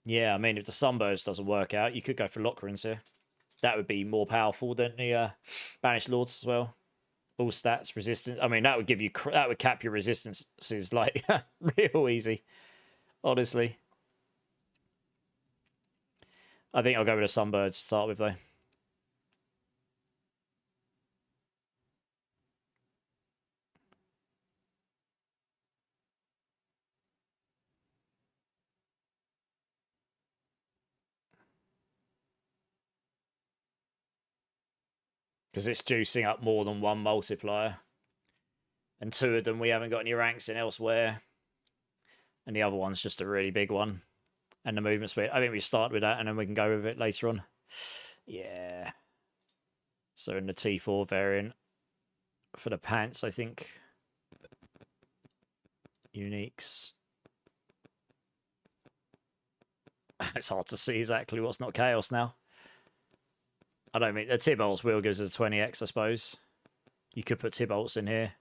Yeah, I mean, if the Sunburst doesn't work out, you could go for Lochrans here. That would be more powerful than the Banished Lords as well. All stats, resistance. I mean, that would give you, that would cap your resistances like real easy. Honestly. I think I'll go with a Sunbird to start with, though. Because it's juicing up more than one multiplier. And 2 of them we haven't got any ranks in elsewhere. And the other one's just a really big one. And the movement speed. I think we start with that and then we can go with it later on. Yeah. So in the T4 variant, for the pants, I think uniques. It's hard to see exactly what's not chaos now. I don't mean the Tibolt's wheel gives us a 20x, I suppose. You could put Tibolt's in here.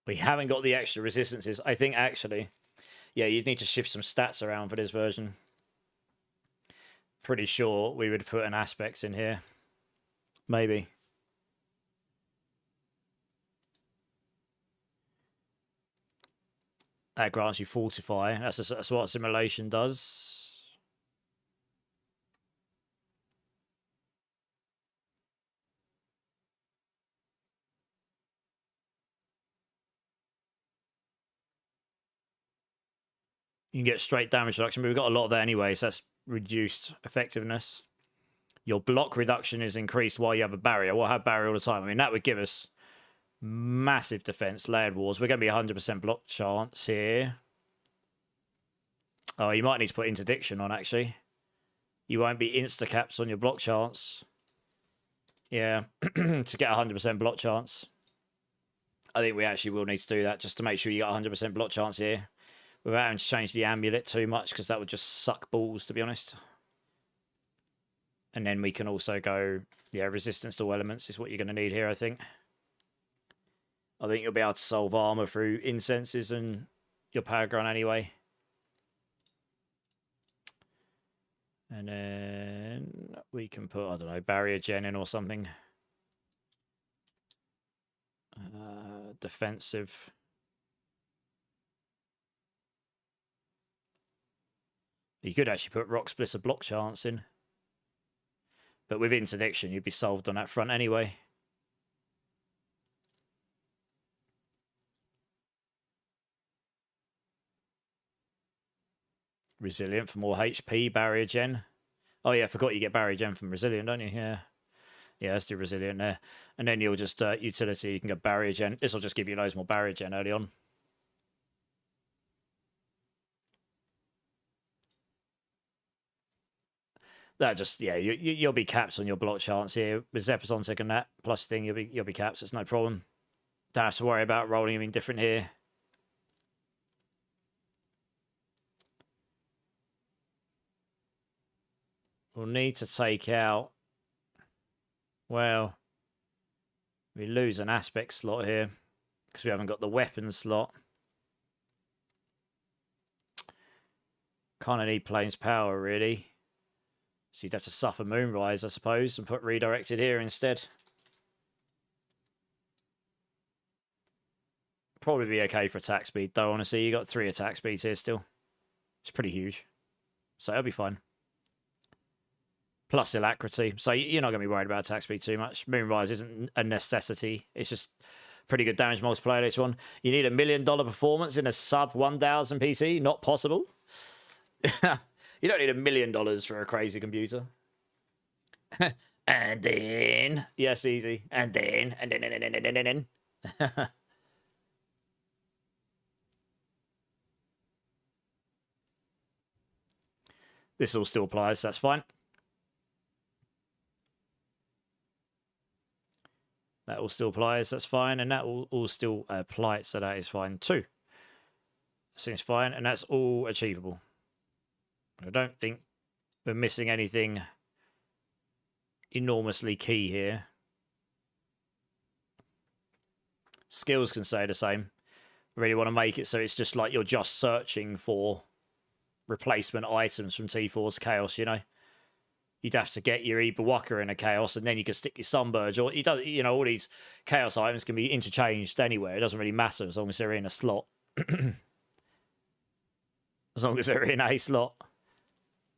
We haven't got the extra resistances. I think actually, yeah, you'd need to shift some stats around for this version. Pretty sure we would put an aspect in here. Maybe. That grants you Fortify. That's what Assimilation does. You can get straight damage reduction, but we've got a lot of that anyway, so that's reduced effectiveness. Your block reduction is increased while you have a barrier. We'll have barrier all the time. I mean, that would give us massive defense. Layered walls. We're going to be 100% block chance here. Oh, you might need to put interdiction on, actually. You won't be insta-capped on your block chance. Yeah, to get 100% block chance. I think we actually will need to do that just to make sure you got 100% block chance here. Without having to change the amulet too much, because that would just suck balls, to be honest. And then we can also go, yeah, resistance to all elements is what you're going to need here, I think. I think you'll be able to solve armor through incenses and your power gun anyway. And then we can put, I don't know, barrier gen in or something. Defensive. You could actually put rock splitter block chance in. But with interdiction, you'd be solved on that front anyway. Resilient for more HP, barrier gen. Oh yeah, I forgot you get barrier gen from resilient, don't you? Yeah. Yeah, let's do resilient there. And then you'll just, utility, you can get barrier gen. This will just give you loads more barrier gen early on. That just, yeah, you'll be capped on your block chance here. With Zephyr's on second that plus thing, you'll be capped, it's no problem. Don't have to worry about rolling anything different here. We'll need to take out, well, we lose an aspect slot here because we haven't got the weapon slot. Kind of need Plains Power, really. So you'd have to suffer Moonrise, I suppose, and put redirected here instead. Probably be okay for attack speed, though, honestly. You got 3 attack speeds here still. It's pretty huge. So it'll be fine. Plus alacrity. So you're not going to be worried about attack speed too much. Moonrise isn't a necessity. It's just pretty good damage multiplier later on. You need $1 million performance in a sub 1000 PC. Not possible. You don't need $1 million for a crazy computer. And then... Yes, easy. And then... This all still applies, that's fine. That all still applies, that's fine. And that will all still apply, so that is fine too. Seems fine, and that's all achievable. I don't think we're missing anything enormously key here. Skills can stay the same. Really want to make it so it's just like you're just searching for replacement items from T4's Chaos, you know? You'd have to get your Ibawaka in a Chaos, and then you can stick your Sunburge, or you know, all these Chaos items can be interchanged anywhere. It doesn't really matter as long as they're in a slot. As long as they're in a slot.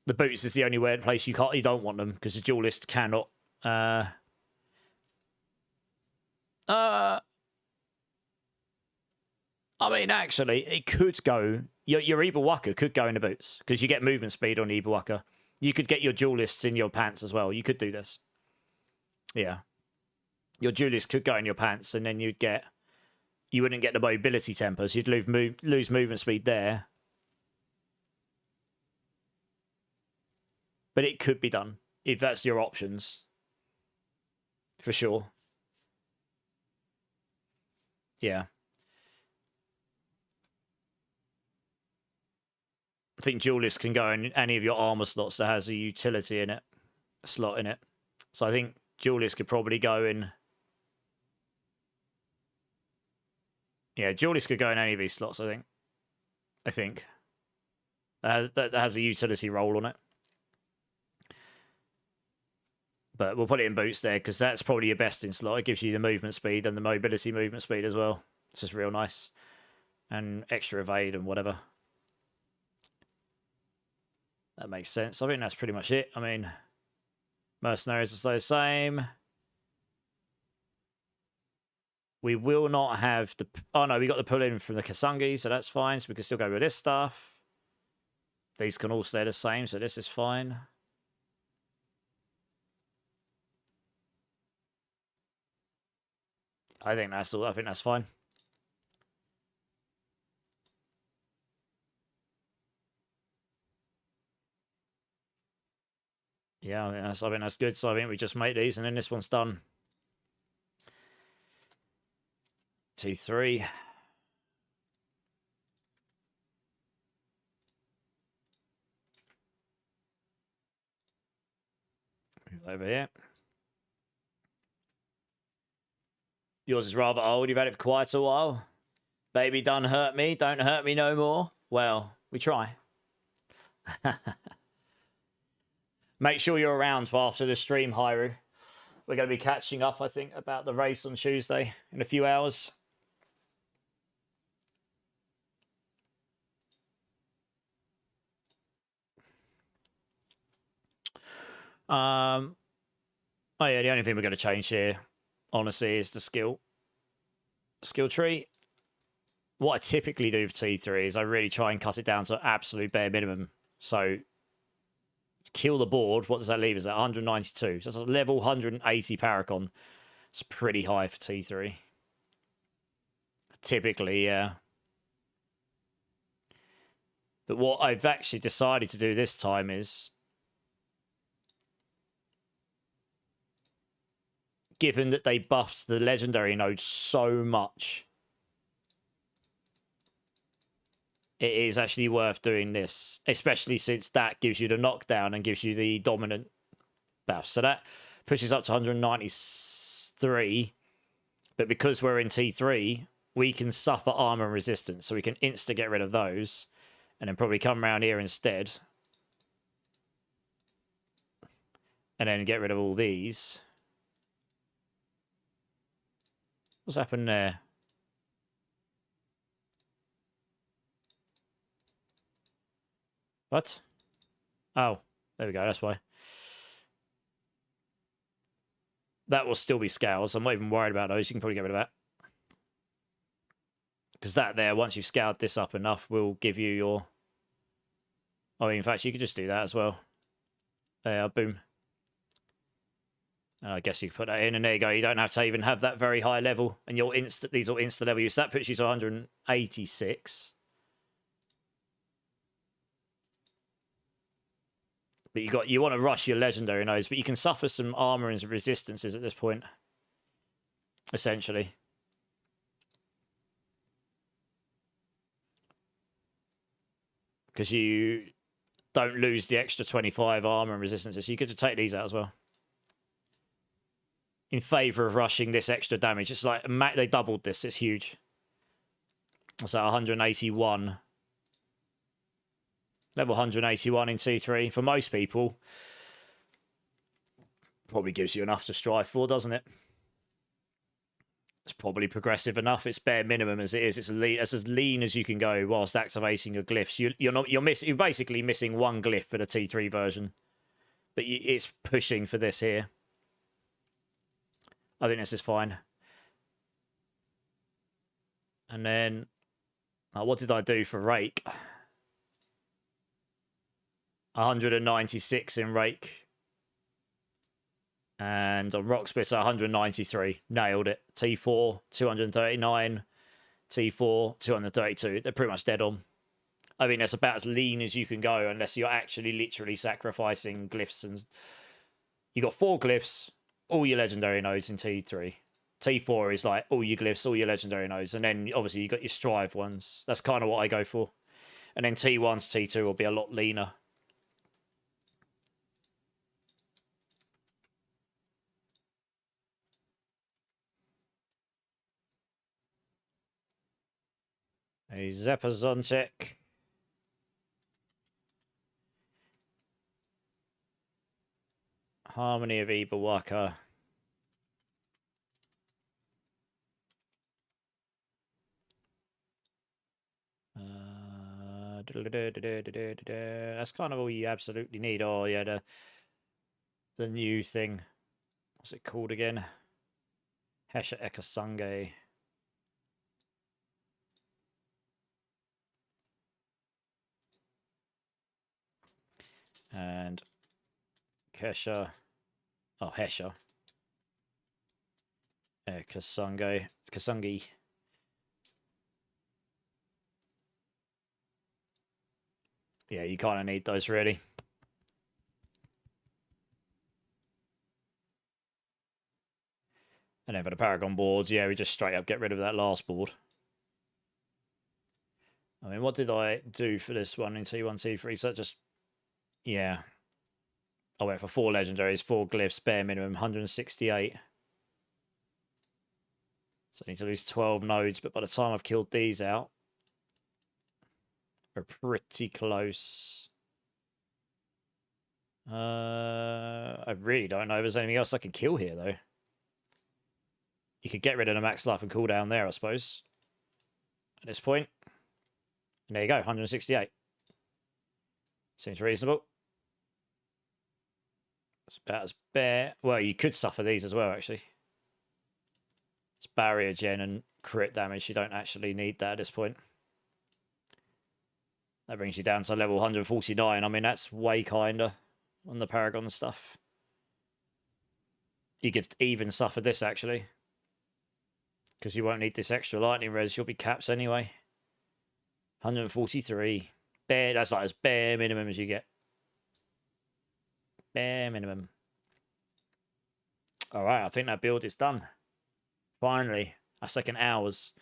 The boots is the only place you don't want them, because the duelist cannot. I mean, actually, it could go. Your Ibawaka could go in the boots, because you get movement speed on the Ibawaka. You could get your duelists in your pants as well. You could do this. Yeah. Your duelist could go in your pants, and then you wouldn't get the mobility tempers. You'd lose movement speed there. But it could be done, if that's your options. For sure. Yeah. I think duelist can go in any of your armor slots that has a utility in it, a slot in it. So I think duelist could probably go in. Yeah, duelist could go in any of these slots, I think. That has a utility role on it. But we'll put it in boots there, because that's probably your best in slot. It gives you the movement speed and the mobility movement speed as well. It's just real nice. And extra evade and whatever. That makes sense. I think that's pretty much it. I mean, mercenaries will stay the same. We will not have the... Oh, no, we got the pull-in from the Kasungi, so that's fine. So we can still go with this stuff. These can all stay the same, so this is fine. I think that's all. I think that's fine. Yeah, I think that's good. So I think we just make these, and then this one's done. T3. Move over here. Yours is rather old. You've had it for quite a while. Baby, don't hurt me. Don't hurt me no more. Well, we try. Make sure you're around for after the stream, Hyru. We're going to be catching up, I think, about the race on Tuesday in a few hours. Oh yeah, the only thing we're going to change here, honestly, is the skill tree. What I typically do for T3 is I really try and cut it down to absolute bare minimum. So kill the board. What does that leave us at? 192. So that's a level 180 Paracon. It's pretty high for T3. Typically, yeah. But what I've actually decided to do this time is, given that they buffed the legendary node so much, it is actually worth doing this, especially since that gives you the knockdown and gives you the dominant buff. So that pushes up to 193. But because we're in T3, we can suffer armor and resistance. So we can insta get rid of those and then probably come around here instead. And then get rid of all these. What's happened there? What? Oh, there we go. That's why. That will still be scales. I'm not even worried about those. You can probably get rid of that. Because that there, once you've scaled this up enough, will give you your... Oh, in fact, you could just do that as well. There, boom. And I guess you can put that in, and there you go. You don't have to even have that very high level, and you'll these will insta level you. So that puts you to 186. But you want to rush your legendary nodes, but you can suffer some armor and some resistances at this point, essentially. Because you don't lose the extra 25 armor and resistances. So you could just take these out as well. In favor of rushing this extra damage. It's like, they doubled this. It's huge. So 181. Level 181 in T3. For most people, probably gives you enough to strive for, doesn't it? It's probably progressive enough. It's bare minimum as it is. It's as lean as you can go whilst activating your glyphs. You're basically missing one glyph for the T3 version, but it's pushing for this here. I think this is fine. And then, what did I do for Rake? 196 in Rake. And on Rock Splitter, 193. Nailed it. T4, 239. T4, 232. They're pretty much dead on. I mean, that's about as lean as you can go unless you're actually literally sacrificing glyphs. And you got 4 glyphs, all your legendary nodes in T3. T4 is like all your glyphs, all your legendary nodes. And then obviously you got your strive ones. That's kind of what I go for. And then T1 to T2 will be a lot leaner. A Zepazontic. Harmony of Ibawaka. That's kind of all you absolutely need. Oh, yeah, the new thing. What's it called again? Hesha Ekasange. And Kesha. Oh, Hesha. Kasange. Kasangi. Yeah, you kind of need those, really. And then for the Paragon boards, yeah, we just straight up get rid of that last board. I mean, what did I do for this one in T1, T3? So just, yeah. I went for 4 legendaries, 4 glyphs, bare minimum, 168. So I need to lose 12 nodes, but by the time I've killed these out, we're pretty close. I really don't know if there's anything else I can kill here, though. You could get rid of the max life and cooldown there, I suppose. At this point. And there you go, 168. Seems reasonable. It's about as bare. Well, you could suffer these as well, actually. It's barrier gen and crit damage. You don't actually need that at this point. That brings you down to level 149. I mean, that's way kinder on the Paragon stuff. You could even suffer this, actually. Because you won't need this extra lightning res. You'll be capped anyway. 143. Bare, that's like as bare minimum as you get. Bare minimum. Alright, I think that build is done. Finally. That's like an hours.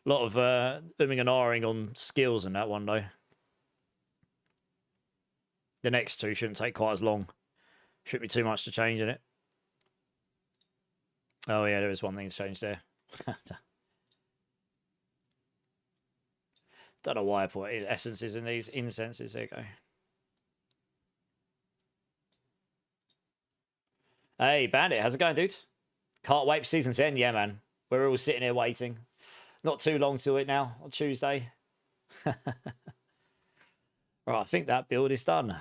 A lot of umming and ahhing on skills in that one, though. The next two shouldn't take quite as long. Shouldn't be too much to change in it. Oh, yeah, there is one thing to change there. Don't know why I put essences in these incenses. There you go. Hey, Bandit, how's it going, dude? Can't wait for season 10. Yeah, man. We're all sitting here waiting. Not too long to it now on Tuesday. Right, I think that build is done.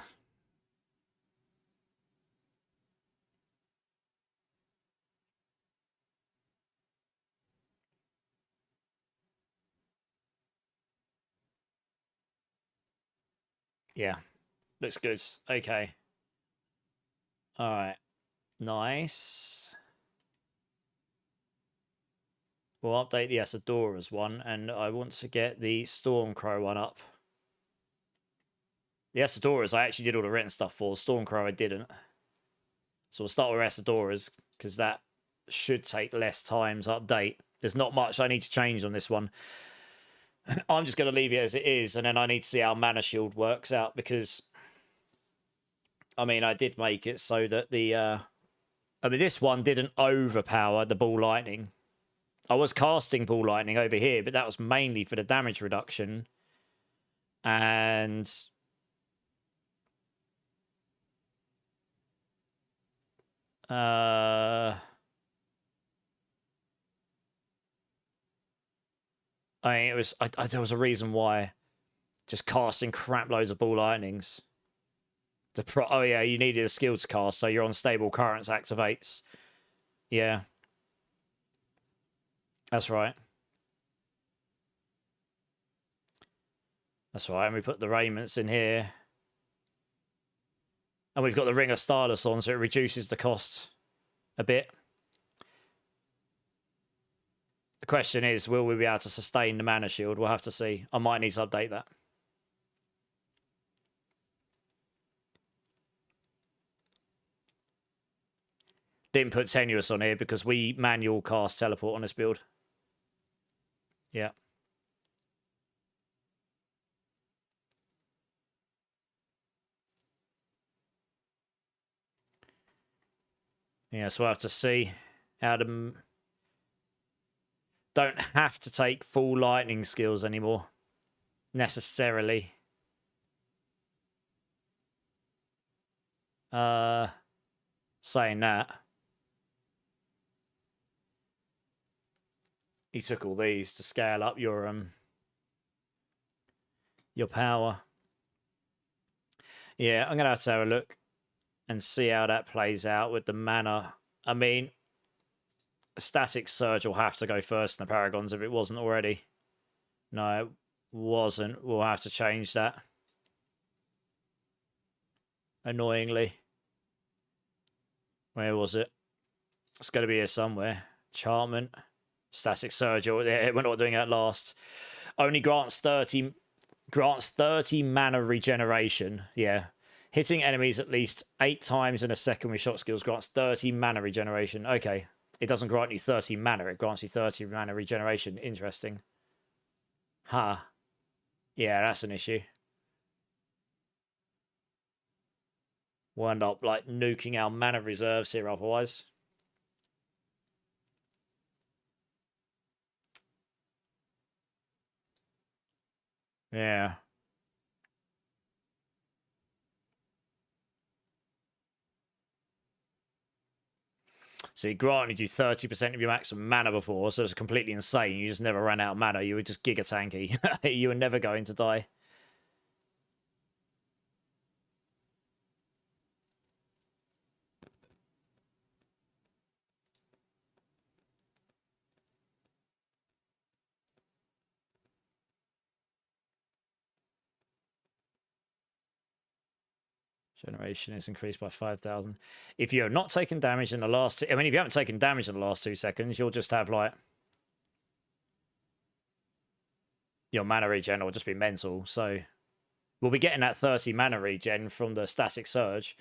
Yeah, looks good. Okay. All right. Nice. We'll update the Asadora's one, and I want to get the Stormcrow one up. The Asadora's I actually did all the written stuff for. Stormcrow I didn't. So we'll start with Asadora's, because that should take less time to update. There's not much I need to change on this one. I'm just going to leave it as it is, and then I need to see how Mana Shield works out, because, I mean, I did make it so that the, I mean, this one didn't overpower the Ball Lightning. I was casting Ball Lightning over here, but that was mainly for the damage reduction. And I mean, it was there was a reason why just casting crap loads of Ball Lightnings. Oh yeah, you needed a skill to cast, so your unstable currents activates. Yeah. That's right. That's right, and we put the raiments in here. And we've got the Ring of Stylus on, so it reduces the cost a bit. The question is, will we be able to sustain the Mana Shield? We'll have to see. I might need to update that. Didn't put Tenuous on here because we manual cast Teleport on this build. Yeah. Yeah, so we'll have to see how to... Don't have to take full lightning skills anymore, necessarily. Saying that, you took all these to scale up your power. Yeah, I'm gonna have to have a look and see how that plays out with the mana. I mean, Static Surge will have to go first in the Paragons if it wasn't already. No, it wasn't. We'll have to change that. Annoyingly. Where was it? It's going to be here somewhere. Charmant. Static Surge. We're not doing that last. Only grants 30 mana regeneration. Yeah. Hitting enemies at least 8 times in a second with shot skills grants 30 mana regeneration. Okay. It doesn't grant you 30 mana. It grants you 30 mana regeneration. Interesting. Huh. Yeah, that's an issue. We'll end up like nuking our mana reserves here otherwise. Yeah. So he granted you 30% of your maximum mana before, so it's completely insane. You just never ran out of mana. You were just giga tanky. You were never going to die. Generation is increased by 5,000. If you're not taking damage in the last... I mean, if you haven't taken damage in the last 2 seconds, you'll just have, like... Your mana regen will just be mental. So we'll be getting that 30 mana regen from the static surge.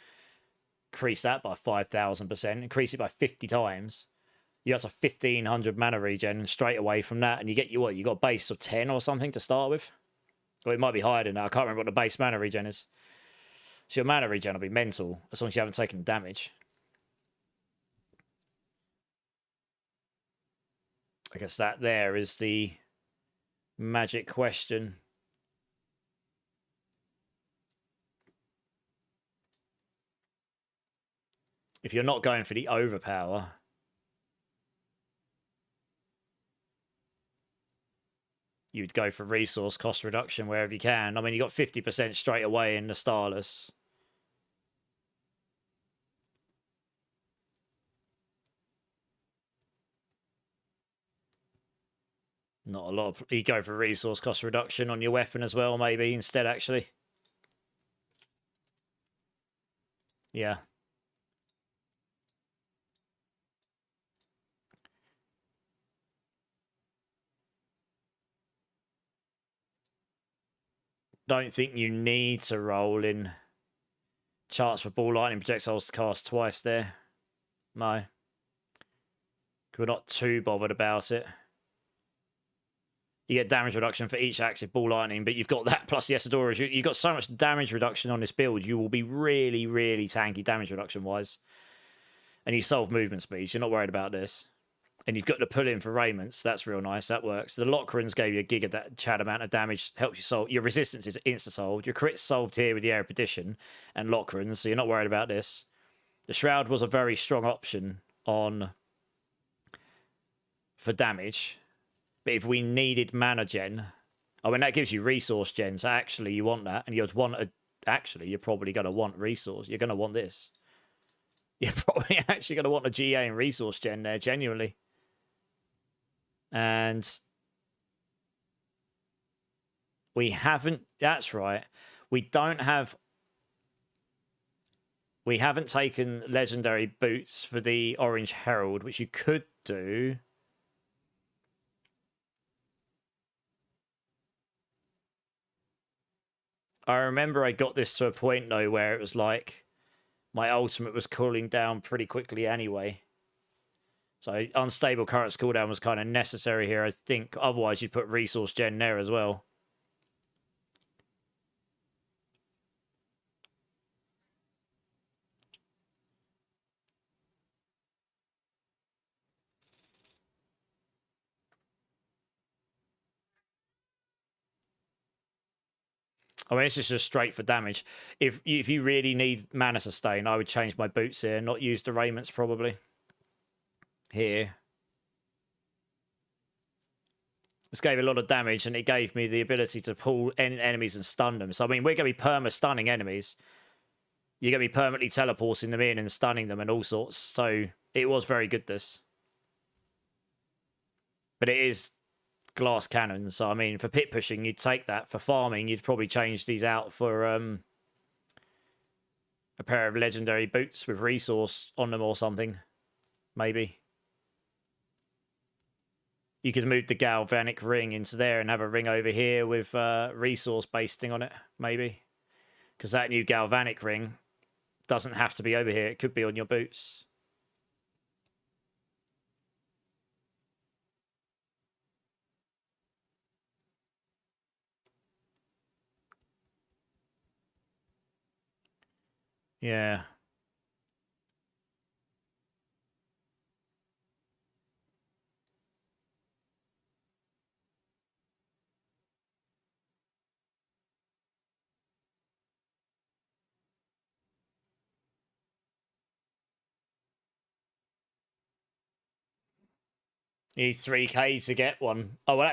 Increase that by 5,000%. Increase it by 50 times. You got to 1,500 mana regen straight away from that. And you get, what, you got a base of 10 or something to start with? Or it might be higher than that. I can't remember what the base mana regen is. So your mana regen will be mental as long as you haven't taken damage. I guess that there is the magic question. If you're not going for the overpower, you'd go for resource cost reduction wherever you can. I mean, you got 50% straight away in the Starless. Not a lot. You go for resource cost reduction on your weapon as well, maybe, instead, actually. Yeah. Don't think you need to roll in charts for ball lightning projectiles to cast twice there. No. We're not too bothered about it. You get damage reduction for each active ball lightning, but you've got that plus the Esadoras. You've got so much damage reduction on this build, you will be really, really tanky damage reduction-wise. And you solve movement speeds. You're not worried about this. And you've got the pull-in for Raymond's. That's real nice. That works. The Lockrans gave you a giga chad amount of damage. Helps you solve. Your resistance is insta-solved. Your crit's solved here with the Air of Perdition and Lockrans, so you're not worried about this. The Shroud was a very strong option on for damage. But if we needed mana gen, I mean, that gives you resource gen, so actually you want that. And you'd want a... Actually, you're probably going to want resource. You're going to want this. You're probably actually going to want a GA and resource gen there, genuinely. And we haven't... That's right. We don't have... We haven't taken legendary boots for the Orange Herald, which you could do... I remember I got this to a point, though, where it was like my ultimate was cooling down pretty quickly anyway. So unstable current cooldown was kind of necessary here, I think. Otherwise, you'd put resource gen there as well. I mean, this is just straight for damage. If you really need mana sustain, I would change my boots here, not use the raiments probably. Here. This gave a lot of damage, and it gave me the ability to pull enemies and stun them. So, I mean, we're going to be perma-stunning enemies. You're going to be permanently teleporting them in and stunning them and all sorts. So, it was very good, this. But it is glass cannon, so I mean, for pit pushing, you'd take that. For farming, you'd probably change these out for a pair of legendary boots with resource on them or something. Maybe. You could move the galvanic ring into there and have a ring over here with resource basting on it, maybe. Because that new galvanic ring doesn't have to be over here. It could be on your boots. Yeah. You need 3K to get one. Oh, well,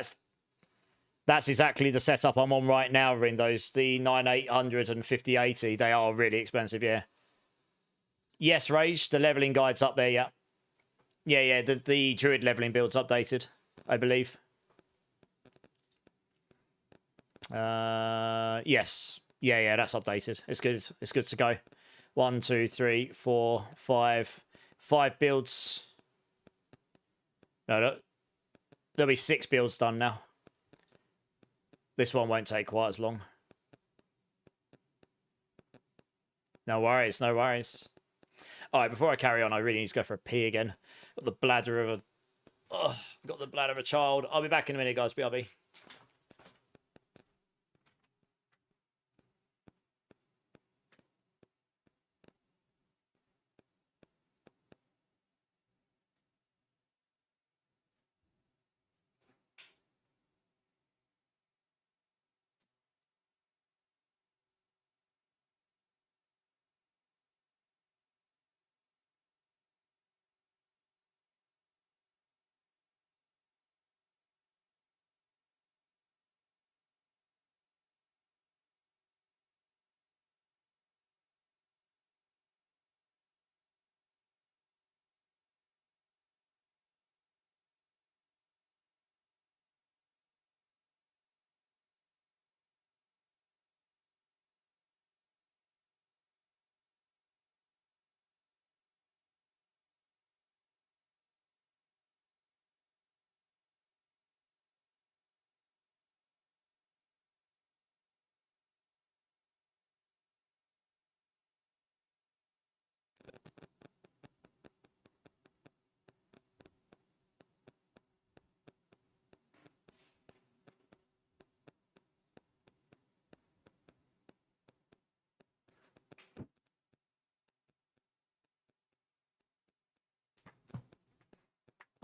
that's exactly the setup I'm on right now, Rindos. The 9800 and 5080, they are really expensive, yeah. Yes, Rage, the leveling guide's up there, yeah. Yeah, the Druid leveling build's updated, I believe. Yes. Yeah, that's updated. It's good. It's good to go. 1, 2, 3, 4, 5. 5 builds. No, there'll be 6 builds done now. This one won't take quite as long. No worries, no worries. All right, before I carry on, I really need to go for a pee again. Got the bladder of a child. I'll be back in a minute, guys. BRB.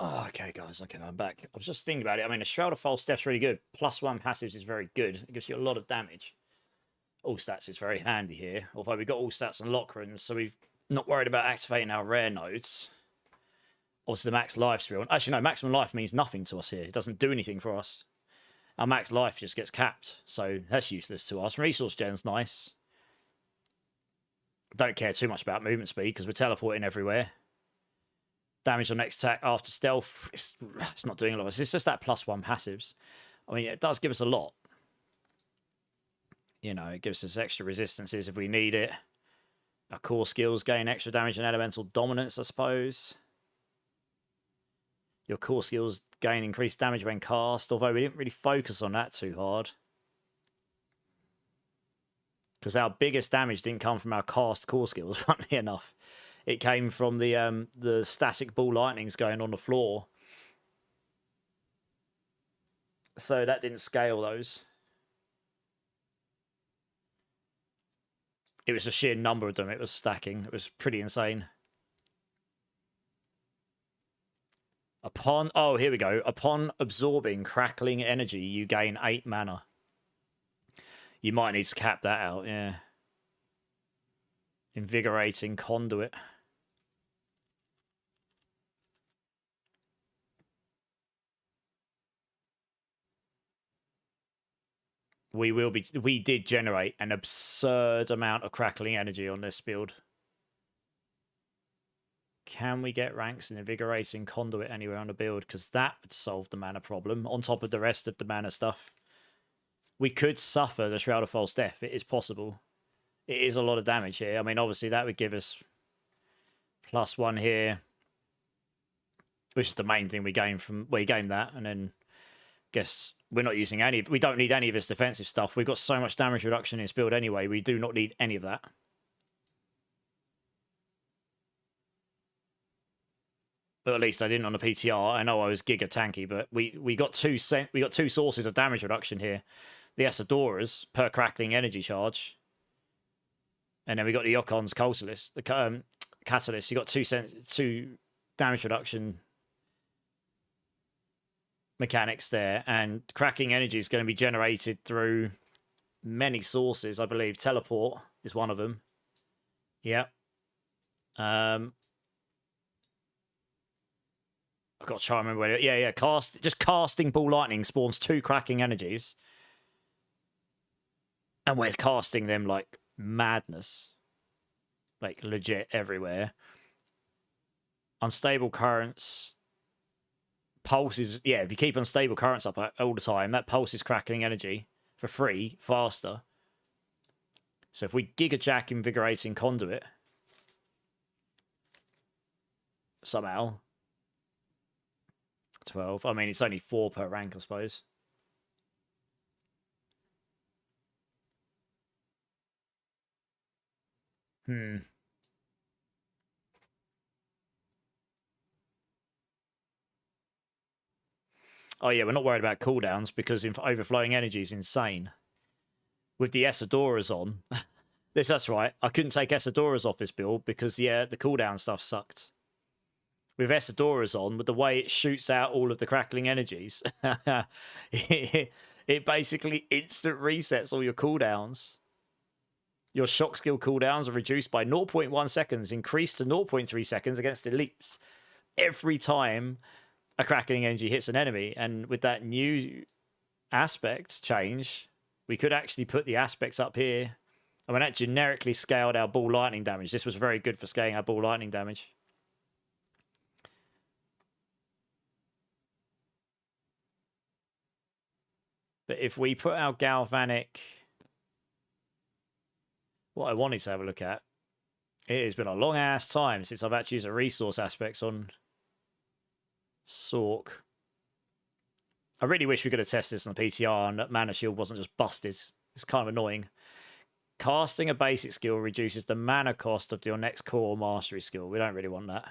Oh, okay, guys. Okay, I'm back. I was just thinking about it. I mean, a Shroud of False Steph's really good. +1 passives is very good. It gives you a lot of damage. All stats is very handy here. Although we've got all stats and lock runes, so we've not worried about activating our rare nodes. Also, the max life's real. Actually, no, maximum life means nothing to us here. It doesn't do anything for us. Our max life just gets capped, so that's useless to us. Resource gen's nice. Don't care too much about movement speed because we're teleporting everywhere. Damage on next attack after stealth, it's not doing a lot. It's just that +1 passives. I mean, it does give us a lot. You know, it gives us extra resistances if we need it. Our core skills gain extra damage and elemental dominance, I suppose. Your core skills gain increased damage when cast, although we didn't really focus on that too hard. Because our biggest damage didn't come from our cast core skills, funnily enough. It came from the static ball lightnings going on the floor. So that didn't scale those. It was a sheer number of them. It was stacking. It was pretty insane. Oh, here we go. Upon absorbing crackling energy, you gain 8 mana. You might need to cap that out, yeah. Invigorating conduit. We did generate an absurd amount of crackling energy on this build. Can we get ranks in invigorating conduit anywhere on the build? Because that would solve the mana problem on top of the rest of the mana stuff. We could suffer the Shroud of False Death. It is possible. It is a lot of damage here. I mean, obviously that would give us +1 here, which is the main thing we gain from. We gain that, and then guess we're not using any. We don't need any of this defensive stuff. We've got so much damage reduction in this build anyway. We do not need any of that. But at least I didn't on the PTR. I know I was giga tanky, but we got two sources of damage reduction here. The Asadoras per crackling energy charge. And then we got the Yokon's Catalyst. The Catalyst. You got two damage reduction mechanics there, and cracking energy is going to be generated through many sources, I believe. Teleport is one of them. Yep. I've got to try and remember where. Yeah. Casting ball lightning spawns 2 cracking energies, and we're casting them like madness, like legit everywhere. Unstable currents. Pulses. Yeah, if you keep unstable currents up all the time, that pulse is cracking energy for free faster. So if we Giga Jack Invigorating Conduit somehow, 12. I mean, it's only 4 per rank, I suppose. Oh yeah, we're not worried about cooldowns because overflowing energy is insane. With the Essadoras on, that's right. I couldn't take Essadoras off this build because the cooldown stuff sucked. With Essadoras on, with the way it shoots out all of the crackling energies, it basically instant resets all your cooldowns. Your shock skill cooldowns are reduced by 0.1 seconds, increased to 0.3 seconds against elites every time a crackling energy hits an enemy. And with that new aspect change, we could actually put the aspects up here. And when that generically scaled our ball lightning damage, this was very good for scaling our ball lightning damage. But if we put our galvanic, what I wanted to have a look at, it has been a long ass time since I've actually used the resource aspects on Sork. I really wish we could have tested this on the PTR and that Mana Shield wasn't just busted. It's kind of annoying. Casting a basic skill reduces the mana cost of your next core mastery skill. We don't really want that.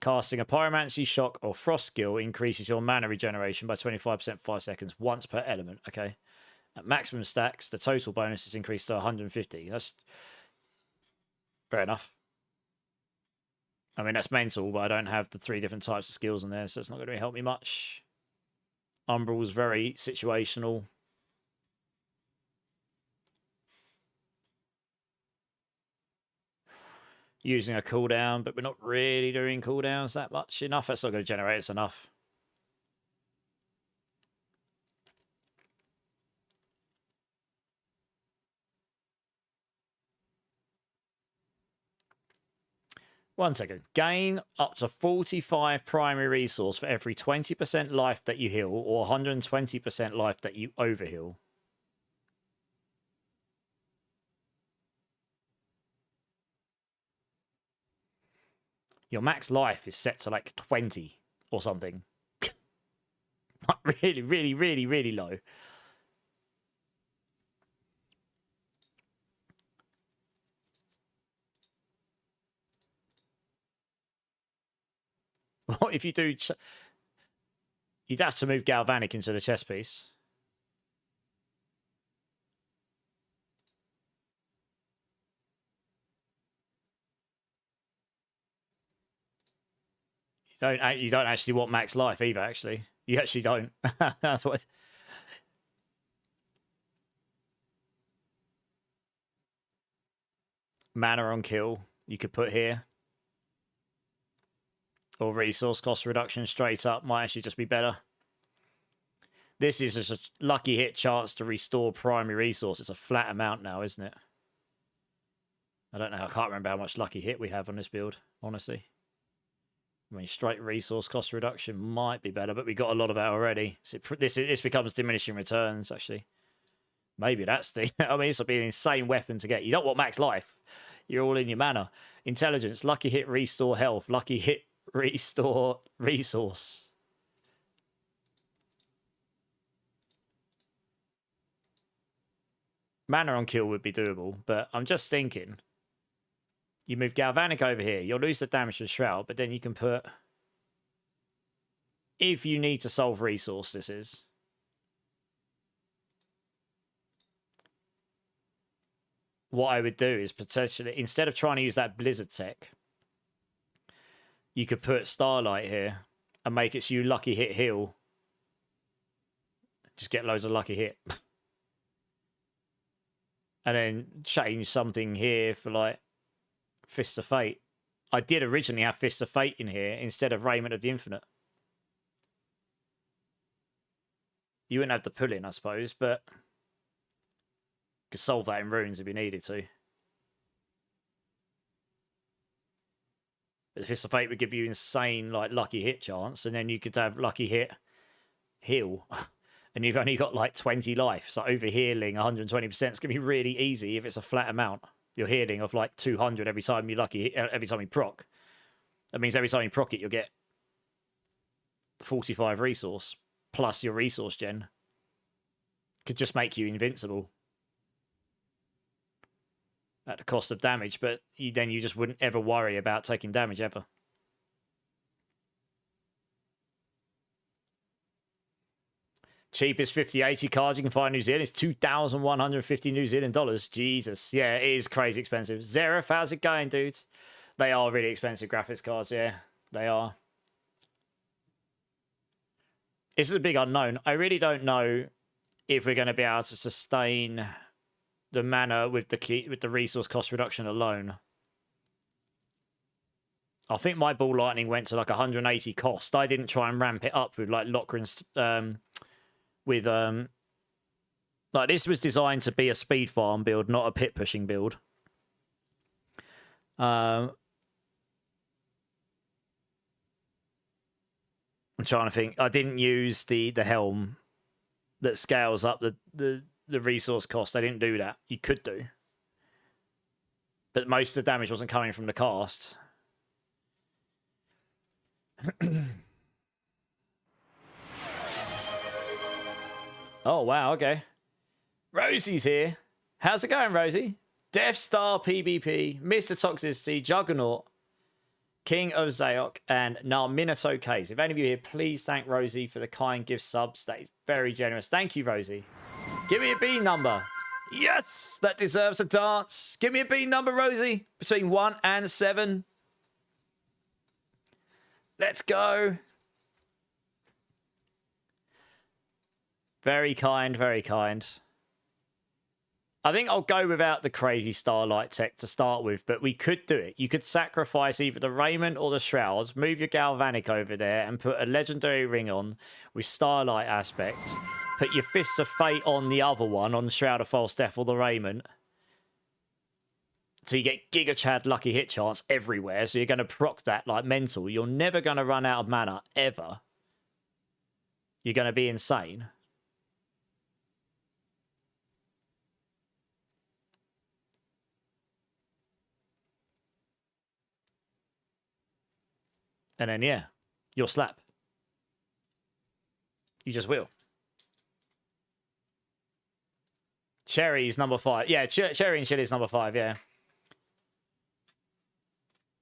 Casting a Pyromancy, Shock, or Frost skill increases your mana regeneration by 25% 5 seconds once per element. Okay. At maximum stacks, the total bonus is increased to 150. That's fair enough. I mean, that's mental, but I don't have the 3 different types of skills in there, so it's not going to help me much. Umbral's very situational. Using a cooldown, but we're not really doing cooldowns that much enough. That's not going to generate us enough. One second. Gain up to 45 primary resource for every 20% life that you heal or 120% life that you overheal. Your max life is set to like 20 or something. Really, really, really, really low. What if you do? You'd have to move Galvanic into the chess piece. You don't actually want max life either. Actually, you actually don't. That's what. Mana on kill you could put here, or resource cost reduction straight up might actually just be better. This is just a lucky hit chance to restore primary resource. It's a flat amount now, isn't it? I don't know. I can't remember how much lucky hit we have on this build, honestly. I mean, straight resource cost reduction might be better, but we got a lot of that already. So this becomes diminishing returns, actually. Maybe that's the... I mean, this will be an insane weapon to get. You don't want max life. You're all in your mana. Intelligence, lucky hit, restore health. Lucky hit, restore resource. Mana on kill would be doable, but I'm just thinking... You move Galvanic over here. You'll lose the damage to Shroud, but then you can put... If you need to solve resource, this is... what I would do is potentially, instead of trying to use that Blizzard tech, you could put Starlight here and make it so you lucky hit heal. Just get loads of lucky hit. And then change something here for like Fist of Fate. I did originally have Fist of Fate in here instead of Raiment of the Infinite. You wouldn't have the pull in, I suppose, but you could solve that in runes if you needed to. But the Fist of Fate would give you insane like lucky hit chance, and then you could have lucky hit heal. And you've only got like 20 life, so over healing 120% is going to be really easy if it's a flat amount. You're healing of like 200 every time you every time you proc. That means every time you proc it, you'll get 45 resource plus your resource gen. Could just make you invincible at the cost of damage, but then you just wouldn't ever worry about taking damage ever. Cheapest 5080 cards you can find in New Zealand is 2,150 New Zealand dollars. Jesus. Yeah, it is crazy expensive. Zeref, how's it going, dudes? They are really expensive graphics cards, yeah. They are. This is a big unknown. I really don't know if we're going to be able to sustain the mana with the resource cost reduction alone. I think my Ball Lightning went to like 180 cost. I didn't try and ramp it up with like Lochran's like this was designed to be a speed farm build, not a pit pushing build. I'm trying to think. I didn't use the helm that scales up the resource cost. I didn't do that. You could do, but most of the damage wasn't coming from the cast. Oh, wow, okay. Rosie's here. How's it going, Rosie? Death Star PvP, Mr. Toxicity, Juggernaut, King of Zayok, and now Minato Case. If any of you here, please thank Rosie for the kind gift subs. That is very generous. Thank you, Rosie. Give me a B number. Yes, that deserves a dance. Give me a B number, Rosie. Between 1 and 7. Let's go. Very kind, very kind. I think I'll go without the crazy Starlight tech to start with, but we could do it. You could sacrifice either the Raiment or the Shrouds, move your Galvanic over there, and put a Legendary Ring on with Starlight aspect. Put your Fists of Fate on the other one, on the Shroud of False Death or the Raiment. So you get Giga Chad lucky hit chance everywhere, so you're going to proc that like mental. You're never going to run out of mana, ever. You're going to be insane. And then, yeah, you'll slap. You just will. Cherry's number 5. Yeah, Cherry and Chili's number 5, yeah.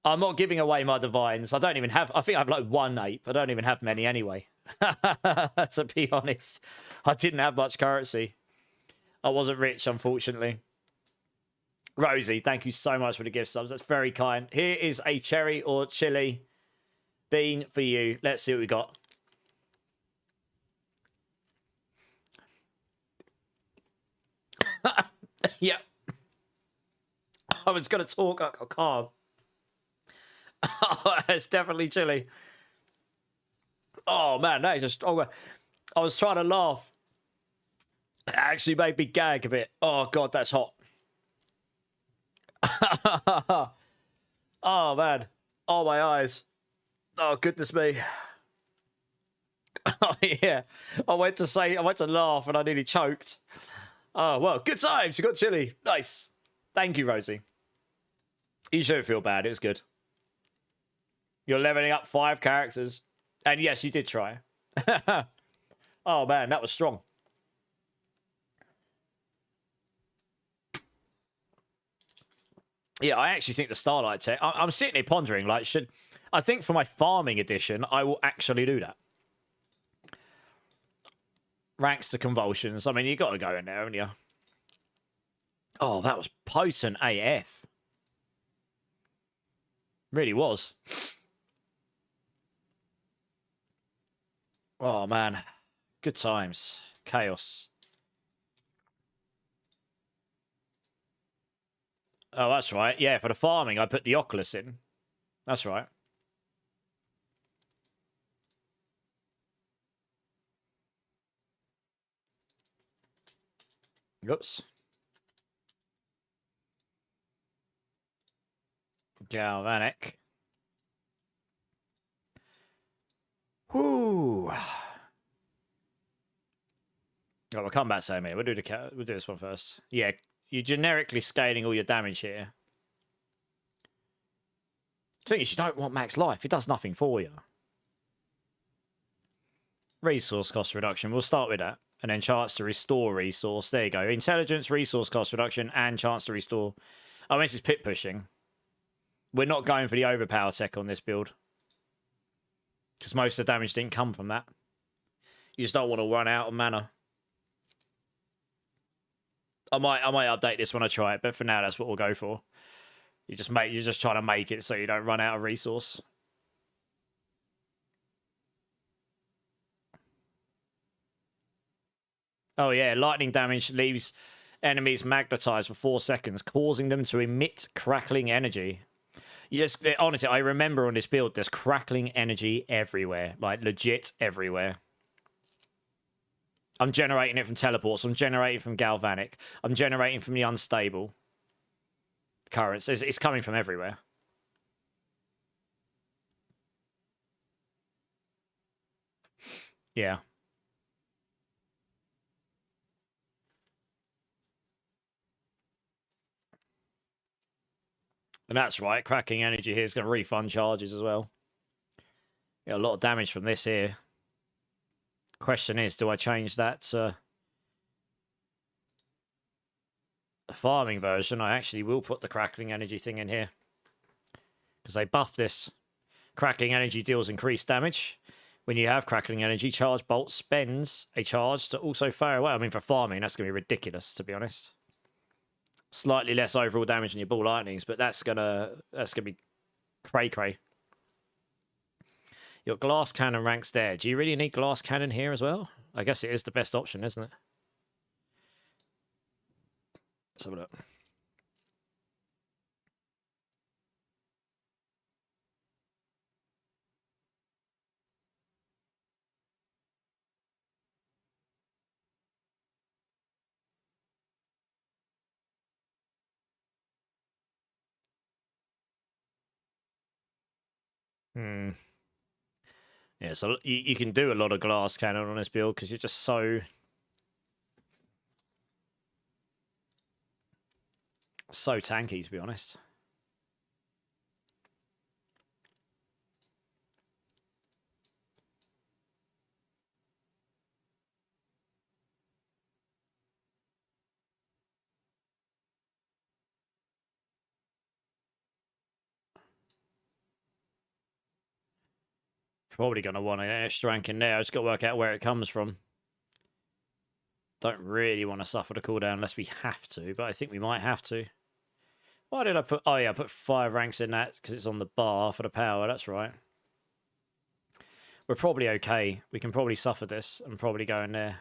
I'm not giving away my divines. I don't even have... I think I have like 1 ape. I don't even have many anyway. To be honest. I didn't have much currency. I wasn't rich, unfortunately. Rosie, thank you so much for the gift subs. That's very kind. Here is a Cherry or Chili bean for you. Let's see what we got. Yeah. I was going to talk. I can't. Oh, it's definitely chilly. Oh, man. That is just... Oh, I was trying to laugh. It actually made me gag a bit. Oh, God, that's hot. Oh, man. Oh, my eyes. Oh, goodness me. Oh, yeah. I went to laugh and I nearly choked. Oh, well, good times. You got chili. Nice. Thank you, Rosie. You shouldn't feel bad. It was good. You're leveling up 5 characters. And yes, you did try. Oh, man, that was strong. Yeah, I actually think the Starlight tech... I'm sitting here pondering, like, I think for my farming edition, I will actually do that. Ranks to Convulsions. I mean, you got to go in there, haven't you? Oh, that was potent AF. Really was. Oh, man. Good times. Chaos. Oh, that's right. Yeah, for the farming, I put the Oculus in. That's right. Oops. Galvanic. Whoo. Oh, we'll come back to me. We'll do this one first. Yeah, you're generically scaling all your damage here. The thing is, you don't want max life. It does nothing for you. Resource cost reduction. We'll start with that. And then chance to restore resource. There you go. Intelligence, resource cost reduction, and chance to restore. Oh, this is pit pushing. We're not going for the overpower tech on this build. Because most of the damage didn't come from that. You just don't want to run out of mana. I might update this when I try it, but for now that's what we'll go for. You're just trying to make it so you don't run out of resource. Oh yeah, lightning damage leaves enemies magnetized for 4 seconds, causing them to emit crackling energy. Yes, honestly, I remember on this build, there's crackling energy everywhere, like legit everywhere. I'm generating it from teleports. I'm generating from galvanic. I'm generating from the unstable currents. It's coming from everywhere. Yeah. And that's right. Cracking energy here is going to refund charges as well. Get a lot of damage from this here. Question is, do I change that to the farming version? I actually will put the crackling energy thing in here. Because they buff this. Crackling energy deals increased damage. When you have crackling energy, charge bolt spends a charge to also fire away. I mean, for farming, that's going to be ridiculous, to be honest. Slightly less overall damage than your ball lightnings, but that's gonna be cray. Your glass cannon ranks there. Do you really need glass cannon here as well? I guess it is the best option, isn't it? Let's have a look. Yeah, so you can do a lot of glass cannon on this build because you're just so tanky, to be honest. Probably going to want an extra rank in there. I just got to work out where it comes from. Don't really want to suffer the cooldown unless we have to, but I think we might have to. Why did I put... Oh, yeah, I put 5 ranks in that because it's on the bar for the power. That's right. We're probably okay. We can probably suffer this and probably go in there.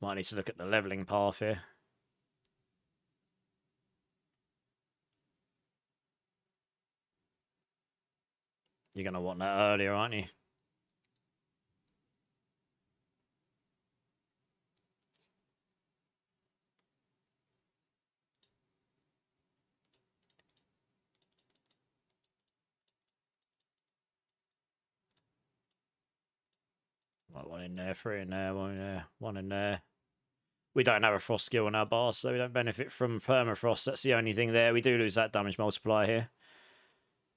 Might need to look at the leveling path here. You're going to want that earlier, aren't you? Right, 1 in there, 3 in there, 1 in there, 1 in there. We don't have a frost skill on our bars, so we don't benefit from permafrost. That's the only thing there. We do lose that damage multiplier here.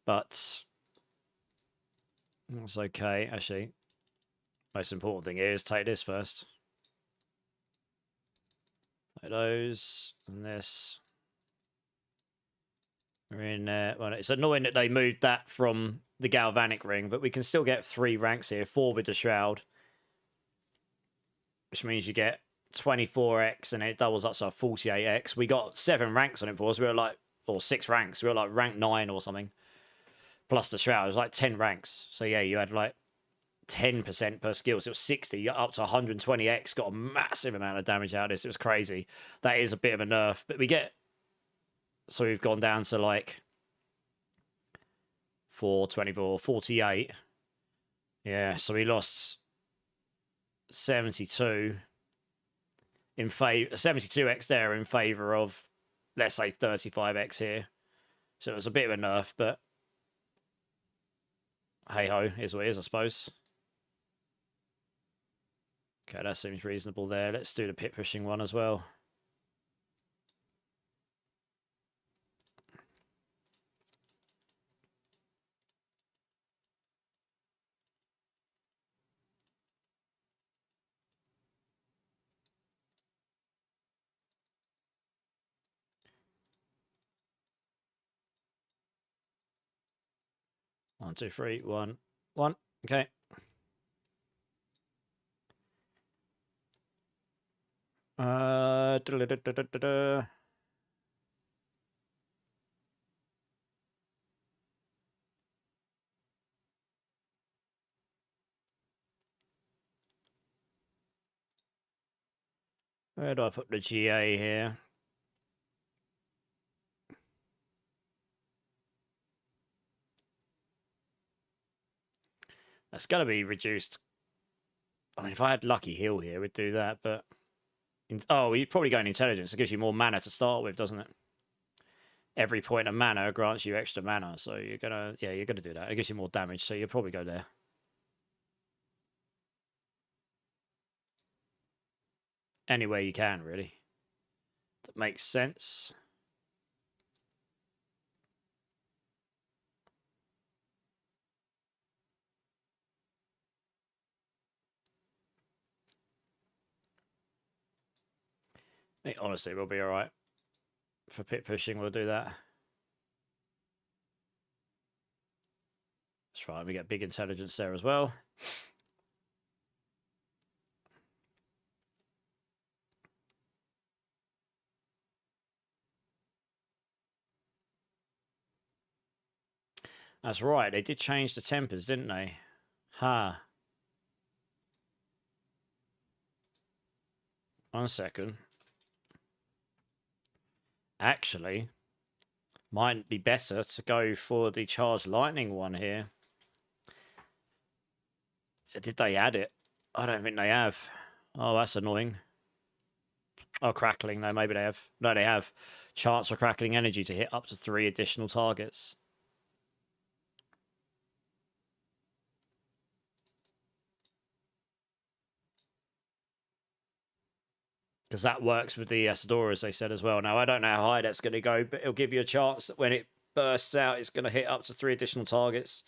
But that's okay, actually. Most important thing here is take this first. Take those and this. We're in there. Well, it's annoying that they moved that from the galvanic ring, but we can still get 3 ranks here, 4 with the shroud. Which means you get 24x and it doubles up to 48x. We got 7 ranks on it for us. We were like, or 6 ranks. We were like rank 9 or something. Plus the shroud, it was like 10 ranks. So yeah, you had like 10% per skill. So it was 60 up to 120x. Got a massive amount of damage out of this. It was crazy. That is a bit of a nerf, but we get. So we've gone down to like 424, 48. Yeah, so we lost 72 in favor, 72x there in favor of, let's say, 35x here. So it was a bit of a nerf, but hey ho, is what it is, I suppose. Okay, that seems reasonable there. Let's do the pit pushing one as well. One, two, three, one, one. Okay. Da-da-da-da-da-da. Where do I put the GA here? That's got to be reduced. I mean, if I had Lucky Heal here, we'd do that, but... Oh, you'd probably go in Intelligence. It gives you more mana to start with, doesn't it? Every point of mana grants you extra mana, so you're gonna... Yeah, you're gonna do that. It gives you more damage, so you'll probably go there. Anywhere you can, really. That makes sense. I think, honestly, we'll be alright. For pit pushing, we'll do that. That's right, we get big intelligence there as well. That's right, they did change the tempers, didn't they? Ha. Huh. 1 second. Actually, might be better to go for the charged lightning one here. Did they add it? I don't think they have. Oh, that's annoying. Oh, crackling. No, maybe they have. No, they have. Chance for crackling energy to hit up to 3 additional targets. Because that works with the Asadoras, they said as well. Now, I don't know how high that's going to go, but it'll give you a chance that when it bursts out, it's going to hit up to 3 additional targets.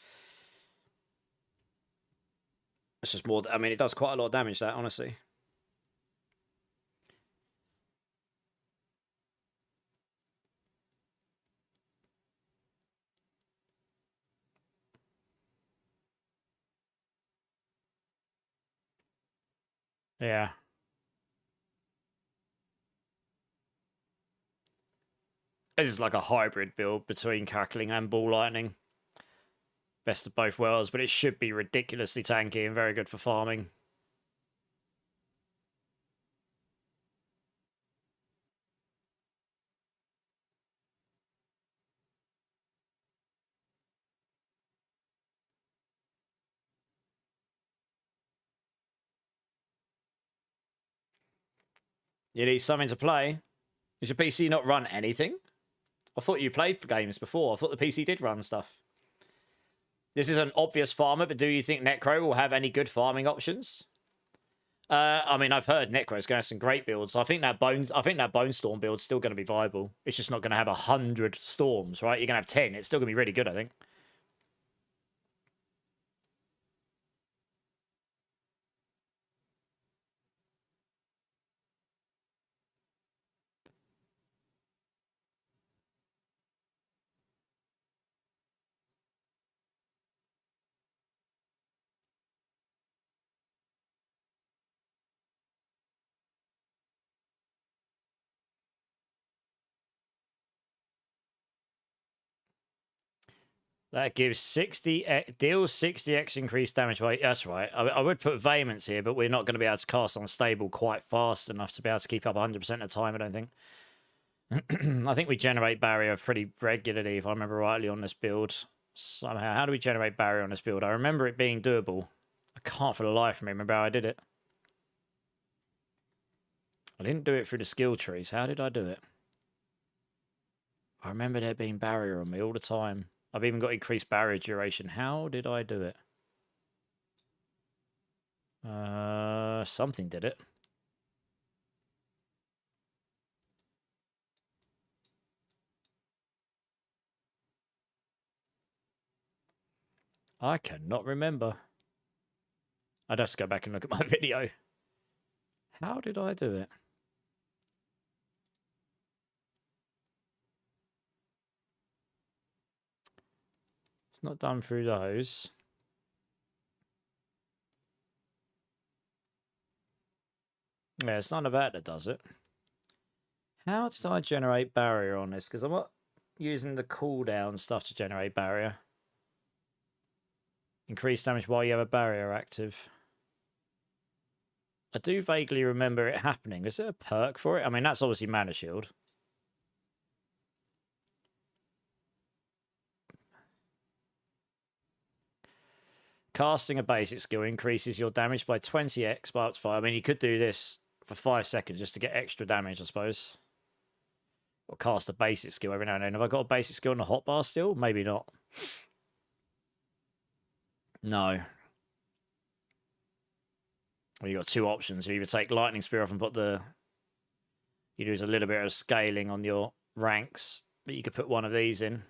It's just more... I mean, it does quite a lot of damage, that, honestly. Yeah. This is like a hybrid build between Crackling and Ball Lightning. Best of both worlds, but it should be ridiculously tanky and very good for farming. You need something to play. Does your PC not run anything? I thought you played games before. I thought the PC did run stuff. This is an obvious farmer, but do you think Necro will have any good farming options? I mean, I've heard Necro's going to have some great builds. I think that Bone Storm build's still going to be viable. It's just not going to have 100 storms, right? You're going to have 10. It's still going to be really good, I think. That gives 60, deals 60x increased damage by, that's right. I would put Vehemence here, but we're not going to be able to cast Unstable quite fast enough to be able to keep up 100% of the time, I don't think. I think we generate Barrier pretty regularly, if I remember rightly, on this build. Somehow, how do we generate Barrier on this build? I remember it being doable. I can't for the life of me remember how I did it. I didn't do it through the skill trees. How did I do it? I remember there being Barrier on me all the time. I've even got increased barrier duration. How did I do it? Something did it. I cannot remember. I'd have to go back and look at my video. How did I do it? It's not done through those. Yeah, it's none of that does it. How did I generate barrier on this? Because I'm not using the cooldown stuff to generate barrier. Increase damage while you have a barrier active. I do vaguely remember it happening. Is there a perk for it? I mean, that's obviously Mana Shield. Casting a basic skill increases your damage by 20x by up to 5. I mean, you could do this for 5 seconds just to get extra damage, I suppose. Or cast a basic skill every now and then. Have I got a basic skill on the hotbar still? Maybe not. No. Well, you got two options. You either take Lightning Spear off and put the... You lose a little bit of scaling on your ranks, but you could put one of these in.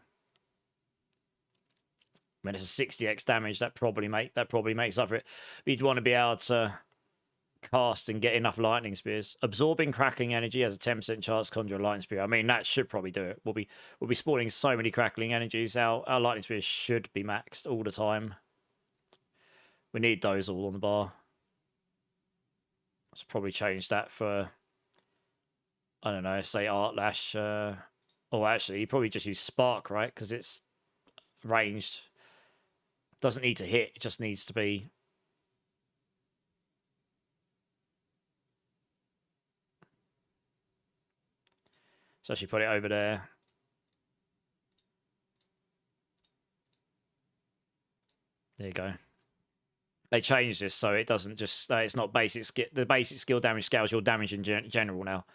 I mean, it's a 60x damage. That probably makes up for it. But you'd want to be able to cast and get enough lightning spears. Absorbing crackling energy has a 10% chance to conjure a lightning spear. I mean, that should probably do it. We'll be spawning so many crackling energies. Our lightning spears should be maxed all the time. We need those all on the bar. Let's probably change that for, I don't know, say Art Lash. Or actually, you probably just use Spark, right? Because it's ranged. Doesn't need to hit, it just needs to be... So actually put it over there. There you go. They changed this so it doesn't just... it's not basic skill. The basic skill damage scales your damage in general now.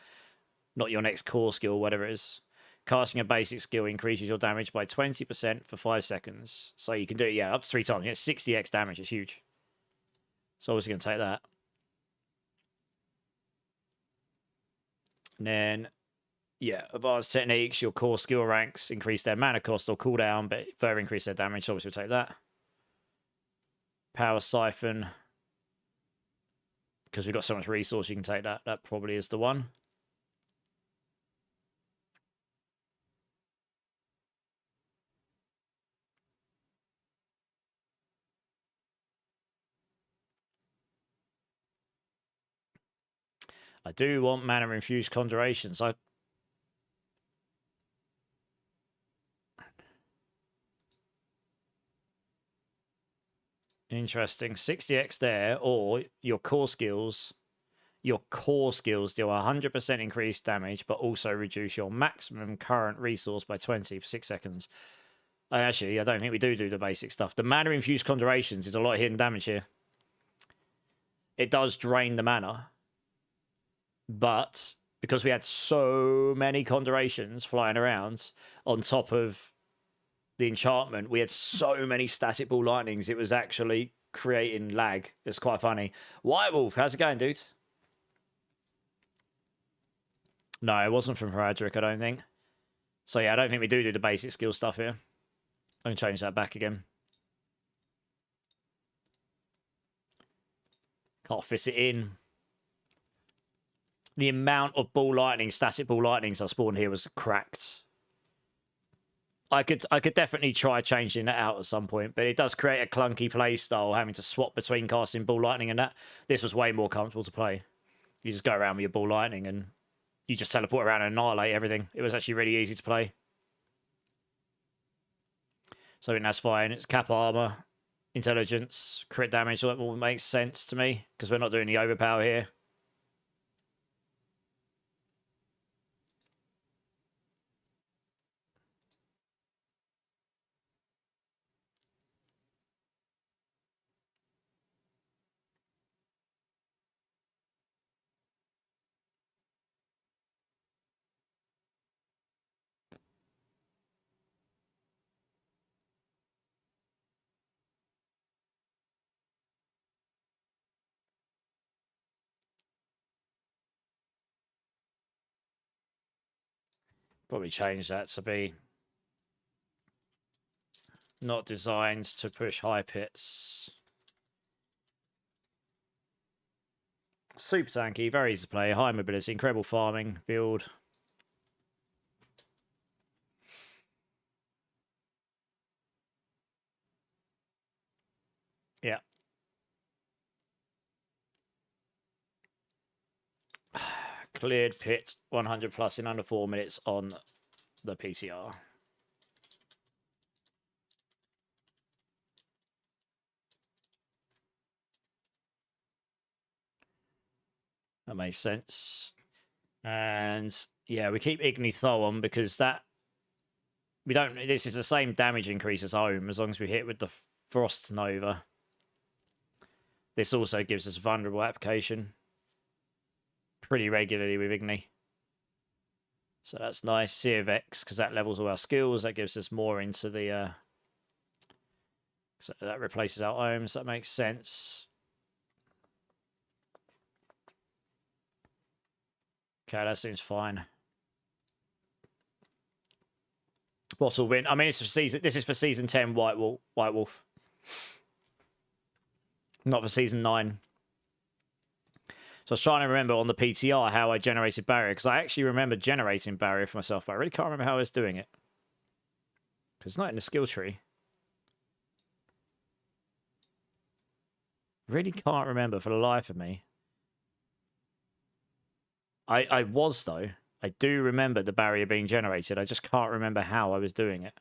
Not your next core skill, whatever it is. Casting a basic skill increases your damage by 20% for 5 seconds. So you can do it, yeah, up to 3 times. Yeah, 60x damage is huge. So obviously going to take that. And then, yeah, advanced techniques, your core skill ranks increase their mana cost or cooldown, but further increase their damage. So obviously we'll take that. Power Siphon. Because we've got so much resource, you can take that. That probably is the one. I do want mana infused conjurations. Interesting. 60x there, or your core skills. Your core skills deal 100% increased damage, but also reduce your maximum current resource by 20 for 6 seconds. Actually, I don't think we do the basic stuff. The mana infused conjurations is a lot of hidden damage here. It does drain the mana. But because we had so many conjurations flying around on top of the enchantment, we had so many static ball lightnings, it was actually creating lag. It's quite funny. White Wolf, how's it going, dude? No, it wasn't from Heradric, I don't think. So yeah, I don't think we do the basic skill stuff here. I can change that back again. Can't fit it in. The amount of ball lightning, static ball lightnings I spawned here was cracked. I could definitely try changing that out at some point, but it does create a clunky play style, having to swap between casting ball lightning and that. This was way more comfortable to play. You just go around with your ball lightning and you just teleport around and annihilate everything. It was actually really easy to play. So I think that's fine. It's cap armor, intelligence, crit damage. So that all makes sense to me because we're not doing the overpower here. Probably change that to be not designed to push high pits. Super tanky, very easy to play, high mobility, incredible farming build. Yeah. Cleared pit 100 plus in under 4 minutes on the PTR. That makes sense. And yeah, we keep Igni Tho on because that we don't. This is the same damage increase as home as long as we hit with the Frost Nova. This also gives us vulnerable application pretty regularly with Igni. So that's nice. Sea of X, because that levels all our skills. That gives us more into the... so that replaces our ohms. That makes sense. Okay, that seems fine. Bottle win. I mean, it's for season. This is for season 10 White Wolf. Not for season 9. So I was trying to remember on the PTR how I generated barrier, because I actually remember generating barrier for myself, but I really can't remember how I was doing it. Because it's not in the skill tree. Really can't remember for the life of me. I was, though. I do remember the barrier being generated. I just can't remember how I was doing it.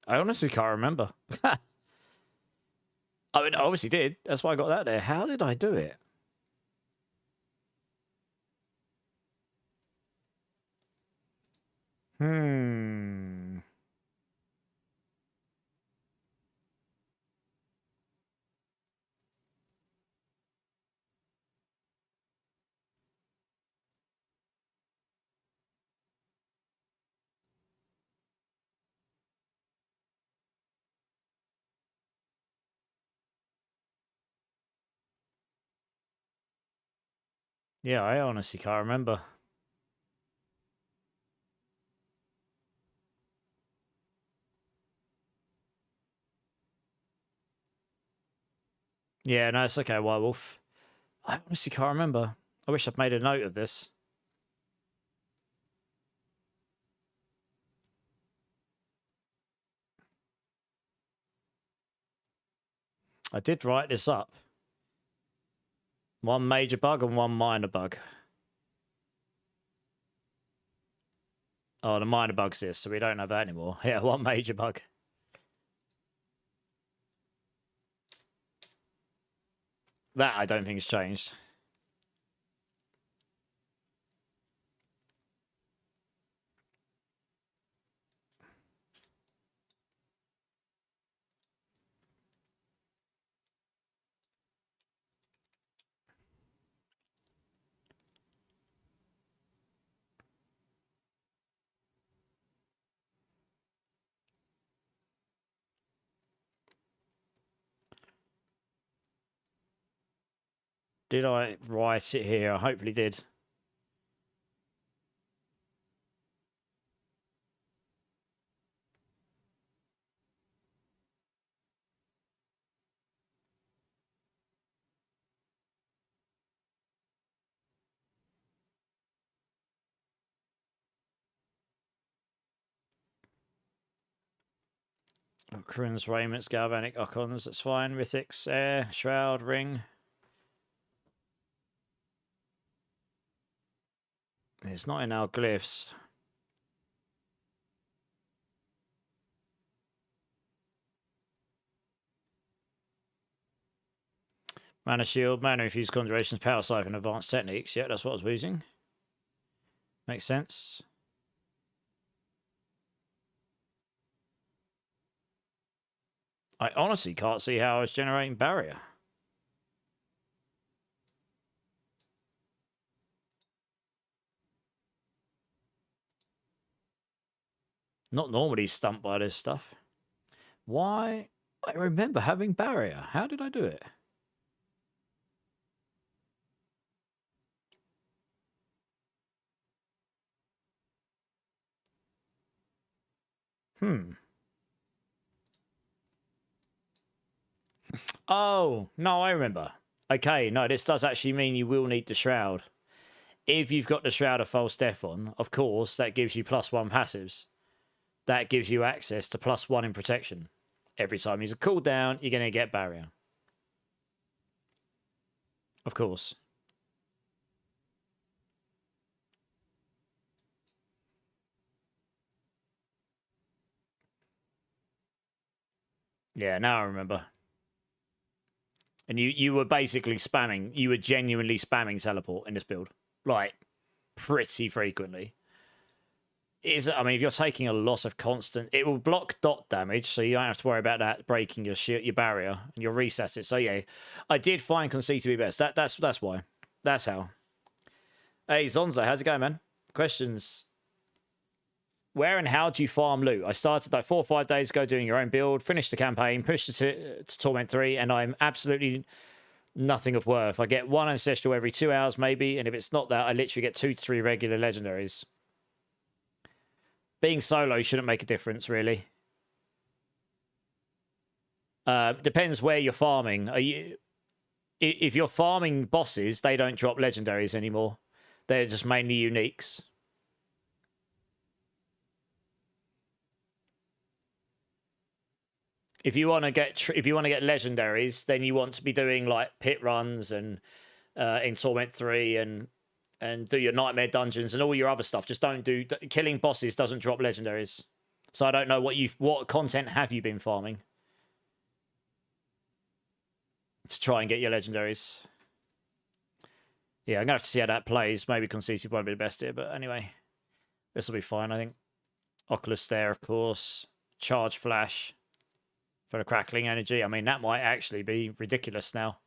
I honestly can't remember. I mean, I obviously did. That's why I got that there. How did I do it? Hmm. Yeah, I honestly can't remember. Yeah, no, it's okay, White Wolf. I honestly can't remember. I wish I'd made a note of this. I did write this up. One major bug and one minor bug. Oh, the minor bug's this, so we don't have that anymore. Yeah, one major bug. That I don't think has changed. Did I write it here? I hopefully did. Ocarins, Raiments, Galvanic, Icons, that's fine. Mythics, Air, Shroud, Ring. It's not in our glyphs. Mana Shield, Mana Infused Conjurations, Power Siphon, Advanced Techniques. Yeah, that's what I was using. Makes sense. I honestly can't see how I was generating Barrier. Not normally stumped by this stuff. Why? I remember having Barrier. How did I do it? Oh, no, I remember. Okay, no, this does actually mean you will need the Shroud. If you've got the Shroud of False Death on, of course, that gives you +1 passives. That gives you access to +1 in protection. Every time you use a cooldown, you're going to get Barrier. Of course. Yeah, now I remember. And you were basically spamming. You were genuinely spamming teleport in this build. Like, pretty frequently. I mean, if you're taking a lot of constant... It will block dot damage, so you don't have to worry about that breaking your barrier. And you'll reset it. So, yeah, I did find Conceit to be best. That's why. That's how. Hey, Zonzo, how's it going, man? Questions? Where and how do you farm loot? I started like 4 or 5 days ago doing your own build, finished the campaign, pushed it to Torment 3, and I'm absolutely nothing of worth. I get 1 Ancestral every 2 hours, maybe, and if it's not that, I literally get 2 to 3 regular legendaries. Being solo shouldn't make a difference, really. Depends where you're farming. If you're farming bosses, they don't drop legendaries anymore. They're just mainly uniques. If you want to get legendaries, then you want to be doing like pit runs and in Torment 3 and do your nightmare dungeons and all your other stuff. Just don't do killing bosses doesn't drop legendaries. So I don't know what content have you been farming to try and get your legendaries. Yeah, I'm gonna have to see how that plays. Maybe Conceited won't be the best here, but anyway, this will be fine. I think Oculus there, of course. Charge Flash for the crackling energy. I mean, that might actually be ridiculous now.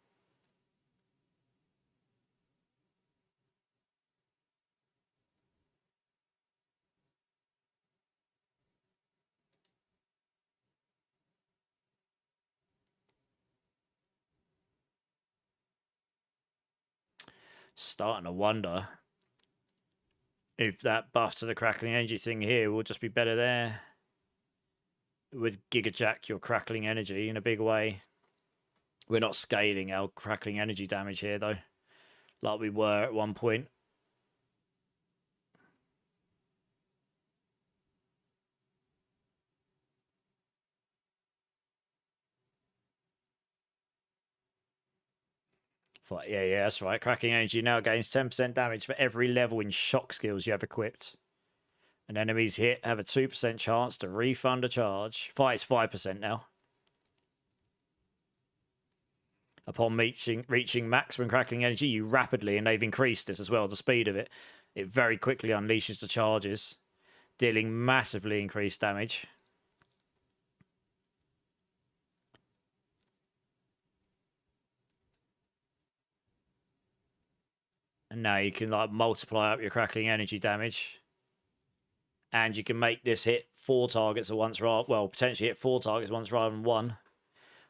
Starting to wonder if that buff to the crackling energy thing here will just be better there. It would gigajack your crackling energy in a big way. We're not scaling our crackling energy damage here, though, like we were at one point. But yeah, that's right. Crackling energy now gains 10% damage for every level in shock skills you have equipped. And enemies hit have a 2% chance to refund a charge. It's 5% now. Upon reaching maximum crackling energy, you rapidly, and they've increased this as well, the speed of it. It very quickly unleashes the charges, dealing massively increased damage. And now you can like multiply up your crackling energy damage. And you can make this hit 4 targets at once, well, potentially hit 4 targets at once rather than 1.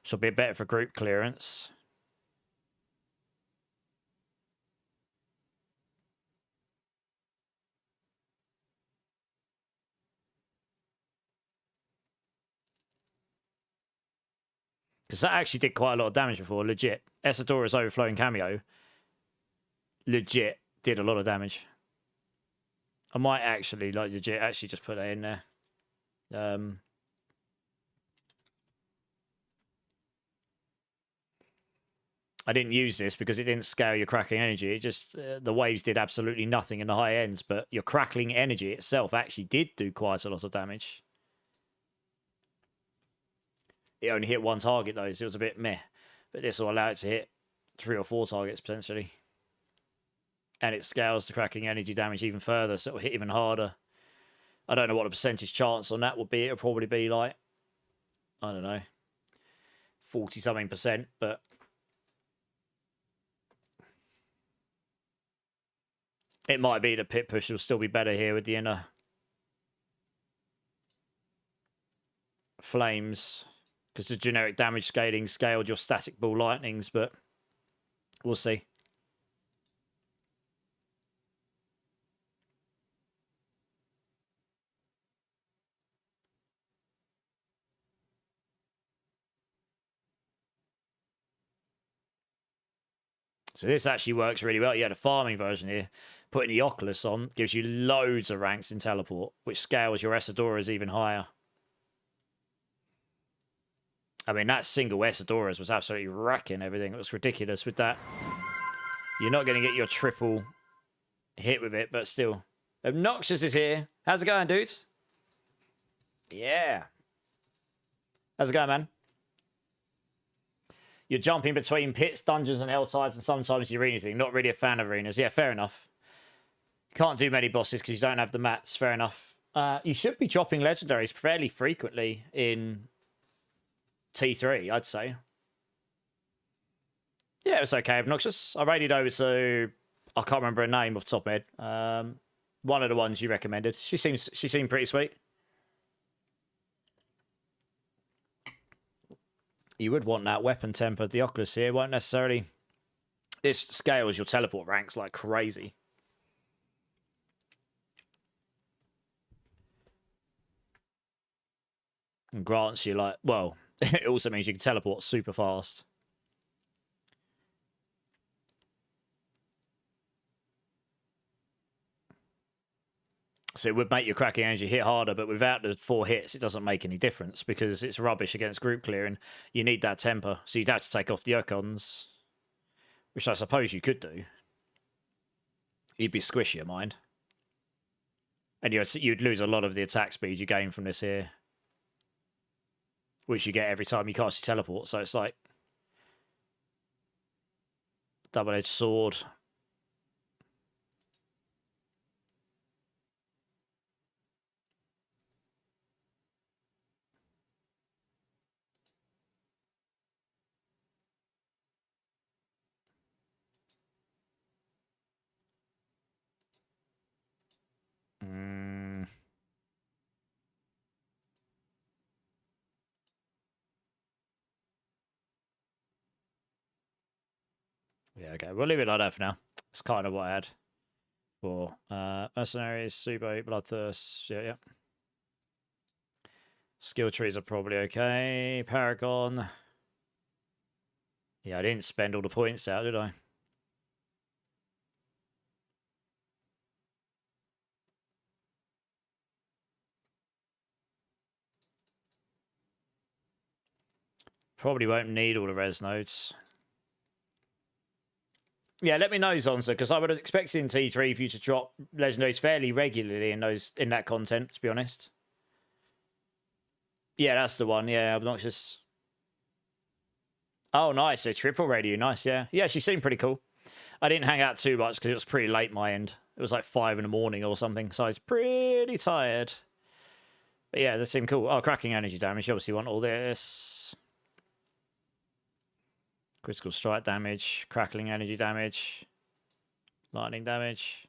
Which will be better for group clearance. Because that actually did quite a lot of damage before, legit. Esadora's Overflowing Cameo, legit, did a lot of damage. I might actually, like, legit, actually just put that in there. I didn't use this because it didn't scale your crackling energy. It just, the waves did absolutely nothing in the high ends, but your crackling energy itself actually did do quite a lot of damage. It only hit one target though, so it was a bit meh. But this will allow it to hit 3 or 4 targets potentially. And it scales the crackling energy damage even further, so it'll hit even harder. I don't know what the percentage chance on that would be. It'll probably be like, I don't know, 40-something%, but it might be the pit push will still be better here with the inner flames, because the generic damage scaling scaled your static ball lightnings, but we'll see. So this actually works really well. Yeah, the farming version here, putting the Oculus on gives you loads of ranks in teleport, which scales your Essadoras even higher. I mean, that single Essadoras was absolutely wrecking everything. It was ridiculous with that. You're not going to get your triple hit with it, but still. Obnoxious is here. How's it going, dude? Yeah. How's it going, man? You're jumping between pits, dungeons, and helltides, and sometimes the arena thing. Not really a fan of arenas. Yeah, fair enough. Can't do many bosses because you don't have the mats. Fair enough. You should be dropping legendaries fairly frequently in T3, I'd say. Yeah, it was okay, Obnoxious. I raided over to, I can't remember her name off the top of my head. One of the ones you recommended. She seemed pretty sweet. You would want that weapon temper. The Oculus here won't necessarily. This scales your teleport ranks like crazy. And grants you like, well, it also means you can teleport super fast. So it would make your cracking energy hit harder, but without the 4 hits, it doesn't make any difference because it's rubbish against group clearing. You need that temper, so you'd have to take off the icons, which I suppose you could do. You'd be squishy, mind. And you'd lose a lot of the attack speed you gain from this here, which you get every time you cast your teleport. So it's like double-edged sword. Yeah, okay. We'll leave it like that for now. It's kind of what I had for mercenaries, Subo, Bloodthirst. Yeah. Skill trees are probably okay. Paragon. Yeah, I didn't spend all the points out, did I? Probably won't need all the res nodes. Yeah, let me know, Zonza, because I would have expected in T3 for you to drop legendaries fairly regularly in that content, to be honest. Yeah, that's the one. Yeah, Obnoxious. Oh, nice. A triple radio. Nice, yeah. Yeah, she seemed pretty cool. I didn't hang out too much because it was pretty late my end. It was like 5 in the morning or something, so I was pretty tired. But yeah, that seemed cool. Oh, cracking energy damage. You obviously want all this. Critical strike damage, crackling energy damage, lightning damage.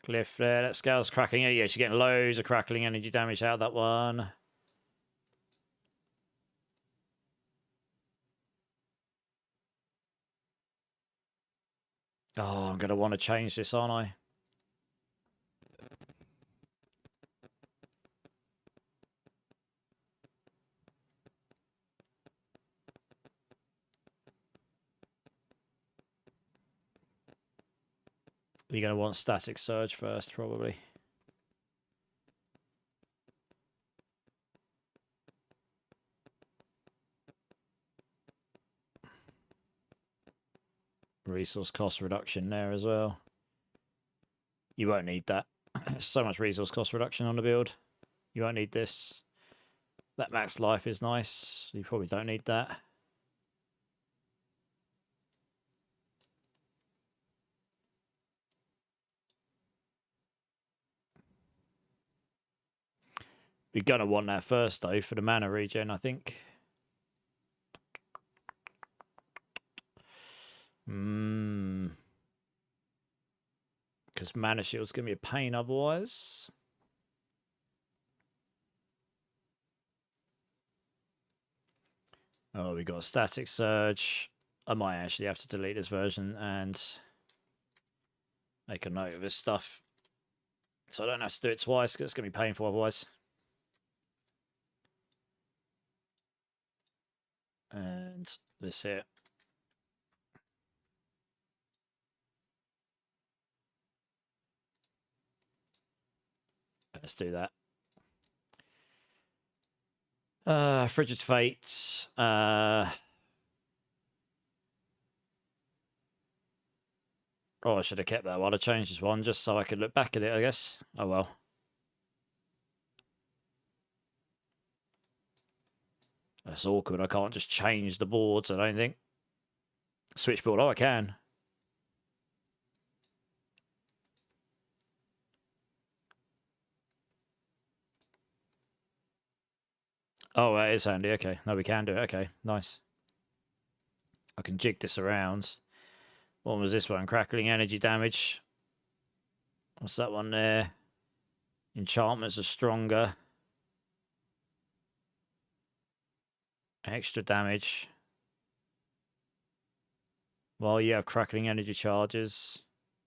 Cliff there, that scales crackling. Yeah, she's getting loads of crackling energy damage out of that one. Oh, I'm going to want to change this, aren't I? You're going to want static surge first, probably. Resource cost reduction there as well. You won't need that. So much resource cost reduction on the build. You won't need this. That max life is nice. You probably don't need that. You're going to want that first, though, for the mana regen, I think. Because mana shield's going to be a pain otherwise. Oh, we got a static surge. I might actually have to delete this version and make a note of this stuff. So I don't have to do it twice, because it's going to be painful otherwise. And this here. Let's do that. Frigid Fate. Oh, I should have kept that one. I changed this one just so I could look back at it, I guess. Oh well. That's awkward. I can't just change the boards, I don't think. Switchboard. Oh, I can. Oh, that is handy. Okay. No, we can do it. Okay. Nice. I can jig this around. What was this one? Crackling energy damage. What's that one there? Enchantments are stronger. Extra damage. While you have crackling energy charges.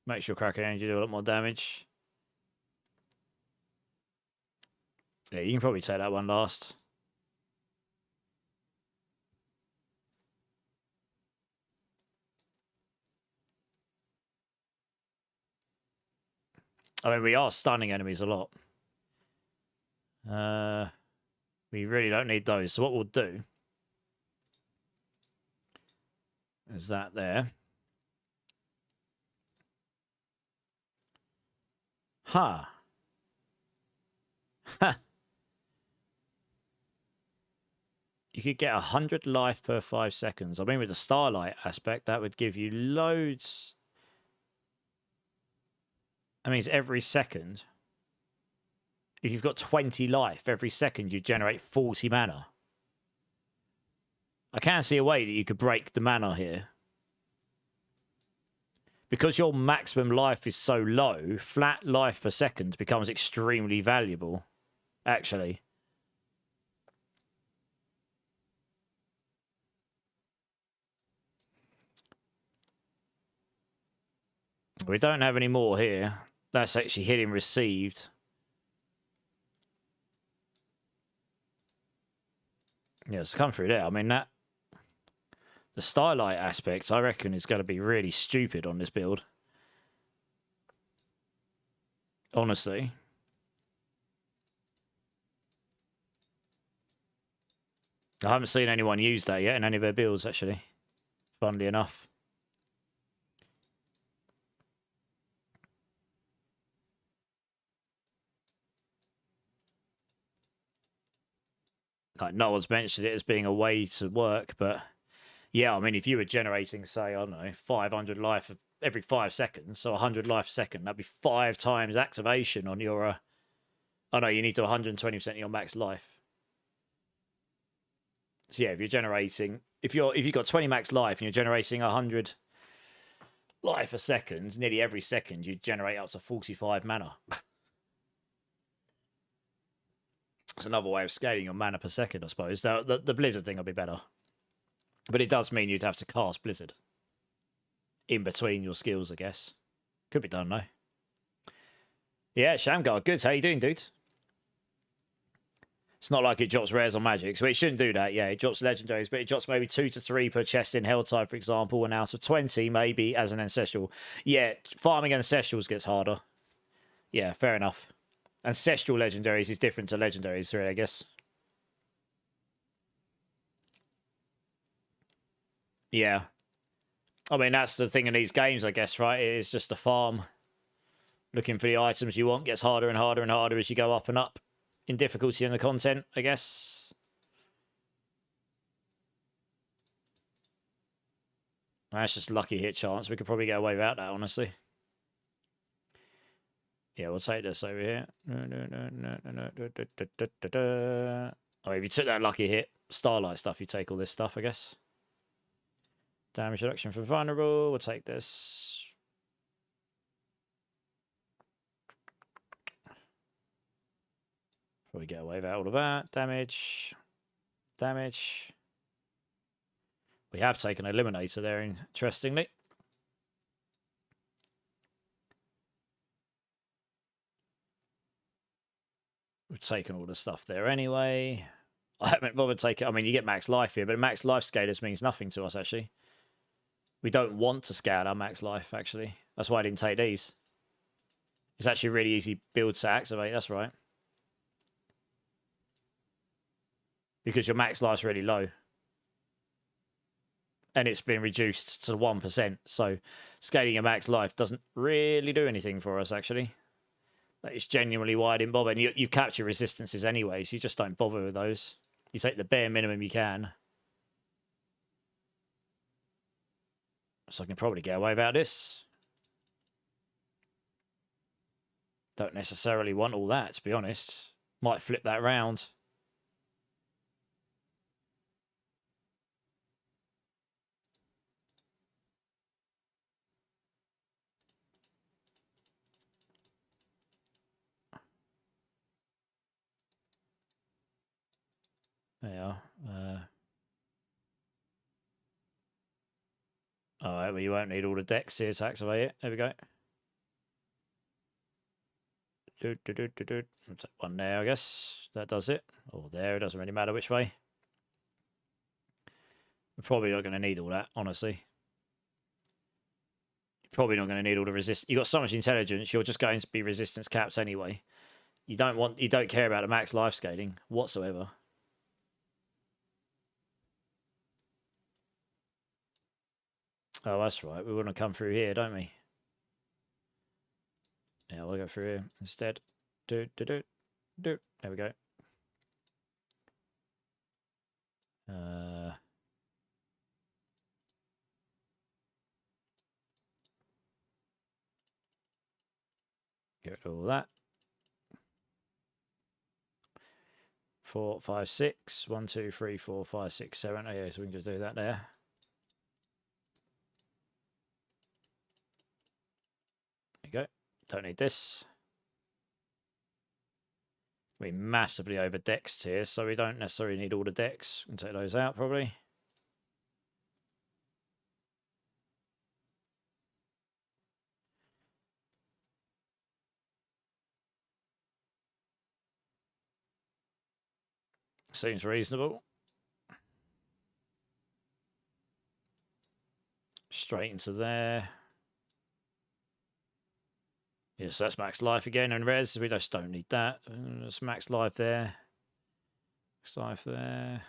Make sure crackling energy do a lot more damage. Yeah, you can probably take that one last. I mean, we are stunning enemies a lot. We really don't need those. So what we'll do is that there. Huh. You could get 100 life per 5 seconds. I mean, with the Starlight aspect, that would give you loads. That means every second, if you've got 20 life, every second you generate 40 mana. I can see a way that you could break the mana here. Because your maximum life is so low, flat life per second becomes extremely valuable, actually. We don't have any more here. That's actually hitting received. Yeah, it's come through there. I mean, that... The Starlight aspect, I reckon, is going to be really stupid on this build. Honestly. I haven't seen anyone use that yet in any of their builds, actually. Funnily enough. Like, no one's mentioned it as being a way to work, but... Yeah, I mean, if you were generating, say, I don't know, 500 life every 5 seconds, so 100 life a second, that'd be 5 times activation on your... Oh, no, you need to 120% of your max life. So, yeah, if you're generating... If you've got 20 max life and you're generating 100 life a second, nearly every second, you generate up to 45 mana. It's another way of scaling your mana per second, I suppose. The Blizzard thing will be better. But it does mean you'd have to cast Blizzard in between your skills, I guess. Could be done, though. Yeah, Shamgar, good. How you doing, dude? It's not like it drops rares on magic, so it shouldn't do that. Yeah, it drops legendaries, but it drops maybe 2 to 3 per chest in Helltide, for example, and out of 20, maybe, as an Ancestral. Yeah, farming Ancestrals gets harder. Yeah, fair enough. Ancestral legendaries is different to legendaries, really, I guess. Yeah. I mean, that's the thing in these games, I guess, right? It is just a farm. Looking for the items you want gets harder and harder and harder as you go up and up in difficulty in the content, I guess. That's just lucky hit chance. We could probably get away without that, honestly. Yeah, we'll take this over here. Oh, if you took that lucky hit, Starlight stuff, you take all this stuff, I guess. Damage reduction for vulnerable. We'll take this. Probably get away with all of that. Damage. Damage. We have taken an Eliminator there, interestingly. We've taken all the stuff there anyway. I haven't bothered taking... I mean, you get max life here, but max life scalers means nothing to us, actually. We don't want to scale our max life, actually. That's why I didn't take these. It's actually a really easy build to activate, that's right. Because your max life's really low. And it's been reduced to 1%. So scaling your max life doesn't really do anything for us, actually. That is genuinely why I didn't bother. And you capture resistances anyway, so you just don't bother with those. You take the bare minimum you can. So I can probably get away without this. Don't necessarily want all that, to be honest. Might flip that round. There you are. Alright, well, you won't need all the decks here to activate it. There we go. I'll take one there, I guess. That does it. Or there, it doesn't really matter which way. We're probably not going to need all that, honestly. You're probably not going to need all the resistance. You've got so much intelligence, you're just going to be resistance capped anyway. You don't care about the max life scaling whatsoever. Oh, that's right. We want to come through here, don't we? Yeah, we'll go through here instead. There we go. Get rid of all that. 4, 5, 6. 1, 2, 3, 4, 5, 6, 7. Oh, yeah, so we can just do that there. There you go. Don't need this. We massively over-dexed here, so we don't necessarily need all the decks. We can take those out, probably. Seems reasonable. Straight into there. Yes, that's max life again and res. We just don't need that. That's max life there. Max life there.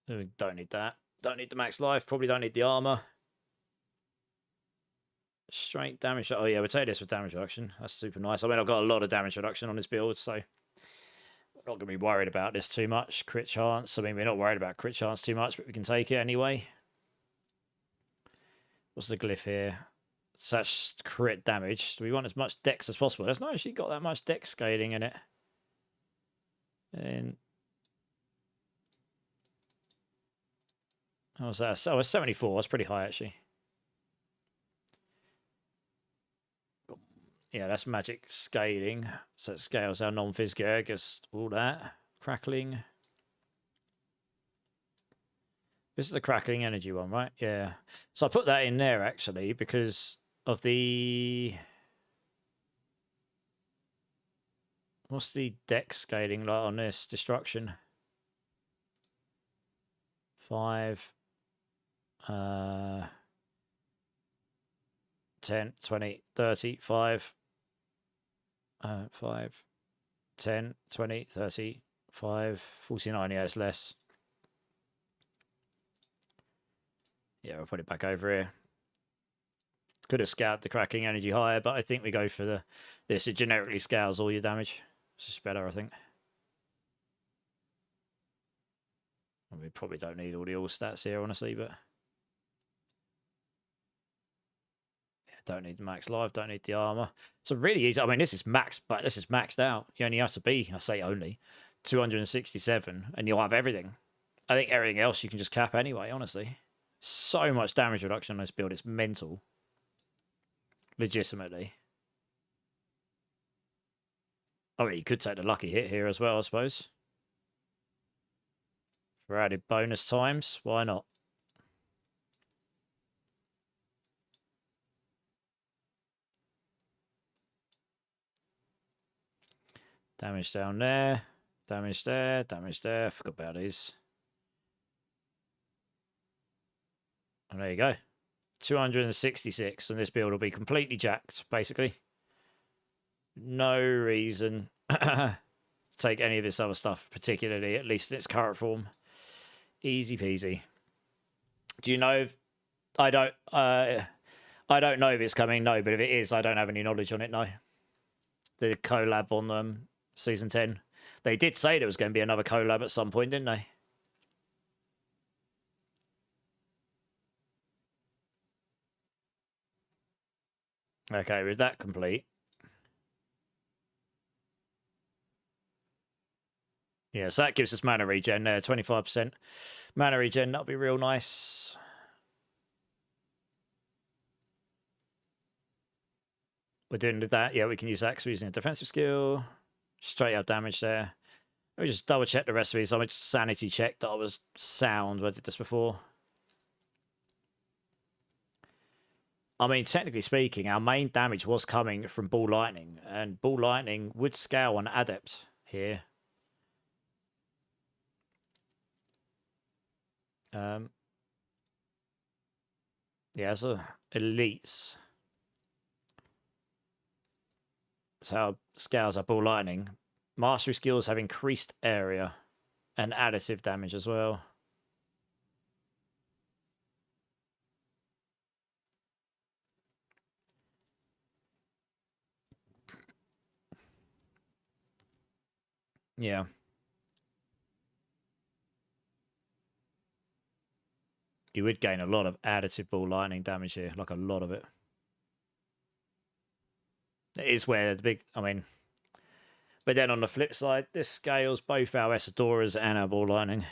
We don't need that. Don't need the max life. Probably don't need the armor. Straight damage. Oh, yeah, we'll take this with damage reduction. That's super nice. I mean, I've got a lot of damage reduction on this build, so we're not going to be worried about this too much. Crit chance. I mean, we're not worried about crit chance too much, but we can take it anyway. What's the glyph here? Such crit damage. Do we want as much dex as possible? It's not actually got that much dex scaling in it. And how was that? Oh, it's 74. That's pretty high, actually. Yeah, that's magic scaling. So it scales our non-phys Gergus, all that. Crackling. This is the crackling energy one, right? Yeah. So I put that in there, actually, because of the... What's the dex scaling like on this? Destruction. 5... 10, 20, 30, 5... 5, 10, 20, 30, 5, 49, yeah, it's less. Yeah, we'll put it back over here. Could have scaled the cracking energy higher, but I think we go for this. It generically scales all your damage. It's just better, I think. We probably don't need all the all stats here, honestly, but yeah, don't need the max life, don't need the armor. So really easy. I mean, this is max, but this is maxed out. You only have to be, I say only, 267, and you'll have everything. I think everything else you can just cap anyway, honestly. So much damage reduction on this build, it's mental. Legitimately. I mean, you could take the lucky hit here as well, I suppose. For added bonus times, why not? Damage down there, damage there, damage there. Forgot about these. And there you go. 266, and this build will be completely jacked, basically. No reason to take any of this other stuff, particularly, at least in its current form. Easy peasy. Do you know if... I don't know if it's coming, no, but if it is, I don't have any knowledge on it, no. The collab on Season 10. They did say there was going to be another collab at some point, didn't they? Okay, with that complete. Yeah, so that gives us mana regen there, 25%. Mana regen, that'll be real nice. We're doing that. Yeah, we can use that because we're using a defensive skill. Straight up damage there. Let me just double check the rest of these. I would sanity check that I was sound when I did this before. I mean, technically speaking, our main damage was coming from Ball Lightning, and Ball Lightning would scale on Adept here. Yeah, as a elites. That's how scales our Ball Lightning. Mastery skills have increased area and additive damage as well. Yeah. You would gain a lot of additive Ball Lightning damage here, like a lot of it. It is where the big, I mean, but then on the flip side, this scales both our Essadoras and our Ball Lightning.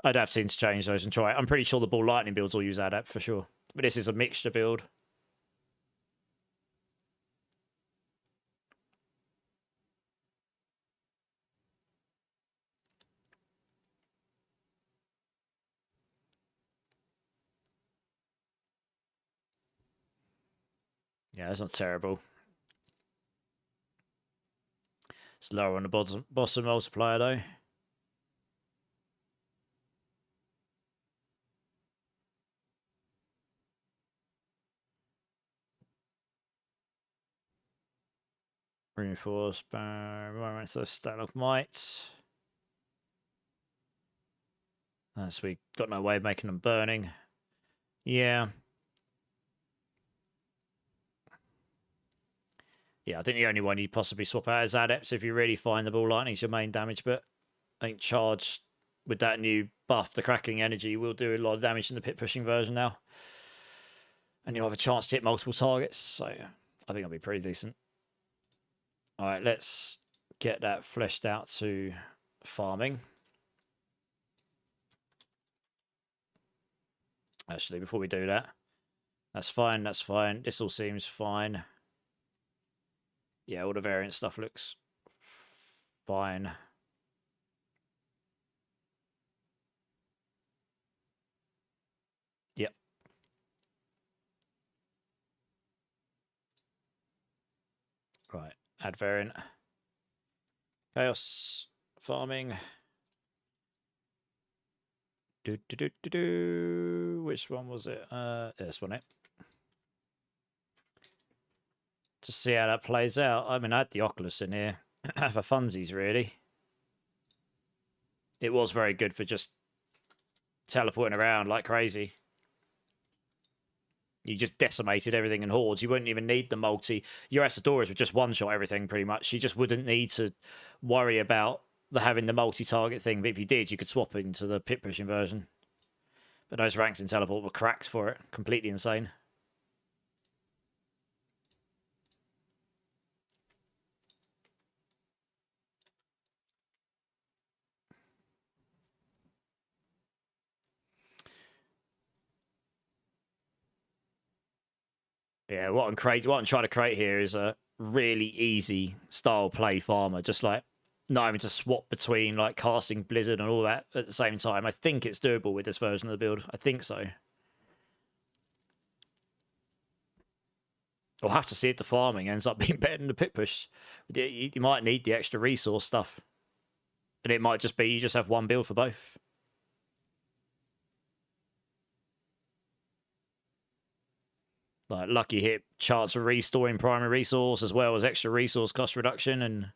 I'd have to interchange those and try it. I'm pretty sure the Ball Lightning builds will use Adept for sure. But this is a mixture build. Yeah, that's not terrible. It's lower on the boss multiplier though. Reinforce, moments of stalagmites. As we got no way of making them burning. Yeah. Yeah, I think the only one you'd possibly swap out is Adept if you really find the Ball Lightning's your main damage, but I think Charge with that new buff, the Crackling Energy, will do a lot of damage in the pit pushing version now. And you'll have a chance to hit multiple targets, so I think it'll be pretty decent. Alright, let's get that fleshed out to farming. Actually, before we do that, that's fine, that's fine. This all seems fine. Yeah, all the variant stuff looks fine. Yep. Right, add variant. Chaos farming. Which one was it? This one, it. To see how that plays out. I mean, I had the Oculus in here for funsies, really. It was very good for just teleporting around like crazy. You just decimated everything in hordes. You wouldn't even need the multi. Your Asadores would just one-shot everything pretty much. You just wouldn't need to worry about having the multi-target thing. But if you did, you could swap it into the pit pushing version. But those ranks in teleport were cracked for it. Completely insane. Yeah, what I'm trying to create here is a really easy style play farmer, just like not having to swap between like casting Blizzard and all that at the same time. I think it's doable with this version of the build. I think so. We'll have to see if the farming ends up being better than the pit push. You might need the extra resource stuff. And it might just be you just have one build for both. Like lucky hit chance of restoring primary resource as well as extra resource cost reduction and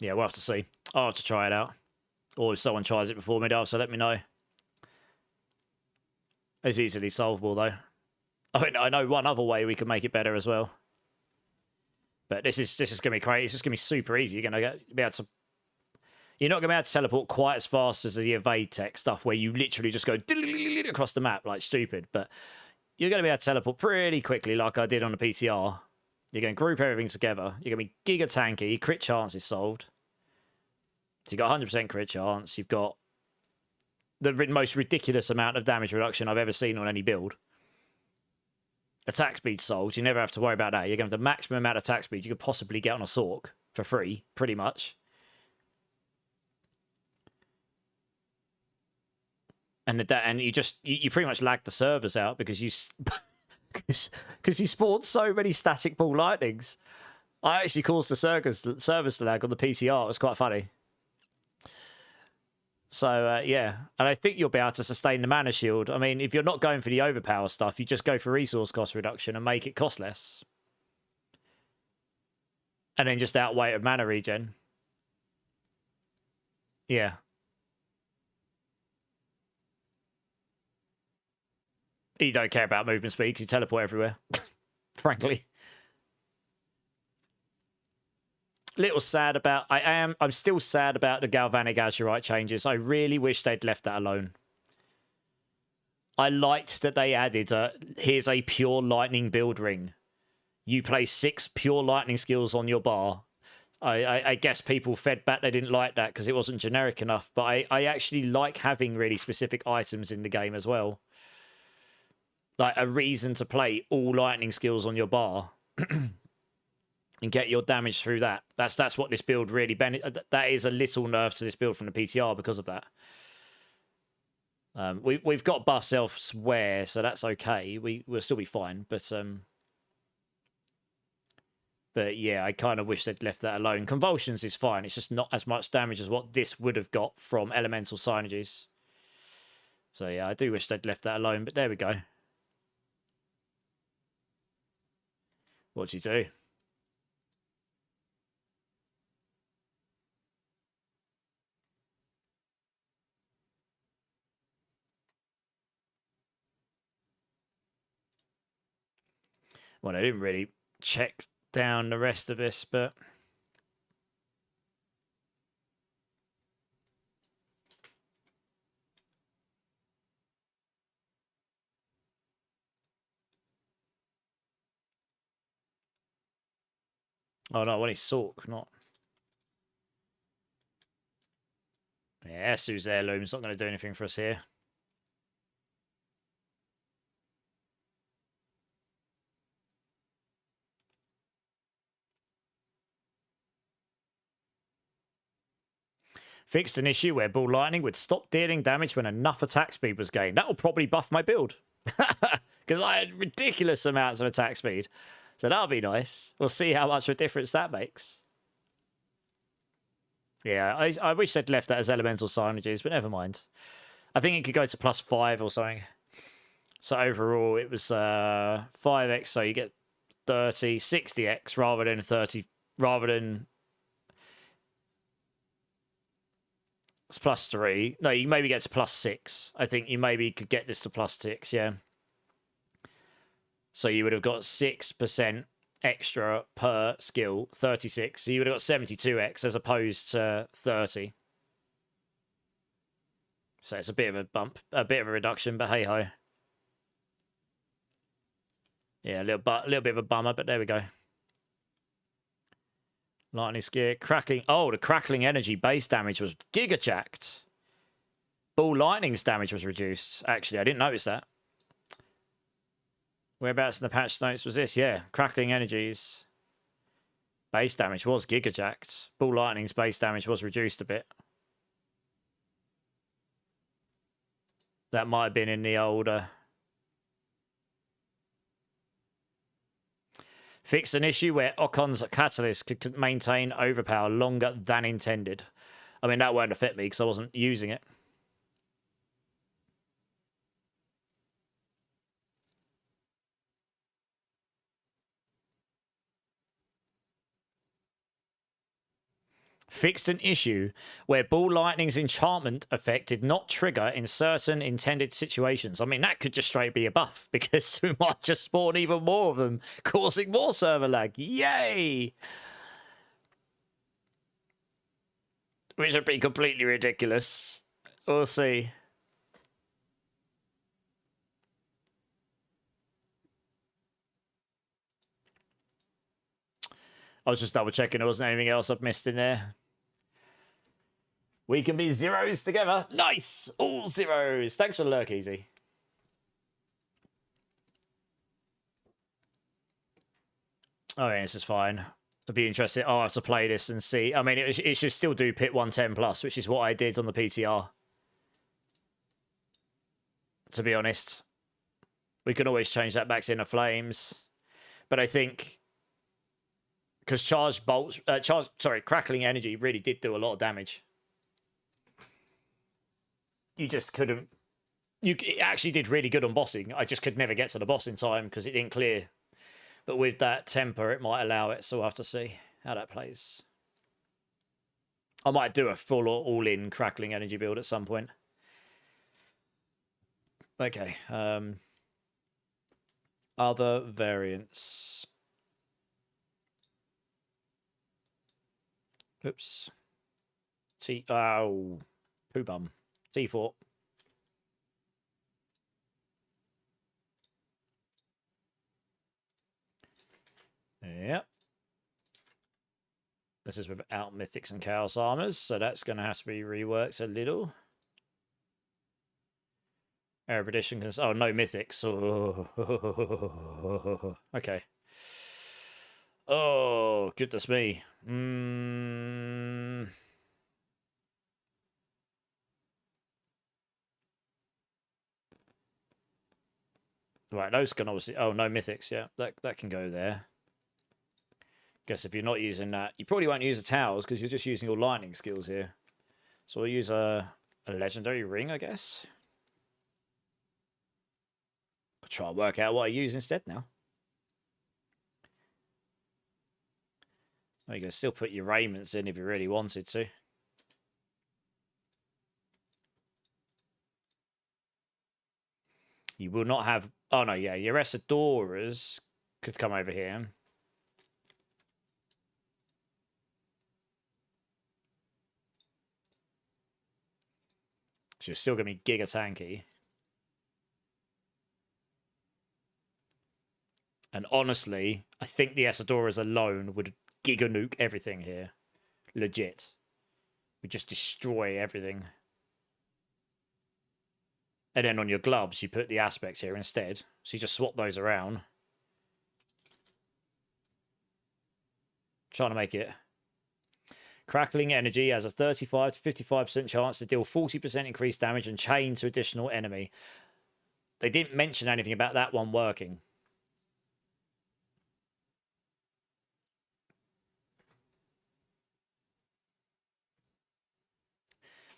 yeah, we'll have to see. I'll have to try it out. Or if someone tries it before me, so let me know. It's easily solvable though. I know one other way we can make it better as well. But this is gonna be crazy. It's just gonna be super easy. You're gonna be able to. You're not going to be able to teleport quite as fast as the evade tech stuff where you literally just go across the map like stupid. But you're going to be able to teleport pretty quickly like I did on the PTR. You're going to group everything together. You're going to be giga tanky. Crit chance is solved. So you've got 100% crit chance. You've got the most ridiculous amount of damage reduction I've ever seen on any build. Attack speed solved. You never have to worry about that. You're going to have the maximum amount of attack speed you could possibly get on a Sork for free, pretty much. And you pretty much lag the servers out because you because you spawned so many static ball lightnings. I actually caused the servers to lag on the PTR. It was quite funny. So yeah, and I think you'll be able to sustain the mana shield. I mean, if you're not going for the overpower stuff, you just go for resource cost reduction and make it cost less, and then just outweigh it with mana regen. Yeah. You don't care about movement speed because you teleport everywhere, frankly. Little sad about... I'm still sad about the Galvanic Azurite changes. I really wish they'd left that alone. I liked that they added here's a pure lightning build ring. You place 6 pure lightning skills on your bar. I guess people fed back they didn't like that because it wasn't generic enough. But I actually like having really specific items in the game as well. Like a reason to play all lightning skills on your bar and get your damage through that. That's what this build really that is a little nerf to this build from the PTR because of that. We've got buffs elsewhere, so that's okay. We'll still be fine, but yeah, I kind of wish they'd left that alone. Convulsions is fine. It's just not as much damage as what this would have got from elemental signages. So yeah, I do wish they'd left that alone, but there we go. What'd you do? Well, I didn't really check down the rest of this, but... Oh no, well, he's Sork, not... Yeah, Esu's heirloom's not going to do anything for us here. Fixed an issue where Ball Lightning would stop dealing damage when enough attack speed was gained. That will probably buff my build. Because I had ridiculous amounts of attack speed. So that'll be nice. We'll see how much of a difference that makes. Yeah, I wish they'd left that as elemental signages, but never mind. I think it could go to +5 or something. So overall, it was 5x, so you get 30, 60x rather than 30, rather than it's +3. No, you maybe get to +6. I think you maybe could get this to +6, yeah. So you would have got 6% extra per skill, 36. So you would have got 72x as opposed to 30. So it's a bit of a bump, a bit of a reduction, but hey ho. Yeah, a little bit of a bummer, but there we go. Lightning Spear, crackling. Oh, the crackling energy base damage was giga-jacked. Ball lightning's damage was reduced. Actually, I didn't notice that. Whereabouts in the patch notes was this? Yeah, crackling energies base damage was giga-jacked. Ball lightning's base damage was reduced a bit. That might have been in the older. Fixed an issue where Ocon's catalyst could maintain overpower longer than intended. I mean, that won't affect me because I wasn't using it. Fixed an issue where Ball Lightning's enchantment effect did not trigger in certain intended situations. I mean, that could just straight be a buff because we might just spawn even more of them, causing more server lag. Yay! Which would be completely ridiculous. We'll see. I was just double checking there wasn't anything else I've missed in there. We can be zeros together. Nice! All zeros. Thanks for the lurk, Easy. Oh, yeah, this is fine. I'd be interested. I'll have to play this and see. I mean, it should still do pit 110 plus, which is what I did on the PTR. To be honest. We can always change that back to Inner Flames. But I think... because charged bolts... crackling energy really did do a lot of damage. You just couldn't... It actually did really good on bossing. I just could never get to the boss in time because it didn't clear. But with that temper, it might allow it, so we'll have to see how that plays. I might do a full or all-in crackling energy build at some point. Okay. Other variants. Oops. Oh, poo bum. T4. Yep. This is without Mythics and Chaos Armors, so that's going to have to be reworked a little. Erudition can... oh, no Mythics. Oh. Okay. Oh, goodness me. Right, those can obviously... oh, no Mythics, yeah. That can go there. Guess if you're not using that, you probably won't use the towers because you're just using your lightning skills here. So we'll use a legendary ring, I guess. I'll try and work out what I use instead now. Oh, you can still put your raiments in if you really wanted to. You will not have... oh, no, yeah. Your Essadoras could come over here. So you're still going to be giga tanky. And honestly, I think the Essadoras alone would giga nuke everything here. Legit. We just destroy everything. And then on your gloves, you put the aspects here instead. So you just swap those around. Trying to make it... crackling energy has a 35 to 55% chance to deal 40% increased damage and chain to additional enemy. They didn't mention anything about that one working.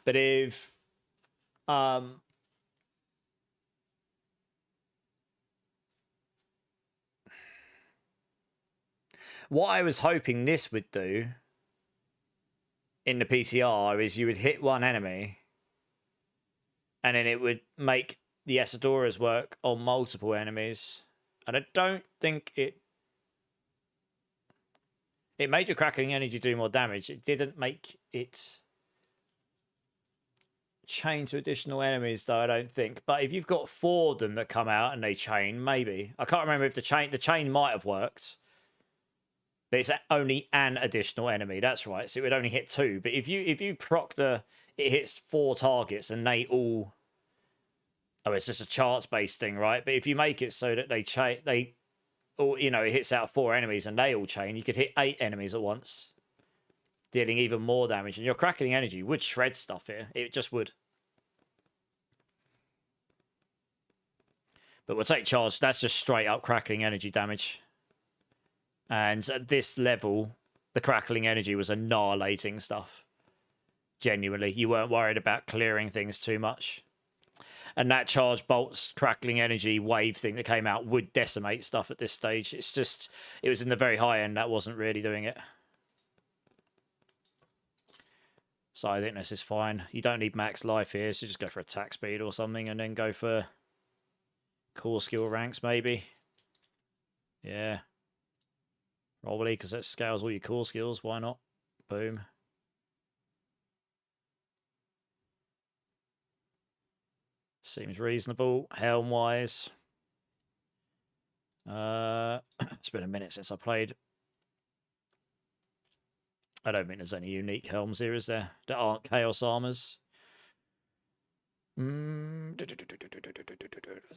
But if... What I was hoping this would do in the PTR is you would hit one enemy and then it would make the Essadoras work on multiple enemies. And I don't think it made your crackling energy do more damage. It didn't make it chain to additional enemies, though, I don't think. But if you've got 4 of them that come out and they chain, maybe. I can't remember if the chain might have worked. But it's only an additional enemy. That's right. So it would only hit 2. But if you proc it hits 4 targets and they all. Oh, it's just a charts based thing, right? But if you make it so that or it hits out 4 enemies and they all chain, you could hit 8 enemies at once, dealing even more damage. And your crackling energy would shred stuff here. It just would. But we'll take charge. That's just straight up crackling energy damage. And at this level, the crackling energy was annihilating stuff. Genuinely. You weren't worried about clearing things too much. And that charge bolts crackling energy wave thing that came out would decimate stuff at this stage. It's just, it was in the very high end that wasn't really doing it. So I think this is fine. You don't need max life here, so just go for attack speed or something and then go for core skill ranks maybe. Yeah. Probably, because that scales all your core skills. Why not? Boom. Seems reasonable, helm-wise. It's been a minute since I played. I don't think there's any unique helms here, is there? That aren't Chaos Armors. Let's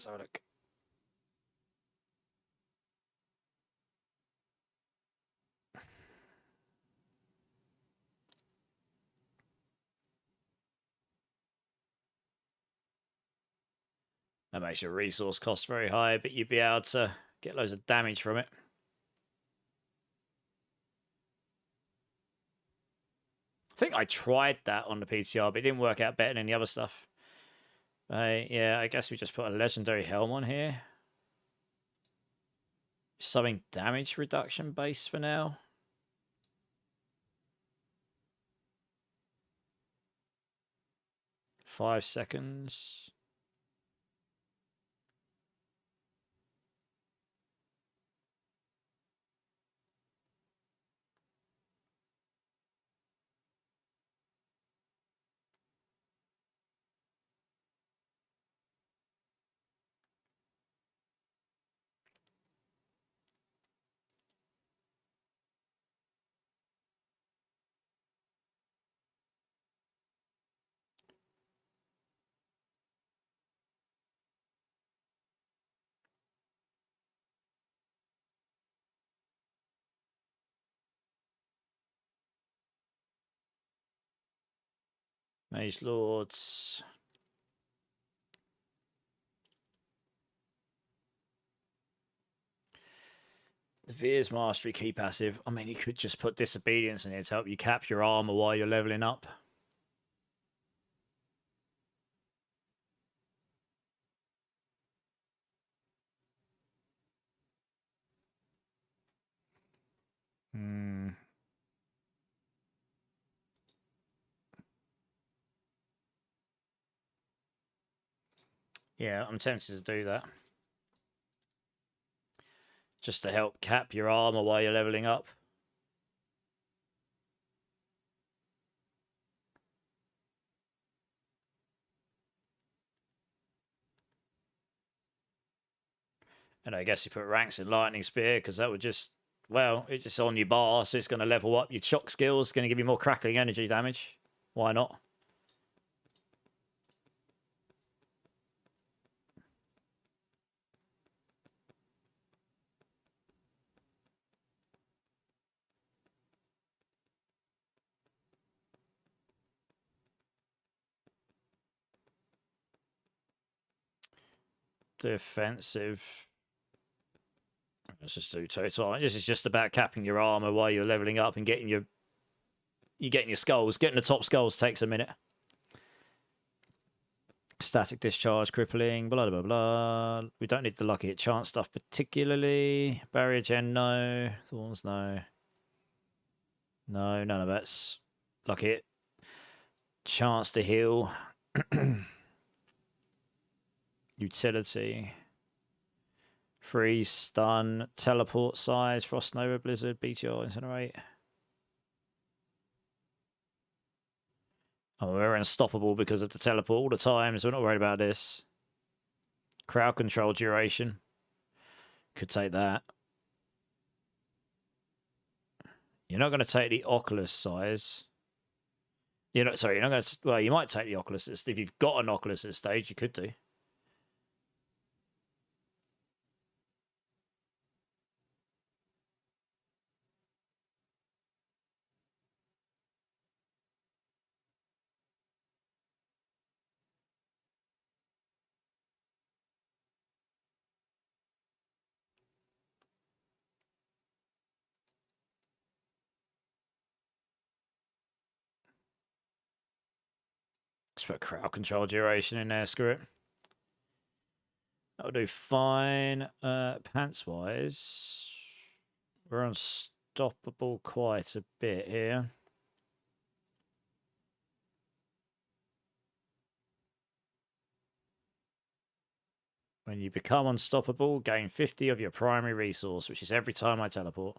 have a look. That makes your resource cost very high, but you'd be able to get loads of damage from it. I think I tried that on the PTR, but it didn't work out better than the other stuff. Yeah, I guess we just put a legendary helm on here. Something damage reduction base for now. Five seconds. Mage Lords. The Veer's Mastery key passive. I mean, you could just put Disobedience in here to help you cap your armor while you're leveling up. Yeah, I'm tempted to do that. Just to help cap your armor while you're leveling up. And I guess you put ranks in Lightning Spear, because that would just, well, it's just on your bar, so it's going to level up your shock skills, going to give you more crackling energy damage. Why not? Defensive. Let's just do total. This is just about capping your armor while you're leveling up and getting your skulls. Getting the top skulls takes a minute. Static discharge, crippling, blah, blah, blah. We don't need the lucky hit chance stuff particularly. Barrier gen, no. Thorns, no. No, none of that's lucky hit. Chance to heal. Utility. Freeze, stun, teleport size, frost nova, blizzard, BTR, incinerate. Oh, we're unstoppable because of the teleport all the time, so we're not worried about this. Crowd control duration. Could take that. You're not going to take the Oculus size. You're not, sorry, you're not going to, well, you might take the Oculus. If you've got an Oculus at this stage, you could do. Let's put crowd control duration in there, screw it. That'll do fine. Pants wise, we're unstoppable quite a bit here. When you become unstoppable, gain 50 of your primary resource, which is every time I teleport.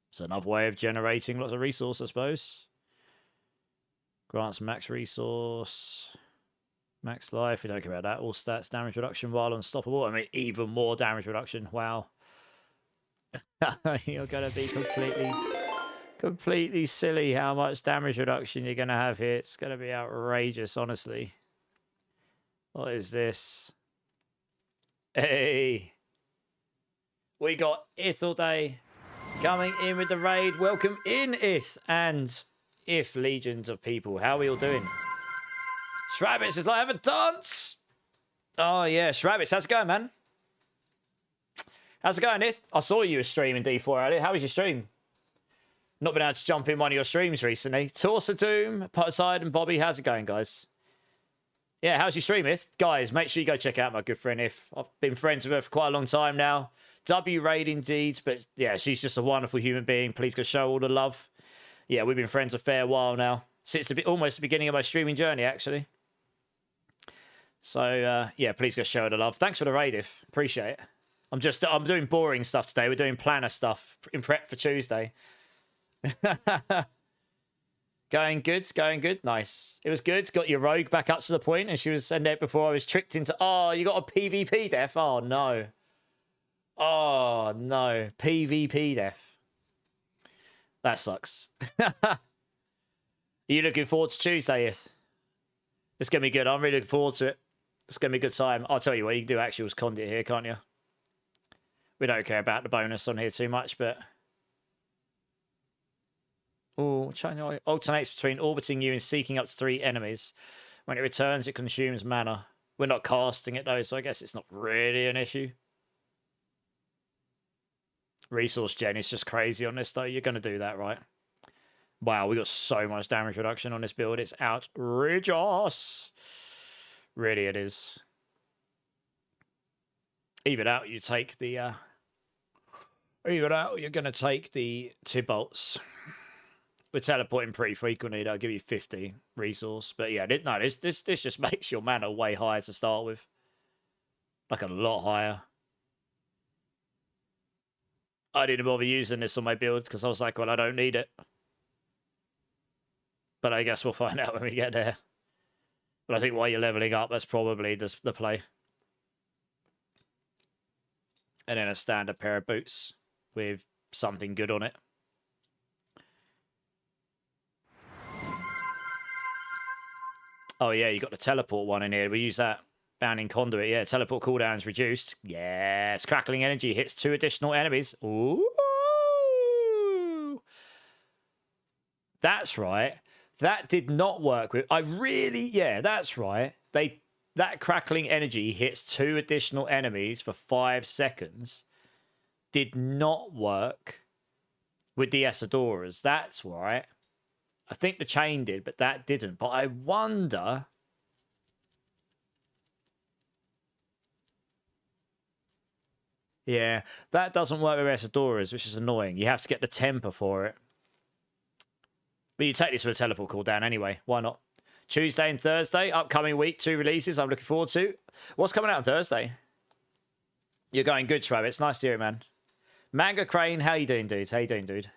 It's another way of generating lots of resource, I suppose. Grants max resource. Max life, we don't care about that. All stats, damage reduction while unstoppable. I mean, even more damage reduction. Wow. You're going to be completely silly how much damage reduction you're going to have here. It's going to be outrageous, honestly. What is this? Hey. We got Ith Day coming in with the raid. Welcome in, Ith. And If legions of people. How are we all doing? Shrabbits says, like, have a dance. Oh, yeah. Shrabbits, how's it going, man? How's it going, Ith? I saw you were streaming D4 earlier. How was your stream? Not been able to jump in one of your streams recently. Torsa Doom, Poseidon, Bobby, how's it going, guys? Yeah, how's your stream, Ith? Guys, make sure you go check out my good friend If. I've been friends with her for quite a long time now. W raid indeed, but yeah, she's just a wonderful human being. Please go show all the love. Yeah, we've been friends a fair while now. Since almost the beginning of my streaming journey, actually. So, yeah, please go show the love. Thanks for the raid, If. Appreciate it. I'm doing boring stuff today. We're doing planner stuff in prep for Tuesday. Going good. Nice. It was good. Got your rogue back up to the point, and she was sending it before I was tricked into, oh, you got a PvP death? Oh, no. Oh, no. PvP death. That sucks. Are you looking forward to Tuesday, Ith? It's going to be good. I'm really looking forward to it. It's going to be a good time. I'll tell you what, you can do actuals conduit here, can't you? We don't care about the bonus on here too much, but... Oh, China alternates between orbiting you and seeking up to 3 enemies. When it returns, it consumes mana. We're not casting it, though, so I guess it's not really an issue. Resource gen is just crazy on this, though. You're going to do that, right? Wow, we got so much damage reduction on this build. It's outrageous. Really, it is. Even out, you take the... Even out, you're going to take the Tibolts. We're teleporting pretty frequently. That'll give you 50 resource. But yeah, no, this just makes your mana way higher to start with. Like a lot higher. I didn't bother using this on my build because I was like, well, I don't need it. But I guess we'll find out when we get there. But I think while you're leveling up, that's probably the play. And then a standard pair of boots with something good on it. Oh, yeah, you got the teleport one in here. We use that. Bounding conduit. Yeah, teleport cooldown's reduced. Yes. Crackling energy hits 2 additional enemies. Ooh. That's right. That did not work with... Yeah, that's right. That crackling energy hits 2 additional enemies for 5 seconds. Did not work with the Essadoras. That's right. I think the chain did, but that didn't. But I wonder Yeah, that doesn't work with Essadoras, which is annoying. You have to get the temper for it. But you take this with a teleport cooldown anyway. Why not? Tuesday and Thursday, upcoming week, 2 releases I'm looking forward to. What's coming out on Thursday? You're going good, Trav. It's nice to hear it, man. Manga Crane, how you doing, dude? How you doing, dude?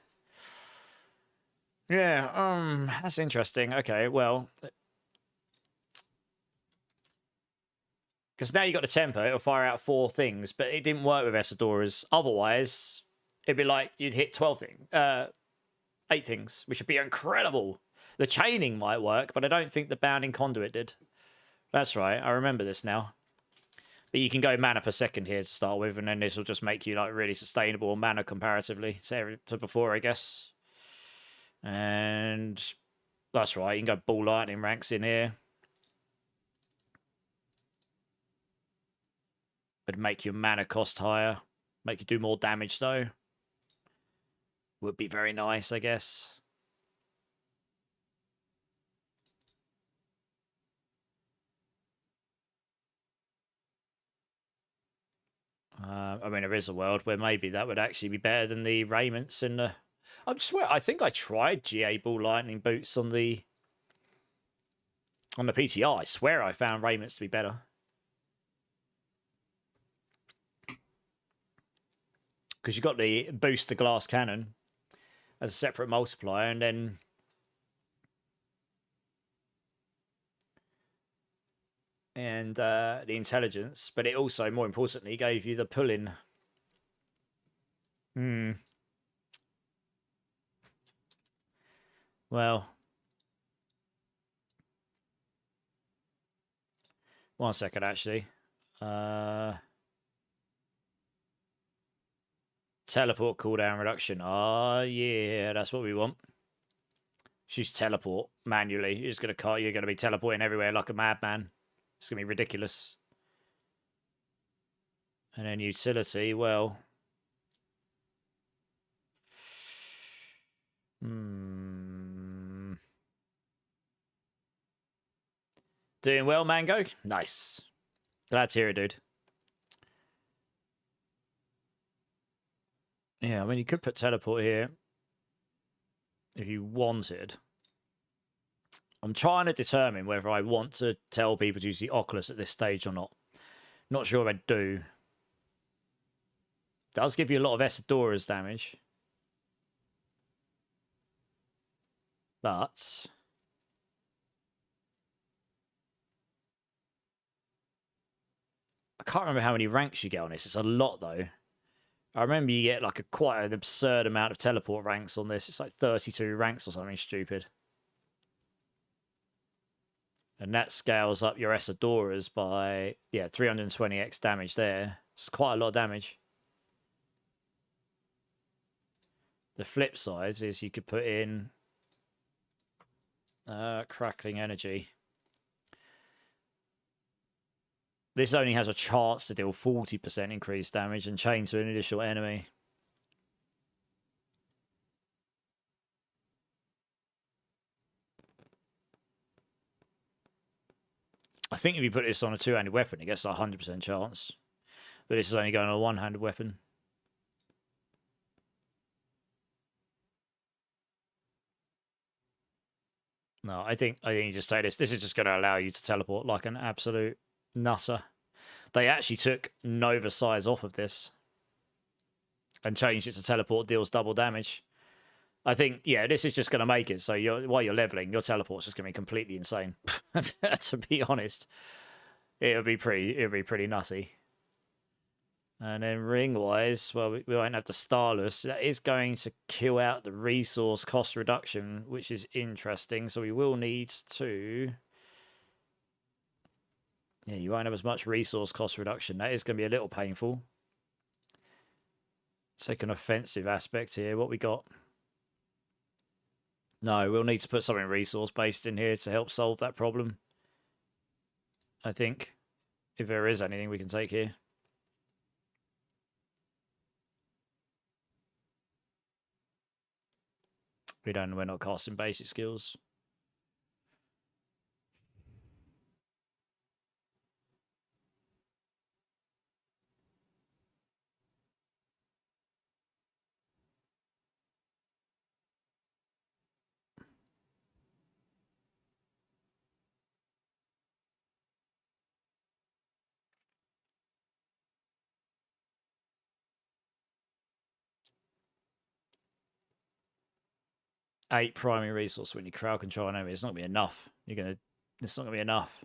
Yeah, that's interesting. Okay, well, because now you got the tempo, it'll fire out 4 things, but it didn't work with Essadoras. Otherwise, it'd be like you'd hit 8 things, which would be incredible. The chaining might work, but I don't think the bounding conduit did. That's right, I remember this now. But you can go mana per second here to start with, and then this will just make you like really sustainable mana comparatively to before, I guess. And that's right, you can go ball lightning ranks in here. It'd make your mana cost higher, make you do more damage though. Would be very nice, I guess. I mean, there is a world where maybe that would actually be better than the raiments and the... I think I tried GA Ball Lightning Boots on the PTR. I swear I found raiments to be better. Because you got the booster glass cannon as a separate multiplier, and then the intelligence, but it also, more importantly, gave you the pull-in. Well, one second, actually. Teleport cooldown reduction. Oh, yeah, that's what we want. Just teleport manually. You're going to be teleporting everywhere like a madman. It's going to be ridiculous. And then utility, well... Doing well, Mango? Nice. Glad to hear it, dude. Yeah, I mean, you could put teleport here if you wanted. I'm trying to determine whether I want to tell people to use the Oculus at this stage or not. Not sure if I do. It does give you a lot of Essadoras damage. But... I can't remember how many ranks you get on this. It's a lot, though. I remember you get like quite an absurd amount of teleport ranks on this. It's like 32 ranks or something stupid. And that scales up your Essadoras by, yeah, 320x damage there. It's quite a lot of damage. The flip side is you could put in crackling energy. This only has a chance to deal 40% increased damage and chain to an additional enemy. I think if you put this on a 2-handed weapon, it gets a 100% chance. But this is only going on a 1-handed weapon. No, I think you just take this. This is just going to allow you to teleport like an absolute nutter. They actually took Nova size off of this and changed it to teleport deals double damage. I think, yeah, this is just going to make it so while you're leveling, your teleport's just going to be completely insane. To be honest, it'll be pretty nutty. And then ring-wise, well, we won't have the Starless. That is going to kill out the resource cost reduction, which is interesting. So we will need to... Yeah, you won't have as much resource cost reduction. That is going to be a little painful. Take an offensive aspect here. What we got? No, we'll need to put something resource-based in here to help solve that problem. I think. If there is anything we can take here. We're not casting basic skills. 8 primary resource when you crowd control an enemy. It's not gonna be enough. It's not gonna be enough.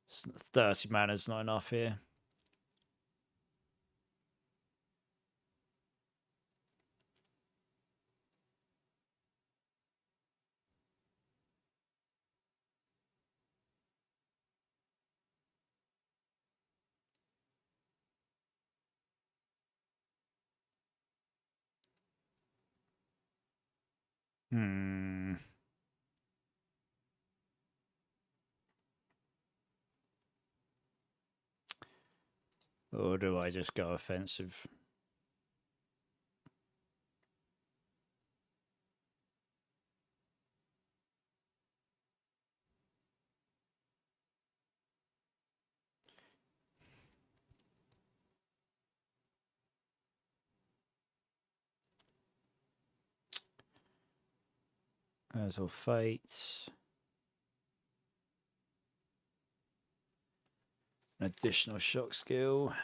It's 30 mana's not enough here. Or do I just go offensive? There's all fates. An additional shock skill.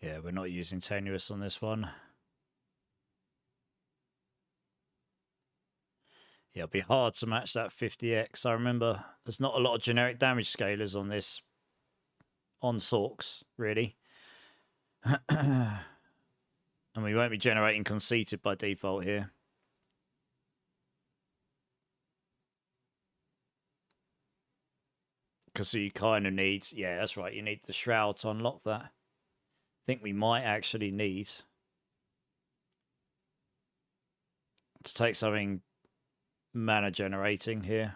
Yeah, we're not using tenuous on this one. Yeah, it'll be hard to match that 50x. I remember there's not a lot of generic damage scalers on this, on Sorks, really. And we won't be generating conceited by default here. Because you kind of need, yeah, that's right, you need the shroud to unlock that. I think we might actually need to take something mana generating here.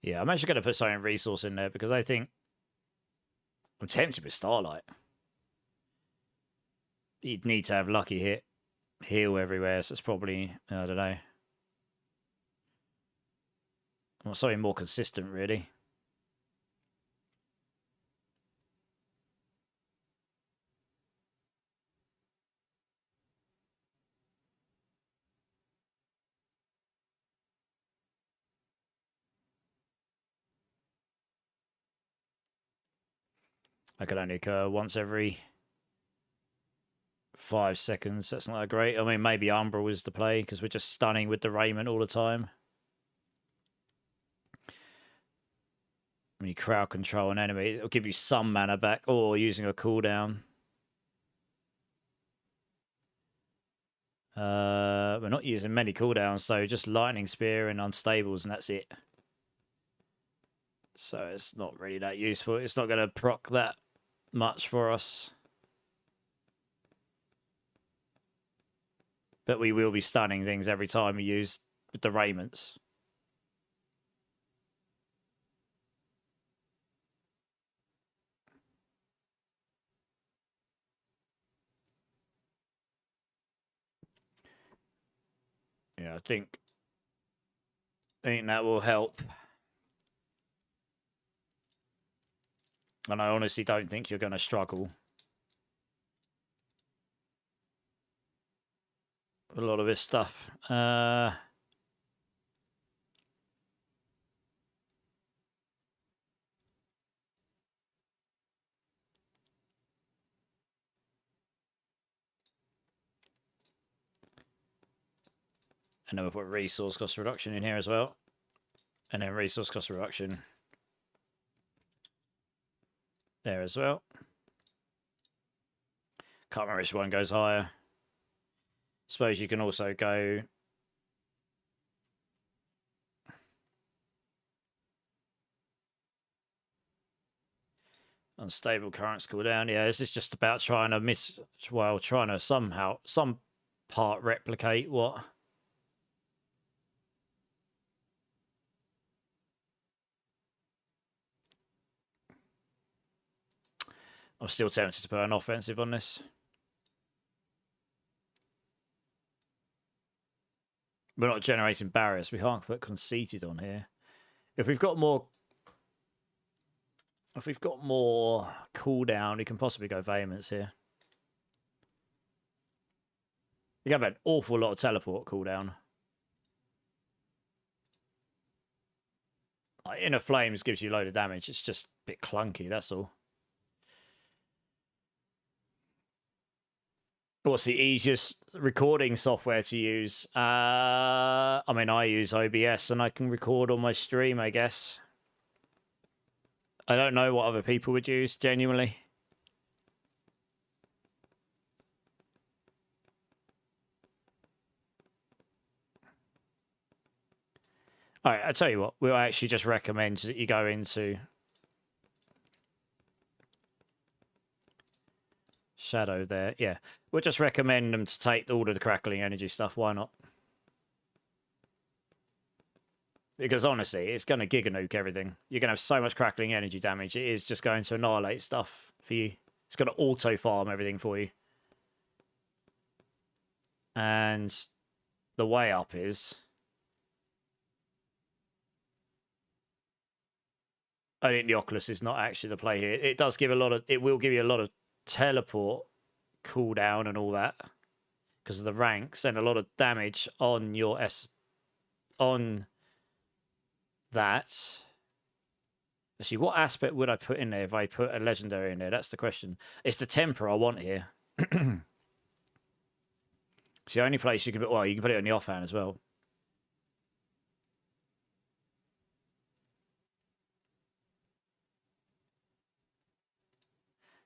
Yeah, I'm actually going to put something resource in there because I think I'm tempted with Starlight. You'd need to have lucky hit, heal everywhere, so it's probably, I don't know. Well, something more consistent, really. I could only occur once every 5 seconds. That's not that great. I mean, maybe Umbral is the play because we're just stunning with the Raiment all the time. When you crowd control an enemy, it'll give you some mana back or using a cooldown. We're not using many cooldowns, so just Lightning Spear and Unstables, and that's it. So it's not really that useful. It's not going to proc that much for us. But we will be stunning things every time we use the Raiments. Yeah, I think that will help. And I honestly don't think you're going to struggle. A lot of this stuff. And then we'll put resource cost reduction in here as well. And then resource cost reduction there as well. Can't remember which one goes higher. Suppose you can also go unstable currents cooldown. Yeah, this is just about trying to trying to somehow, some part replicate what I'm still tempted to put an offensive on this. We're not generating barriers. We can't put conceited on here. If we've got more cooldown, we can possibly go vehemence here. You have an awful lot of teleport cooldown. Like, Inner Flames gives you a load of damage. It's just a bit clunky, that's all. What's the easiest recording software to use? I mean, I use OBS and I can record on my stream, I guess. I don't know what other people would use, genuinely. All right, I'll tell you what. We'll actually just recommend that you go into Shadow there. Yeah, we'll just recommend them to take all of the crackling energy stuff. Why not? Because honestly, it's going to giga nuke everything. You're going to have so much crackling energy damage. It is just going to annihilate stuff for you. It's going to auto farm everything for you. And the way up is... I think the Oculus is not actually the play here. It does give a lot of... It will give you a lot of teleport cooldown and all that. Because of the ranks. And a lot of damage on your on that. Actually, what aspect would I put in there if I put a legendary in there? That's the question. It's the temper I want here. It's the only place you can put... Well, you can put it on the offhand as well.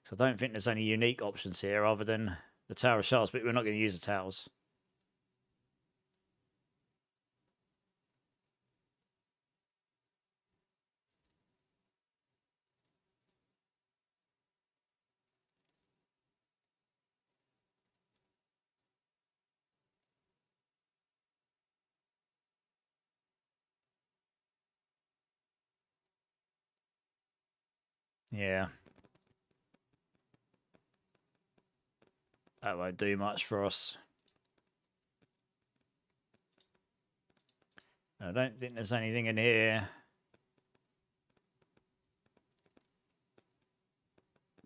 So I don't think there's any unique options here other than the Tower of Shards, but we're not going to use the towers. Yeah. That won't do much for us. I don't think there's anything in here.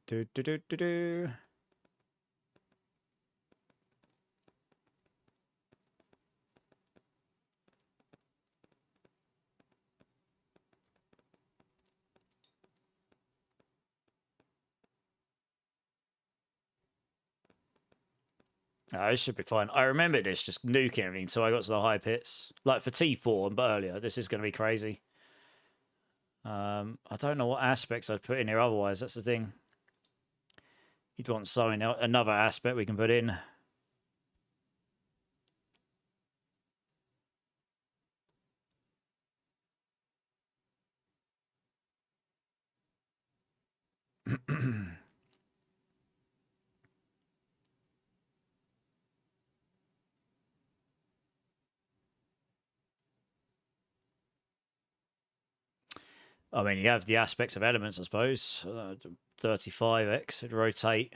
Do do do do do. Oh, this should be fine. I remember this just nuking everything until I got to the high pits. Like for T4 but earlier, this is going to be crazy. I don't know what aspects I'd put in here otherwise. That's the thing. You'd want something else, another aspect we can put in. I mean, you have the aspects of elements, I suppose. 35x, it'd rotate.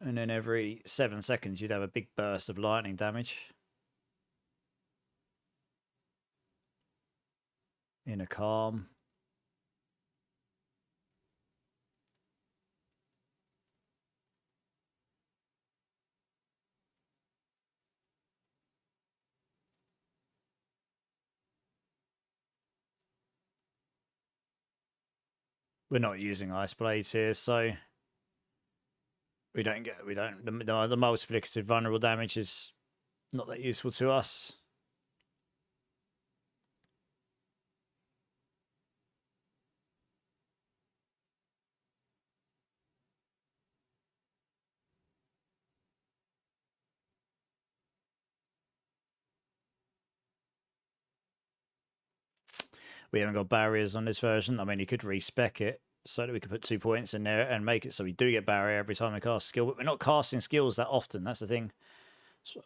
And then every 7 seconds, you'd have a big burst of lightning damage. In a calm. We're not using ice blades here, so the multiplicative vulnerable damage is not that useful to us. We haven't got barriers on this version. I mean, you could respec it so that we could put 2 points in there and make it so we do get barrier every time we cast skill. But we're not casting skills that often. That's the thing. So,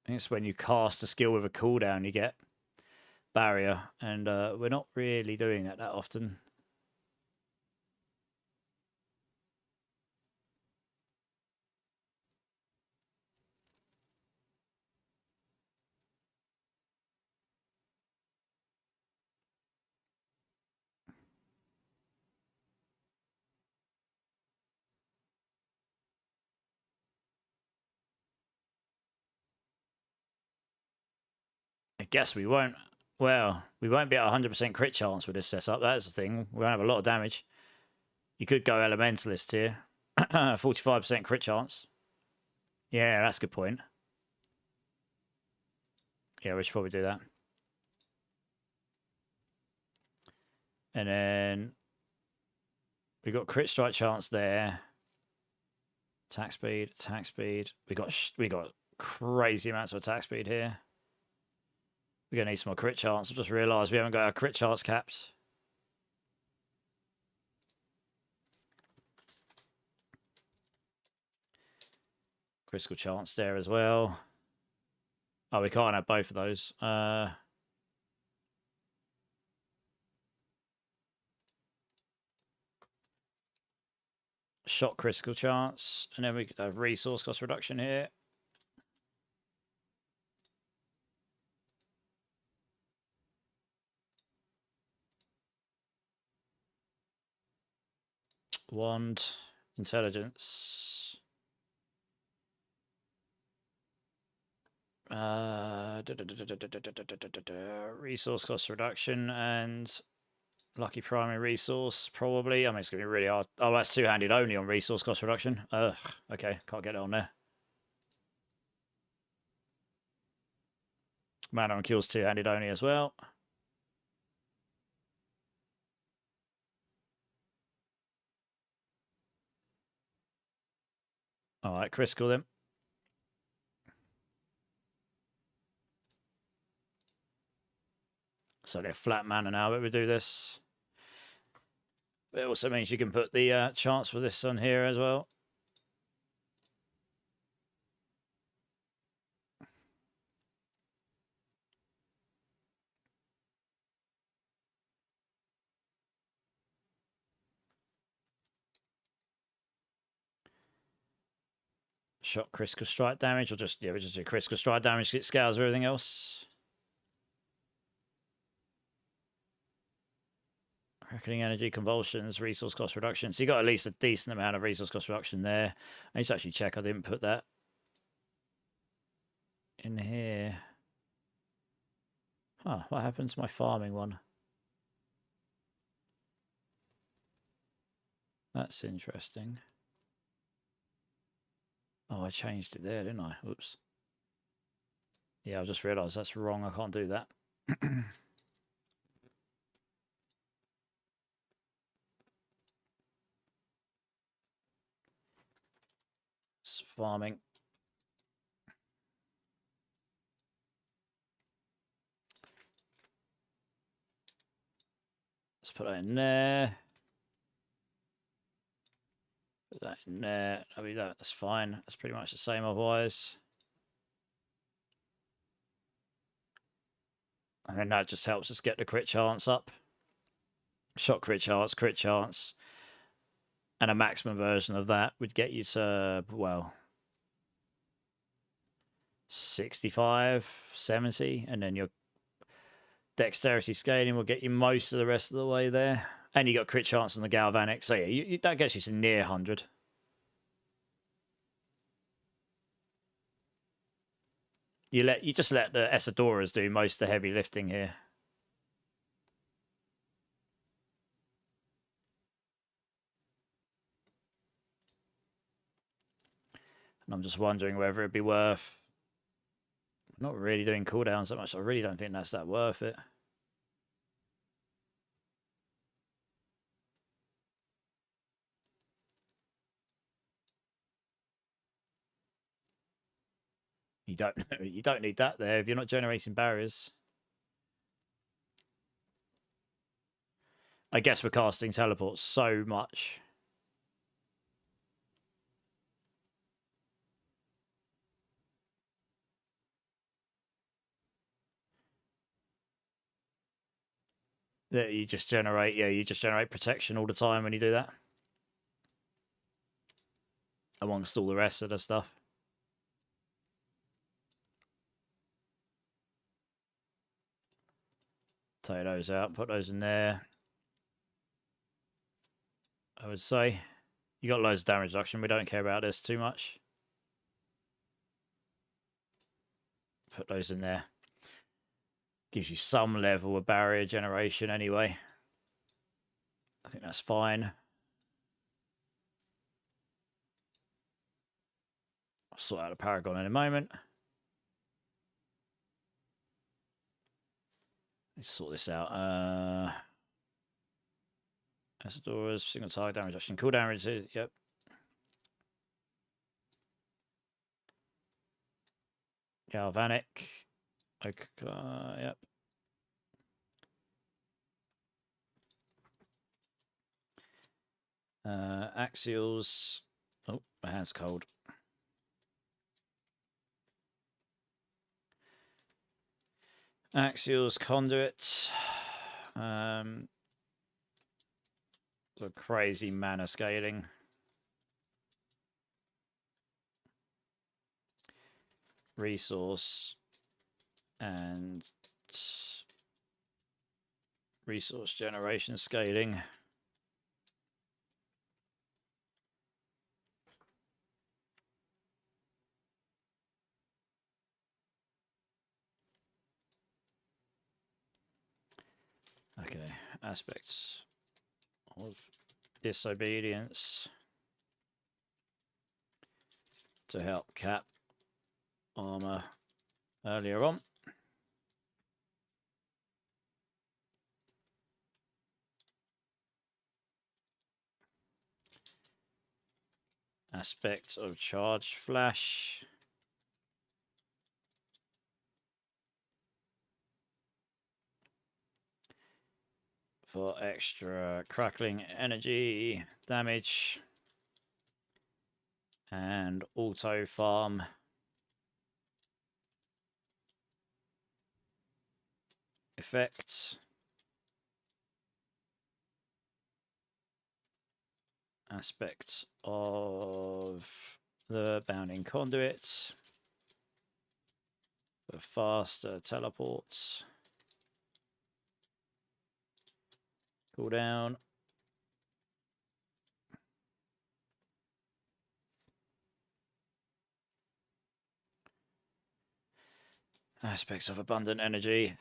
think it's when you cast a skill with a cooldown, you get barrier, and we're not really doing that often. I guess we won't. Well, we won't be at 100% crit chance with this setup. That's the thing. We won't have a lot of damage. You could go Elementalist here. 45% crit chance. Yeah, that's a good point. Yeah, we should probably do that. And then we got crit strike chance there. Attack speed, attack speed. We got crazy amounts of attack speed here. We're gonna need some more crit chance. I've just realised we haven't got our crit chance capped. Critical chance there as well. Oh, we can't have both of those. Shot critical chance, and then we could have resource cost reduction here. Wand, intelligence. Resource cost reduction and lucky primary resource, probably. I mean, it's going to be really hard. Oh, that's two-handed only on resource cost reduction. Ugh, okay, can't get it on there. Mana on kills two-handed only as well. Alright, critical then. So they're flat mana now, but we do this. It also means you can put the chance for this on here as well. Shot critical strike damage, or just, yeah, we just do critical strike damage to get scales of everything else. Reckoning energy, convulsions, resource cost reduction. So you got at least a decent amount of resource cost reduction there. I need to actually check I didn't put that in here. Huh, what happens to my farming one? That's interesting. Oh, I changed it there, didn't I? Oops. Yeah, I just realised that's wrong. I can't do that. It's farming. Let's put that in there. Put that in there. I mean, that's fine. That's pretty much the same otherwise. And then that just helps us get the crit chance up. Shot crit chance. And a maximum version of that would get you to, well, 65, 70. And then your dexterity scaling will get you most of the rest of the way there. And you got crit chance on the galvanic. So yeah, that gets you to near 100. You just let the Essadoras do most of the heavy lifting here. And I'm just wondering whether it'd be worth not really doing cooldowns that much. I really don't think that's that worth it. You don't need that there if you're not generating barriers. I guess we're casting teleports so much. that you just generate. Yeah, you just generate protection all the time when you do that, amongst all the rest of the stuff. Take those out, put those in there. I would say you got loads of damage reduction. We don't care about this too much. Put those in there. Gives you some level of barrier generation anyway. I think that's fine. I'll sort out a Paragon in a moment. Let's sort this out. Acidora's single target damage reduction. Cool damage. Yep. Galvanic. Okay. Yep. Axials. Oh, my hand's cold. Axials, conduit. The crazy mana scaling. Resource and resource generation scaling. Okay, aspects of disobedience to help cap armor earlier on. Aspect of charge flash. For extra crackling energy damage and auto farm effects. Aspects of the bounding conduit for faster teleports. Cooldown. Aspects of abundant energy.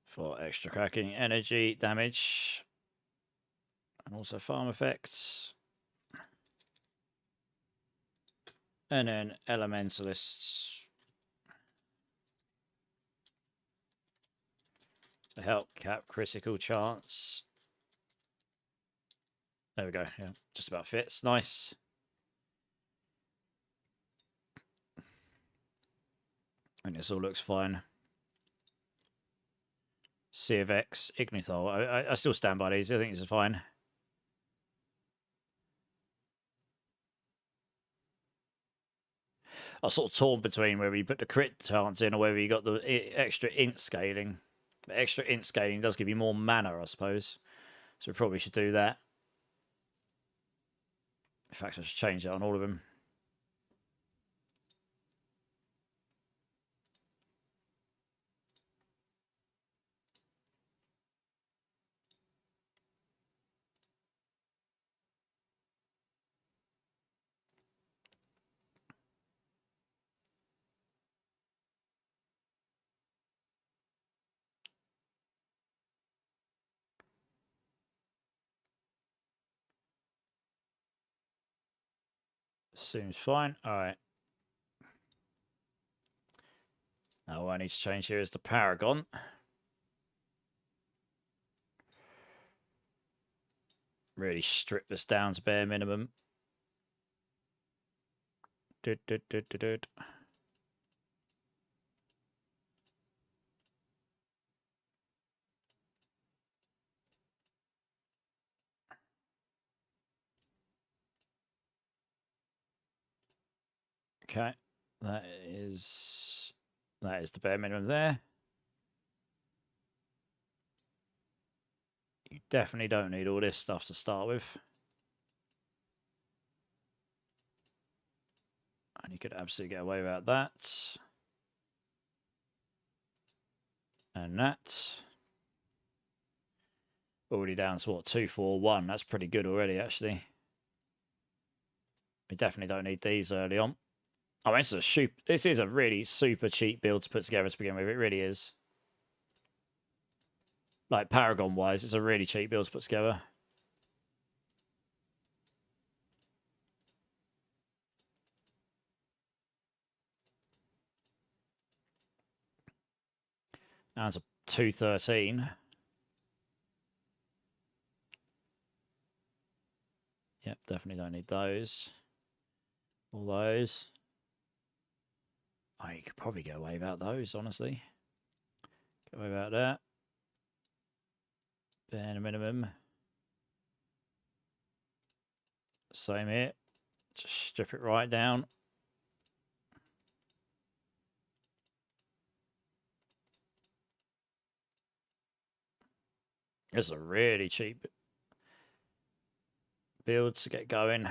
For extra cracking energy damage. And also farm effects. And then elementalists. To help cap critical chance. There we go. Yeah, just about fits. Nice. And this all looks fine. C of X, Ignithol. I still stand by these. I think these are fine. I was sort of torn between whether you put the crit chance in or whether you got the extra int scaling. The extra int scaling does give you more mana, I suppose. So we probably should do that. In fact, I should change that on all of them. Seems fine. All right. Now what I need to change here is the Paragon. Really strip this down to bare minimum. Okay, that is the bare minimum there. You definitely don't need all this stuff to start with. And you could absolutely get away without that. And that. Already down to what, 2, 4, 1. That's pretty good already, actually. We definitely don't need these early on. I mean, this is a really super cheap build to put together to begin with. It really is. Like, Paragon-wise, it's a really cheap build to put together. Down to 213. Yep, definitely don't need those. All those. Oh, you could probably get away without those, honestly. Get away without that. Bare minimum. Same here. Just strip it right down. This is a really cheap build to get going.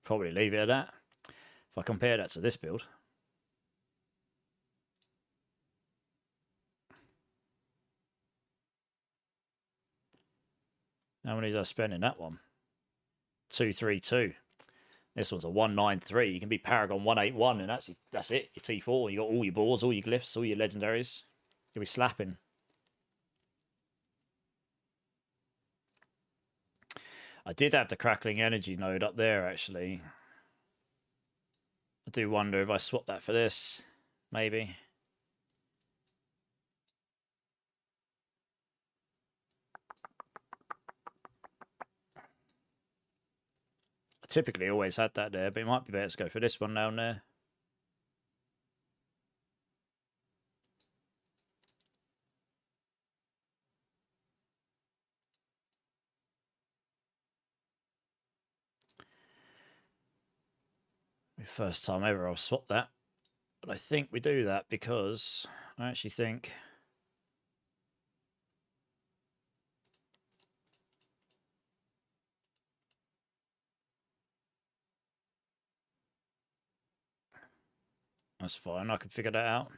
Probably leave it at that. If I compare that to this build. How many did I spend in that one? 232. This one's a 193. You can be Paragon 181, and that's it. Your T4. You got all your boards, all your glyphs, all your legendaries. You'll be slapping. I did have the crackling energy node up there, actually. I do wonder if I swap that for this. Maybe. I typically always had that there, but it might be better to go for this one down there. First time ever I've swapped that. But I think we do that because I actually think that's fine. I can figure that out.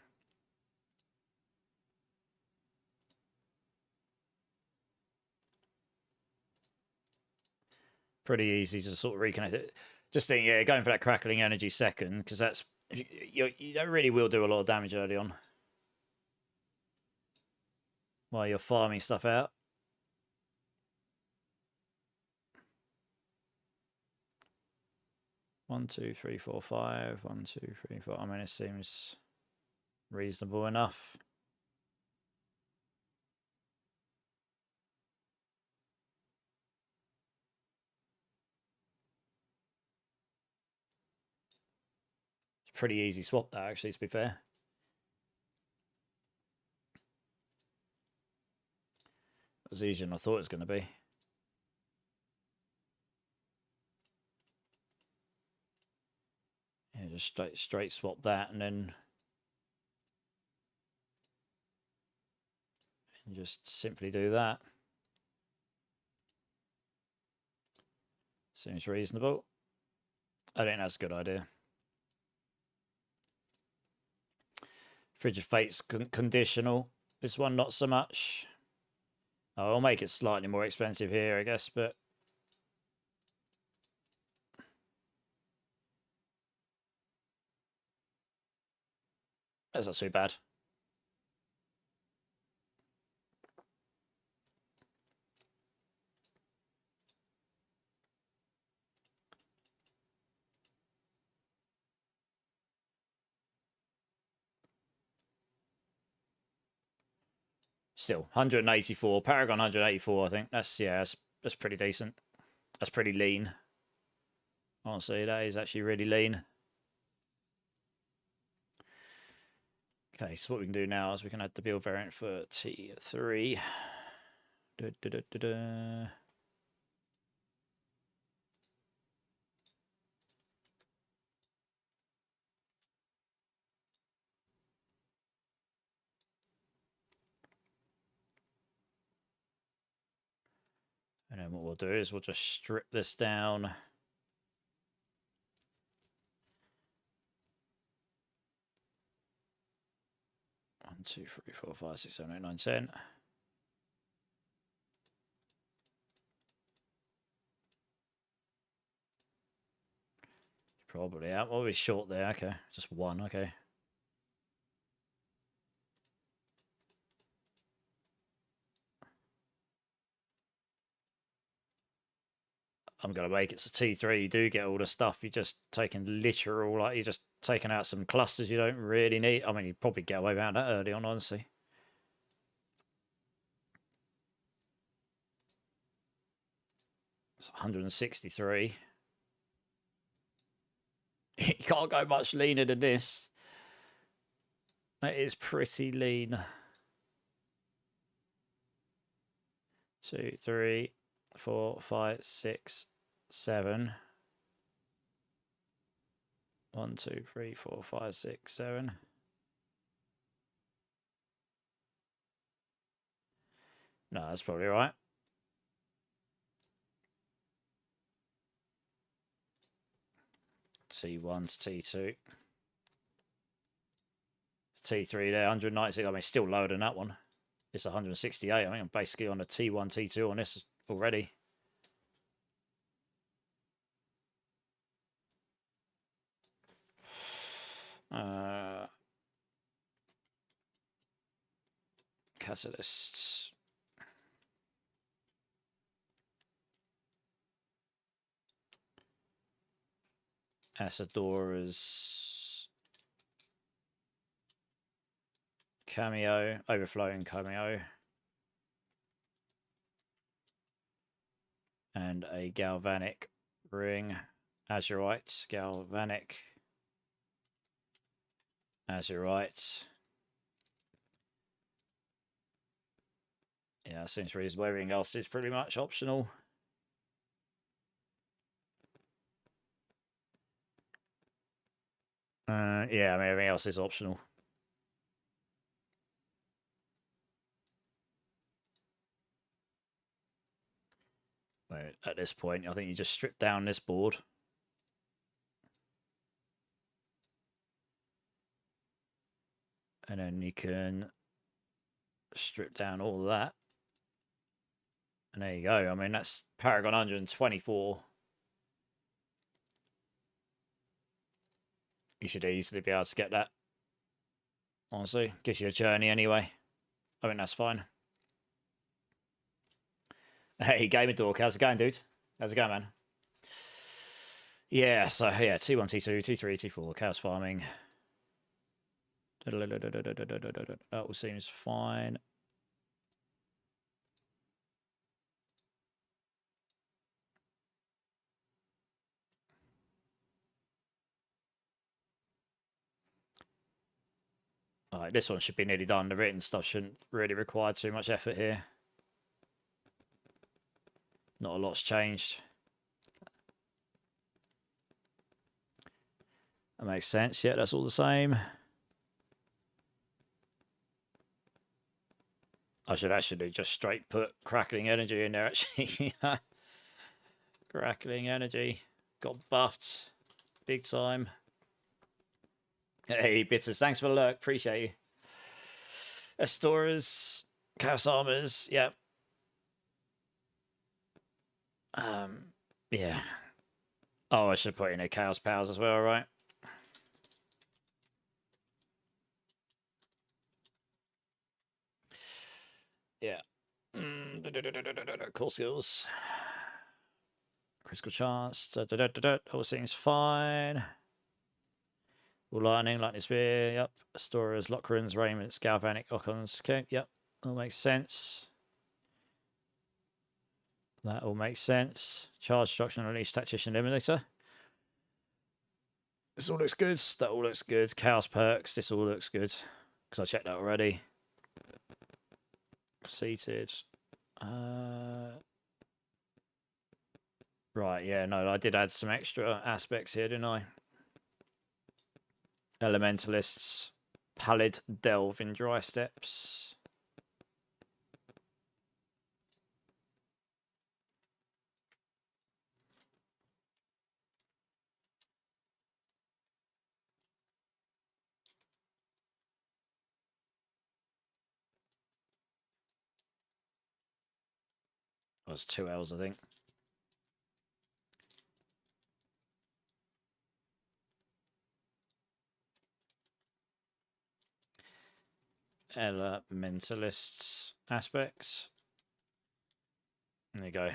Pretty easy to sort of reconnect it. Just think, yeah, going for that crackling energy second, because that really will do a lot of damage early on while you're farming stuff out. One, two, three, four, five. 1, 2, 3, 4. I mean, it seems reasonable enough. It's pretty easy swap that, actually, to be fair. It was easier than I thought it was going to be. Yeah, just straight swap that and then just simply do that. Seems reasonable. I think that's a good idea. Fridge of Fate's conditional. This one, not so much. Oh, I'll make it slightly more expensive here, I guess, but that's not too bad. Still, 184. Paragon 184, I think. That's pretty decent. That's pretty lean. Honestly, that is actually really lean. Okay, so what we can do now is we can add the build variant for T3. And what we'll do is we'll just strip this down. 1, 2, 3, 4, 5, 6, 7, 8, 9, 10. Probably out. What was short there? Okay, just 1. Okay. I'm going to make it to T3. You do get all the stuff. You're just taking literal, like you're just taking out some clusters you don't really need. I mean, you'd probably get away without that early on, honestly. It's 163. You can't go much leaner than this. That is pretty lean. 2, 3, 4, 5, 6, 7. 1, 2, 3, 4, 5, 6, 7. No, that's probably right. T1 to T2. T3 there, 196. I mean, still lower than that one. It's 168. I think I'm basically on a T1, T2 on this already. Catalyst. Acidora's cameo, overflowing cameo, and a galvanic ring, azurite, galvanic, azurite. Yeah, seems reasonable. Everything else is pretty much optional. Yeah, I mean, everything else is optional. At this point, I think you just strip down this board. And then you can strip down all of that. And there you go. I mean, that's Paragon 124. You should easily be able to get that. Honestly, gives you a journey anyway. I think that's fine. Hey, Gamer Dork, how's it going, dude? How's it going, man? Yeah, so yeah, T1, T2, T3, T4, chaos farming. That all seems fine. Alright, this one should be nearly done. The written stuff shouldn't really require too much effort here. Not a lot's changed. That makes sense. Yeah, that's all the same. I should actually just straight put crackling energy in there, actually. Crackling energy. Got buffed. Big time. Hey, Bitters, thanks for the lurk. Appreciate you. Astoras, Chaos Armors, yeah. Yeah. Oh, I should put in a Chaos Powers as well, right? Yeah. Cool skills. Critical chance. All seems fine. All lightning spear. Yep. Astoras, Lockruns, Raiments, Galvanic, Ocons. Okay. Yep. All makes sense. That all makes sense. Charge, Destruction, Release, Tactician, Eliminator. This all looks good. That all looks good. Chaos perks. This all looks good. Because I checked that already. Seated. Right, yeah, no, I did add some extra aspects here, didn't I? Elementalists. Pallid Delve in Dry Steps. That's 2 L's, I think. Elementalist aspects. There you go.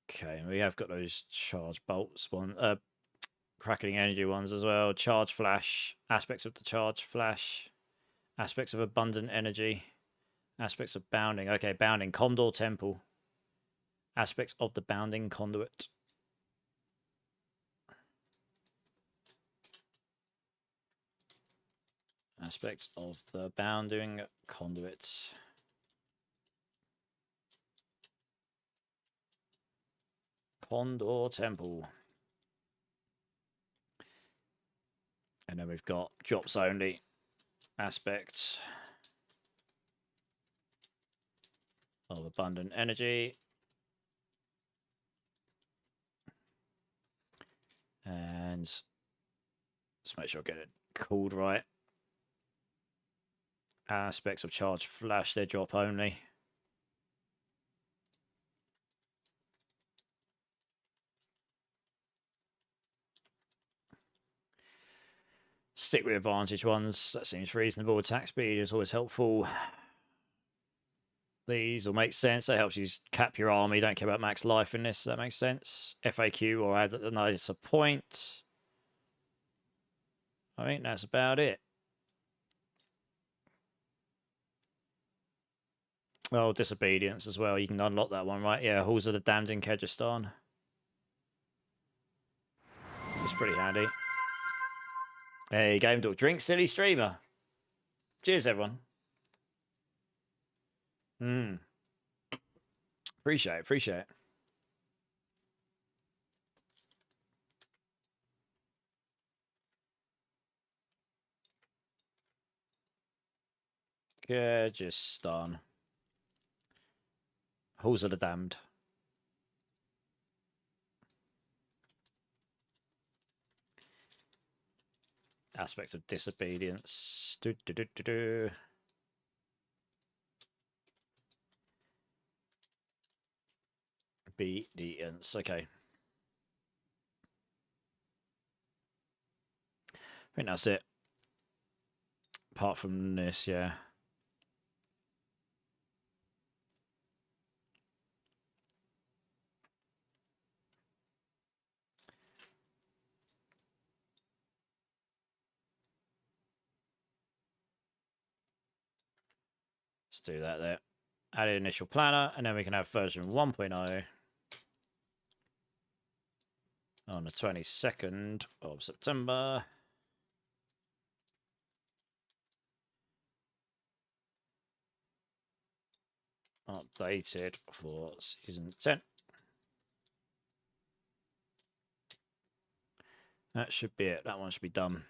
Okay, we have got those charge bolts crackling energy ones as well. Charge flash, aspects of the charge flash, aspects of abundant energy, aspects of bounding. Okay, bounding, Condor Temple, aspects of the bounding conduit. Aspects of the bounding conduit. Condor Temple. And then we've got drops only aspect of abundant energy. And let's make sure I get it called right. Aspects of charge flash, they drop only. Stick with advantage ones. That seems reasonable. Attack speed is always helpful. These will make sense. That helps you cap your army. Don't care about max life in this. That makes sense. FAQ or add a nice point. I think that's about it. Oh, disobedience as well. You can unlock that one, right? Yeah, Halls of the Damned in Kyrgyzstan. It's pretty handy. Hey, Game Dog. Drink Silly Streamer. Cheers, everyone. Appreciate it, appreciate it. Kyrgyzstan. Halls of the Damned. Aspect of disobedience. Obedience. Okay. I think that's it. Apart from this, yeah. Let's do that there. Add an initial planner, and then we can have version 1.0 on the 22nd of September. Updated for season 10. That should be it. That one should be done.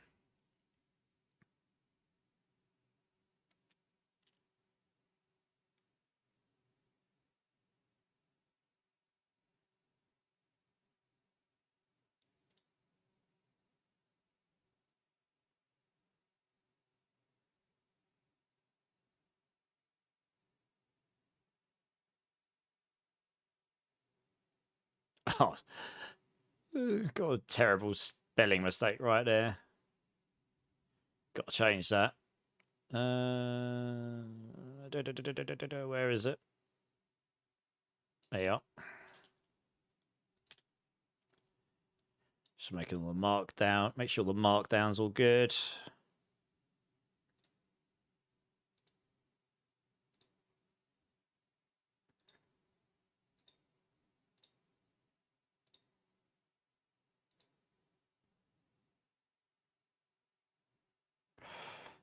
Oh, got a terrible spelling mistake right there. Got to change that. Where is it? There you are. Just making all the markdown. Make sure the markdown's all good.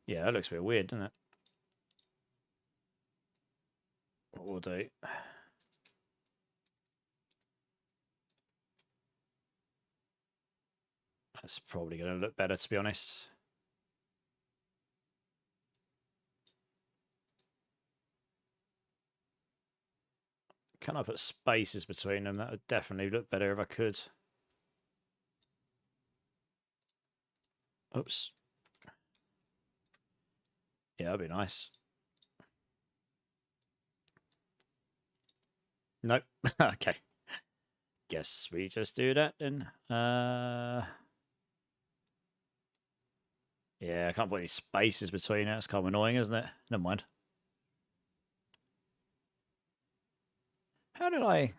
Yeah, that looks a bit weird, doesn't it? What we'll do. That's probably going to look better, to be honest. Can I put spaces between them? That would definitely look better if I could. Oops. Yeah, that'd be nice. Nope. Okay. Guess we just do that then. Yeah, I can't put any spaces between it. It's kind of annoying, isn't it? Never mind. How did I...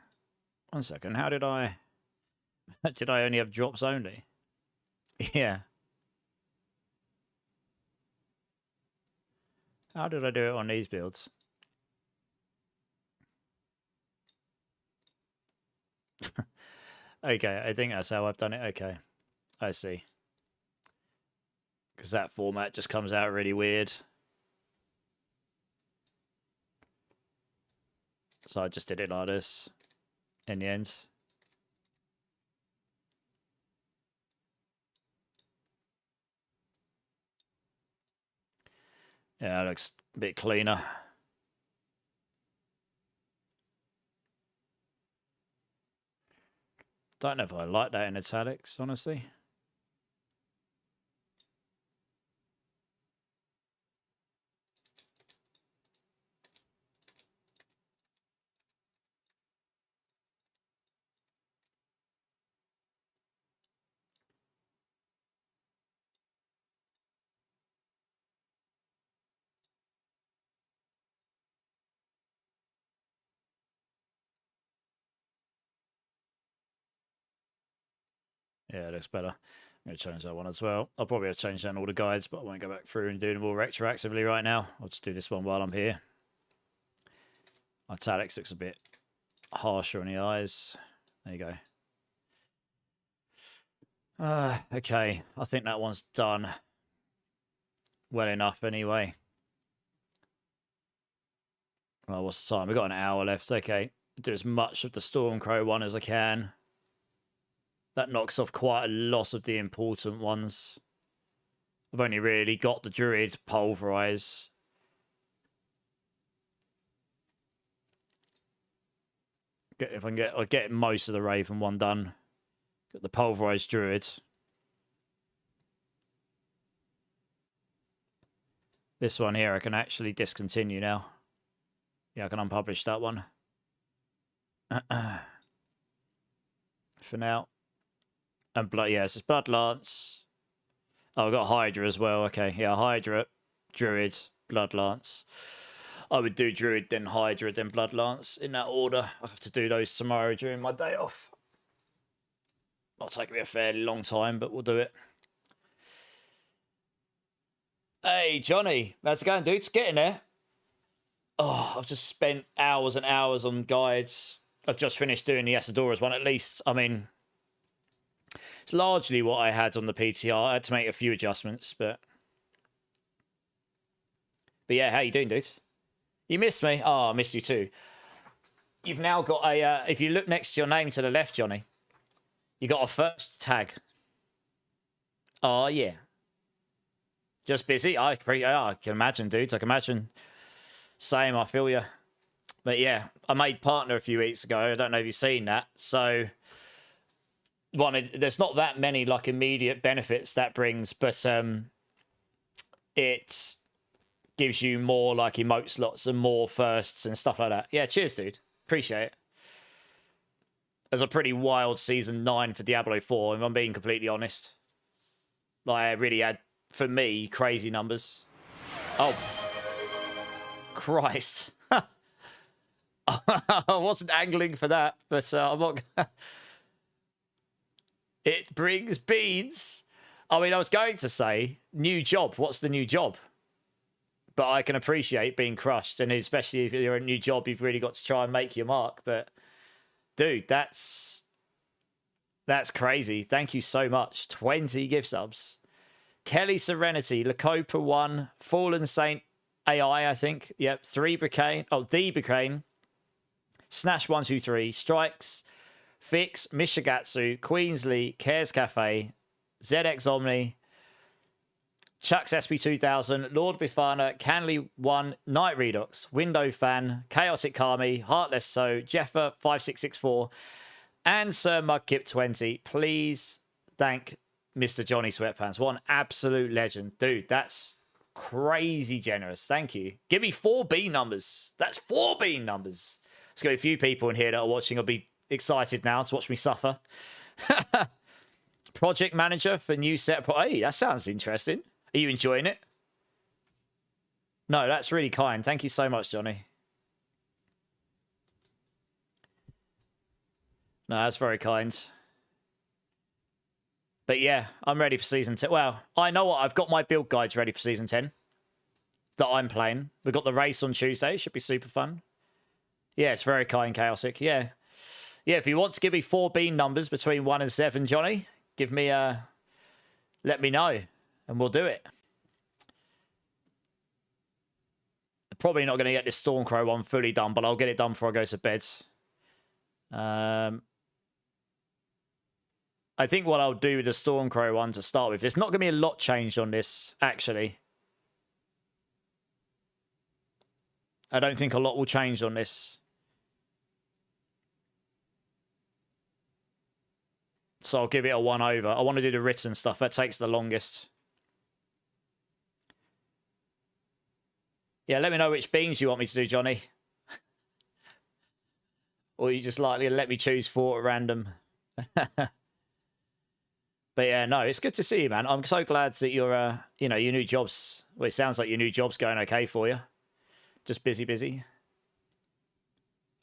1 second. How did I... Did I only have drops only? Yeah. How did I do it on these builds? Okay, I think that's how I've done it. Okay, I see. Because that format just comes out really weird. So I just did it like this in the end. Yeah, it looks a bit cleaner. Don't know if I like that in italics, honestly. Yeah, it looks better. I'm going to change that one as well. I'll probably have to change down all the guides, but I won't go back through and do them all retroactively right now. I'll just do this one while I'm here. Italics looks a bit harsher on the eyes. There you go. Okay, I think that one's done well enough anyway. Well, what's the time? We've got an hour left. Okay, do as much of the Stormcrow one as I can. That knocks off quite a lot of the important ones. I've only really got the Druid Pulverize. If I can I'll get most of the Raven one done. Got the Pulverized Druid. This one here I can actually discontinue now. Yeah, I can unpublish that one. For now. And yeah, it's Blood Lance. Oh, I've got Hydra as well. Okay, yeah, Hydra, Druid, Blood Lance. I would do Druid, then Hydra, then Blood Lance in that order. I'll have to do those tomorrow during my day off. It'll take me a fairly long time, but we'll do it. Hey, Johnny. How's it going, dude? It's getting there. Oh, I've just spent hours and hours on guides. I've just finished doing the Asadoras one, at least. I mean, it's largely what I had on the PTR. I had to make a few adjustments, but yeah, how you doing, dude? You missed me? Oh, I missed you too. You've now got a, if you look next to your name to the left, Johnny, you got a first tag. Oh, yeah. Just busy? I can imagine, dudes. I can imagine. Same, I feel you. But yeah, I made partner a few weeks ago. I don't know if you've seen that. So, there's not that many like immediate benefits that brings, but it gives you more like emote slots and more firsts and stuff like that. Yeah, cheers, dude. Appreciate it. It was a pretty wild season 9 for Diablo 4, if I'm being completely honest. Like, I really had, for me, crazy numbers. Oh. Christ. I wasn't angling for that, but I'm not... It brings beans. I mean, I was going to say, new job. What's the new job? But I can appreciate being crushed, and especially if you're a new job, you've really got to try and make your mark. But, dude, that's crazy. Thank you so much. 20 gift subs. Kelly Serenity, Lacopa 1, Fallen Saint AI, I think. Yep, 3 Bricane. Oh, the Bricane. Snash 123, Strikes, Fix, Mishigatsu, Queensley, Cares Cafe, ZX Omni, Chuck's SP2000, Lord Bifana, Canley 1, Night Redux, Window Fan, Chaotic Kami, Heartless So, Jeffer 5664, and Sir Mudkip 20. Please thank Mr. Johnny Sweatpants. What an absolute legend. Dude, that's crazy generous. Thank you. Give me 4 bean numbers. That's 4 bean numbers. There's going to be a few people in here that are watching. I'll be excited now to watch me suffer. Project manager for new set. Hey, that sounds interesting. Are you enjoying it? No, that's really kind. Thank you so much, Johnny. No, that's very kind. But yeah, I'm ready for season 10. Well, I know what, I've got my build guides ready for season 10 that I'm playing. We've got the race on Tuesday. Should be super fun. Yeah, it's very kind, chaotic. Yeah. Yeah, if you want to give me 4 bean numbers between 1 and 7, Johnny, give me a... let me know, and we'll do it. Probably not going to get this Stormcrow one fully done, but I'll get it done before I go to bed. I think what I'll do with the Stormcrow one to start with, there's not going to be a lot changed on this, actually. I don't think a lot will change on this. So I'll give it a 1 over. I want to do the written stuff. That takes the longest. Yeah, let me know which beans you want me to do, Johnny. Or you just likely let me choose 4 at random. But yeah, no, it's good to see you, man. I'm so glad that you're, you know, your new job's... well, it sounds like your new job's going okay for you. Just busy.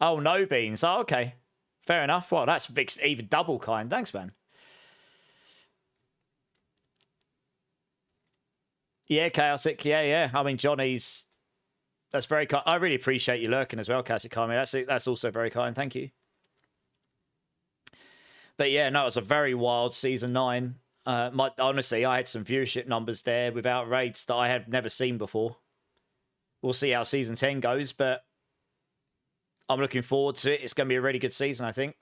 Oh, no beans. Oh, okay. Fair enough. Well, that's even double kind. Thanks, man. Yeah, chaotic. Yeah. I mean, Johnny's... that's very kind. I really appreciate you lurking as well, chaotic Kami. That's also very kind. Thank you. But yeah, no, it was a very wild season 9. Honestly, I had some viewership numbers there without raids that I had never seen before. We'll see how season 10 goes, but I'm looking forward to it. It's going to be a really good season, I think.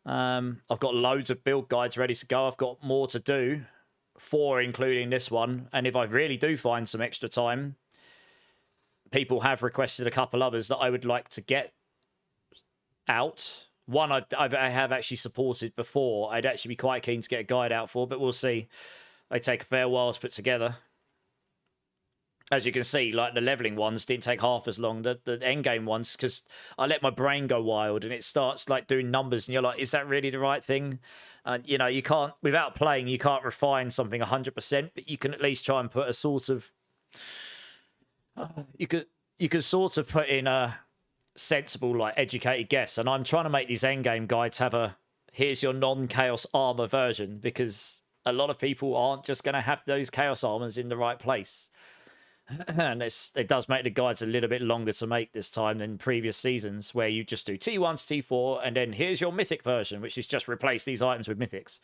I've got loads of build guides ready to go. I've got more to do, 4 including this one. And if I really do find some extra time, people have requested a couple others that I would like to get out. One I have actually supported before. I'd actually be quite keen to get a guide out for, but we'll see. They take a fair while to put together. As you can see, like the leveling ones didn't take half as long. The endgame ones, because I let my brain go wild and it starts like doing numbers and you're like, is that really the right thing? And you know, you can't, without playing, you can't refine something 100%, but you can at least try and put a sort of, you could sort of put in a sensible, like educated guess. And I'm trying to make these endgame guides have a here's your non-chaos armor version, because a lot of people aren't just going to have those chaos armors in the right place. And it does make the guides a little bit longer to make this time than previous seasons, where you just do T1 to T4 and then here's your mythic version, which is just replace these items with mythics.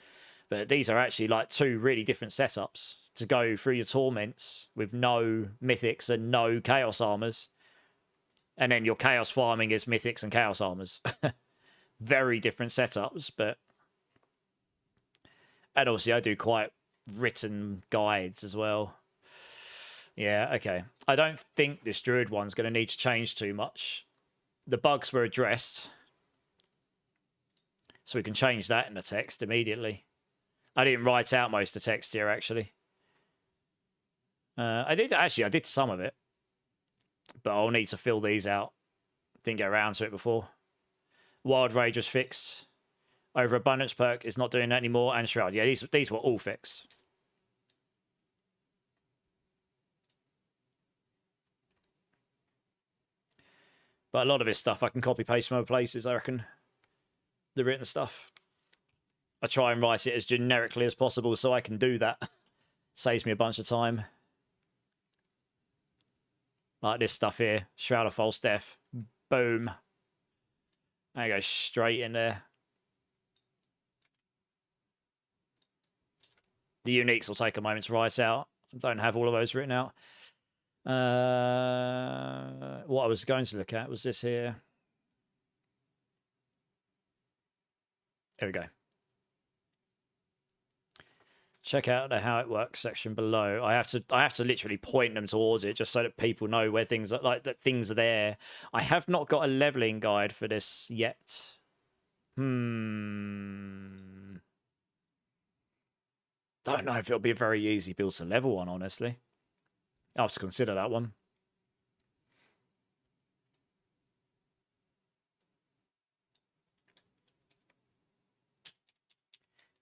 But these are actually like 2 really different setups to go through your torments with no mythics and no chaos armors. And then your chaos farming is mythics and chaos armors. Very different setups, but... and obviously I do quite written guides as well. Yeah, okay. I don't think this druid one's going to need to change too much. The bugs were addressed. So we can change that in the text immediately. I didn't write out most of the text here, actually. I did some of it. But I'll need to fill these out. Didn't get around to it before. Wild Rage was fixed. Overabundance perk is not doing that anymore. And Shroud. Yeah, these were all fixed. But a lot of this stuff I can copy paste from other places, I reckon. The written stuff. I try and write it as generically as possible so I can do that. Saves me a bunch of time. Like this stuff here. Shroud of False Death. Boom. And go straight in there. The uniques will take a moment to write out. I don't have all of those written out. What I was going to look at was this here. There we go. Check out the how it works section below. I have to literally point them towards it just so that people know where things are, like that things are there. I have not got a leveling guide for this yet. Don't know if it'll be a very easy build to level one, honestly. I'll have to consider that one.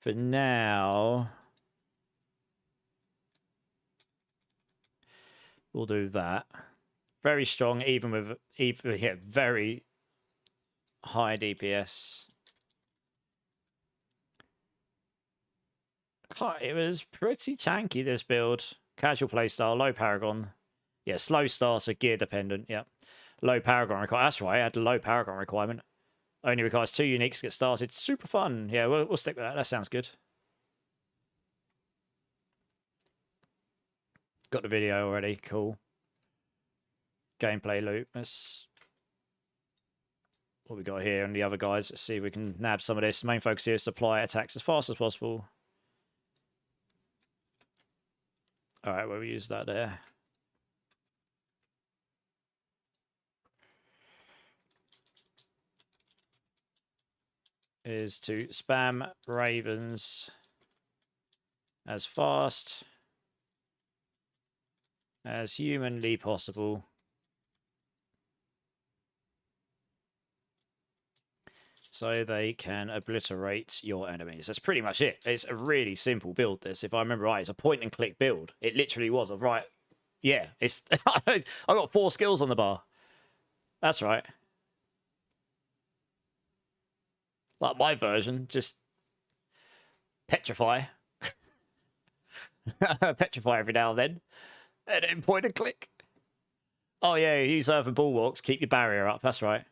For now, we'll do that. Very strong, even with very high DPS. It was pretty tanky, this build. Casual playstyle, low Paragon. Yeah, slow starter, gear dependent. Yeah. Low Paragon requirement. That's right, I had a low Paragon requirement. Only requires 2 uniques to get started. Super fun. Yeah, we'll stick with that. That sounds good. Got the video already. Cool. Gameplay loop. That's what we got here and the other guys. Let's see if we can nab some of this. Main focus here is supply attacks as fast as possible. Alright, well, we use that there. Is to spam ravens as fast as humanly possible. So they can obliterate your enemies. That's pretty much it. It's a really simple build, this. If I remember right, it's a point and click build. It literally was. Right. Yeah, it's I got 4 skills on the bar. That's right. Like my version, just petrify. Petrify every now and then point and click. Oh yeah, use earthen bulwarks, keep your barrier up, that's right.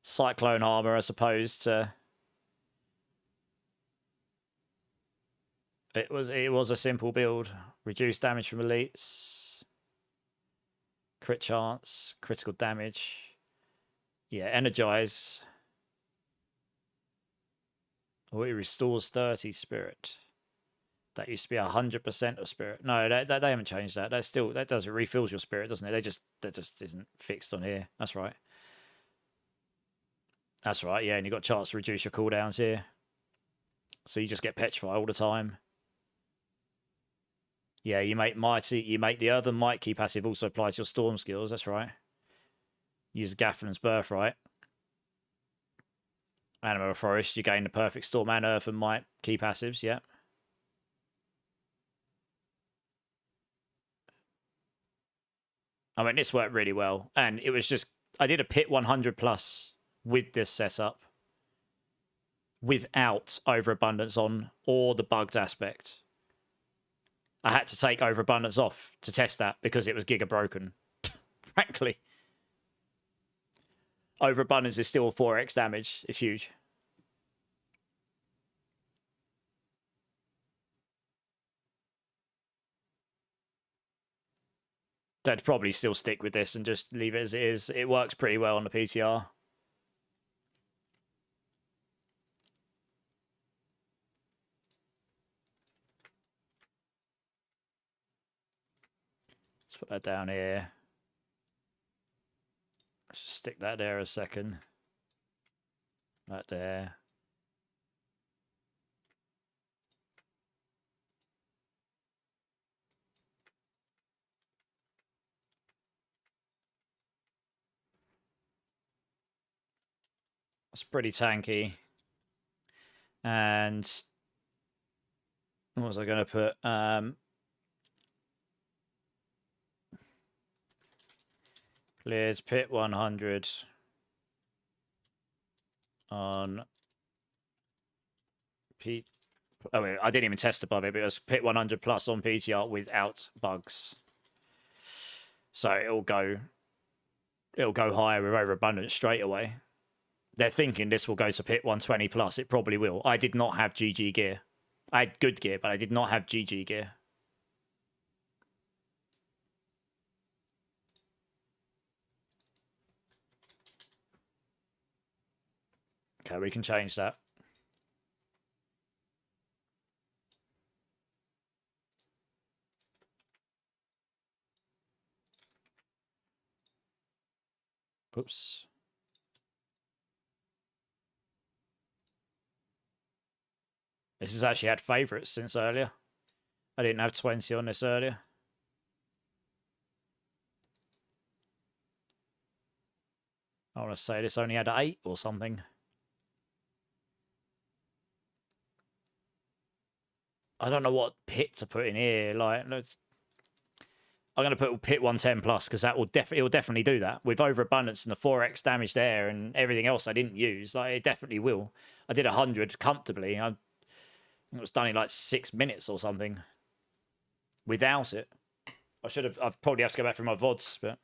Cyclone armor as opposed to... It was a simple build. Reduce damage from elites. Crit chance, critical damage. Yeah, energize. Oh, it restores 30 spirit. That used to be 100% of spirit. No, they haven't changed that. That does, it refills your spirit, doesn't it? That just isn't fixed on here. That's right. That's right, yeah, and you got a chance to reduce your cooldowns here. So you just get petrified all the time. Yeah, you make the other might key passive also apply to your storm skills, that's right. Use Gafflin's Birthright. Animal Forest, you gain the perfect storm and earth and might key passives, yeah. I mean, this worked really well. And it was just, I did a pit 100 plus with this setup without overabundance on or the bugged aspect. I had to take overabundance off to test that because it was giga broken, frankly. Overabundance is still 4x damage. It's huge. I'd probably still stick with this and just leave it as it is. It works pretty well on the PTR. Let's put that down here. Let's just stick that there a second. That there. It's pretty tanky. And what was I going to put? Clears pit 100 on P. Oh wait, I didn't even test above it, but it was pit 100 plus on PTR without bugs. So it'll go higher with overabundance straight away. They're thinking this will go to pit 120 plus. It probably will. I did not have GG gear. I had good gear, but I did not have GG gear. Okay, we can change that. Oops. This has actually had favourites since earlier. I didn't have 20 on this earlier. I want to say this only had 8 or something. I don't know what pit to put in here. Like, I'm going to put pit 110 plus because that will definitely do that with overabundance and the 4x damage there and everything else I didn't use. Like, it definitely will. I did 100 comfortably. It was done in like 6 minutes or something without it. I've probably have to go back through my VODs, but.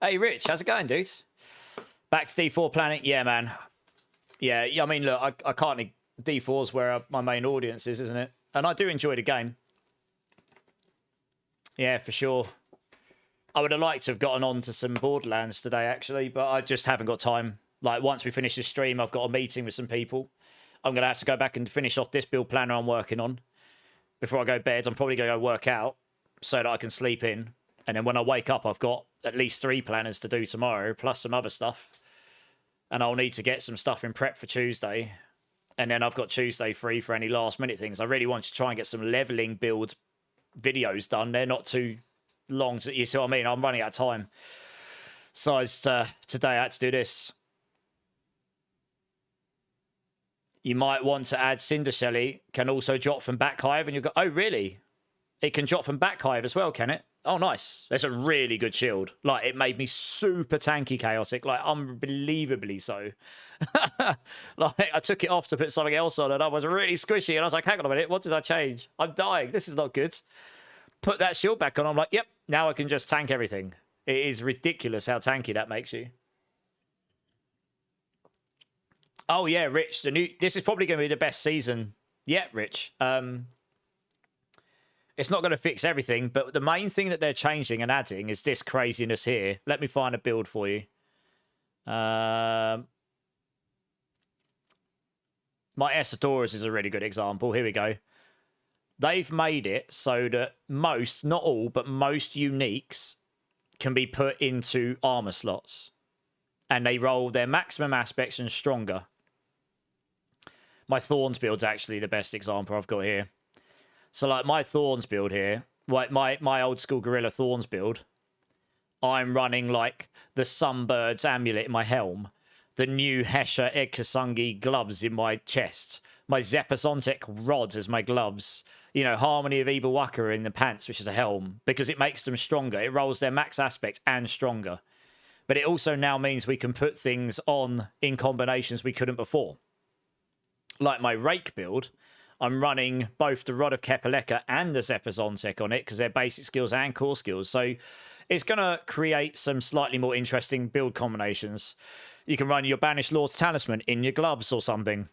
Hey, Rich, how's it going, dude? Back to D4 Planet? Yeah, man. Yeah, I mean, look, I can't. D4's where my main audience is, isn't it? And I do enjoy the game. Yeah, for sure. I would have liked to have gotten on to some Borderlands today, actually, but I just haven't got time. Like, once we finish this stream, I've got a meeting with some people. I'm going to have to go back and finish off this build planner I'm working on. Before I go to bed, I'm probably going to go work out so that I can sleep in. And then when I wake up, I've got at least 3 planners to do tomorrow, plus some other stuff. And I'll need to get some stuff in prep for Tuesday. And then I've got Tuesday free for any last minute things. I really want to try and get some leveling build videos done. They're not too long. You see what I mean? I'm running out of time. So today I had to do this. You might want to add Cinder Shelly. Can also drop from back hive. And you've got, oh, really? It can drop from back hive as well, can it? Oh, nice. That's a really good shield. Like, it made me super tanky chaotic. Like, unbelievably so. Like, I took it off to put something else on, and I was really squishy. And I was like, hang on a minute, what did I change? I'm dying. This is not good. Put that shield back on. I'm like, yep, now I can just tank everything. It is ridiculous how tanky that makes you. Oh, yeah, Rich. This is probably going to be the best season yet, Rich. It's not going to fix everything, but the main thing that they're changing and adding is this craziness here. Let me find a build for you. My Esadorus is a really good example. Here we go. They've made it so that most, not all, but most uniques can be put into armor slots. And they roll their maximum aspects and stronger. My Thorns build's actually the best example I've got here. So, like, my Thorns build here, like my old school Gorilla Thorns build, I'm running, like, the Sunbird's amulet in my helm, the new Hesha Edkasungi gloves in my chest, my Zepazontic rod as my gloves, you know, Harmony of Ibawaka in the pants, which is a helm, because it makes them stronger. It rolls their max aspect and stronger. But it also now means we can put things on in combinations we couldn't before. Like my Rake build, I'm running both the Rod of Kepaleka and the Zepazontic on it because they're basic skills and core skills. So it's going to create some slightly more interesting build combinations. You can run your Banished Lord's Talisman in your gloves or something.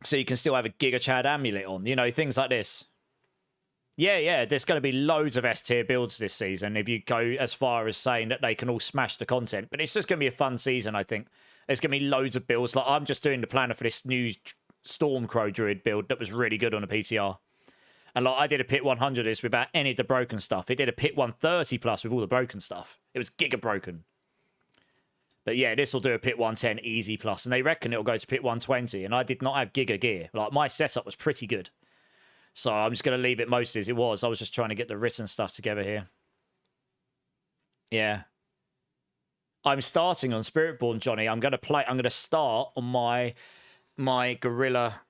So you can still have a Giga Chad amulet on, you know, things like this. Yeah, there's going to be loads of S-tier builds this season if you go as far as saying that they can all smash the content. But it's just going to be a fun season, I think. There's going to be loads of builds. Like, I'm just doing the planner for this new Stormcrow Druid build that was really good on a PTR. And like, I did a pit 100 this without any of the broken stuff. It did a pit 130 plus with all the broken stuff. It was giga broken. But yeah, this will do a pit 110 easy plus. And they reckon it'll go to pit 120. And I did not have giga gear. Like, my setup was pretty good. So I'm just going to leave it mostly as it was. I was just trying to get the written stuff together here. Yeah. I'm starting on Spiritborn, Johnny. I'm going to start on my Gorilla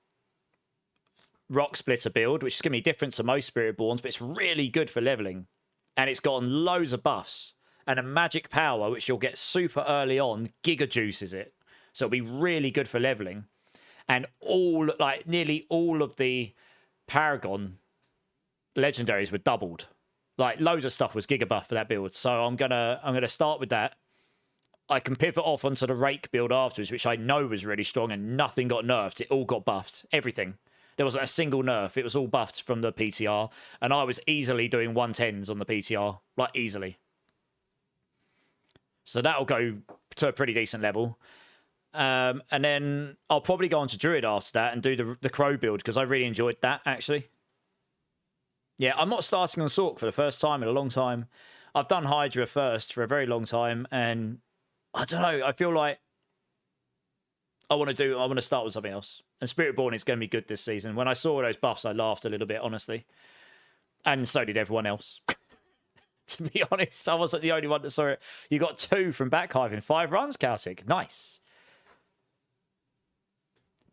Rock Splitter build, which is going to be different to most Spiritborns, but it's really good for leveling. And it's gotten loads of buffs. And a magic power, which you'll get super early on, Giga Juices it. So it'll be really good for leveling. And nearly all of the Paragon legendaries were doubled. Like, loads of stuff was Giga buff for that build. So I'm gonna start with that. I can pivot off onto the Rake build afterwards, which I know was really strong and nothing got nerfed. It all got buffed. Everything. There wasn't a single nerf. It was all buffed from the PTR. And I was easily doing 110s on the PTR. Like, easily. So that'll go to a pretty decent level. And then I'll probably go on to Druid after that and do the Crow build because I really enjoyed that, actually. Yeah, I'm not starting on Sork for the first time in a long time. I've done Hydra first for a very long time, and I don't know, I feel like I want to start with something else. And Spiritborn is going to be good this season. When I saw those buffs, I laughed a little bit, honestly. And so did everyone else. To be honest, I wasn't the only one that saw it. You got 2 from Backhive in 5 runs, Celtic. Nice.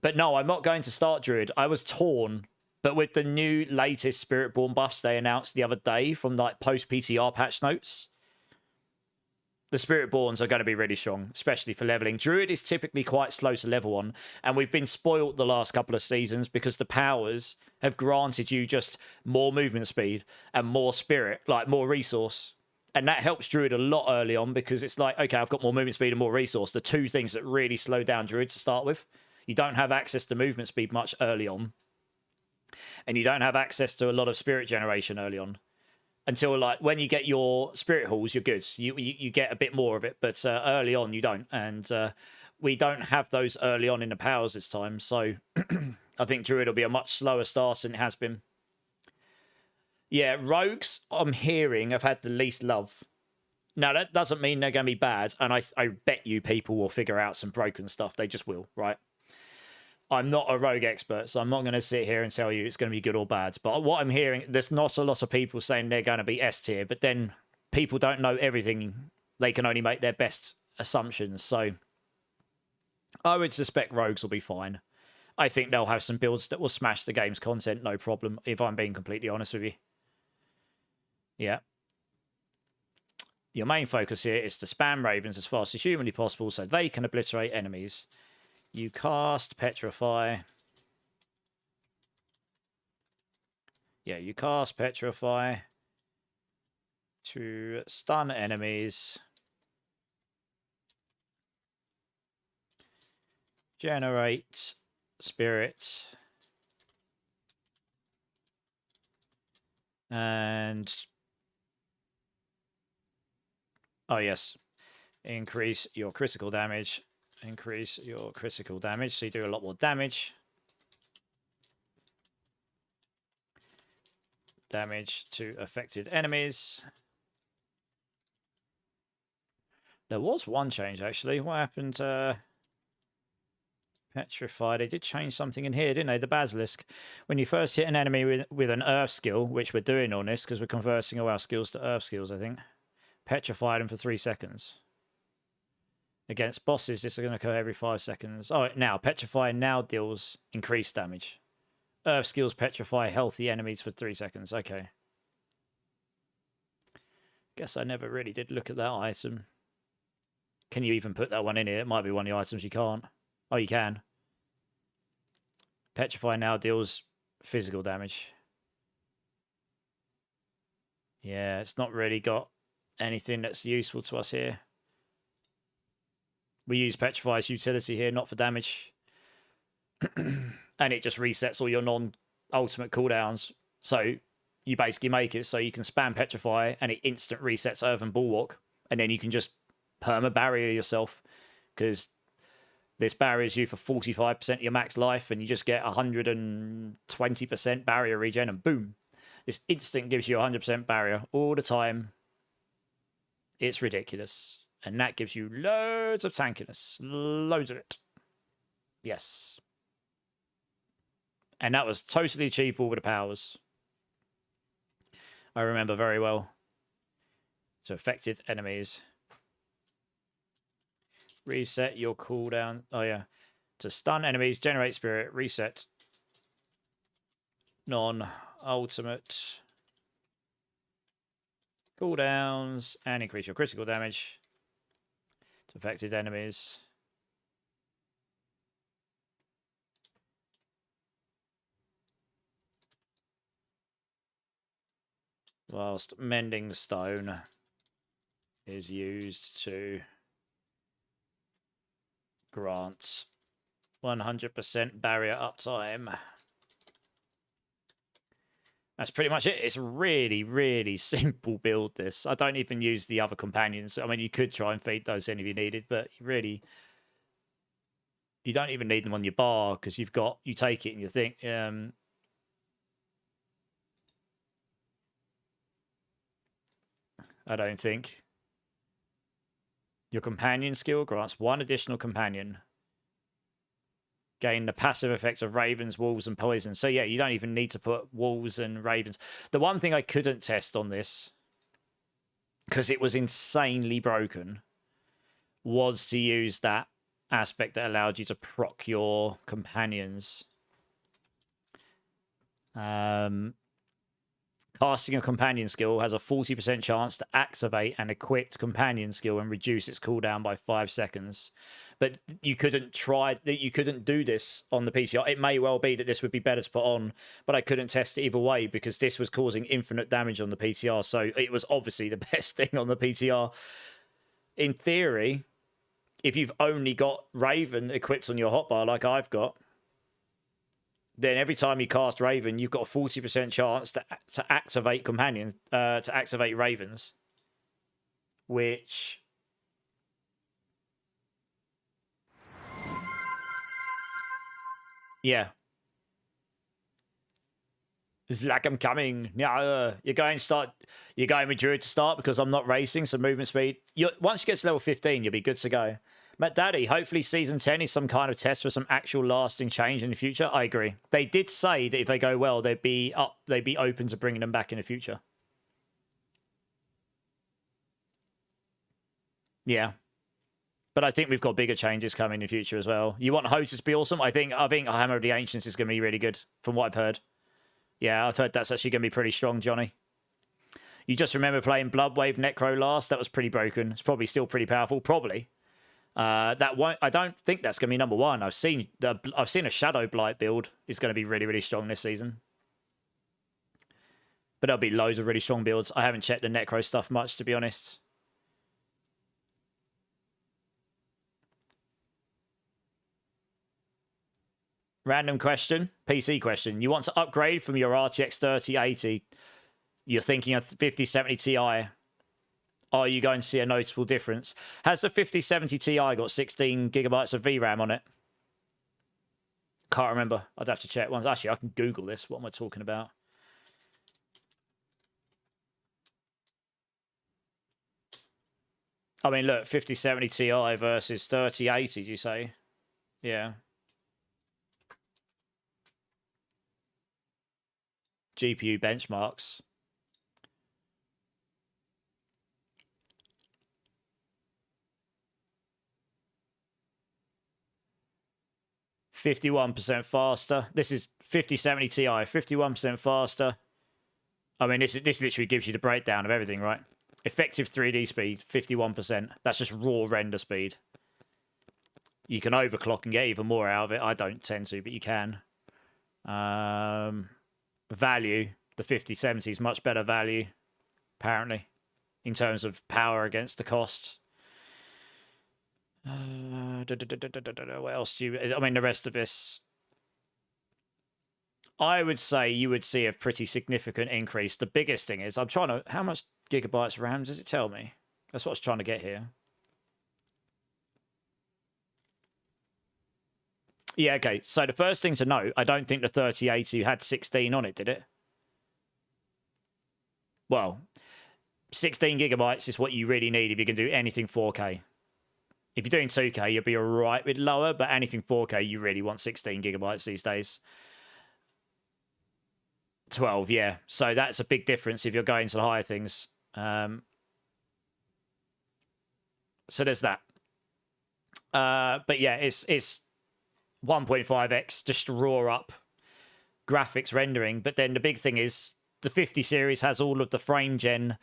But no, I'm not going to start Druid. I was torn But with the new latest Spiritborn buffs they announced the other day from like post PTR patch notes, the Spiritborns are going to be really strong, especially for leveling. Druid is typically quite slow to level on, and we've been spoilt the last couple of seasons because the powers have granted you just more movement speed and more spirit, like more resource. And that helps Druid a lot early on because it's like, okay, I've got more movement speed and more resource. The two things that really slow down Druid to start with. You don't have access to movement speed much early on. And you don't have access to a lot of spirit generation early on. Until like when you get your spirit halls, you're good. You get a bit more of it, but early on you don't. And we don't have those early on in the powers this time. So I think Druid will be a much slower start than it has been. Yeah, rogues, I'm hearing, have had the least love. Now, that doesn't mean they're going to be bad. And I bet you people will figure out some broken stuff. They just will, right? I'm not a rogue expert, so I'm not going to sit here and tell you it's going to be good or bad. But what I'm hearing, there's not a lot of people saying they're going to be S tier, but then people don't know everything. They can only make their best assumptions. So I would suspect rogues will be fine. I think they'll have some builds that will smash the game's content, no problem, if I'm being completely honest with you. Yeah. Your main focus here is to spam ravens as fast as humanly possible so they can obliterate enemies. You cast Petrify. Yeah, you cast Petrify to stun enemies. Generate spirit. And... oh, yes. Increase your critical damage. Increase your critical damage, so you do a lot more damage. Damage to affected enemies. There was one change, actually. What happened? Petrify. They did change something in here, didn't they? The Basilisk. When you first hit an enemy with an Earth skill, which we're doing on this, because we're converting all our skills to Earth skills, I think. Petrify them for 3 seconds. Against bosses, this is going to occur every 5 seconds. Oh, now, Petrify now deals increased damage. Earth skills petrify healthy enemies for 3 seconds. Okay. Guess I never really did look at that item. Can you even put that one in here? It might be one of the items you can't. Oh, you can. Petrify now deals physical damage. Yeah, it's not really got anything that's useful to us here. We use Petrify's utility here, not for damage. And it just resets all your non-ultimate cooldowns. So you basically make it so you can spam Petrify and it instant resets Earthen Bulwark. And then you can just perma-barrier yourself. Because this barriers you for 45% of your max life and you just get 120% barrier regen and boom. This instant gives you 100% barrier all the time. It's ridiculous. And that gives you loads of tankiness. Loads of it. Yes. And that was totally achievable with the powers. I remember very well. So affected enemies. Reset your cooldown. Oh, yeah. To stun enemies, generate spirit, reset. Non-ultimate cooldowns, and increase your critical damage. To affected enemies. Whilst Mending Stone is used to grant 100% barrier uptime. That's pretty much it. It's really, really simple build, this. I don't even use the other companions. I mean, you could try and feed those in if you needed, but really, you don't even need them on your bar because you take it and you think, I don't think. Your companion skill grants 1 additional companion. Gain the passive effects of ravens, wolves, and poison. So yeah, you don't even need to put wolves and ravens. The one thing I couldn't test on this, because it was insanely broken, was to use that aspect that allowed you to proc your companions. Casting a companion skill has a 40% chance to activate an equipped companion skill and reduce its cooldown by 5 seconds. But you couldn't do this on the PTR. It may well be that this would be better to put on, but I couldn't test it either way because this was causing infinite damage on the PTR. So it was obviously the best thing on the PTR. In theory, if you've only got Raven equipped on your hotbar like I've got, then every time you cast Raven, you've got a 40% chance to activate companion, to activate Ravens, which yeah, it's like I'm coming. Yeah, you're going with Druid to start because I'm not racing, so movement speed. Once you get to level 15, you'll be good to go. Matt Daddy, hopefully season 10 is some kind of test for some actual lasting change in the future. I agree. They did say that if they go well, they'd be open to bringing them back in the future. Yeah. But I think we've got bigger changes coming in the future as well. You want Hotus to be awesome? I think Hammer of the Ancients is going to be really good from what I've heard. Yeah, I've heard that's actually going to be pretty strong, Johnny. You just remember playing Bloodwave Necro last? That was pretty broken. It's probably still pretty powerful. Probably. That won't. I don't think that's going to be number one. I've seen a Shadow Blight build is going to be really, really strong this season. But there'll be loads of really strong builds. I haven't checked the Necro stuff much, to be honest. Random question, PC question. You want to upgrade from your RTX 3080? You're thinking of 5070 Ti. Are you going to see a noticeable difference? Has the 5070 Ti got 16 gigabytes of VRAM on it? Can't remember. I'd have to check once. Actually, I can Google this. What am I talking about? I mean, look, 5070 Ti versus 3080, do you say? Yeah. GPU benchmarks. %51 faster. This is 5070 Ti, 51% faster. I mean, this literally gives you the breakdown of everything, right? Effective 3D speed, 51%. That's just raw render speed. You can overclock and get even more out of it. I don't tend to, but you can. Value, the 5070 is much better value, apparently, in terms of power against the cost. What else do you... I mean, the rest of this... I would say you would see a pretty significant increase. The biggest thing is, I'm trying to... How much gigabytes RAM does it tell me? That's what I was trying to get here. Yeah, okay. So the first thing to note, I don't think the 3080 had 16 on it, did it? Well, 16 gigabytes is what you really need if you can do anything 4K. If you're doing 2K, you'll be all right with lower, but anything 4K, you really want 16 gigabytes these days. 12, yeah. So that's a big difference if you're going to the higher things. So there's that. But yeah, it's 1.5x just to raw up graphics rendering. But then the big thing is the 50 series has all of the frame gen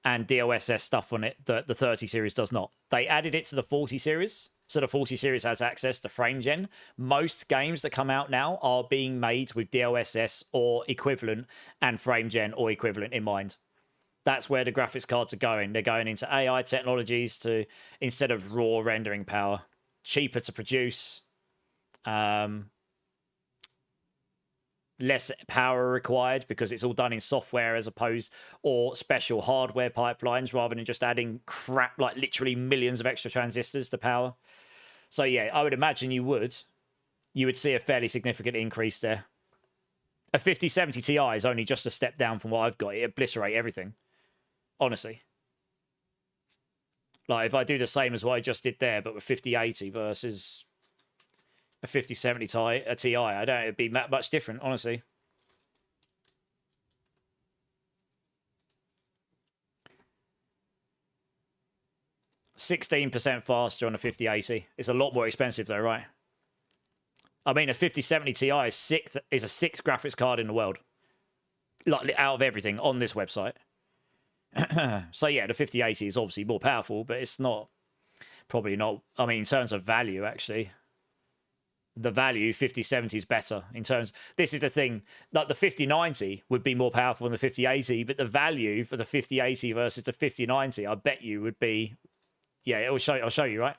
and DLSS stuff on it that the 30 series does not. They added it to the 40 series. So the 40 series has access to frame gen. Most games that come out now are being made with DLSS or equivalent and frame gen or equivalent in mind. That's where the graphics cards are going. They're going into AI technologies to, instead of raw rendering power, cheaper to produce, less power required because it's all done in software as opposed, or special hardware pipelines rather than just adding crap like literally millions of extra transistors to power. So yeah, I would imagine you would see a fairly significant increase there. A 5070 Ti is only just a step down from what I've got. It obliterate everything, honestly. Like if I do the same as what I just did there, but with 5080 versus a 5070 Ti, I don't know, it'd be much different, honestly. %16 faster on a 5080. It's a lot more expensive though, right? I mean, a 5070 Ti is a sixth graphics card in the world. like out of everything on this website. So yeah, the 5080 is obviously more powerful, but it's not probably not. I mean, in terms of value, actually, the value 5070 is better in terms. This is the thing, like the 5090 would be more powerful than the 5080, but the value for the 5080 versus the 5090, I bet you would be. Yeah, I'll show you, right?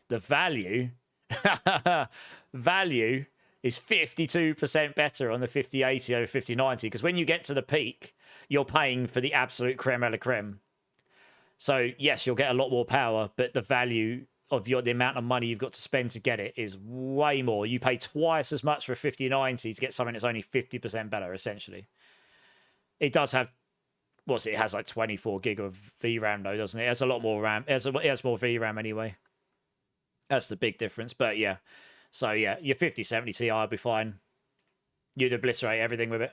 The value value is 52% better on the 5080 over 5090, because when you get to the peak, you're paying for the absolute creme de la creme. So yes, you'll get a lot more power, but the value of the amount of money you've got to spend to get it is way more. You pay twice as much for a 5090 to get something that's only 50% better, essentially. It does have, it has like 24 gig of VRAM though, doesn't it? It has a lot more RAM. It has more VRAM anyway. That's the big difference. But yeah, so yeah, your 5070 Ti will be fine. You'd obliterate everything with it.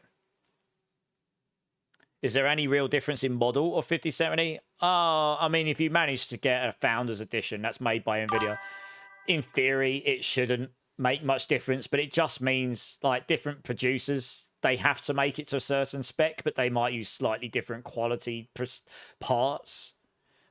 Is there any real difference in model of 5070? I mean, if you manage to get a Founders Edition that's made by NVIDIA, in theory, it shouldn't make much difference, but it just means like different producers, they have to make it to a certain spec, but they might use slightly different quality parts.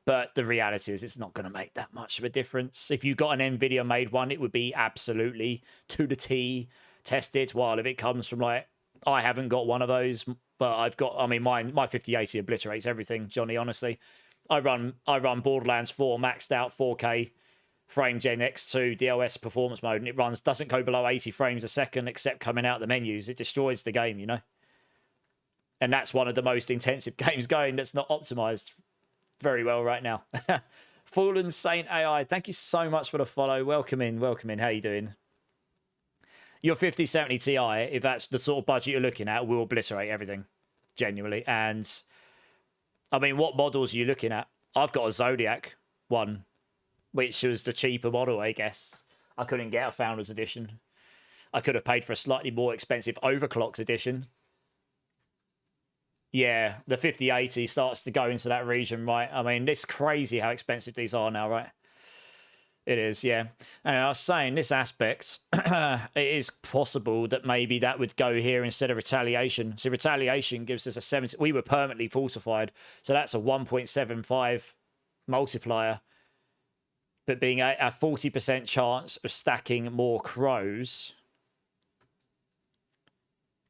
But the reality is it's not going to make that much of a difference. If you got an NVIDIA made one, it would be absolutely to the T tested, while if it comes from like, I haven't got one of those, but I've got, I mean, my 5080 obliterates everything, Johnny, honestly. I run Borderlands 4 maxed out 4K frame gen X2 DLS performance mode, and it doesn't go below 80 frames a second except coming out the menus. It destroys the game, you know? And that's one of the most intensive games going that's not optimized very well right now. Fallen Saint AI, thank you so much for the follow. Welcome in. How you doing? Your 5070 Ti, if that's the sort of budget you're looking at, will obliterate everything, genuinely. And I mean, what models are you looking at? I've got a Zodiac one, which was the cheaper model, I guess. I couldn't get a Founders Edition. I could have paid for a slightly more expensive overclocked edition. Yeah, the 5080 starts to go into that region, right? I mean, it's crazy how expensive these are now, right? It is, yeah. And I was saying this aspect, it is possible that maybe that would go here instead of retaliation. So retaliation gives us a 70. We were permanently fortified, so that's a 1.75 multiplier. But being a 40% chance of stacking more crows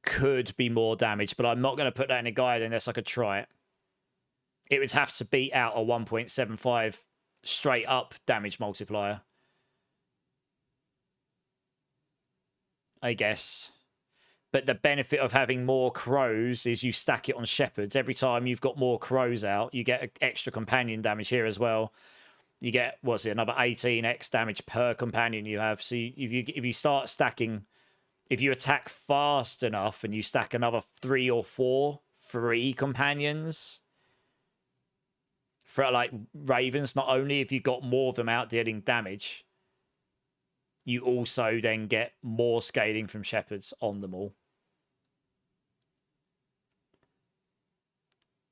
could be more damage, but I'm not going to put that in a guide unless I could try it. It would have to beat out a 1.75 straight up damage multiplier, I guess. But the benefit of having more crows is you stack it on shepherds. Every time you've got more crows out, you get extra companion damage here as well. You get, another 18x damage per companion you have. So if you start stacking, if you attack fast enough and you stack another 3 or 4 free companions for like ravens, not only have you got more of them out dealing damage, you also then get more scaling from shepherds on them all.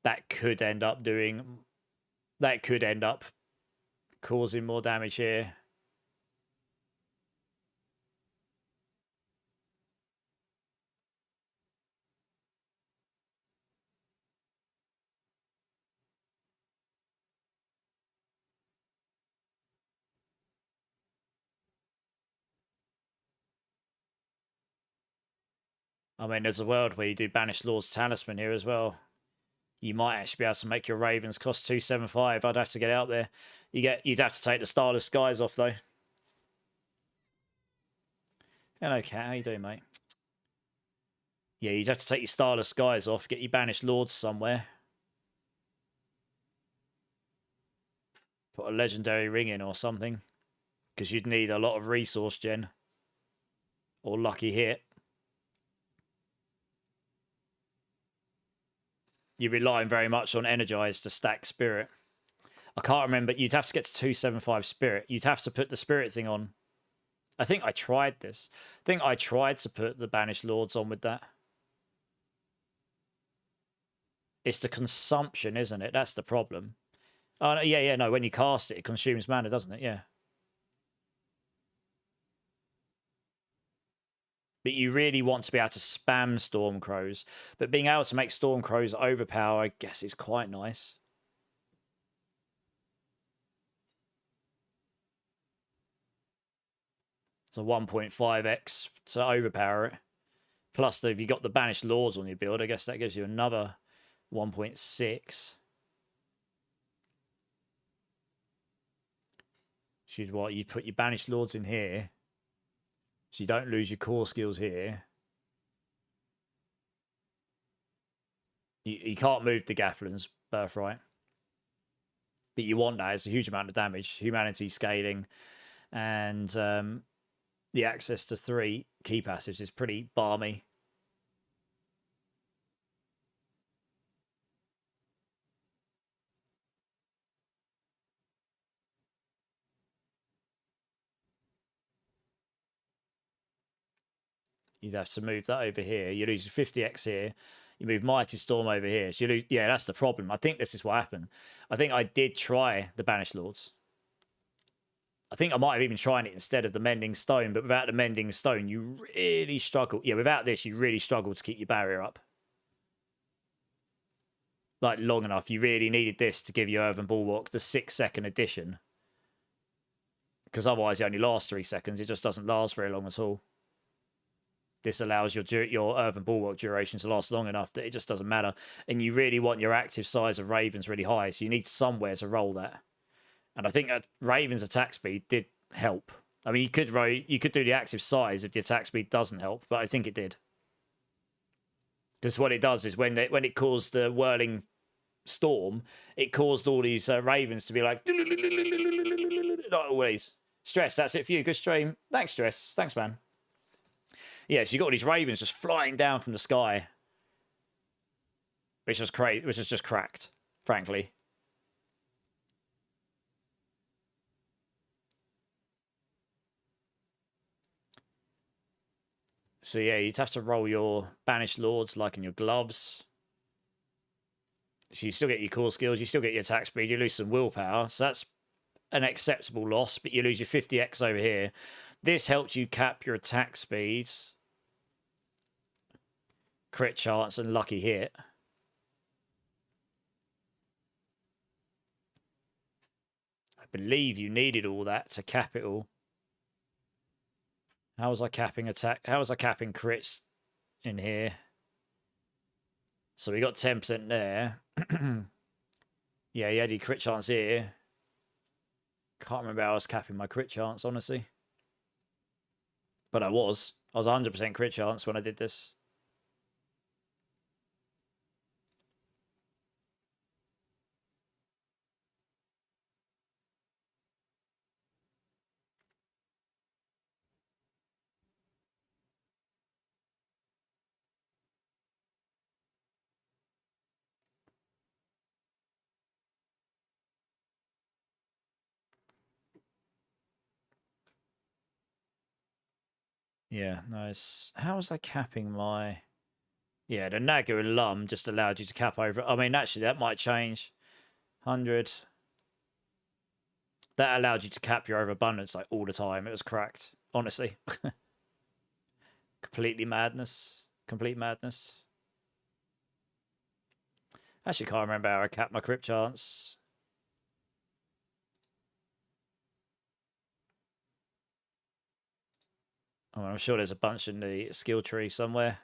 That could end up causing more damage here. I mean, there's a world where you do Banished Lord's Talisman here as well. You might actually be able to make your Ravens cost 275. I'd have to get out there. You'd have to take the Starless Skies off, though. Hello, Cat. How you doing, mate? Yeah, you'd have to take your Starless Skies off, get your Banished Lords somewhere. Put a Legendary Ring in or something. Because you'd need a lot of resource gen. Or lucky hit. You're relying very much on Energize to stack Spirit. I can't remember. You'd have to get to 275 Spirit. You'd have to put the Spirit thing on. I think I tried this. I think I tried to put the Banished Lords on with that. It's the consumption, isn't it? That's the problem. Oh, yeah, no. When you cast it, it consumes mana, doesn't it? Yeah. But you really want to be able to spam Stormcrows. But being able to make Stormcrows overpower, I guess, is quite nice. So 1.5x to overpower it. Plus, if you got the Banished Lords on your build, I guess that gives you another 1.6. You'd put your Banished Lords in here. So you don't lose your core skills here. You can't move the Gafflin's Birthright. But you want that. It's a huge amount of damage. Humanity scaling. And the access to 3 key passives is pretty balmy. You'd have to move that over here. You lose 50x here. You move Mighty Storm over here. So you lose, yeah, that's the problem. I think this is what happened. I think I did try the Banished Lords. I think I might have even tried it instead of the Mending Stone, but without the Mending Stone, you really struggle. Yeah, without this, you really struggle to keep your barrier up. Like, long enough. You really needed this to give you Earthen Bulwark the 6-second addition. Because otherwise it only lasts 3 seconds. It just doesn't last very long at all. This allows your Earthen Bulwark duration to last long enough that it just doesn't matter. And you really want your active size of Ravens really high, so you need somewhere to roll that. And I think Raven's attack speed did help. I mean, you could do the active size if the attack speed doesn't help, but I think it did. Because what it does is when it caused the whirling storm, it caused all these Ravens to be like, not always. Stress, that's it for you. Good stream. Thanks, Stress. Thanks, man. Yeah, so you got all these Ravens just flying down from the sky, which was just cracked, frankly. So yeah, you'd have to roll your Banished Lords like in your gloves. So you still get your core skills, you still get your attack speed, you lose some willpower. So that's an acceptable loss, but you lose your 50x over here. This helped you cap your attack speed, crit chance, and lucky hit. I believe you needed all that to cap it all. How was I capping attack? How was I capping crits in here? So we got 10% there. Yeah, you had your crit chance here. Can't remember how I was capping my crit chance, honestly. But I was 100% crit chance when I did this. Yeah, nice. How was I capping my... Yeah, the Nagu and Lum just allowed you to cap over... I mean, actually, that might change. 100. That allowed you to cap your overabundance like all the time. It was cracked, honestly. Completely madness. Complete madness. Actually, can't remember how I capped my crit chance. Oh, I'm sure there's a bunch in the skill tree somewhere.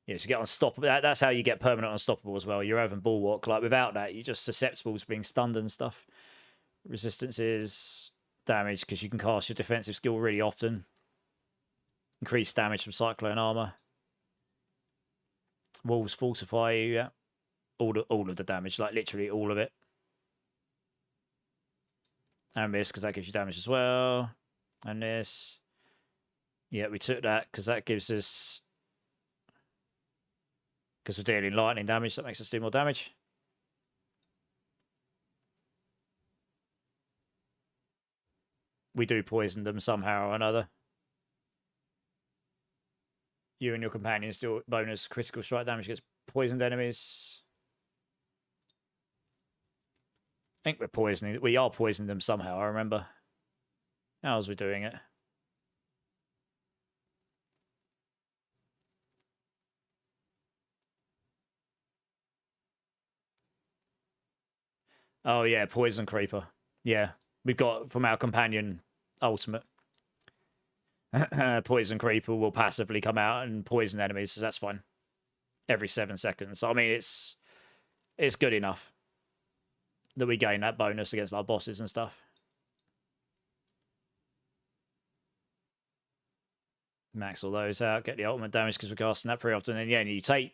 Yeah, so you get unstoppable. That's how you get permanent unstoppable as well. Your Earthen Bulwark. Like, without that, you're just susceptible to being stunned and stuff. Resistances, damage, because you can cast your defensive skill really often. Increased damage from Cyclone Armor. Wolves falsify you, yeah. All of the damage, like literally all of it. And miss, because that gives you damage as well. And this. Yeah, we took that because that gives us... Because we're dealing lightning damage, that makes us do more damage. We do poison them somehow or another. You and your companions do bonus critical strike damage against poisoned enemies. I think we're poisoning. We are poisoning them somehow, I remember. How was we doing it? Oh yeah, Poison Creeper. Yeah, we've got from our companion ultimate. Poison Creeper will passively come out and poison enemies, so that's fine. Every 7 seconds. I mean, it's good enough that we gain that bonus against our bosses and stuff. Max all those out, get the ultimate damage because we're casting that pretty often. And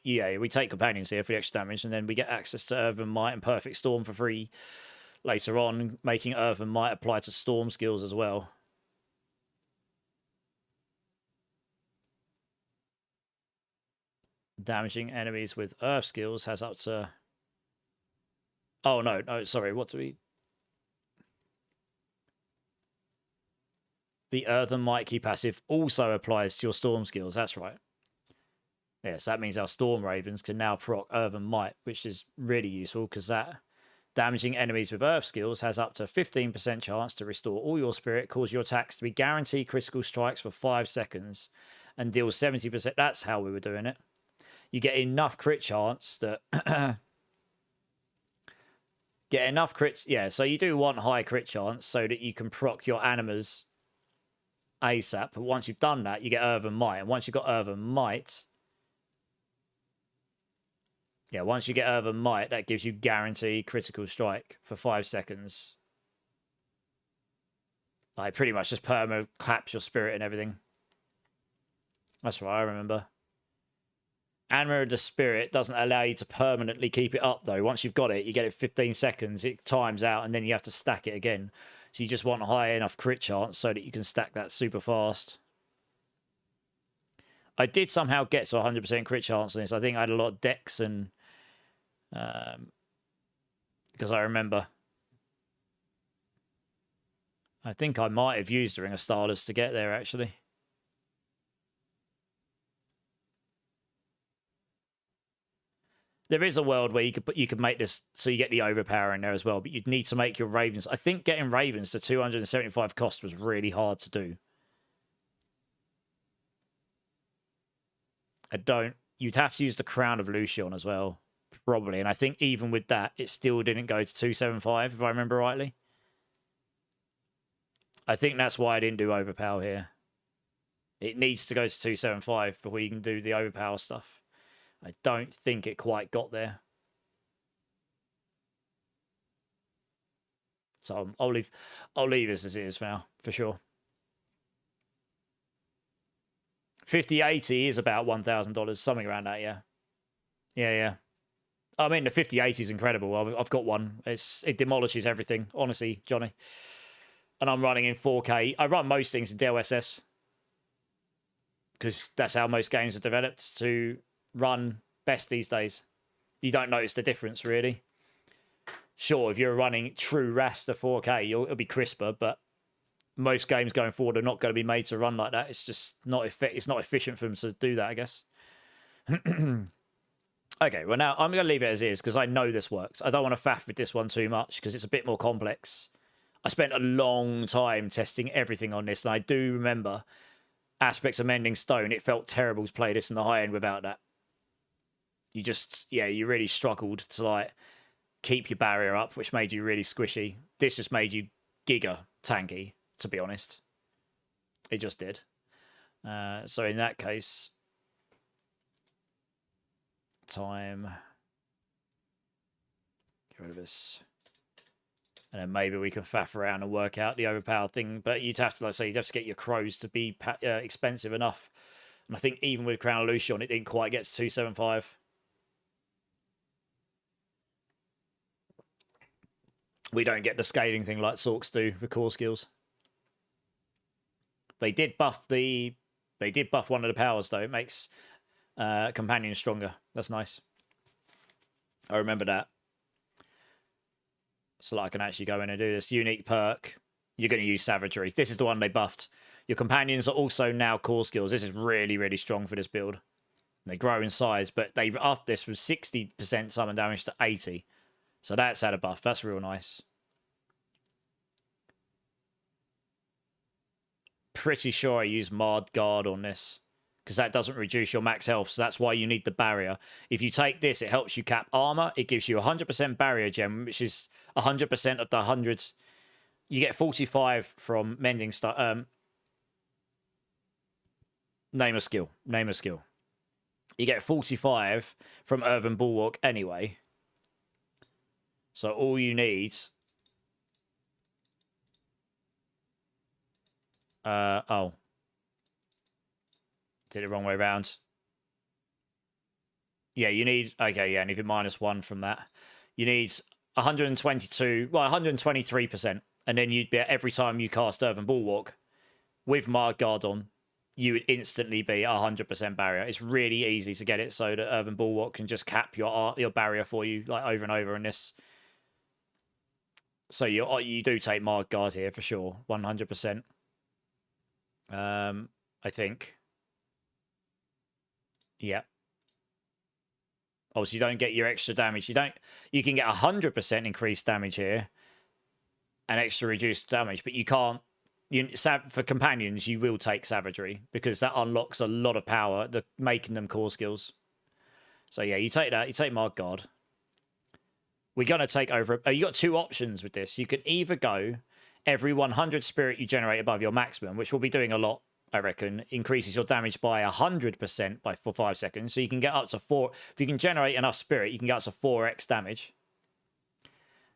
yeah, we take companions here for the extra damage, and then we get access to Urban Might and Perfect Storm for free later on, making Urban Might apply to Storm skills as well. Damaging enemies with Earth skills has up to... Oh, no, sorry, what do we... The Earthen Might key passive also applies to your Storm skills, that's right. Yes, that means our Storm Ravens can now proc Earthen Might, which is really useful, because that damaging enemies with Earth skills has up to 15% chance to restore all your spirit, cause your attacks to be guaranteed critical strikes for 5 seconds, and deal 70%. That's how we were doing it. You get enough crit chance that... get enough crit... Yeah, so you do want high crit chance so that you can proc your animas ASAP. But once you've done that, you get Earthen Might. And once you've got Earthen Might... Yeah, once you get Earthen Might, that gives you guaranteed critical strike for 5 seconds. Like, pretty much just perma claps your spirit and everything. That's what I remember. Anima of the Spirit doesn't allow you to permanently keep it up, though. Once you've got it, you get it 15 seconds, it times out, and then you have to stack it again. So you just want a high enough crit chance so that you can stack that super fast. I did somehow get to 100% crit chance on this. I think I had a lot of dex and... because I remember... I think I might have used the Ring of Stardust to get there, actually. There is a world where you could make this so you get the overpower in there as well, but you'd need to make your Ravens. I think getting Ravens to 275 cost was really hard to do. You'd have to use the Crown of Lucion as well, probably. And I think even with that, it still didn't go to 275, if I remember rightly. I think that's why I didn't do overpower here. It needs to go to 275 before you can do the overpower stuff. I don't think it quite got there. So I'll leave this as it is for now, for sure. 5080 is about $1,000, something around that, yeah. Yeah. I mean, the 5080 is incredible. I've got one. It demolishes everything, honestly, Johnny. And I'm running in 4K. I run most things in DLSS because that's how most games are developed to run best these days. You don't notice the difference, really. Sure, if you're running true raster 4K, it'll be crisper, but most games going forward are not going to be made to run like that. It's just not efficient for them to do that, I guess. Okay, well now I'm going to leave it as is because I know this works. I don't want to faff with this one too much because it's a bit more complex. I spent a long time testing everything on this, and I do remember aspects of Mending Stone. It felt terrible to play this in the high end without that. You really struggled to like keep your barrier up, which made you really squishy. This just made you giga tanky, to be honest. It just did. So in that case, get rid of this. And then maybe we can faff around and work out the overpower thing. But you'd have to, like I say, you'd have to get your crows to be expensive enough. And I think even with Crown of Lucion, it didn't quite get to 275. We don't get the scaling thing like Sorks do for core skills. They did buff one of the powers though. It makes companions stronger. That's nice. I remember that. So that I can actually go in and do this. Unique perk. You're going to use Savagery. This is the one they buffed. Your companions are also now core skills. This is really, really strong for this build. They grow in size, but they've upped this from 60% summon damage to 80. So that's had a buff. That's real nice. Pretty sure I used Marred Guard on this. because that doesn't reduce your max health. So that's why you need the barrier. If you take this, it helps you cap armor. It gives you 100% barrier gem, which is 100% of the hundreds. You get 45 from mending stuff. Name a skill. Name a skill. You get 45 from Earthen Bulwark anyway. So all you need... oh. Did it wrong way around. Yeah, you need... Okay, yeah, and if you -1 from that. You need 122... Well, 123%. And then you'd be... Every time you cast Earthen Bulwark with Guard on, you would instantly be 100% barrier. It's really easy to get it so that Earthen Bulwark can just cap your barrier for you like over and over in this. So you do take Guard here for sure, 100%. I think. Yeah. Obviously, you don't get your extra damage. You can get 100% increased damage here, and extra reduced damage, but you can't. For companions, you will take savagery because that unlocks a lot of power, making them core skills. So yeah, you take that. You take Guard. We're gonna take over. You got two options with this. You can either go every 100 spirit you generate above your maximum, which will be doing a lot, I reckon, increases your damage by 100% for 5 seconds. So you can get up to 4. If you can generate enough spirit, you can get up to 4x damage.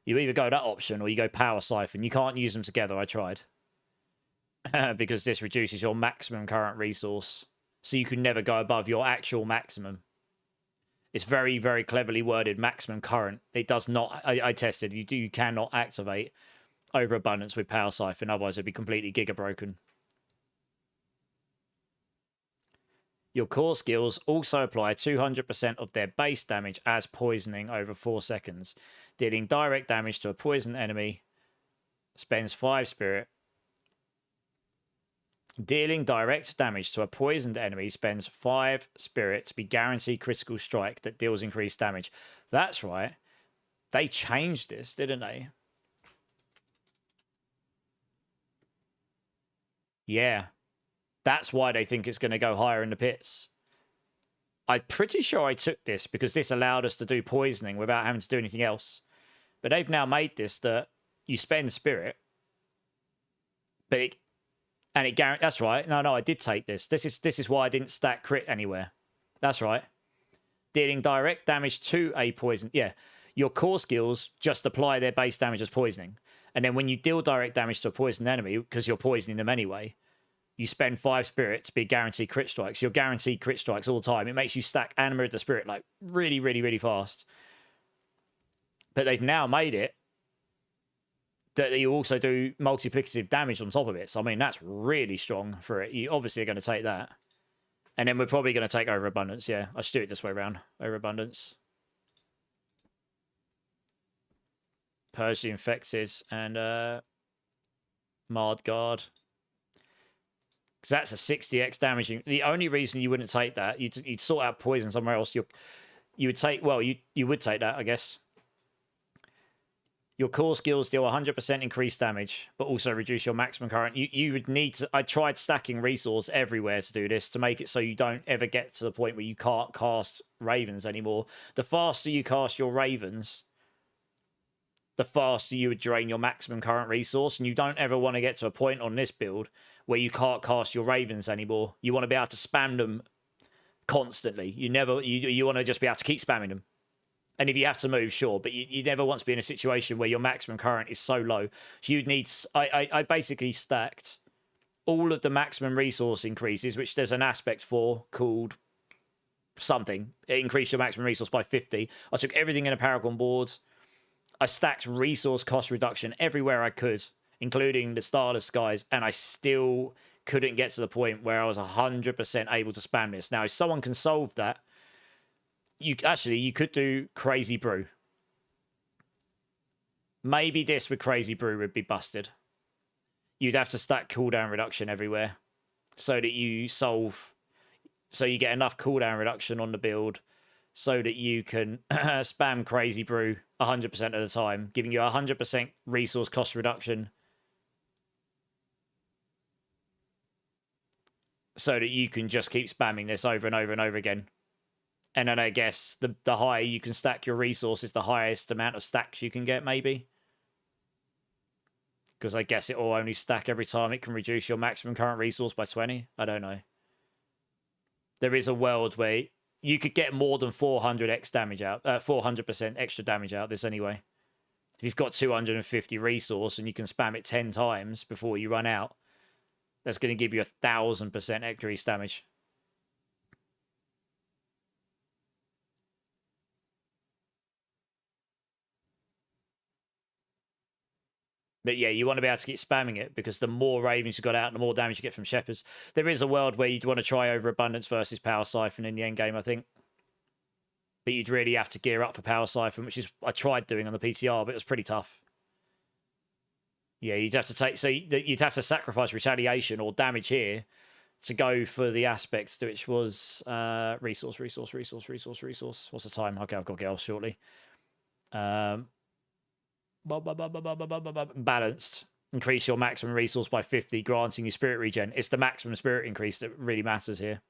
You either go that option or you go Power Siphon. You can't use them together. I tried. Because this reduces your maximum current resource. So you can never go above your actual maximum. It's very, very cleverly worded. Maximum current. It does not... I tested. You cannot activate Overabundance with Power Siphon. Otherwise, it'd be completely giga broken. Your core skills also apply 200% of their base damage as poisoning over 4 seconds. Dealing direct damage to a poisoned enemy spends 5 spirit. Dealing direct damage to a poisoned enemy spends 5 spirit to be guaranteed critical strike that deals increased damage. That's right. They changed this, didn't they? Yeah. That's why they think it's going to go higher in the pits. I'm pretty sure I took this because this allowed us to do poisoning without having to do anything else. But they've now made this that you spend spirit, but it guarantees. That's right. No, I did take this. This is why I didn't stack crit anywhere. That's right. Dealing direct damage to a poison. Yeah, your core skills just apply their base damage as poisoning, and then when you deal direct damage to a poisoned enemy, because you're poisoning them anyway, you spend 5 spirit to be guaranteed crit strikes. You're guaranteed crit strikes all the time. It makes you stack Anima of the Spirit like really, really, really fast. But they've now made it that you also do multiplicative damage on top of it. So, I mean, that's really strong for it. You obviously are going to take that. And then we're probably going to take Overabundance. Yeah, I should do it this way around. Overabundance. Purge the Infected and Marred Guard. Because that's a 60x damaging. The only reason you wouldn't take that, you'd sort out poison somewhere else. You would take, well, you would take that, I guess. Your core skills deal 100% increased damage, but also reduce your maximum current. You would need to... I tried stacking resource everywhere to do this, to make it so you don't ever get to the point where you can't cast Ravens anymore. The faster you cast your Ravens, the faster you would drain your maximum current resource, and you don't ever want to get to a point on this build where you can't cast your Ravens anymore. You want to be able to spam them constantly. You want to just be able to keep spamming them. And if you have to move, sure, but you never want to be in a situation where your maximum current is so low. So you'd need... I basically stacked all of the maximum resource increases, which there's an aspect for called something. It increased your maximum resource by 50. I took everything in a Paragon board. I stacked resource cost reduction everywhere I could, including the Starless Skies, and I still couldn't get to the point where I was 100% able to spam this. Now, if someone can solve that, you could do Crazy Brew. Maybe this with Crazy Brew would be busted. You'd have to stack cooldown reduction everywhere so that you get enough cooldown reduction on the build so that you can spam Crazy Brew 100% of the time, giving you 100% resource cost reduction. so that you can just keep spamming this over and over and over again. And then I guess the higher you can stack your resources, the highest amount of stacks you can get, maybe. Because I guess it will only stack every time it can reduce your maximum current resource by 20. I don't know. There is a world where you could get more than 400x damage out, 400% extra damage out of this anyway. If you've got 250 resource and you can spam it 10 times before you run out, that's going to give you 1,000% increased damage. But yeah, you want to be able to keep spamming it because the more ravens you got out, the more damage you get from shepherds. There is a world where you'd want to try overabundance versus power siphon in the end game, I think. But you'd really have to gear up for power siphon, which is I tried doing on the PTR, but it was pretty tough. Yeah, you'd have to take, so you'd have to sacrifice retaliation or damage here to go for the aspect, which was resource. What's the time? Okay, I've got to get off shortly. Balanced. Increase your maximum resource by 50, granting you spirit regen. It's the maximum spirit increase that really matters here.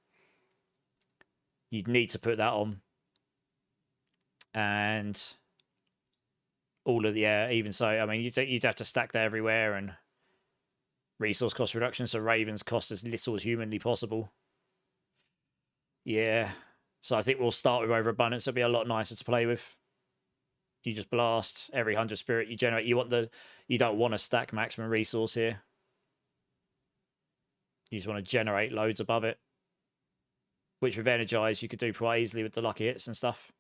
You'd need to put that on. And all of the, yeah, even so, I mean, you'd have to stack that everywhere, and resource cost reduction, so ravens cost as little as humanly possible. Yeah. So I think we'll start with overabundance. It'll be a lot nicer to play with. You just blast every 100 spirit you generate. You don't want to stack maximum resource here. You just want to generate loads above it. Which with Energize you could do quite easily with the lucky hits and stuff.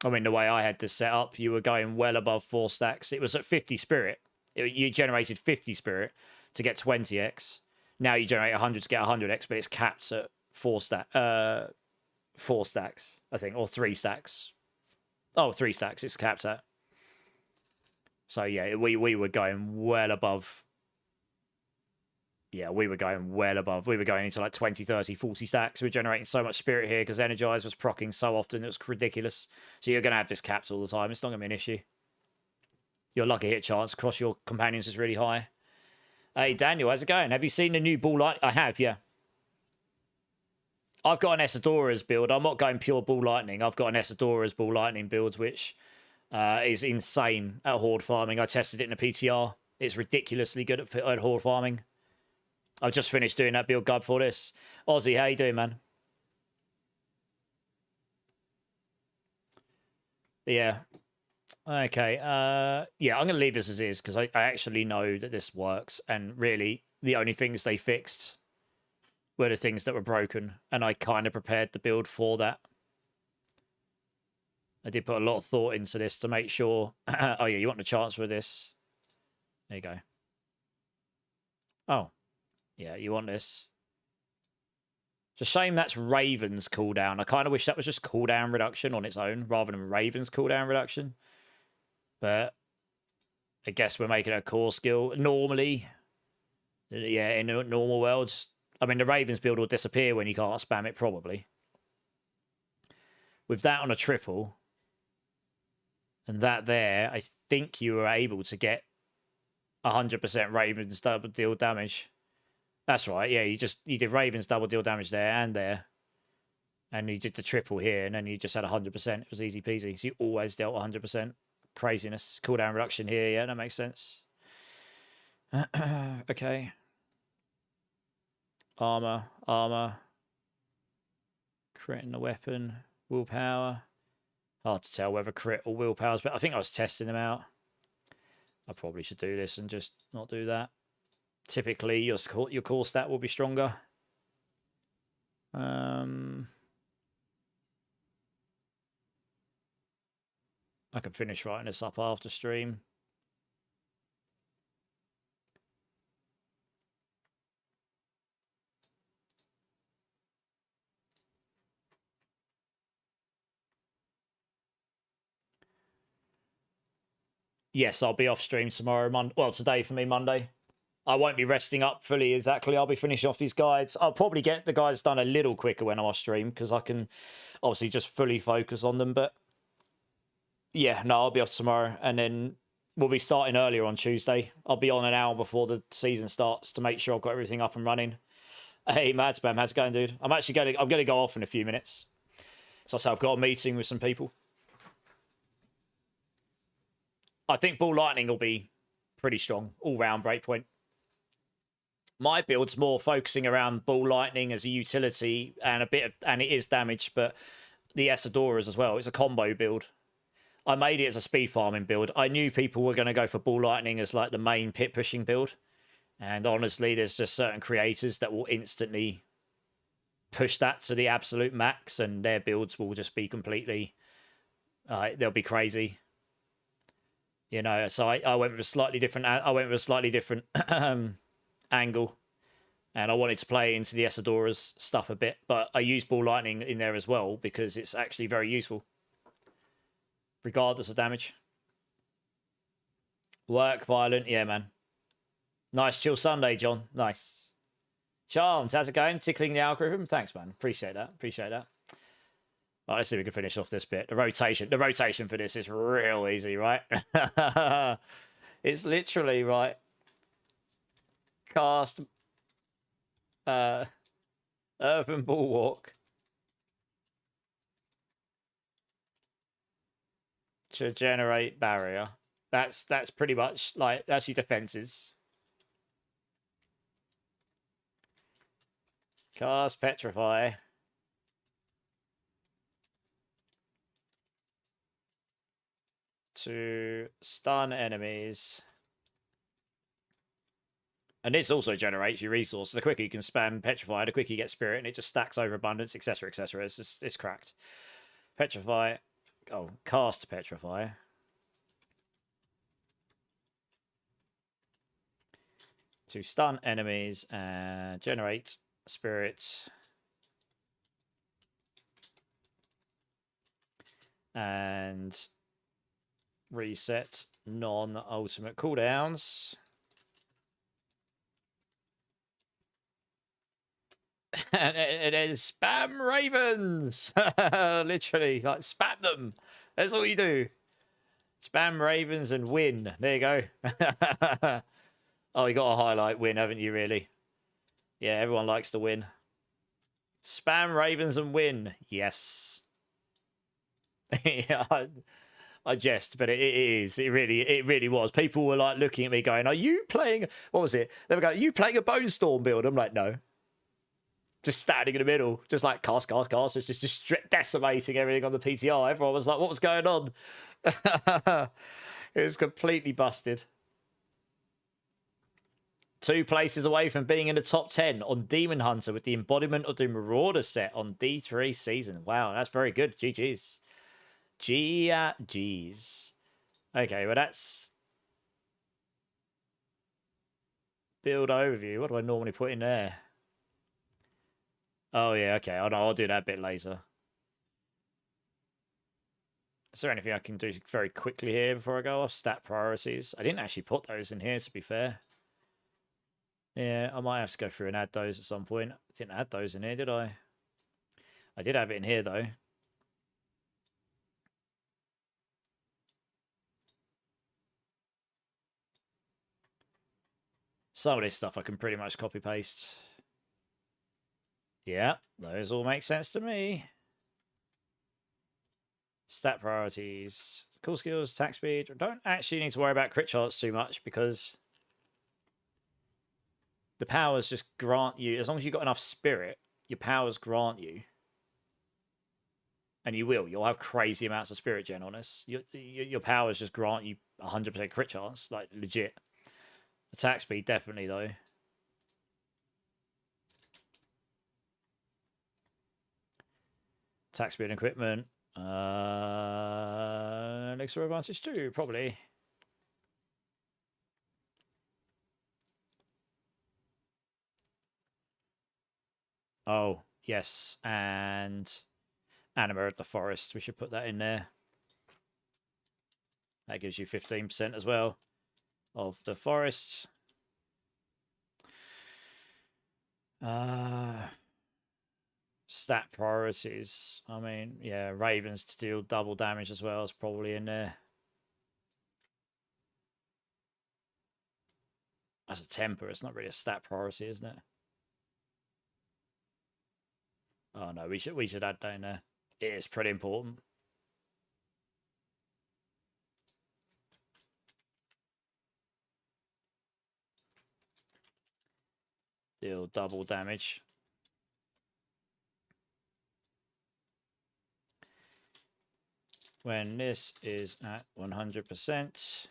I mean, the way I had this set up, you were going well above 4 stacks. It was at 50 spirit. You generated 50 spirit to get 20x. Now you generate 100 to get 100x, but it's capped at 4 stacks, I think, or 3 stacks. Oh, 3 stacks. It's capped at. So yeah, we were going well above. Yeah, we were going well above. We were going into like 20, 30, 40 stacks. We were generating so much spirit here because Energize was proccing so often. It was ridiculous. So you're going to have this capped all the time. It's not going to be an issue. Your lucky hit chance across your companions is really high. Hey, Daniel, how's it going? Have you seen the new ball light? I have, yeah. I've got an Essadora's build. I'm not going pure ball lightning. I've got an Essadora's ball lightning build, which is insane at horde farming. I tested it in a PTR. It's ridiculously good at horde farming. I've just finished doing that build guide for this. Ozzy, how you doing, man? Yeah. Okay. Yeah, I'm going to leave this as is because I actually know that this works. And really, the only things they fixed were the things that were broken. And I kind of prepared the build for that. I did put a lot of thought into this to make sure... oh, yeah, you want the chance for this. There you go. Oh. Yeah, you want this. It's a shame that's Raven's cooldown. I kind of wish that was just cooldown reduction on its own rather than Raven's cooldown reduction. But I guess we're making it a core skill. Normally, yeah, in a normal world, I mean, the Raven's build will disappear when you can't spam it, probably. With that on a triple, and that there, I think you were able to get 100% Raven's double deal damage. That's right, yeah, you did Raven's double deal damage there and there. And you did the triple here, and then you just had 100%. It was easy peasy. So you always dealt 100%. Craziness. Cooldown reduction here, yeah, that makes sense. Okay. Armor. Crit in the weapon. Willpower. Hard to tell whether crit or willpower's, but I think I was testing them out. I probably should do this and just not do that. Typically, your core stat will be stronger. I can finish writing this up after stream. Yes, I'll be off stream tomorrow. Well, today for me, Monday. I won't be resting up fully exactly. I'll be finishing off these guides. I'll probably get the guides done a little quicker when I'm off stream because I can obviously just fully focus on them. But yeah, no, I'll be off tomorrow. And then we'll be starting earlier on Tuesday. I'll be on an hour before the season starts to make sure I've got everything up and running. Hey, Mad Spam, how's it going, dude? I'm going to go off in a few minutes. So I've got a meeting with some people. I think Ball Lightning will be pretty strong, all-round breakpoint. My build's more focusing around Ball Lightning as a utility and and it is damage, but the Essadoras as well. It's a combo build. I made it as a speed farming build. I knew people were going to go for Ball Lightning as like the main pit pushing build. And honestly, there's just certain creators that will instantly push that to the absolute max, and their builds will just be completely, they'll be crazy. You know, so I went with a slightly different. Angle, and I wanted to play into the Essadora's stuff a bit, but I used Ball Lightning in there as well because it's actually very useful, regardless of damage. Work violent, yeah, man. Nice chill Sunday, John. Nice. Charms, how's it going? Tickling the algorithm. Thanks, man. Appreciate that. Appreciate that. Right, let's see if we can finish off this bit. The rotation for this is real easy, right? It's literally, right, cast Earthen Bulwark to generate barrier. That's pretty much like, that's your defenses. Cast Petrify. To stun enemies. And this also generates your resources. The quicker you can spam Petrify, the quicker you get Spirit, and it just stacks over abundance, etc., etc. It's cracked. Petrify. Oh, cast Petrify. To stun enemies and generate Spirit. And reset non-ultimate cooldowns. And it is spam ravens. Literally, like, spam them. That's all you do. Spam ravens and win. There you go. Oh, you got to highlight win, haven't you, really? Yeah, everyone likes to win. Spam ravens and win. Yes. Yeah, I jest, but it is. It really was. People were like looking at me going, are you playing, what was it? They were going, are you playing a Bone Storm build? I'm like, no. Just standing in the middle, just like cast. It's just decimating everything on the PTR. Everyone was like, what was going on? It was completely busted. 2 places away from being in the top 10 on Demon Hunter with the embodiment of the Marauder set on D3 season. Wow, that's very good. GG's. G's. Okay, well, that's build overview. What do I normally put in there? Oh, yeah, okay. I'll do that a bit later. Is there anything I can do very quickly here before I go off? Stat priorities. I didn't actually put those in here, to be fair. Yeah, I might have to go through and add those at some point. I didn't add those in here, did I? I did have it in here, though. Some of this stuff I can pretty much copy-paste. Yeah, those all make sense to me. Stat priorities. Cool skills, attack speed. Don't actually need to worry about crit charts too much because the powers just grant you, as long as you've got enough spirit, your powers grant you. And you'll have crazy amounts of spirit gen on this. Your powers just grant you 100% crit chance, like legit. Attack speed, definitely, though. Attack speed and equipment. Elixir advantage too, probably. Oh, yes. And Anima of the Forest. We should put that in there. That gives you 15% as well of the forest. Stat priorities. I mean, yeah, Ravens to deal double damage as well is probably in there. As a temper, it's not really a stat priority, isn't it? Oh no, we should add down there. It is pretty important. Deal double damage. When this is at 100%,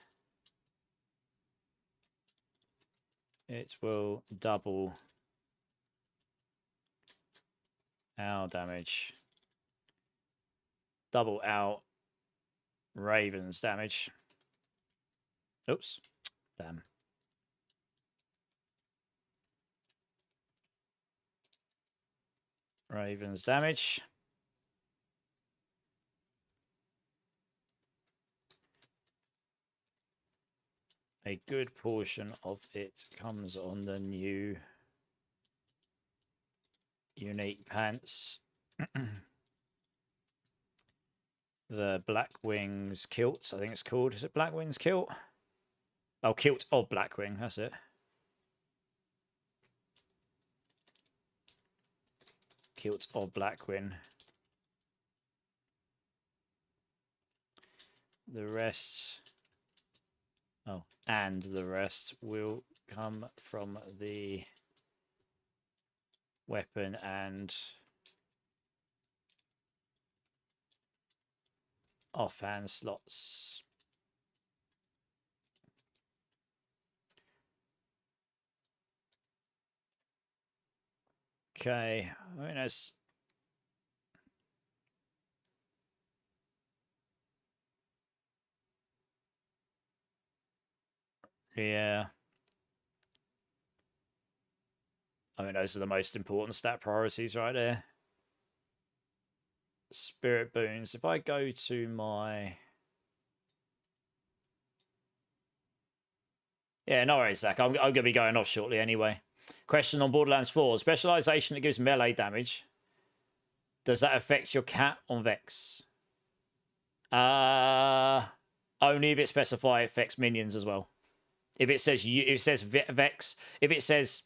it will double our damage. Double out Raven's damage. Oops. Damn. Raven's damage. A good portion of it comes on the new unique pants. The Black Wings kilt, I think it's called. Is it Black Wings kilt? Oh, kilt of Blackwing, that's it. Kilt of Blackwing. The rest... Oh, and the rest will come from the weapon and offhand slots. Okay, I mean, that's... Yeah. I mean, those are the most important stat priorities right there. Spirit boons. If I go to my... Yeah, no worries, Zach. I'm going to be going off shortly anyway. Question on Borderlands 4. Specialization that gives melee damage. Does that affect your cat on Vex? Only if it specifies it affects minions as well. If it says Vex, if it says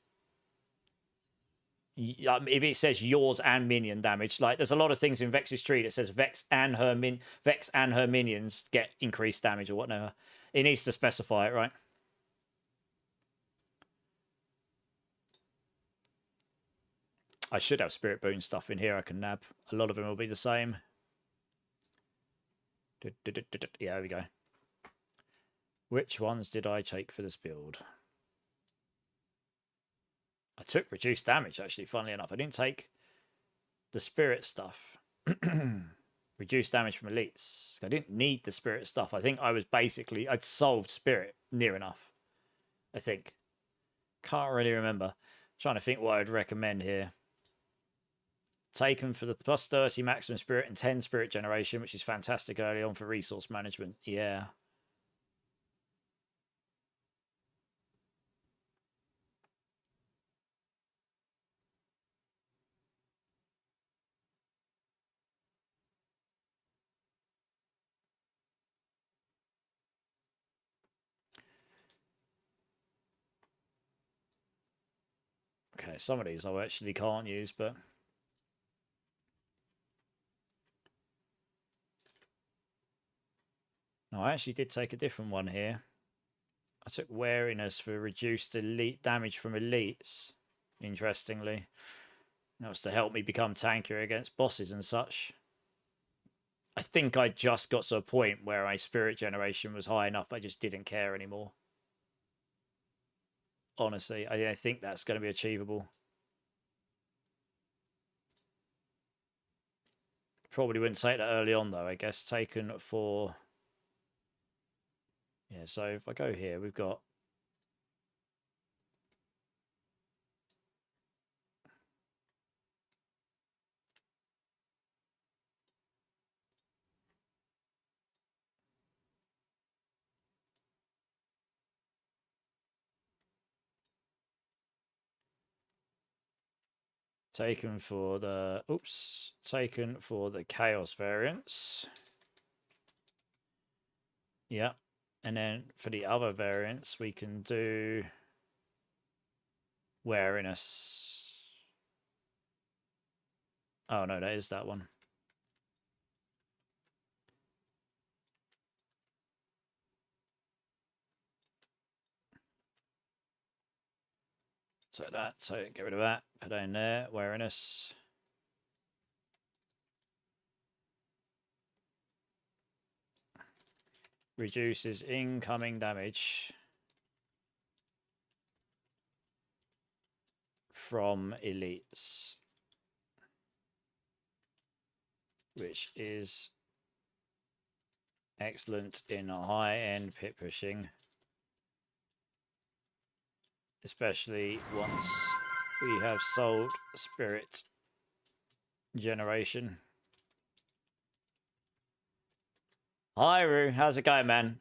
yours and minion damage, like there's a lot of things in Vex's tree that says Vex and her minions get increased damage or whatever. It needs to specify it, right? I should have Spirit Boon stuff in here I can nab. A lot of them will be the same. Yeah, there we go. Which ones did I take for this build? I took reduced damage, actually, funnily enough. I didn't take the spirit stuff. Reduced damage from elites. I didn't need the spirit stuff. I think I was basically... I'd solved spirit near enough. I think. Can't really remember. Trying to think what I'd recommend here. Taken for the plus 30 maximum spirit and 10 spirit generation, which is fantastic early on for resource management. Yeah. Okay, some of these I actually can't use, but... No, I actually did take a different one here. I took wariness for reduced elite damage from elites, interestingly. That was to help me become tankier against bosses and such. I think I just got to a point where my spirit generation was high enough I just didn't care anymore. Honestly, I think that's going to be achievable. Probably wouldn't take that early on, though, I guess. Taken for... Yeah, so if I go here, we've got... Taken for the... Oops. Taken for the Chaos variants. Yeah. And then for the other variants, we can do Wariness. Oh no, that is that one. So get rid of that. Put that in there. Wariness. Reduces incoming damage from elites, which is excellent in high-end pit pushing, especially once we have sold spirit generation. Hi, Roo. How's it going, man?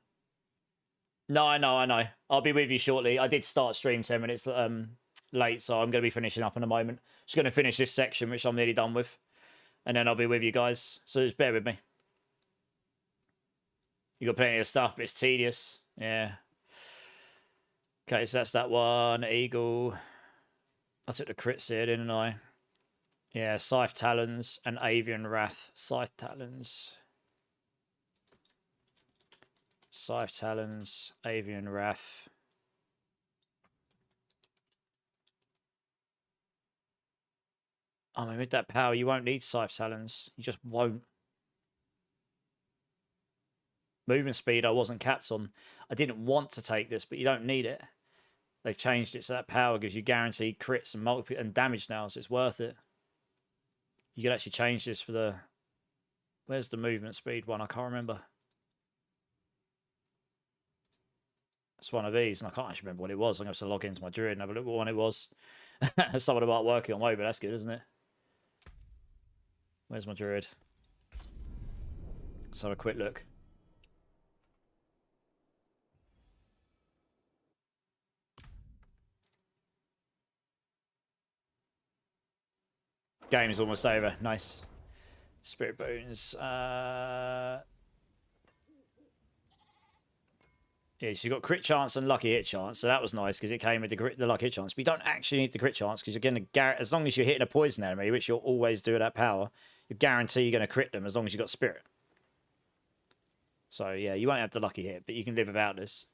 No, I know. I'll be with you shortly. I did start stream 10 minutes late, so I'm going to be finishing up in a moment. Just going to finish this section, which I'm nearly done with, and then I'll be with you guys. So just bear with me. You got plenty of stuff, but it's tedious. Yeah. Okay, so that's that one. Eagle. I took the crits here, didn't I? Yeah, Scythe Talons and Avian Wrath. Scythe Talons. Scythe Talons, Avian Wrath. I mean, with that power, you won't need Scythe Talons. You just won't. Movement speed, I wasn't capped on. I didn't want to take this, but you don't need it. They've changed it so that power gives you guaranteed crits and damage now, so it's worth it. You could actually change this for the... Where's the movement speed one? I can't remember. It's one of these, and I can't actually remember what it was. I'm going to have to log into my Druid and have a look what one it was. Someone about working on mobile. That's good, isn't it? Where's my Druid? Let's have a quick look. Game is almost over. Nice. Spirit Bones. Yeah, so you got crit chance and lucky hit chance, so that was nice because it came with the lucky hit chance. But you don't actually need the crit chance because you're going to as long as you're hitting a poison enemy, which you'll always do at that power, you guarantee you're going to crit them as long as you've got spirit. So yeah, you won't have the lucky hit, but you can live without this.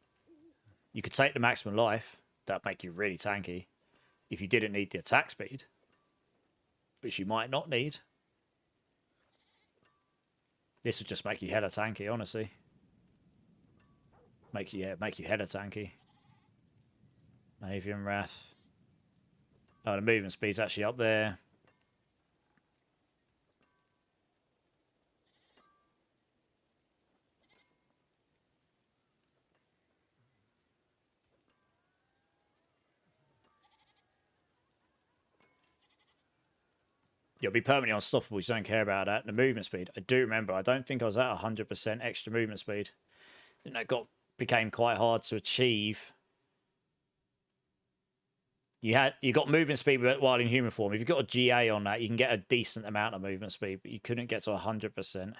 You could take the maximum life. That'd make you really tanky if you didn't need the attack speed, which you might not need. This would just make you hella tanky, honestly. Make you hella tanky. Avian Wrath. Oh, the movement speed's actually up there. You'll be permanently unstoppable. You don't care about that. The movement speed. I do remember. I don't think I was at 100% extra movement speed. I think that became quite hard to achieve. You got movement speed while in human form. If you've got a GA on that, you can get a decent amount of movement speed, but you couldn't get to 100%.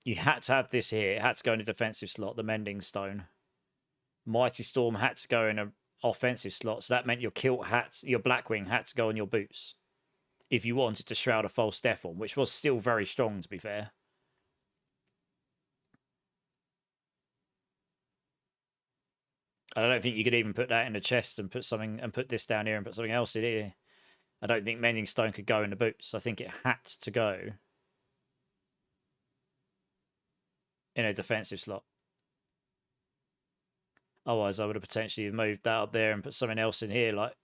You had to have this here. It had to go in a defensive slot, the Mending Stone. Mighty Storm had to go in an offensive slot, so that meant your kilt your Blackwing had to go on your boots. If you wanted to Shroud of False Death on, which was still very strong, to be fair. I don't think you could even put that in the chest and put this down here and put something else in here. I don't think Mending Stone could go in the boots. I think it had to go in a defensive slot. Otherwise, I would have potentially moved that up there and put something else in here. Like,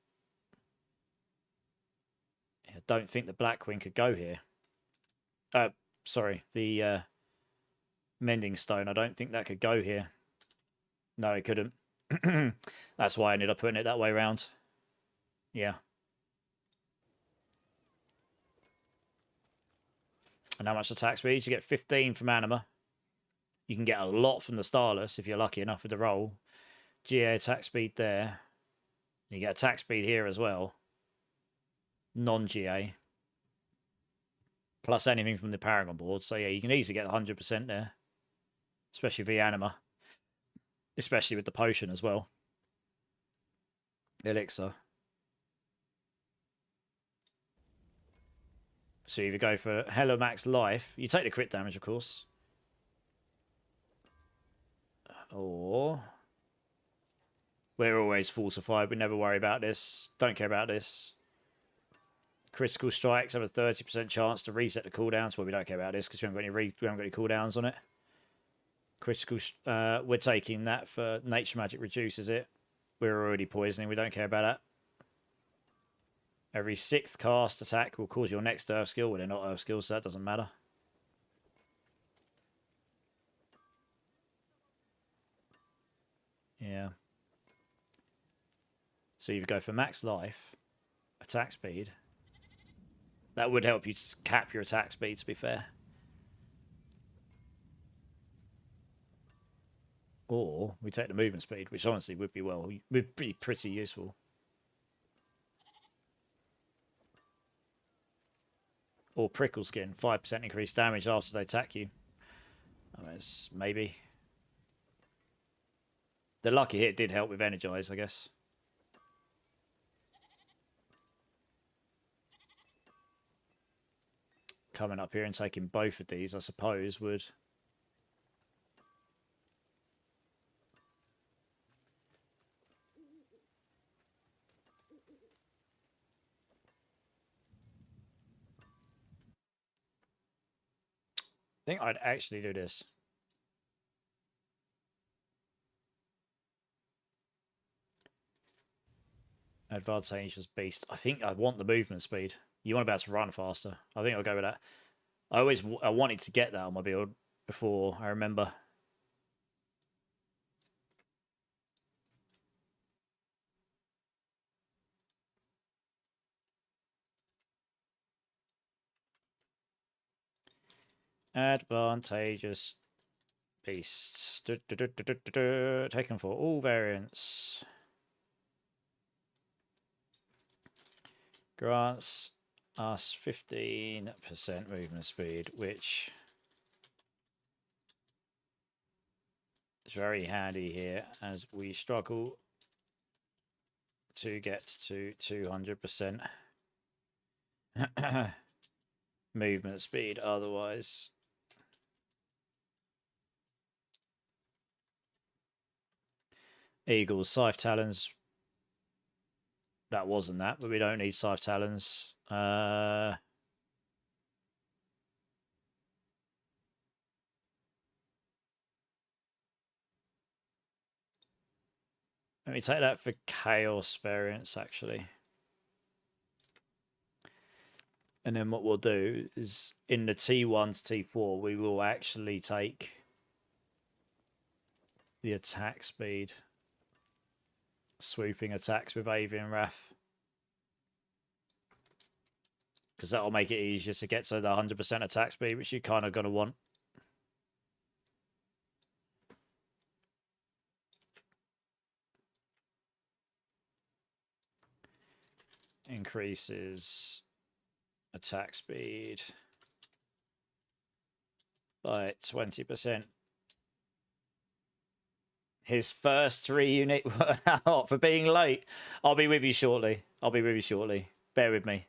I don't think the Blackwing could go here. Sorry, the Mending Stone. I don't think that could go here. No, it couldn't. That's why I ended up putting it that way around. Yeah. And how much attack speed? You get 15 from Anima. You can get a lot from the Starless if you're lucky enough with the roll. GA attack speed there. You get attack speed here as well. Non-GA. Plus anything from the Paragon board. So yeah, you can easily get 100% there. Especially via Anima. Especially with the potion as well. elixir. So you either go for Hello Max Life. You take the crit damage, of course. Or we're always falsified. We never worry about this. Don't care about this. Critical strikes have a 30% chance to reset the cooldowns. Well, we don't care about this because we haven't got any cooldowns on it. Critical. We're taking that for nature magic reduces it. We're already poisoning. We don't care about that. Every 6th cast attack will cause your next earth skill. Well, they're not earth skills, so that doesn't matter. Yeah. So you go for max life, attack speed. That would help you to cap your attack speed, to be fair. Or we take the movement speed, which honestly would be pretty useful. Or prickle skin, 5% increased damage after they attack you. I mean, maybe. The lucky hit did help with energize, I guess. Coming up here and taking both of these, I suppose, would... I think I'd actually do this. Advantageous beast. I think I want the movement speed. You want to be able to run faster. I think I'll go with that. I wanted to get that on my build before, I remember. Advantageous beast. Taken for all variants. Grants us 15% movement speed, which is very handy here as we struggle to get to 200% movement speed otherwise. Eagles, Scythe Talons. That wasn't that, but we don't need Scythe Talons. Let me take that for Chaos variants, actually. And then what we'll do is in the T1 to T4, we will actually take the attack speed. Swooping attacks with Avian Wrath. Because that'll make it easier to get to the 100% attack speed, which you're kind of going to want. Increases attack speed by 20%. His first 3 unit for being late. I'll be with you shortly. Bear with me.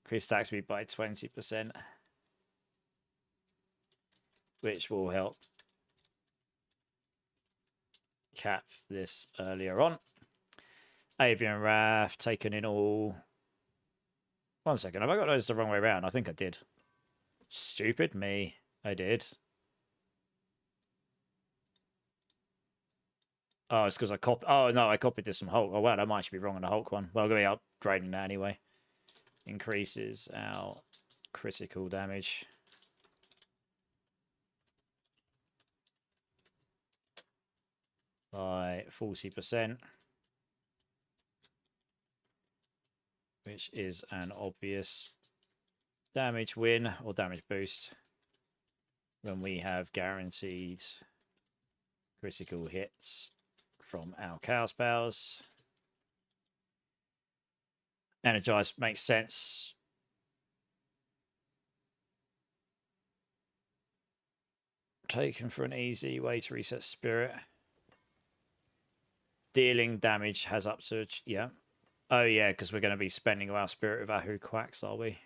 Increase attack speed by 20%. Which will help cap this earlier on. Avian Wrath, taken in all. 1 second, have I got those the wrong way around? I think I did. Stupid me. I did. Oh, it's because I copied. Oh, no, I copied this from Hulk. Oh, wow, that might actually be wrong on the Hulk one. Well, I'm going to be upgrading that anyway. Increases our critical damage. By 40%. Which is an obvious damage win or damage boost when we have guaranteed critical hits from our Chaos Powers. Energize makes sense. Taken for an easy way to reset spirit. Dealing damage has up to... Yeah. Oh, yeah, because we're going to be spending our Spirit of Ahu Quacks, are we?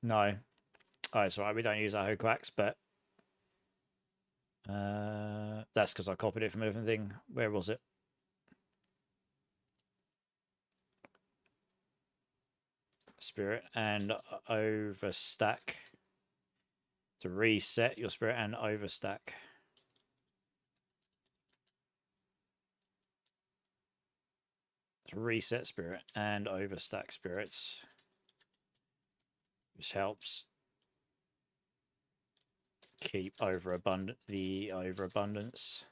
No. Oh, it's all right. We don't use Ahu Quacks, but... that's because I copied it from a different thing. Where was it? Spirit and overstack. To reset your Spirit and overstack. To reset Spirit and overstack spirits. Which helps keep the overabundance.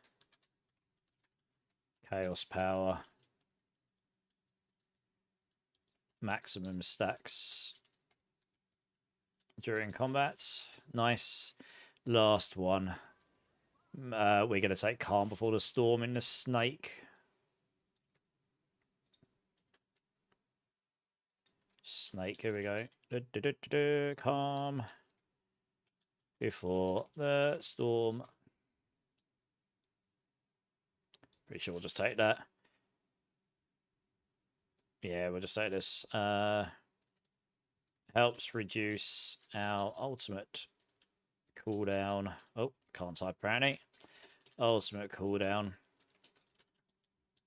Chaos power. Maximum stacks during combat. Nice. Last one. We're going to take Calm Before the Storm in the Snake. Snake, here we go. Calm Before the Storm. Pretty sure we'll just take that. Yeah, we'll just take this. Helps reduce our ultimate cooldown. Oh, can't type apparently. Ultimate cooldown.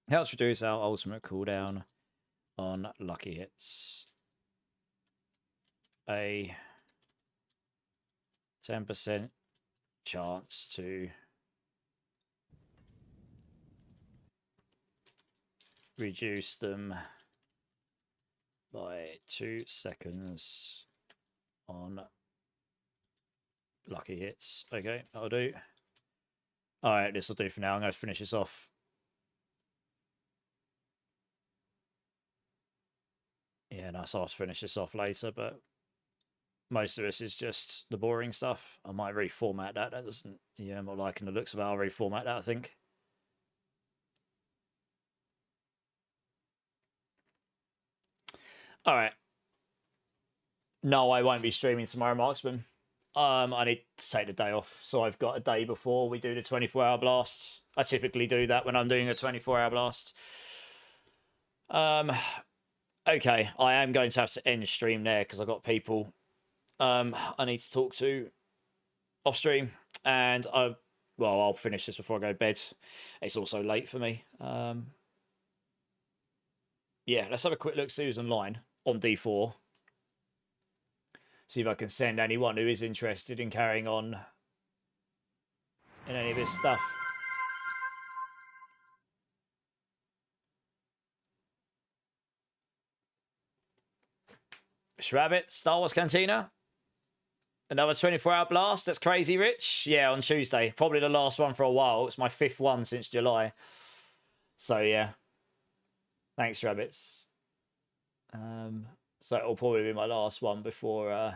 Helps reduce our ultimate cooldown on lucky hits. A 10% chance to reduce them by 2 seconds on lucky hits. Okay, that'll do. Alright, this will do for now. I'm going to finish this off. Yeah, nice. I'll finish this off later, but most of this is just the boring stuff. I might reformat that. That doesn't... Yeah, I'm not liking the looks of it. I'll reformat that, I think. Alright. No, I won't be streaming tomorrow, Marksman. I need to take the day off, so I've got a day before we do the 24-hour blast. I typically do that when I'm doing a 24-hour blast. Okay, I am going to have to end stream there because I've got people I need to talk to off stream, and I'll finish this before I go to bed. It's also late for me. Yeah, let's have a quick look see who's online on D4. See if I can send anyone who is interested in carrying on in any of this stuff. Shrabbit, Star Wars Cantina. Another 24-hour blast. That's crazy, Rich. Yeah, on Tuesday. Probably the last one for a while. It's my 5th one since July. So, yeah. Thanks, Rabbits. So it'll probably be my last one before...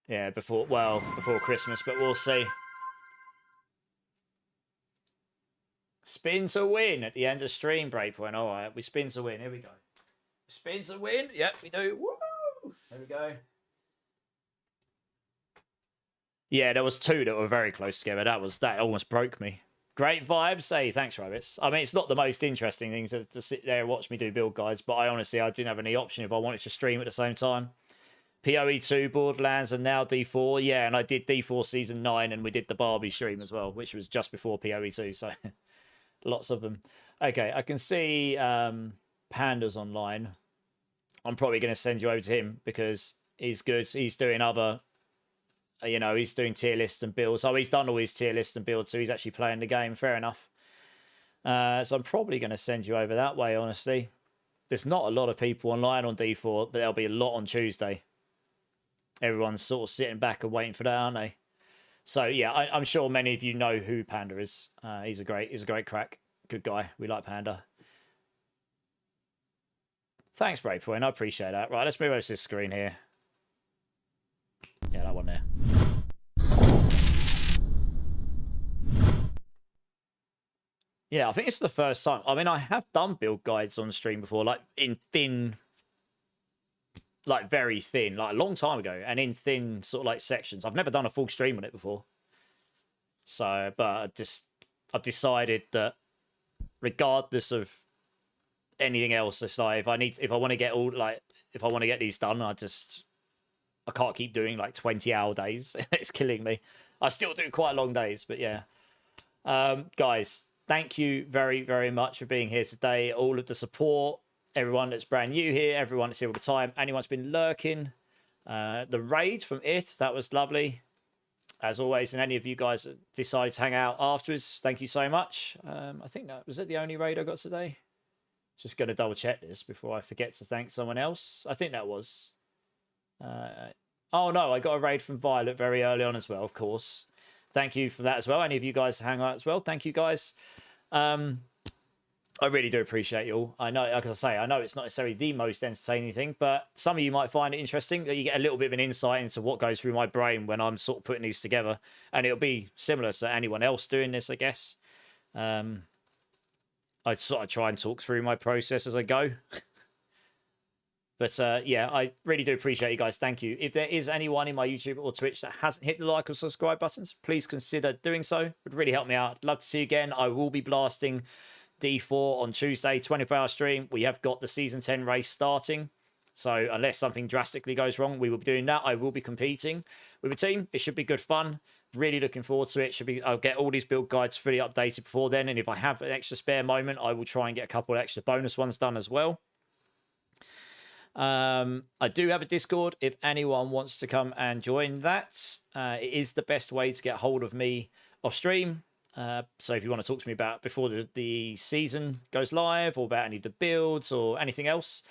Yeah, before Christmas, but we'll see. Spin to win at the end of stream, Breakpoint. All right, we spin to win. Here we go. Spin to win. Yep, we do. Woo! There we go. Yeah, there was 2 that were very close together. That almost broke me. Great vibes. Hey, thanks, Rabbits. I mean, it's not the most interesting thing to sit there and watch me do build guides, but I didn't have any option if I wanted to stream at the same time. PoE 2, Borderlands, and now D4. Yeah, and I did D4 Season 9, and we did the Barbie stream as well, which was just before PoE 2, so lots of them. Okay, I can see Panda's online. I'm probably going to send you over to him because he's good. He's doing other... he's doing tier lists and builds. Oh, he's done all his tier lists and builds, so he's actually playing the game. Fair enough. So I'm probably going to send you over that way, honestly. There's not a lot of people online on D4, but there'll be a lot on Tuesday. Everyone's sort of sitting back and waiting for that, aren't they? So, yeah, I'm sure many of you know who Panda is. He's a great crack. Good guy. We like Panda. Thanks, Breakpoint. I appreciate that. Right, let's move over to this screen here. Yeah, that one there. Yeah, I think it's the first time. I mean, I have done build guides on stream before, like in thin like very thin, like a long time ago, and in thin sort of like sections. I've never done a full stream on it before. So, but I've decided that regardless of anything else, it's like if I want to get these done, I can't keep doing like 20-hour days. It's killing me. I still do quite long days, but yeah. Guys, thank you very, very much for being here today. All of the support, everyone that's brand new here, everyone that's here all the time, anyone's been lurking. The raid from that was lovely. As always, and any of you guys that decided to hang out afterwards, thank you so much. I think that was it, the only raid I got today. Just going to double check this before I forget to thank someone else. I think that was. Oh no, I got a raid from Violet very early on as well, of course. Thank you for that as well. Any of you guys hang out as well, thank you guys. I really do appreciate you all. I know, like I say, I know it's not necessarily the most entertaining thing, but some of you might find it interesting that you get a little bit of an insight into what goes through my brain when I'm sort of putting these together. And it'll be similar to anyone else doing this, I guess. I sort of try and talk through my process as I go. But yeah, I really do appreciate you guys. Thank you. If there is anyone in my YouTube or Twitch that hasn't hit the like or subscribe buttons, please consider doing so. It would really help me out. I'd love to see you again. I will be blasting D4 on Tuesday, 24-hour stream. We have got the season 10 race starting. So unless something drastically goes wrong, we will be doing that. I will be competing with a team. It should be good fun. Really looking forward to it. I'll get all these build guides fully updated before then. And if I have an extra spare moment, I will try and get a couple of extra bonus ones done as well. I do have a Discord if anyone wants to come and join that. It is the best way to get hold of me off stream. So if you want to talk to me about before the season goes live or about any of the builds or anything else,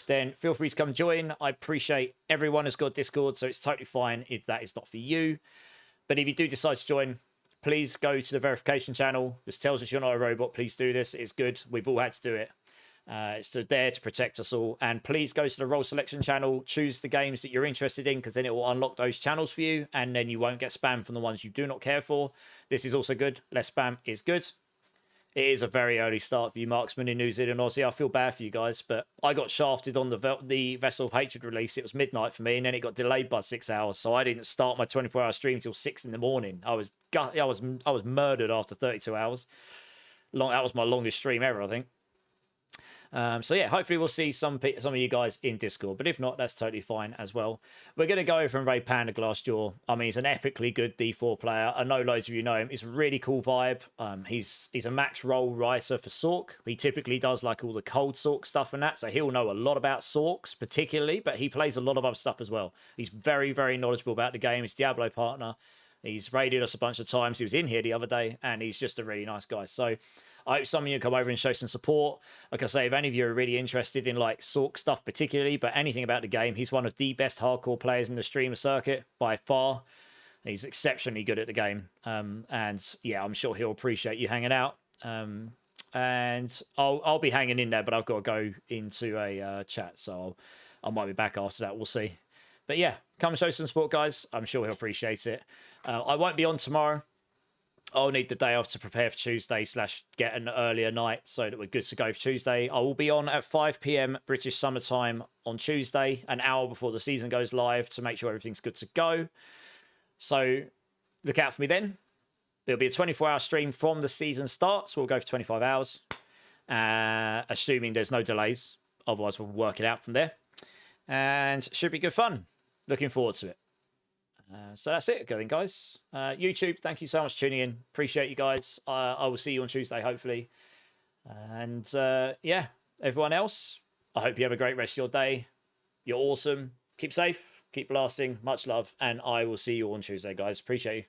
then feel free to come join. I appreciate everyone has got Discord, so it's totally fine if that is not for you. But if you do decide to join, please go to the verification channel. This tells us you're not a robot. Please do this. It's good. We've all had to do it. It's there to protect us all. And please go to the role selection channel. Choose the games that you're interested in, because then it will unlock those channels for you. And then you won't get spam from the ones you do not care for. This is also good. Less spam is good. It is a very early start for you marksmen in New Zealand, Aussie. I feel bad for you guys, but I got shafted on the Vessel of Hatred release. It was midnight for me, and then it got delayed by 6 hours. So I didn't start my 24-hour stream till 6 in the morning. I was murdered after 32 hours. That was my longest stream ever, I think. So yeah, hopefully we'll see some of you guys in Discord, but if not, that's totally fine as well. We're going to go over and raid Panda Glassjaw. I mean, he's an epically good D4 player. I know loads of you know him. He's a really cool vibe. He's a max roll writer for Sork. He typically does like all the cold Sork stuff and that, so he'll know a lot about Sorks particularly, but he plays a lot of other stuff as well. He's very, very knowledgeable about the game. He's Diablo partner. He's raided us a bunch of times. He was in here the other day, and he's just a really nice guy. So I hope some of you come over and show some support. Like I say, if any of you are really interested in like Sork stuff particularly, but anything about the game, he's one of the best hardcore players in the streamer circuit by far. He's exceptionally good at the game. And yeah, I'm sure he'll appreciate you hanging out. And I'll be hanging in there, but I've got to go into a chat. So I might be back after that. We'll see. But yeah, come and show some support, guys. I'm sure he'll appreciate it. I won't be on tomorrow. I'll need the day off to prepare for Tuesday / get an earlier night so that we're good to go for Tuesday. I will be on at 5 p.m. British Summer Time on Tuesday, an hour before the season goes live, to make sure everything's good to go. So look out for me then. There'll be a 24-hour stream from the season start, so we'll go for 25 hours, assuming there's no delays. Otherwise, we'll work it out from there. And should be good fun. Looking forward to it. So that's it, going, guys. YouTube, thank you so much for tuning in. Appreciate you guys. I will see you on Tuesday, hopefully. And yeah, everyone else, I hope you have a great rest of your day. You're awesome. Keep safe. Keep blasting. Much love. And I will see you on Tuesday, guys. Appreciate you.